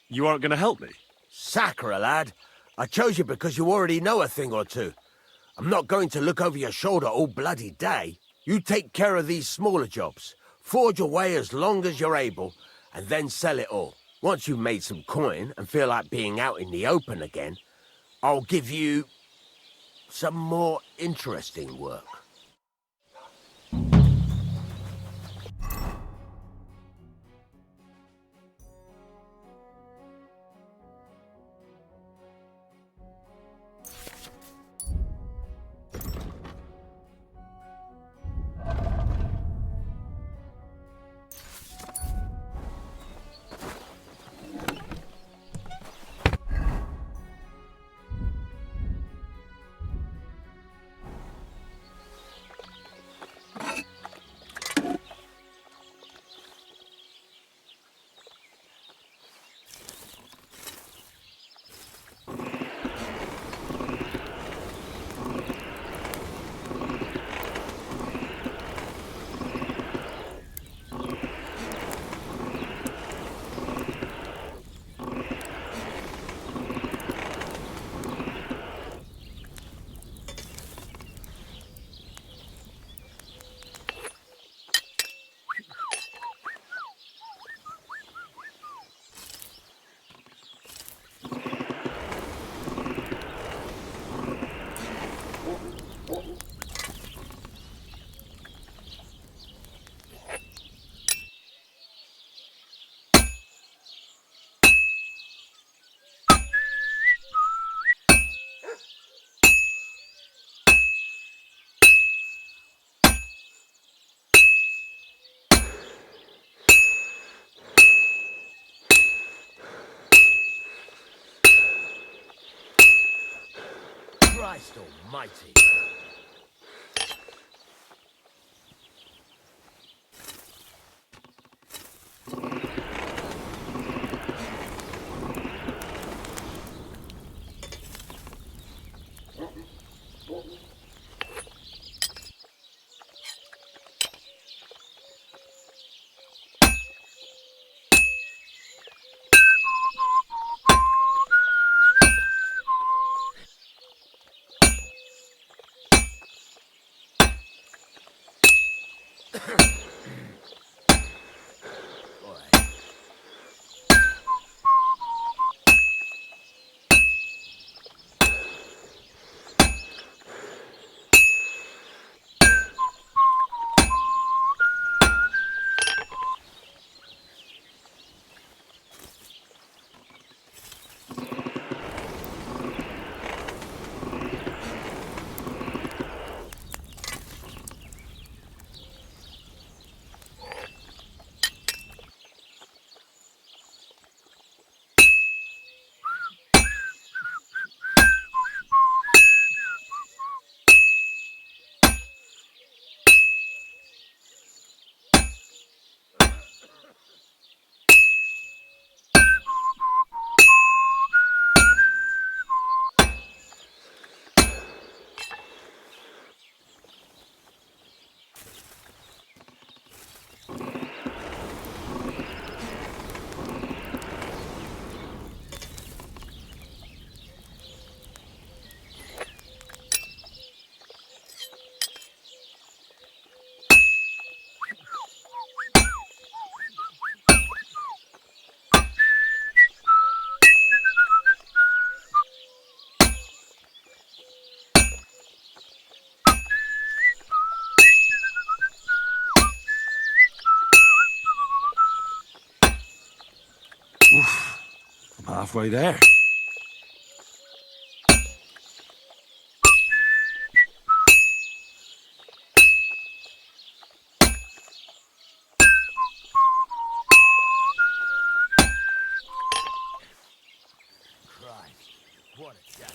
You aren't going to help me? Sacre, lad. I chose you because you already know a thing or two. I'm not going to look over your shoulder all bloody day. You take care of these smaller jobs. Forge away as long as you're able, and then sell it all. Once you've made some coin and feel like being out in the open again, I'll give you some more interesting work. Christ almighty. I'm halfway there. Christ, what a day.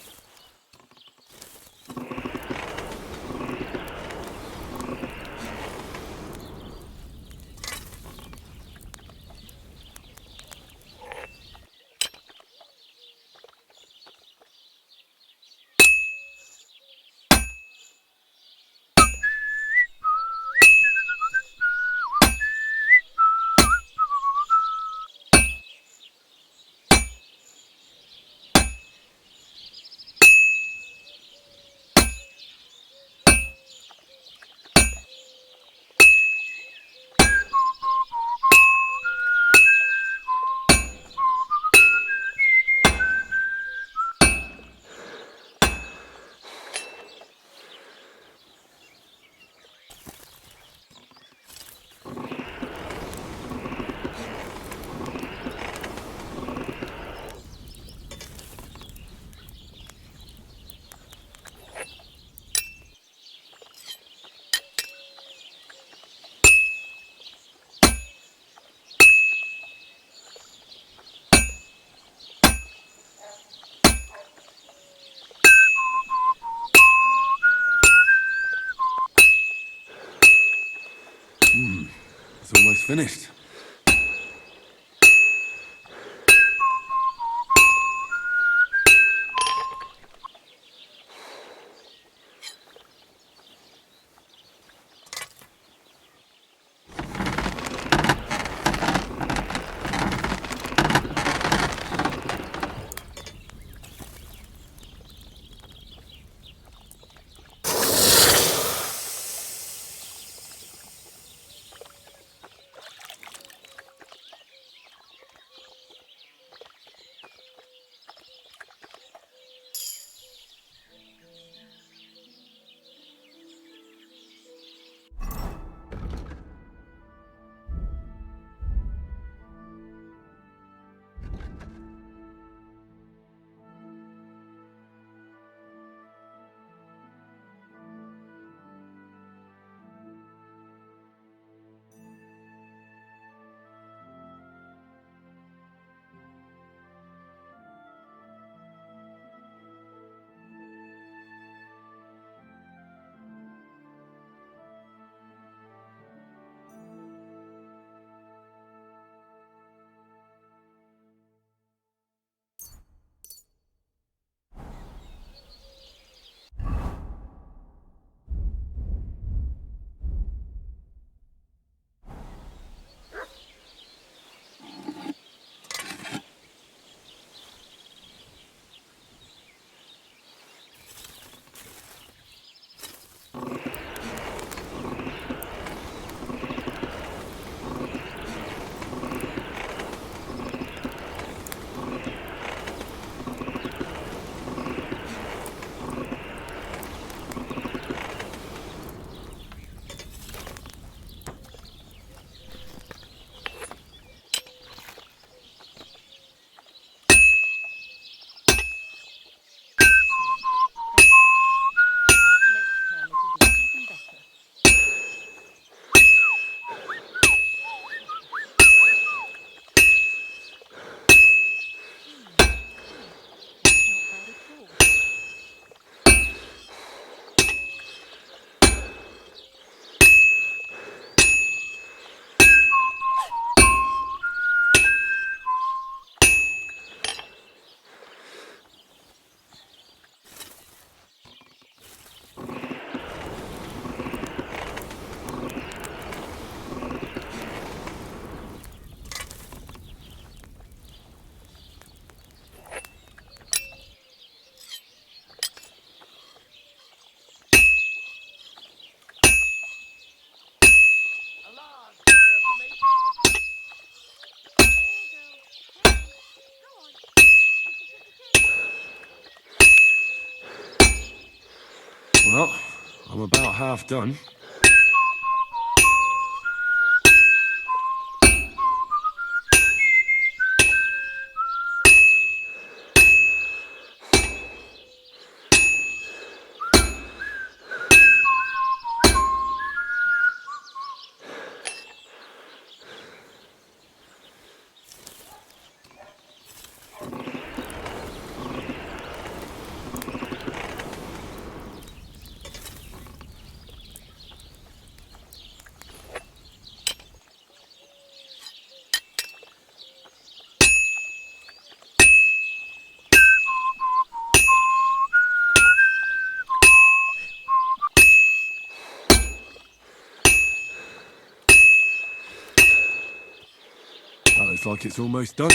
It's almost finished. Well, I'm about half done. That looks like it's almost done.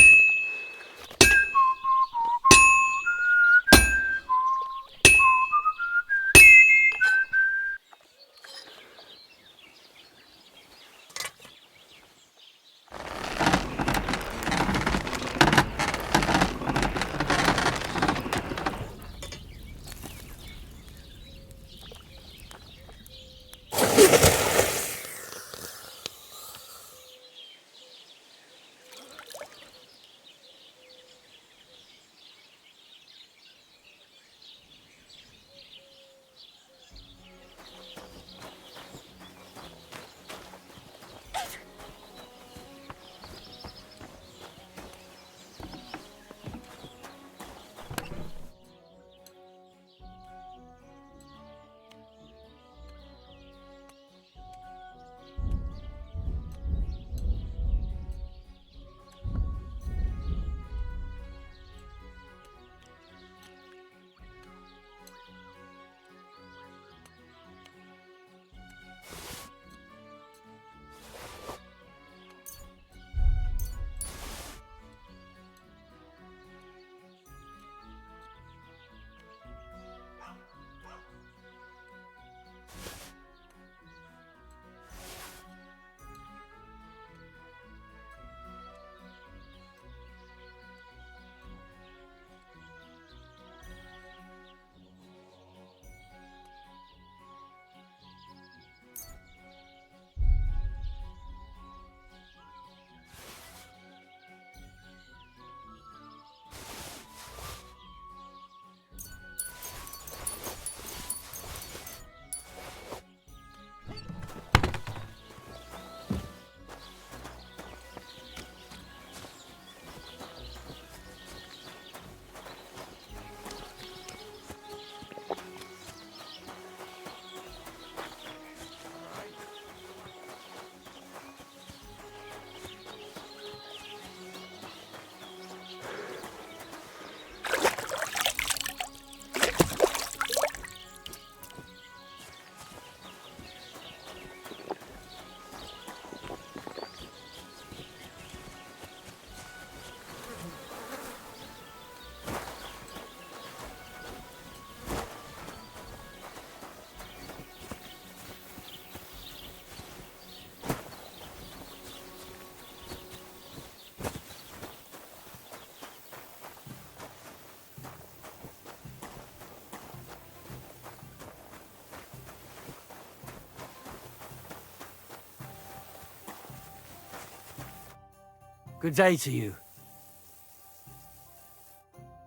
Good day to you.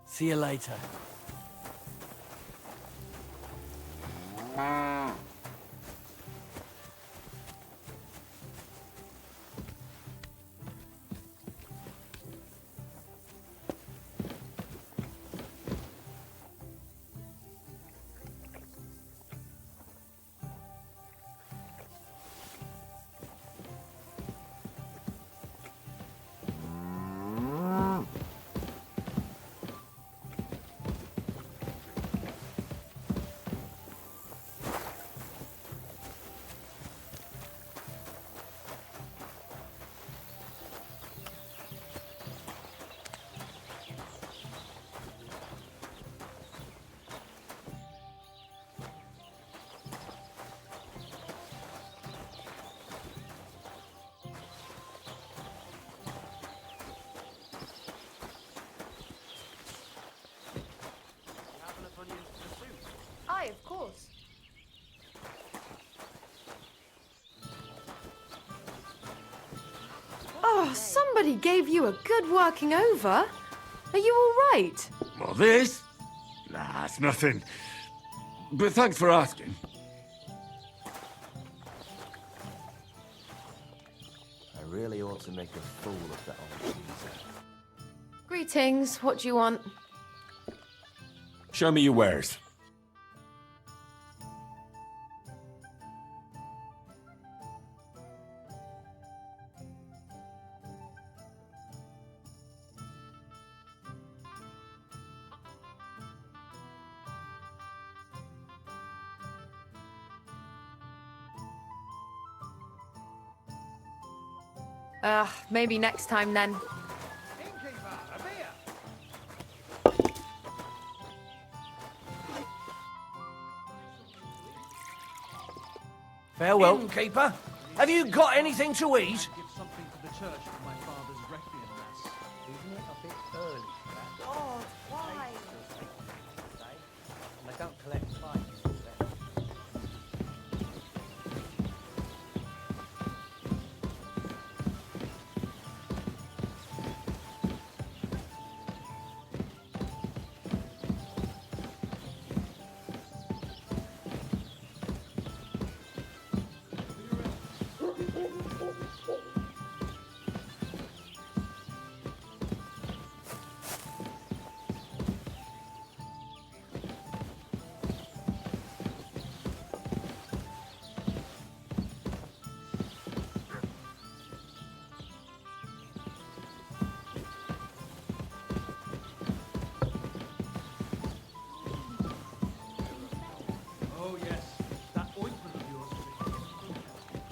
See you later. Somebody gave you a good working over. Are you all right? Well, this? Nah, it's nothing. But thanks for asking. I really ought to make a fool of that old geezer. Greetings. What do you want? Show me your wares. Maybe next time then. Farewell. Innkeeper, have you got anything to eat? Give something to the church for my father's requiem mass. Isn't it a bit early for that? God, why? And I don't collect fines till then. Oh yes, that ointment of yours will be.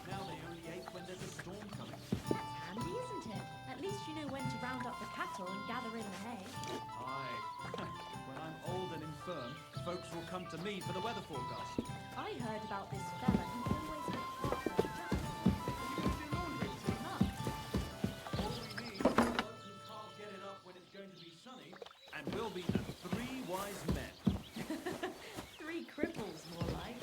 Now they only ache when there's a storm coming. Handy, isn't it? At least you know when to round up the cattle and gather in the hay. Aye. When I'm old and infirm, folks will come to me for the weather forecast. I heard about this fella who always had half a jack. All we need is a bloke who can't get it up when it's going to be sunny, and we'll be the three wise men. 3 cripples, more like.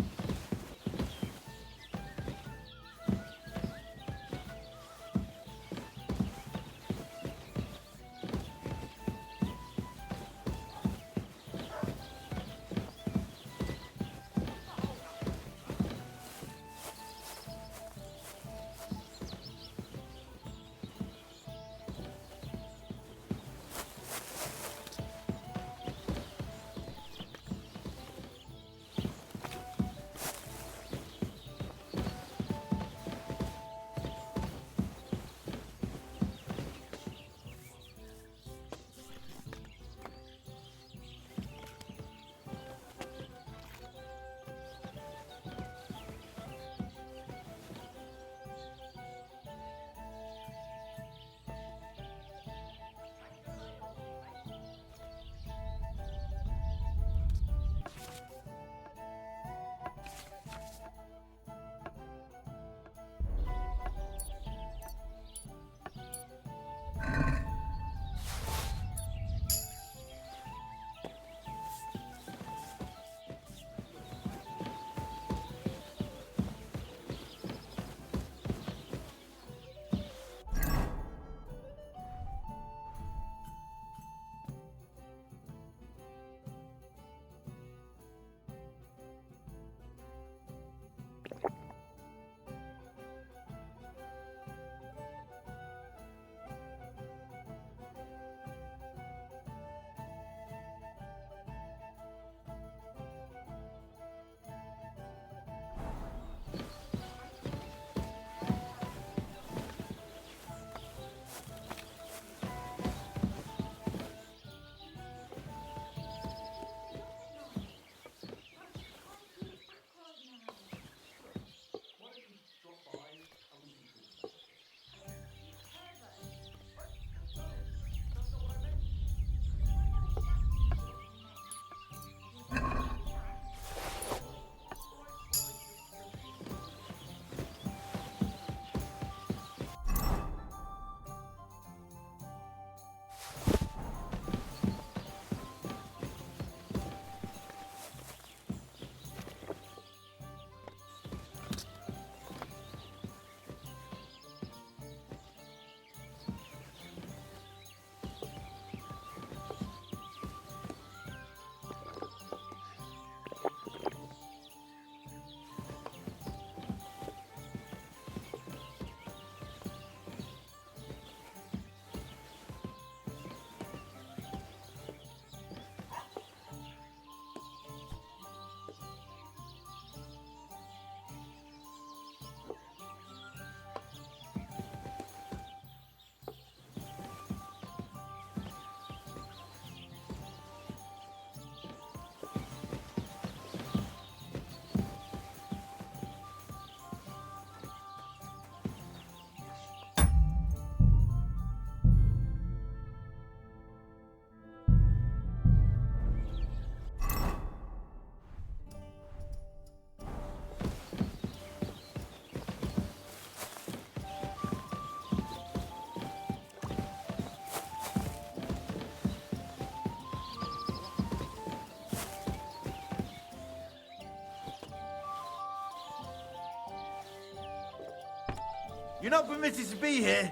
You're not permitted to be here.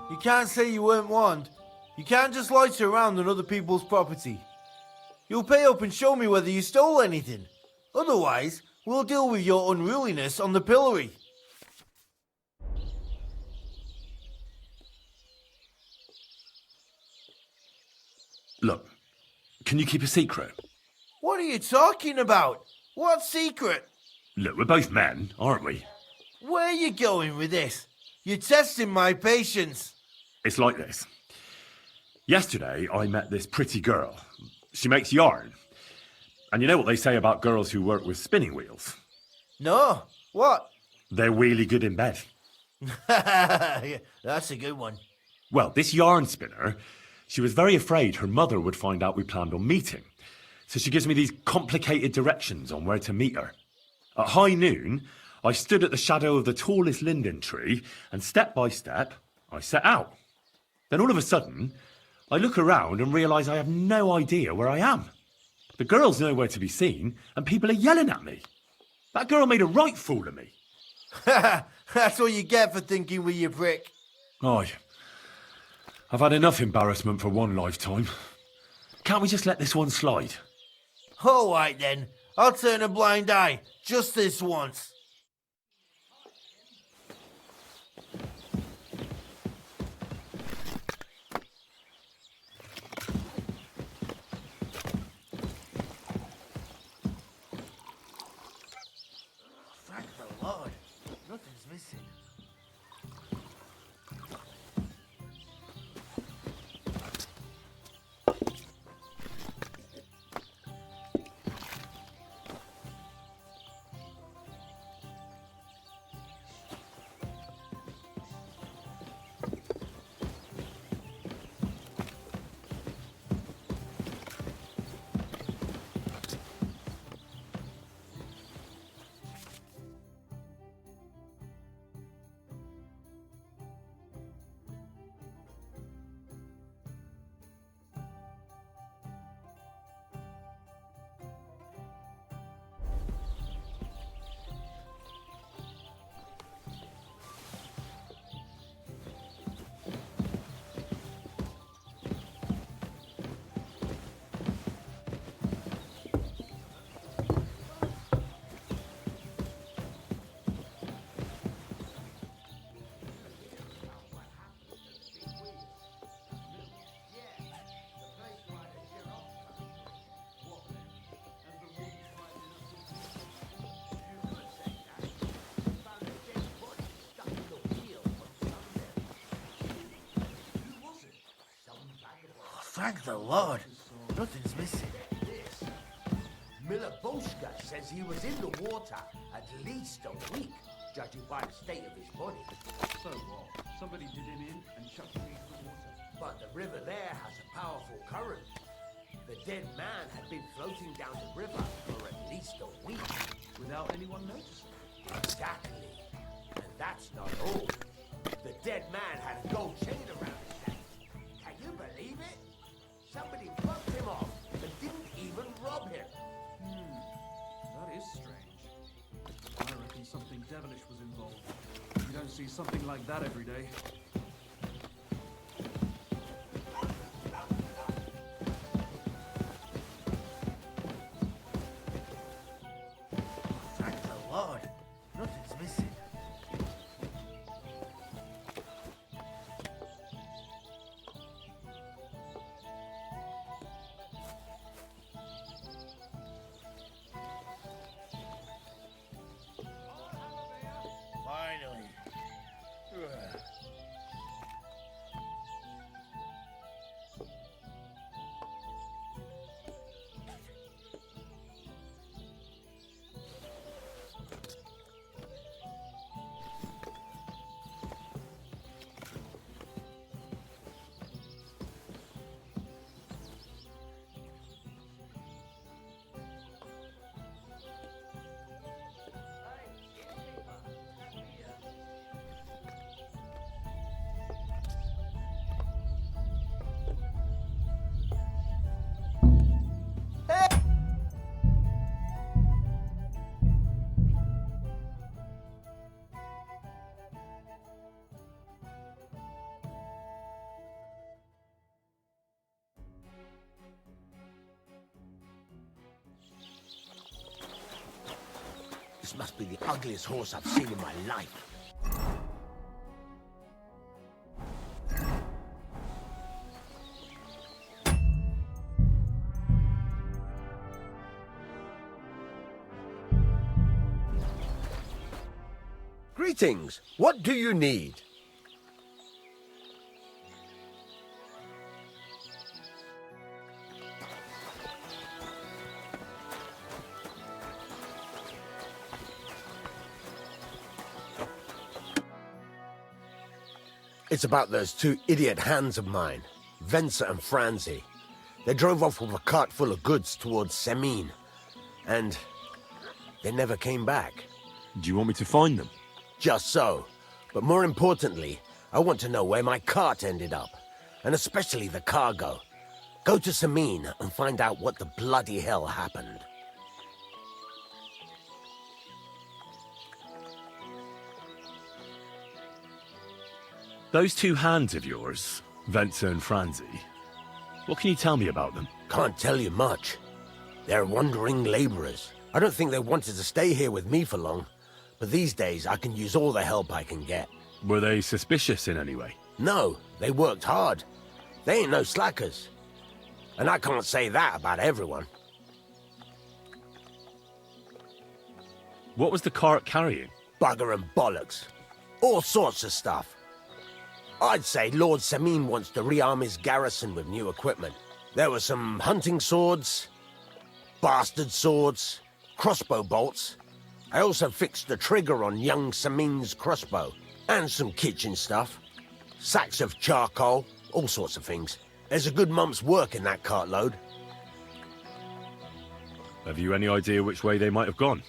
You can't say you weren't warned. You can't just loiter around on other people's property. You'll pay up and show me whether you stole anything. Otherwise, we'll deal with your unruliness on the pillory. Look, can you keep a secret? What are you talking about? What secret? Look, we're both men, aren't we? Where are you going with this? You're testing my patience. It's like this. Yesterday, I met this pretty girl. She makes yarn. And you know what they say about girls who work with spinning wheels? No. What? They're really good in bed. Yeah, that's a good one. Well, this yarn spinner, she was very afraid her mother would find out we planned on meeting. So she gives me these complicated directions on where to meet her. At high noon, I stood at the shadow of the tallest linden tree, and step by step, I set out. Then all of a sudden, I look around and realise I have no idea where I am. The girl's nowhere to be seen, and people are yelling at me. That girl made a right fool of me. That's what you get for thinking with your prick. Aye. I've had enough embarrassment for one lifetime. Can't we just let this one slide? All right then. I'll turn a blind eye. Just this once. Thank the Lord. Nothing's missing. Thank the Lord. Nothing's missing. Milaboshka says he was in the water at least a week, judging by the state of his body. So what? Somebody did him in and chucked him into the water. But the river there has a powerful current. The dead man had been floating down the river for at least a week. Without anyone noticing. Exactly. And that's not all. The dead man had a gold chain around his neck. Can you believe it? Somebody bumped him off and didn't even rob him. That is strange. I reckon something devilish was involved. You don't see something like that every day. Thank the Lord. Nothing's missing. Finally. This must be the ugliest horse I've seen in my life. Greetings. What do you need? It's about those two idiot hands of mine, Venser and Franzi. They drove off with a cart full of goods towards Semine, and they never came back. Do you want me to find them? Just so. But more importantly, I want to know where my cart ended up, and especially the cargo. Go to Semine and find out what the bloody hell happened. Those two hands of yours, Venser and Franzi, what can you tell me about them? Can't tell you much. They're wandering laborers. I don't think they wanted to stay here with me for long, but these days I can use all the help I can get. Were they suspicious in any way? No, they worked hard. They ain't no slackers. And I can't say that about everyone. What was the cart carrying? Bugger and bollocks. All sorts of stuff. I'd say Lord Semine wants to rearm his garrison with new equipment. There were some hunting swords, bastard swords, crossbow bolts. I also fixed the trigger on young Semine's crossbow. And some kitchen stuff. Sacks of charcoal, all sorts of things. There's a good month's work in that cartload. Have you any idea which way they might have gone?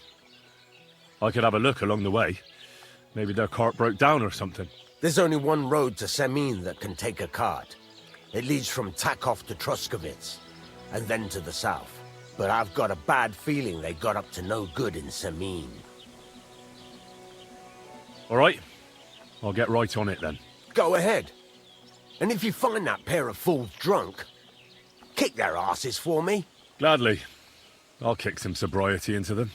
I could have a look along the way. Maybe their cart broke down or something. There's only one road to Semine that can take a cart. It leads from Takov to Troskovitz, and then to the south. But I've got a bad feeling they got up to no good in Semine. All right. I'll get right on it then. Go ahead. And if you find that pair of fools drunk, kick their asses for me. Gladly. I'll kick some sobriety into them.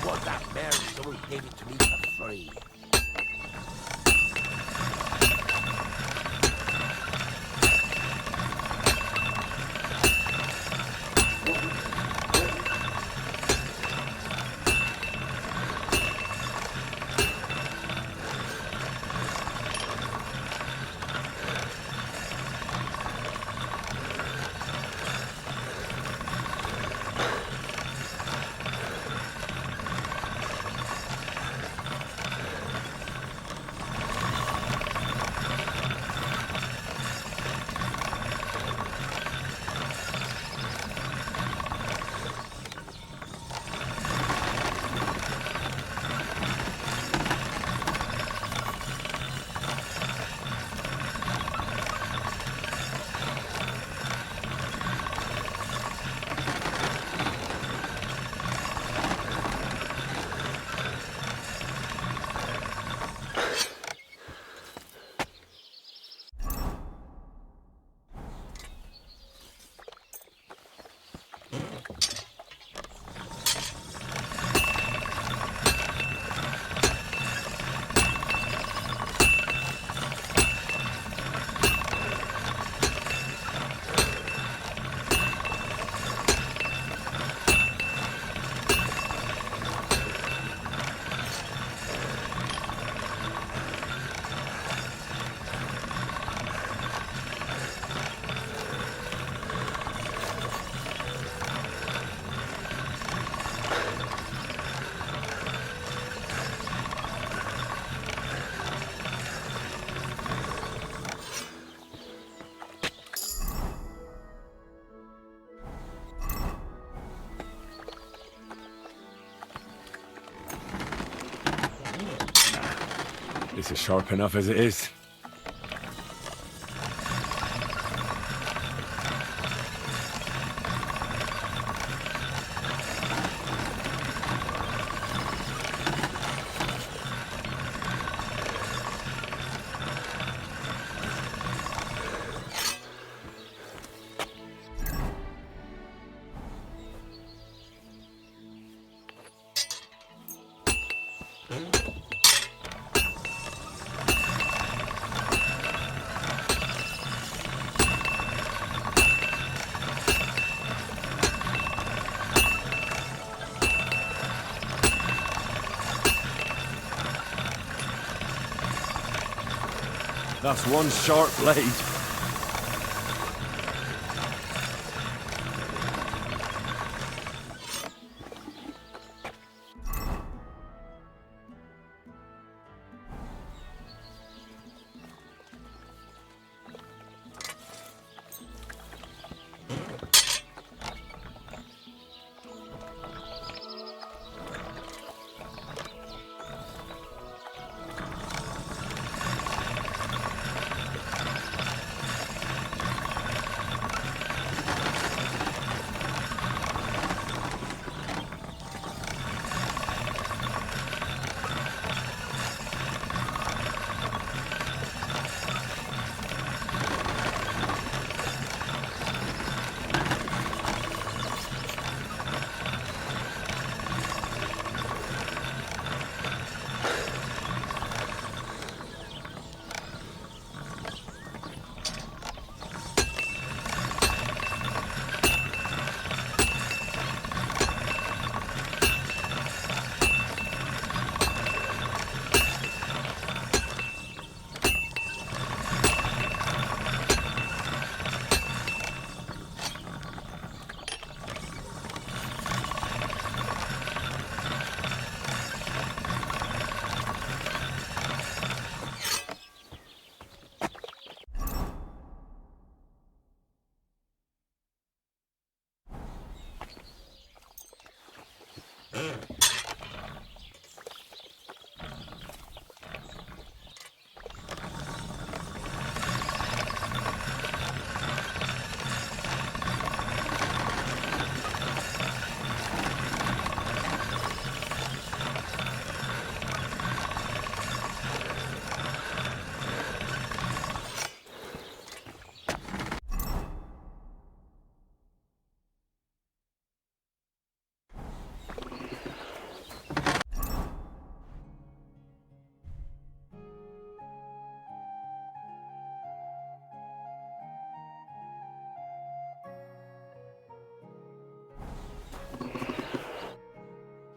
Want that mare if someone gave it to me for free. This is sharp enough as it is. That's one sharp blade.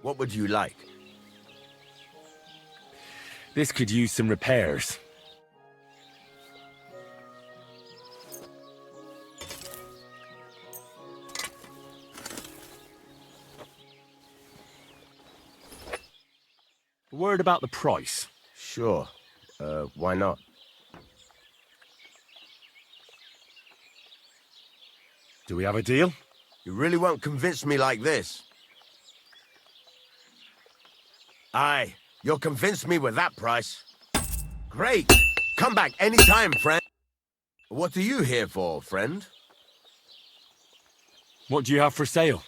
What would you like? This could use some repairs. A word about the price. Sure. Why not? Do we have a deal? You really won't convince me like this. Aye, you'll convince me with that price. Great! Come back anytime, friend. What are you here for, friend? What do you have for sale?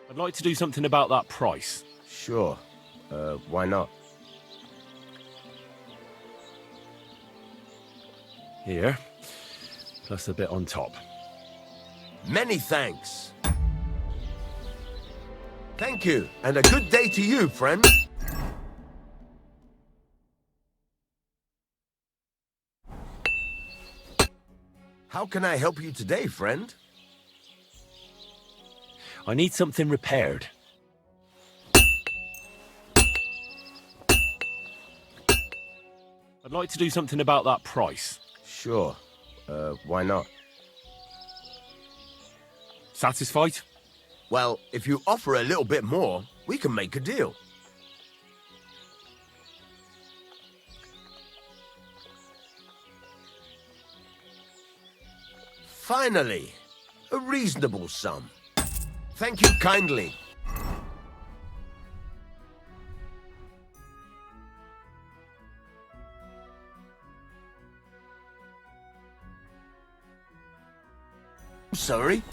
I'd like to do something about that price. Sure. Why not? Here, plus a bit on top. Many thanks. Thank you, and a good day to you, friend. How can I help you today, friend? I need something repaired. I'd like to do something about that price. Sure. Why not? Satisfied? Well, if you offer a little bit more, we can make a deal. Finally, a reasonable sum. Thank you kindly. Sorry?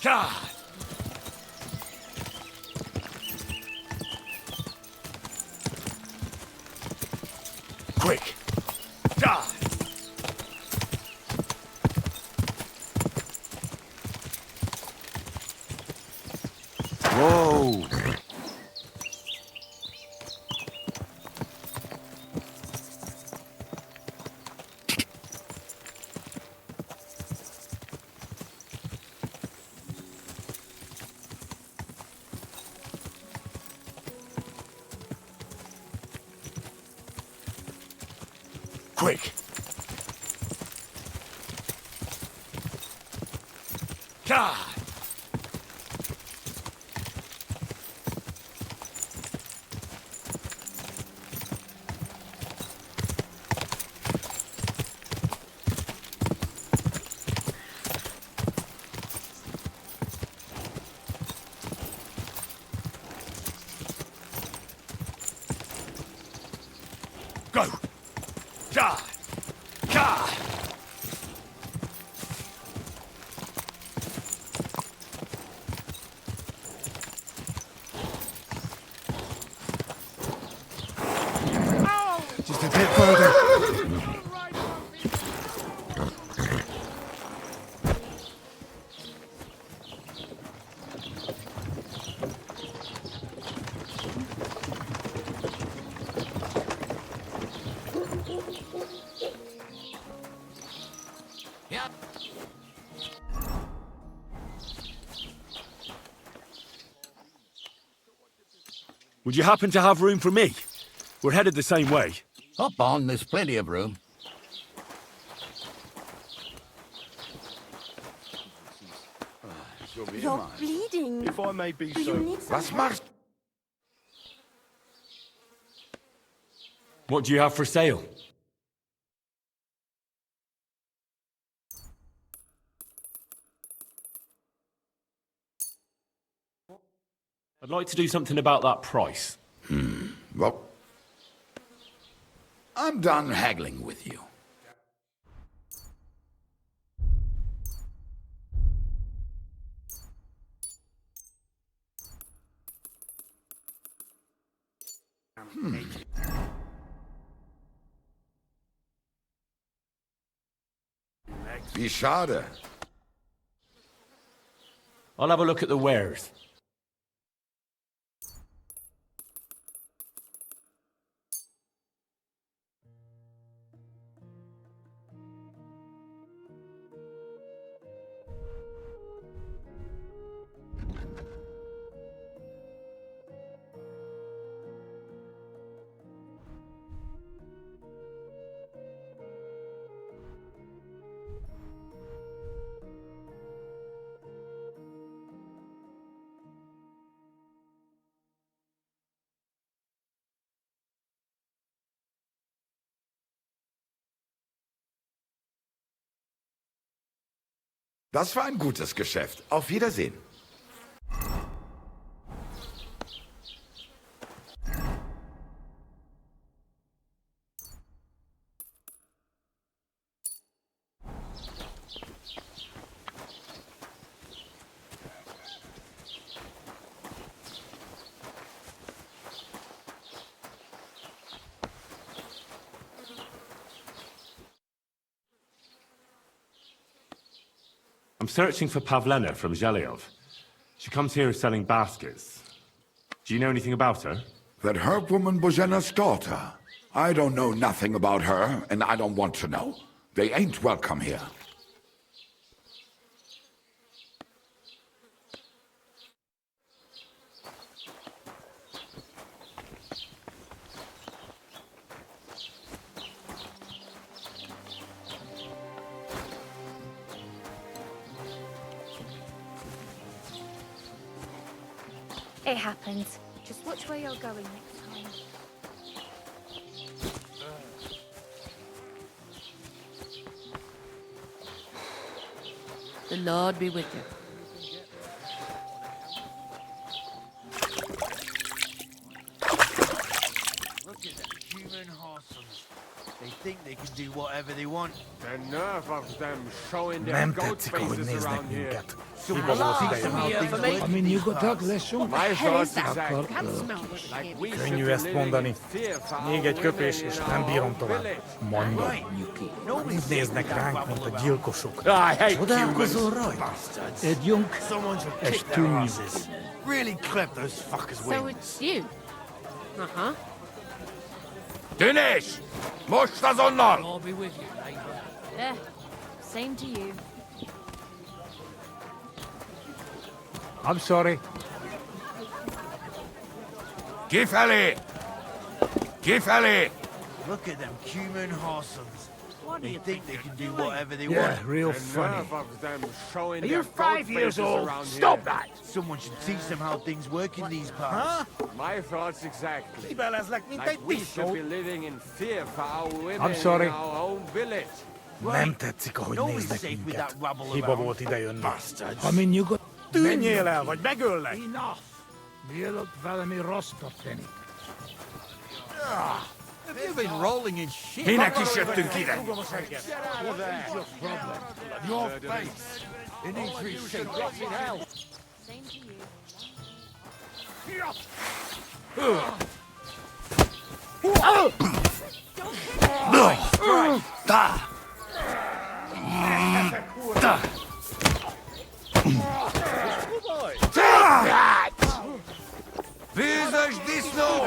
God! Quick! God! Whoa! Quick! God! Go! God! God! Just a bit further. Would you happen to have room for me? We're headed the same way. Hop on, there's plenty of room. You're bleeding. If I may be Do you need some help? What do you have for sale? I'd like to do something about that price. Well, I'm done haggling with you. Wie schade. I'll have a look at the wares. Das war ein gutes Geschäft. Auf Wiedersehen. I'm searching for Pavlena from Zhelyov. She comes here selling baskets. Do you know anything about her? That herb woman Bozena's daughter. I don't know nothing about her, and I don't want to know. They ain't welcome here. It happens. Just watch where you're going next time. The Lord be with you. Look at them human horses. They think they can do whatever they want. The nerve of them showing their goat faces around here. Nyugodt lesson. Könnyű ezt mondani. Még egy köpés, és nem bírom tovább. Mondom. Úgy néznek ránk, mint a gyilkosok. Csodálkozol rajta? Együnk, és tűnjünk. Really clap those fuckers So wings. it's you? Uh-huh. Tűnés! Most azonnal! I'll be with you, neighbor. Yeah, same to you. I'm sorry. Kifelé! Kifelé! Look at them human horses. They think they can do whatever they Yeah, want. real The funny. nerve of them showing Are their you 5 goat years faces old? around Stop here. that! Someone should teach them how things work in these parts. My thoughts exactly. Like we should be living in fear for our women I'm sorry. in our own village. Nem tetszik, ahogy Nobody's néznek safe with minket. that rabble Hiba around. volt idejönni. Bastards. Ha mi nyugodt, tűnjél el, vagy megöllek! Enough! Mielőtt valami rossz történik. Have you been rolling in shit? Minek is jöttünk ide? Your face. It needs reshaped. Rotting hell. Same to you. Wyzaś disnął!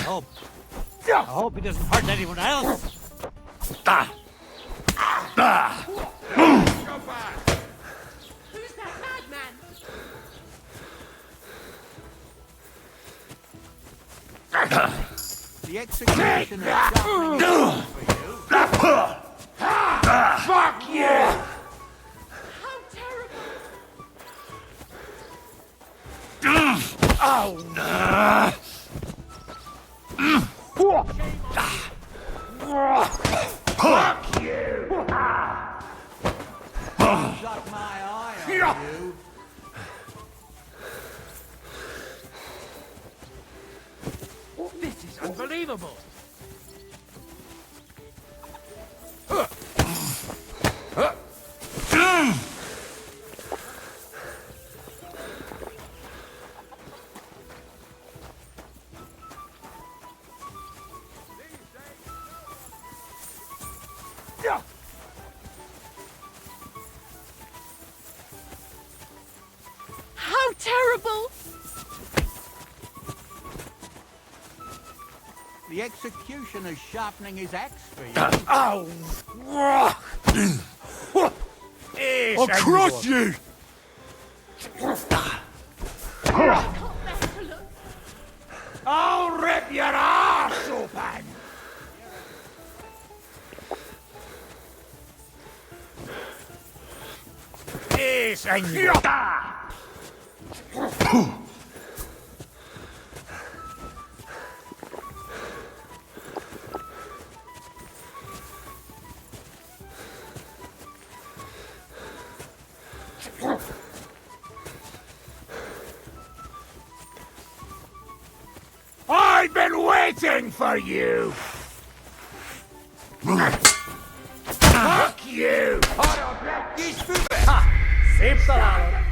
hope. I hope he doesn't hurt anyone else. Who's that madman? The execution is sharpening Fuck you! How terrible! Oh no! Fuck you! Shut my eye on you. This is unbelievable. How terrible! The executioner's sharpening his axe for you. Oh! I'll crush you! I'll rip your arse open! Yes, and you... I've been waiting for you! Fuck you! Sip the